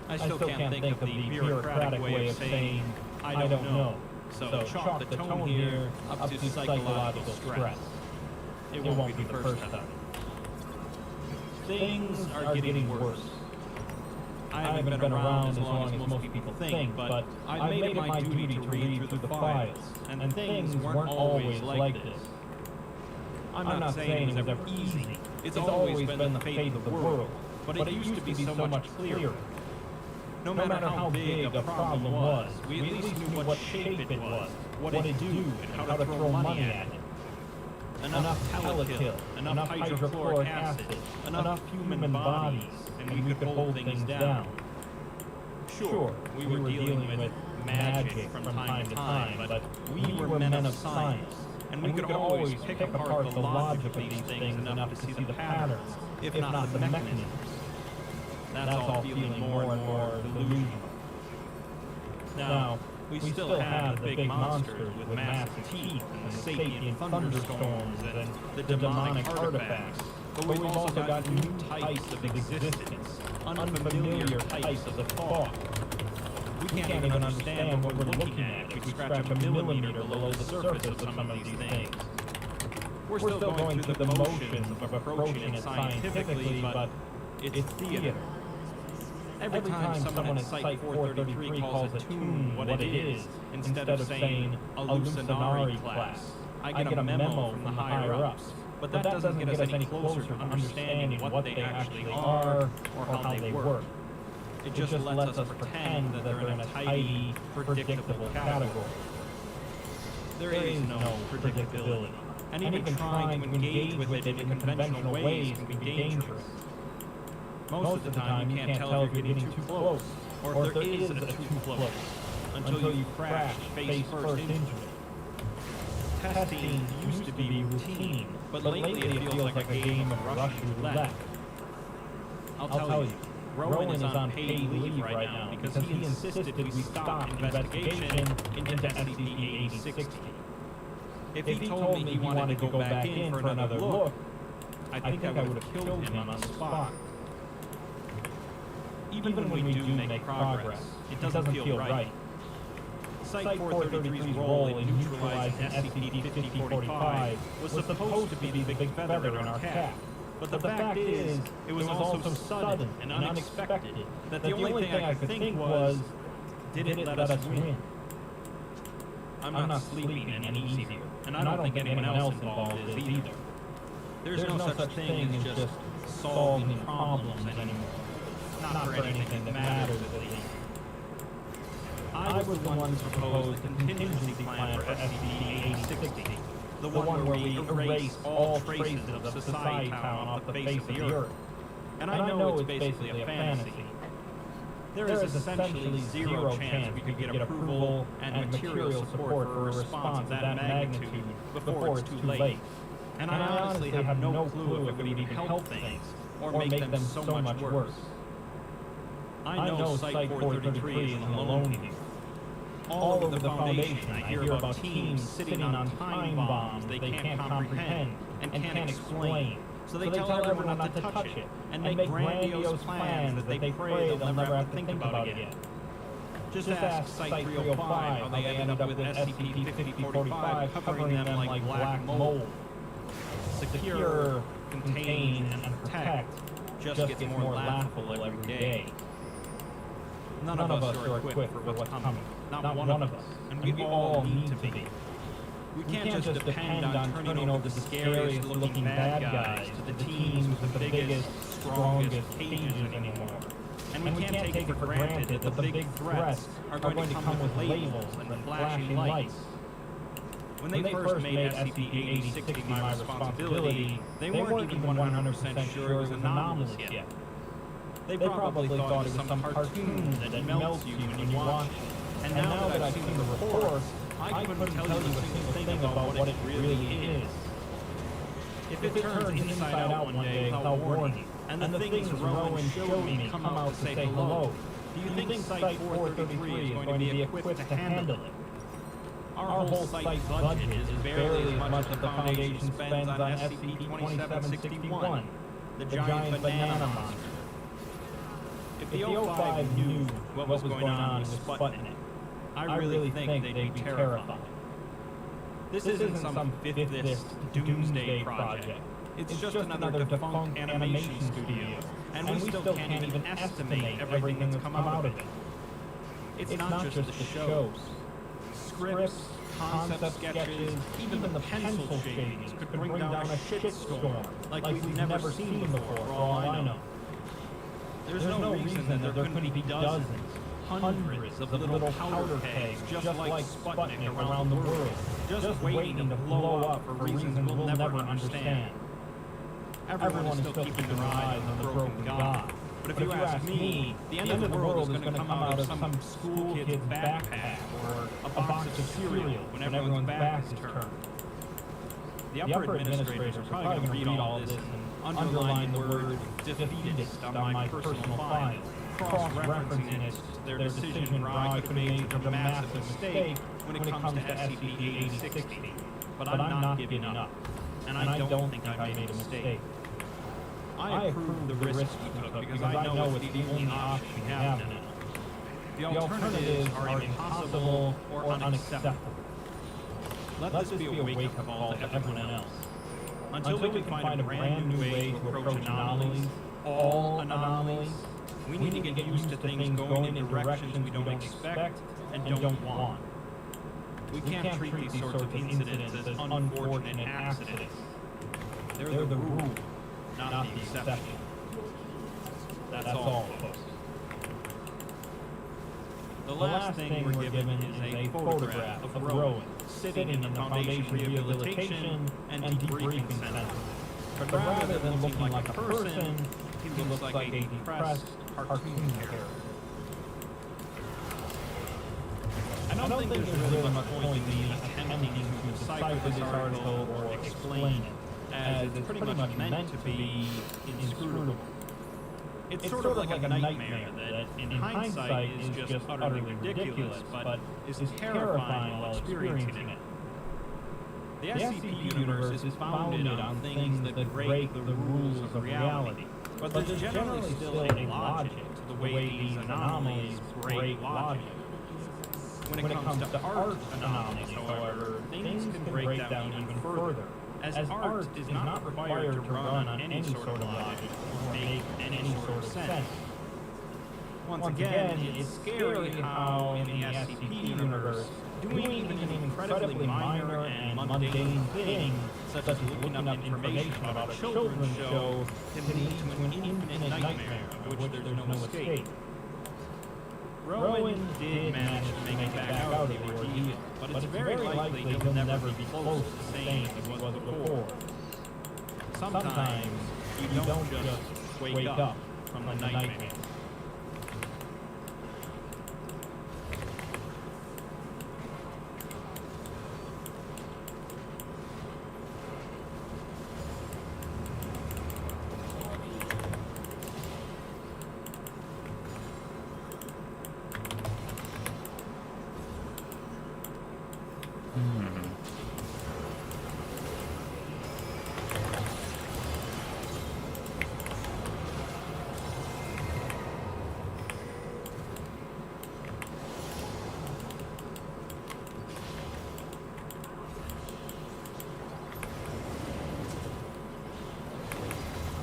I still can't think of the bureaucratic way of saying, I don't know, so chalk the tone here up to psychological stress. It won't be the first time. Things are getting worse. I haven't been around as long as most people think, but I made it my duty to read through the files, and things weren't always like this. I'm not saying it was ever easy. It's always been the fate of the world, but it used to be so much clearer. No matter how big a problem was, we at least knew what shape it was, what it do, and how to throw money at it. Enough telekill, enough hydrochloric acid, enough human bodies, and we could hold things down. Sure, we were dealing with magic from time to time, but we were men of science, and we could always pick apart the logic of these things enough to see the patterns, if not the mechanisms. That's all feeling more and more delusional. Now, We still have the big monsters with massive teeth and the sapient thunderstorms and the demonic artifacts. But we've also got new types of existence, unfamiliar types of thought. We can't even understand what we're looking at if we scratch a millimeter below the surface of some of these things. We're still going through the motions of approaching it scientifically, but it's theater. Every time someone at Site 433 calls a tune what it is, instead of saying hallucinatory class, I get a memo from the higher-ups. But that doesn't get us any closer to understanding what they actually are or how they work. It just lets us pretend that they're in a tidy, predictable category. There is no predictability, and even trying to engage with it in conventional ways can be dangerous. Most of the time, you can't tell if you're getting too close, or if there is a too close, until you crash face first into it. Testing used to be routine, but lately it feels like a game of Russian roulette. I'll tell you, Rowan is on paid leave right now because he insisted we stop investigation into SCP-8060. If he told me he wanted to go back in for another look, I think I would have killed him on the spot. Even when we do make progress, it doesn't feel right. Site 433's role in neutralizing SCP-5045 was supposed to be the big feather in our cap. But the fact is, it was also so sudden and unexpected that the only thing I could think was, did it let us win? I'm not sleeping any easier, and I don't think anyone else involved is either. There's no such thing as just solving problems anymore. Not for anything that matters, at least. I was the one who proposed the contingency plan for SCP-8060, the one where we erase all traces of Society Town off the face of the Earth. And I know it's basically a fantasy. There is essentially zero chance we could get approval and material support for a response of that magnitude before it's too late. And I honestly have no clue if it would even help things or make them so much worse. I know Site 433 isn't alone here. All over the Foundation, I hear about teams sitting on time bombs they can't comprehend and can't explain. So they tell everyone not to touch it and make grandiose plans that they pray they'll never have to think about again. Just ask Site 305 how they ended up with SCP-5045 covering them like black mold. Secure, contain, and protect just gets more laughable every day. None of us are equipped for what's coming. Not one of us. And we all need to be. We can't just depend on turning over the scariest looking bad guys to the teams with the biggest, strongest cages anymore. And we can't take it for granted that the big threats are going to come with labels and flashing lights. When they first made SCP-8060 my responsibility, they weren't even 100% sure it was anomalous yet. They probably thought it was some cartoon that melts you when you watch it. And now that I've seen the reports, I couldn't tell you a single thing about what it really is. If it turns inside out one day, I'll warn you. And the things Rowan showed me come out to say hello. Do you think Site 433 is going to be equipped to handle it? Our whole site's budget is barely as much as the Foundation spends on SCP-2761, the giant banana monster. If the O5 knew what was going on with Sputnik, I really think they'd be terrified. This isn't some fifth doomsday project. It's just another defunct animation studio, and we still can't even estimate everything that's come out of it. It's not just the shows. Scripts, concept sketches, even the pencil shadings could bring down a shitstorm like we've never seen before, for all I know. There's no reason that there couldn't be dozens, hundreds of little powder kegs just like Sputnik around the world, just waiting to blow up for reasons we'll never understand. Everyone is still keeping their eyes on the broken god. But if you ask me, the end of the world is going to come out of some school kid's backpack or a box of cereal when everyone's back is turned. The upper administrators are probably going to read all this and underline the word defeatist on my personal file. cross-referencing it to their decision Rye could have made a massive mistake when it comes to SCP-8060. But I'm not giving up, and I don't think I made a mistake. I approve the risk we took because I know it's the only option we have now. The alternatives are impossible or unacceptable. Let this be a wake-up call to everyone else. Until we can find a brand new way to approach anomalies, all anomalies, we need to get used to things going in directions we don't expect and don't want. We can't treat these sorts of incidents as unfortunate accidents. They're the rule, not the exception. That's all, folks. The last thing we're given is a photograph of Rowan sitting in the Foundation Rehabilitation and Debriefing Center. But rather than looking like a person, he looks like a depressed cartoon character. I don't think there's really much point in me attempting to decipher this article or explain it, as it's pretty much meant to be inscrutable. It's sort of like a nightmare that, in hindsight, is just utterly ridiculous, but is terrifying while experiencing it. The SCP universe is founded on things that break the rules of reality, but there's generally still a logic to the way these anomalies break logic. When it comes to art anomalies, however, things can break down even further, as art is not required to run on any sort of logic or make any sort of sense. Once again, it's scary how in the SCP universe, doing even an incredibly minor and mundane thing, such as looking up information about a children's show, can lead to an infinite nightmare of which there's no escape. Rowan did manage to make it back out of the ordeal, but it's very likely he'll never be close to the same as he was before. Sometimes you don't just wake up from the nightmare.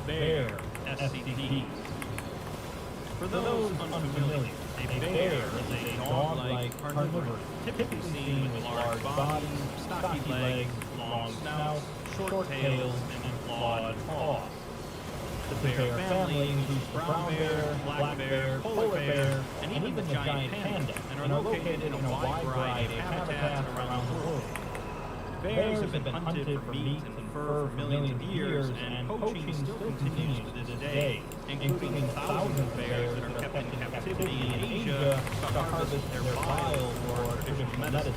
Bear SCPs. For those unfamiliar, a bear is a dog-like carnivore, typically seen with large bodies, stocky legs, long snouts, short tails, and clawed paws. The bear family includes the brown bear, black bear, polar bear, and even the giant panda, and are located in a wide variety of habitats around the world. Bears have been hunted for meat and fur for millions of years, and poaching still continues to this day, including thousands of bears that are kept in captivity in Asia to harvest their bile for traditional medicine.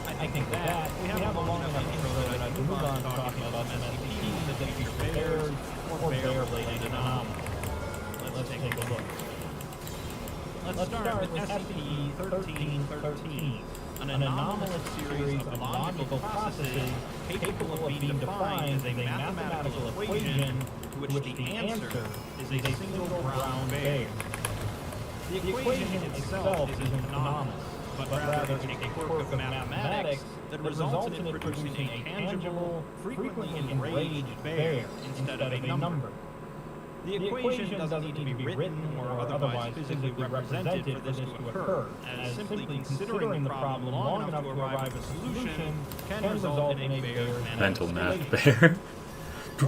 I think that we have a long enough intro that I can move on to talking about SCPs that feature bears or bear-related anomalies. Let's take a look. Let's start with SCP-1313. An anomalous series of logical processes capable of being defined as a mathematical equation to which the answer is a single brown bear. The equation itself isn't anomalous, but rather a quirk of mathematics that results in it producing a tangible, frequently enraged bear instead of a number. The equation doesn't need to be written or otherwise physically represented for this to occur, as simply considering the problem long enough to arrive at a solution can result in a bear's Mental math bear. The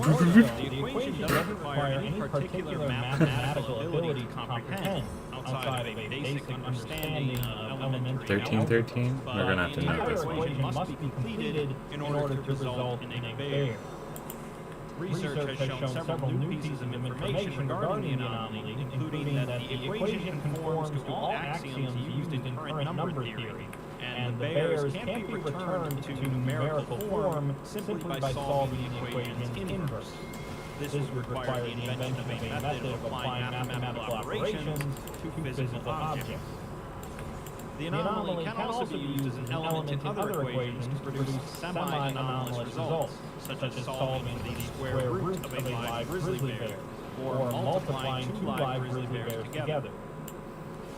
equation doesn't require any particular mathematical ability to comprehend outside of a basic understanding of elementary 1313? We're gonna have to know this one. The equation must be completed in order to result in a bear. Research has shown several new pieces of information regarding the anomaly, including that the equation conforms to all axioms used in current number theory, and the bears can't be returned to numerical form simply by solving the equation's inverse. This would require the invention of a method of applying mathematical operations to physical objects. The anomaly can also be used as an element in other equations to produce semi-anomalous results, such as solving the square root of a live grizzly bear, or multiplying two live grizzly bears together.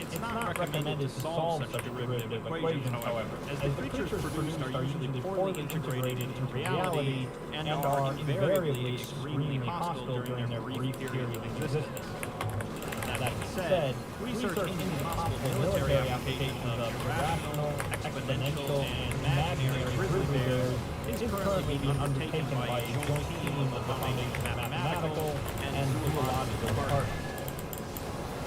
It's not recommended to solve such derivative equations, however, as the creatures produced are usually poorly integrated into reality and are invariably extremely hostile during their brief period of existence. That said, research into possible military applications of rational, exponential, and imaginary grizzly bears is currently being undertaken by a joint team of the Foundation Mathematical and Zoological Departments.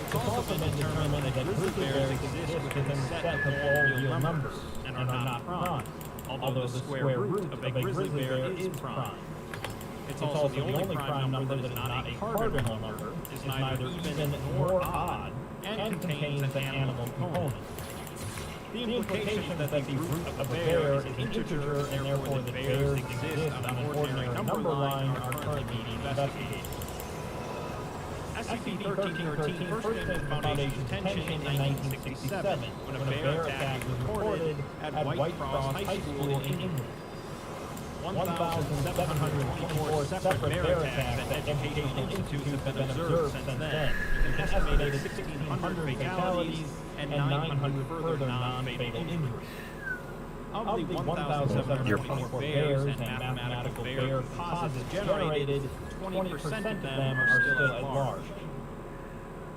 It's also been determined that grizzly bears exist within a set of all real numbers and are not prime, although the square root of a grizzly bear is prime. It's also the only prime number that is not a cardinal number, is neither even nor odd, and contains an animal component. The implication that the root of a bear is an integer and therefore that bears exist on an ordinary number line are currently being investigated. SCP-1313 first came to Foundation's attention in 1967 when a bear attack was reported at White Cross High School in England. 1,724 separate bear attacks at educational institutes have been observed since then, with an estimated 1,600 fatalities and 900 further non-fatal injuries. Of the 1,724 bears and mathematical bear composites generated, 20% of them are still at large.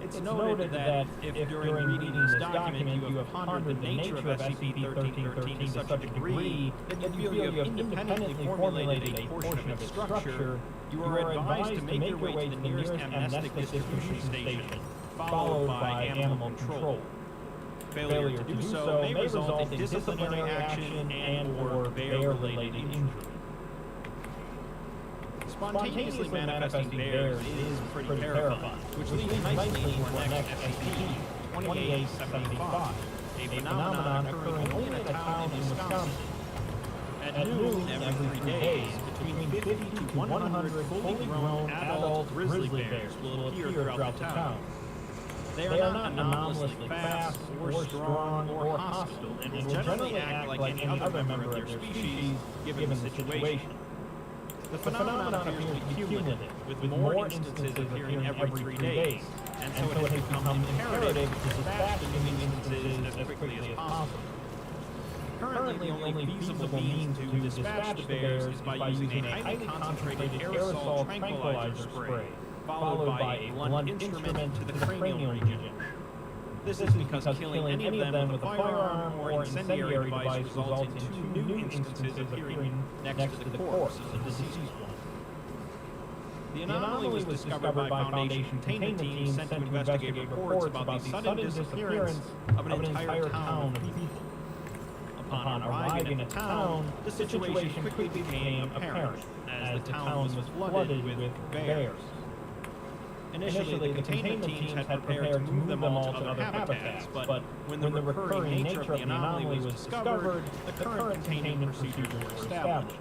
It's noted that if during reading this document you have pondered the nature of SCP-1313 to such a degree that you feel you have independently formulated a portion of its structure, you are advised to make your way to the nearest amnestic distribution station, followed by animal control. Failure to do so may result in disciplinary action and/or bear-related injury. Spontaneously manifesting bears is pretty terrifying, which leads nicely into our next SCP-2875, a phenomenon occurring only in a town in Wisconsin. At noon every 3 days, between 50 to 100 fully grown adult grizzly bears will appear throughout the town. They are not anomalously fast, or strong, or hostile, and will generally act like any other member of their species, given the situation. The phenomenon appears to be cumulative, with more instances appearing every 3 days, and so it has become imperative to dispatch the new instances as quickly as possible. Currently, the only feasible means to dispatch the bears is by using a highly concentrated aerosol tranquilizer spray, followed by a blunt instrument to the cranial region. This is because killing any of them with a firearm or incendiary device results in 2 new instances appearing next to the corpse of the deceased one. The anomaly was discovered by Foundation containment teams sent to investigate reports about the sudden disappearance of an entire town of people. Upon arriving in the town, the situation quickly became apparent, as the town was flooded with bears. Initially, the containment teams had prepared to move them all to other habitats, but when the recurring nature of the anomaly was discovered, the current containment procedures were established.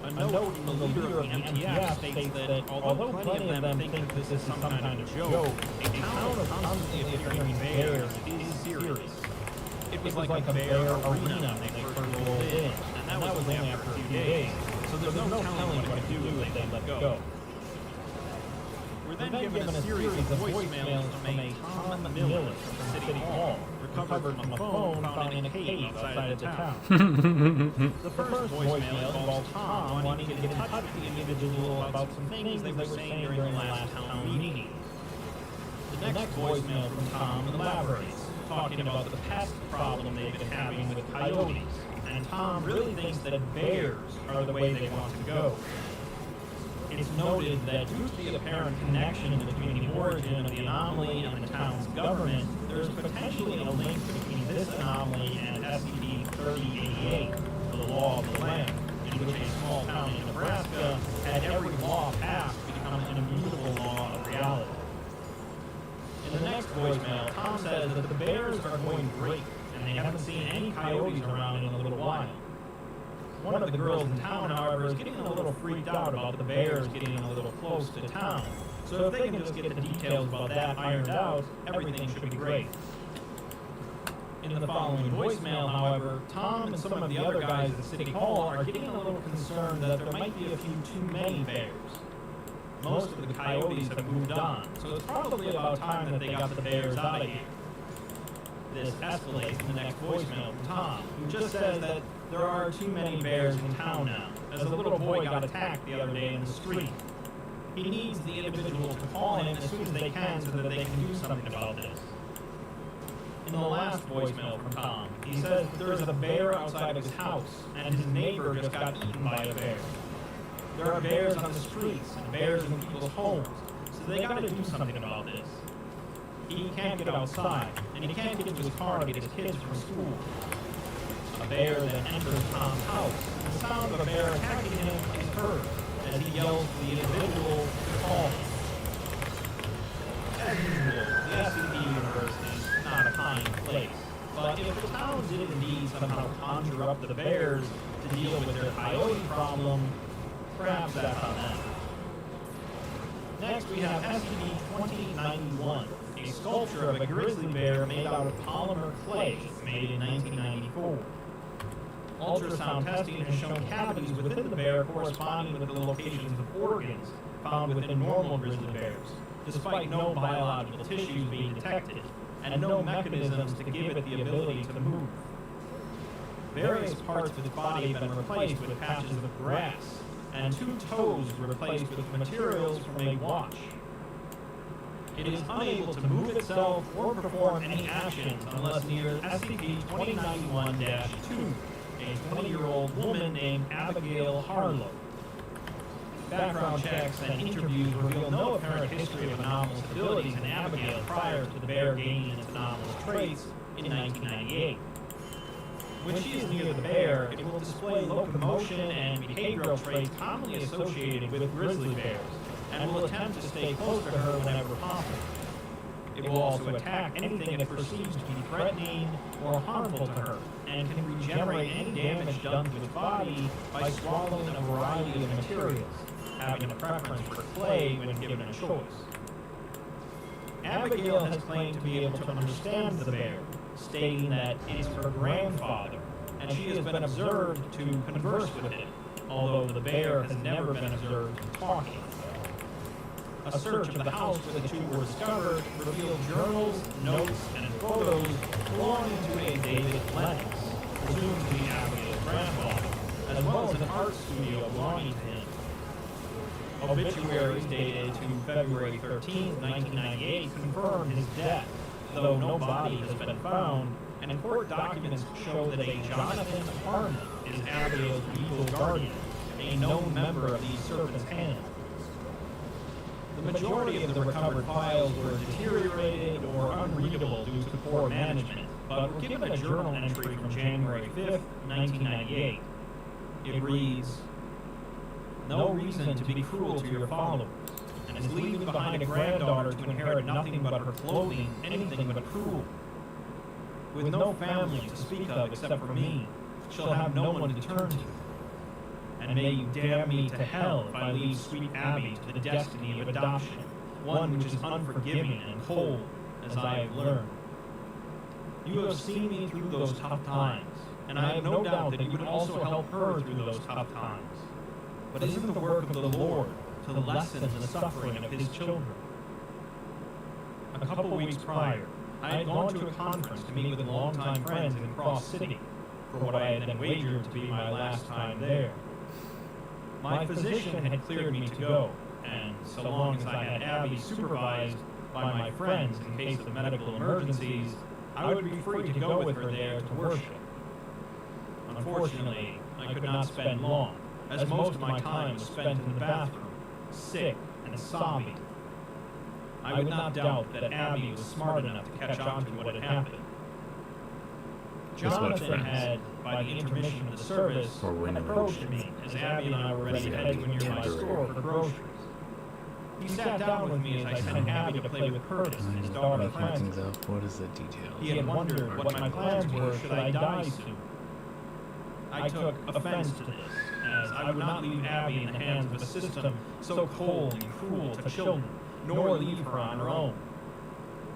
A note from the leader of the MTF states that although plenty of them think that this is some kind of joke, a town of constantly appearing bears is serious. It was like a bear arena when they first rolled in, and that was only after a few days, so there's no telling what to do if they let go. We're then given a series of voicemails from a Tom Miller from City Hall, recovered from a phone found in a cave outside of the town. The first voicemail involved Tom wanting to get in touch with the individual about some things they were saying during the last town meeting. The next voicemail from Tom elaborates, talking about the pest problem they've been having with coyotes, and Tom really thinks that bears are the way they want to go. It's noted that due to the apparent connection between the origin of the anomaly and the town's government, there is potentially a link between this anomaly and SCP-3088, the law of the land, in which a small town in Nebraska had every law passed become an immutable law of reality. In the next voicemail, Tom says that the bears are going great, and they haven't seen any coyotes around in a little while. One of the the girls in town, however, is getting a little freaked out about the bears getting a little close to town. So if they can just get the details about that ironed out, everything should be great. In the following voicemail, however, Tom and some of the other guys at City Hall are getting a little concerned that there might be a few too many bears. Most of the coyotes have moved on, so it's probably about time that they got the bears out of here. This escalates in the next voicemail from Tom, who just says that there are too many bears in town now, as a little boy got attacked the other day in the street. He needs the individuals to call him as soon as they can so that they can do something about this. In the last voicemail from Tom, he says that there is a bear outside of his house, and his neighbor just got eaten by a bear. There are bears on the streets, and bears in people's homes, so they gotta do something about this. He can't get outside, and he can't get into his car to get his kids from school. A bear then enters Tom's house, and the sound of a bear attacking him is heard, as he yells for the individual to call him. As usual, the SCP University is not a kind place, but if the town did indeed somehow conjure up the bears to deal with their coyote problem, perhaps that's on them. Next we have SCP-2091, a sculpture of a grizzly bear made out of polymer clay, made in 1994. Ultrasound testing has shown cavities within the bear corresponding with the locations of organs found within normal grizzly bears, despite no biological tissues being detected, and no mechanisms to give it the ability to move. Various parts of its body have been replaced with patches of grass, and 2 toes were replaced with materials from a watch. It is unable to move itself or perform any actions unless near SCP-2091-2, a 20-year-old woman named Abigail Harlow. Background checks and interviews reveal no apparent history of anomalous abilities in Abigail prior to the bear gaining its anomalous traits in 1998. When she is near the bear, it will display locomotion and behavioral traits commonly associated with grizzly bears, and will attempt to stay close to her whenever possible. It will also attack anything it perceives to be threatening or harmful to her, and can regenerate any damage done to its body by swallowing a variety of materials, having a preference for clay when given a choice. Abigail has claimed to be able to understand the bear, stating that it is her grandfather, and she has been observed to converse with it, although the bear has never been observed talking. A search of the house where the 2 were discovered revealed journals, notes, and photos belonging to a David Lennox, presumed to be Abigail's grandfather, as well as an art studio belonging to him. Obituaries dated to February 13, 1998 confirmed his death, though no body has been found, and court documents show that a Jonathan Harmon is Abigail's legal guardian, a known member of the Serpent's Hand. The majority of the recovered files were deteriorated or unreadable due to poor management, but were given a journal entry from January 5, 1998. It reads, "No reason to be cruel to your followers, and is leaving behind a granddaughter to inherit nothing but her clothing, anything but cruel. With no family to speak of except for me, she'll have no one to turn to. And may you damn me to hell if I leave sweet Abby to the destiny of adoption, one which is unforgiving and cold, as I have learned. You have seen me through those tough times, and I have no doubt that you would also help her through those tough times. But isn't the work of the Lord to lessen the suffering of his children?" A couple weeks prior, I had gone to a conference to meet with longtime friends in Cross City, for what I had then wagered to be my last time there. My physician had cleared me to go, and so long as I had Abby supervised by my friends in case of medical emergencies, I would be free to go with her there to worship. Unfortunately, I could not spend long, as most of my time was spent in the bathroom, sick and sobbing. I would not doubt that Abby was smart enough to catch on to what had happened. Jonathan had, by the intermission of the service, approached me as Abby and I were ready to head to a nearby store for groceries. He sat down with me as I sent Abby to play with Curtis and his daughter Frances. What is the detail? He had wondered what my plans were should I die soon. I took offense to this, as I would not leave Abby in the hands of a system so cold and cruel to children, nor leave her on her own.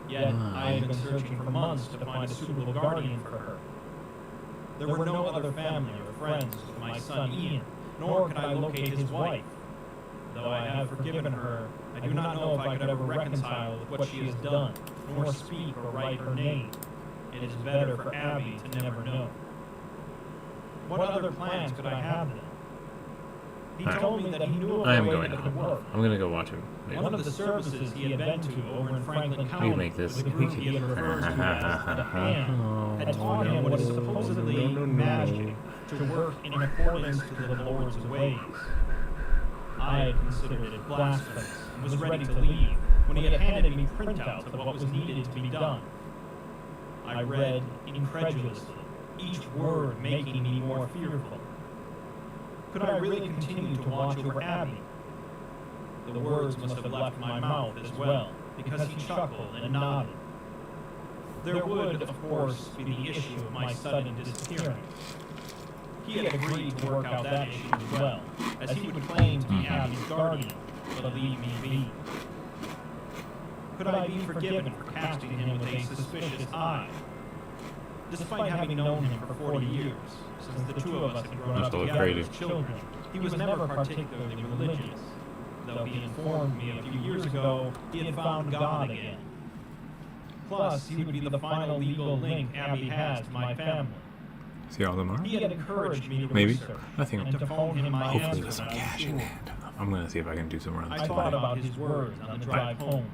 Yet I had been searching for months to find a suitable guardian for her. There were no other family or friends to my son Ian, nor could I locate his wife. Though I have forgiven her, I do not know if I could ever reconcile with what she has done, nor speak or write her name. It is better for Abby to never know. What other plans could I have then? He told me that he knew of a way that could work. I'm gonna go watch him. One of the services he had been to over in Franklin County, We make this. the group he had referred to as the Hand, had taught him what is supposedly magic to work in accordance to the Lord's ways. I had considered it blasphemous and was ready to leave when he had handed me printouts of what was needed to be done. I read incredulously, each word making me more fearful. Could I really continue to watch over Abby? The words must have left my mouth as well, because he chuckled and nodded. There would, of course, be the issue of my sudden disappearing. He had agreed to work out that issue as well, as he would claim to be Abby's guardian, but leave me be. Could I be forgiven for casting him with a suspicious eye? Despite having known him for 40 years, since the two of us had grown up together as children, he was never particularly religious, though he informed me a few years ago he had found God again. Plus, he would be the final legal link Abby has to my family. See all tomorrow? He had encouraged me to Maybe. research I think and to phone him my hopefully answer with some when I was cash in school. hand. I'm gonna see if I can do some runs. I thought about his words on the drive home,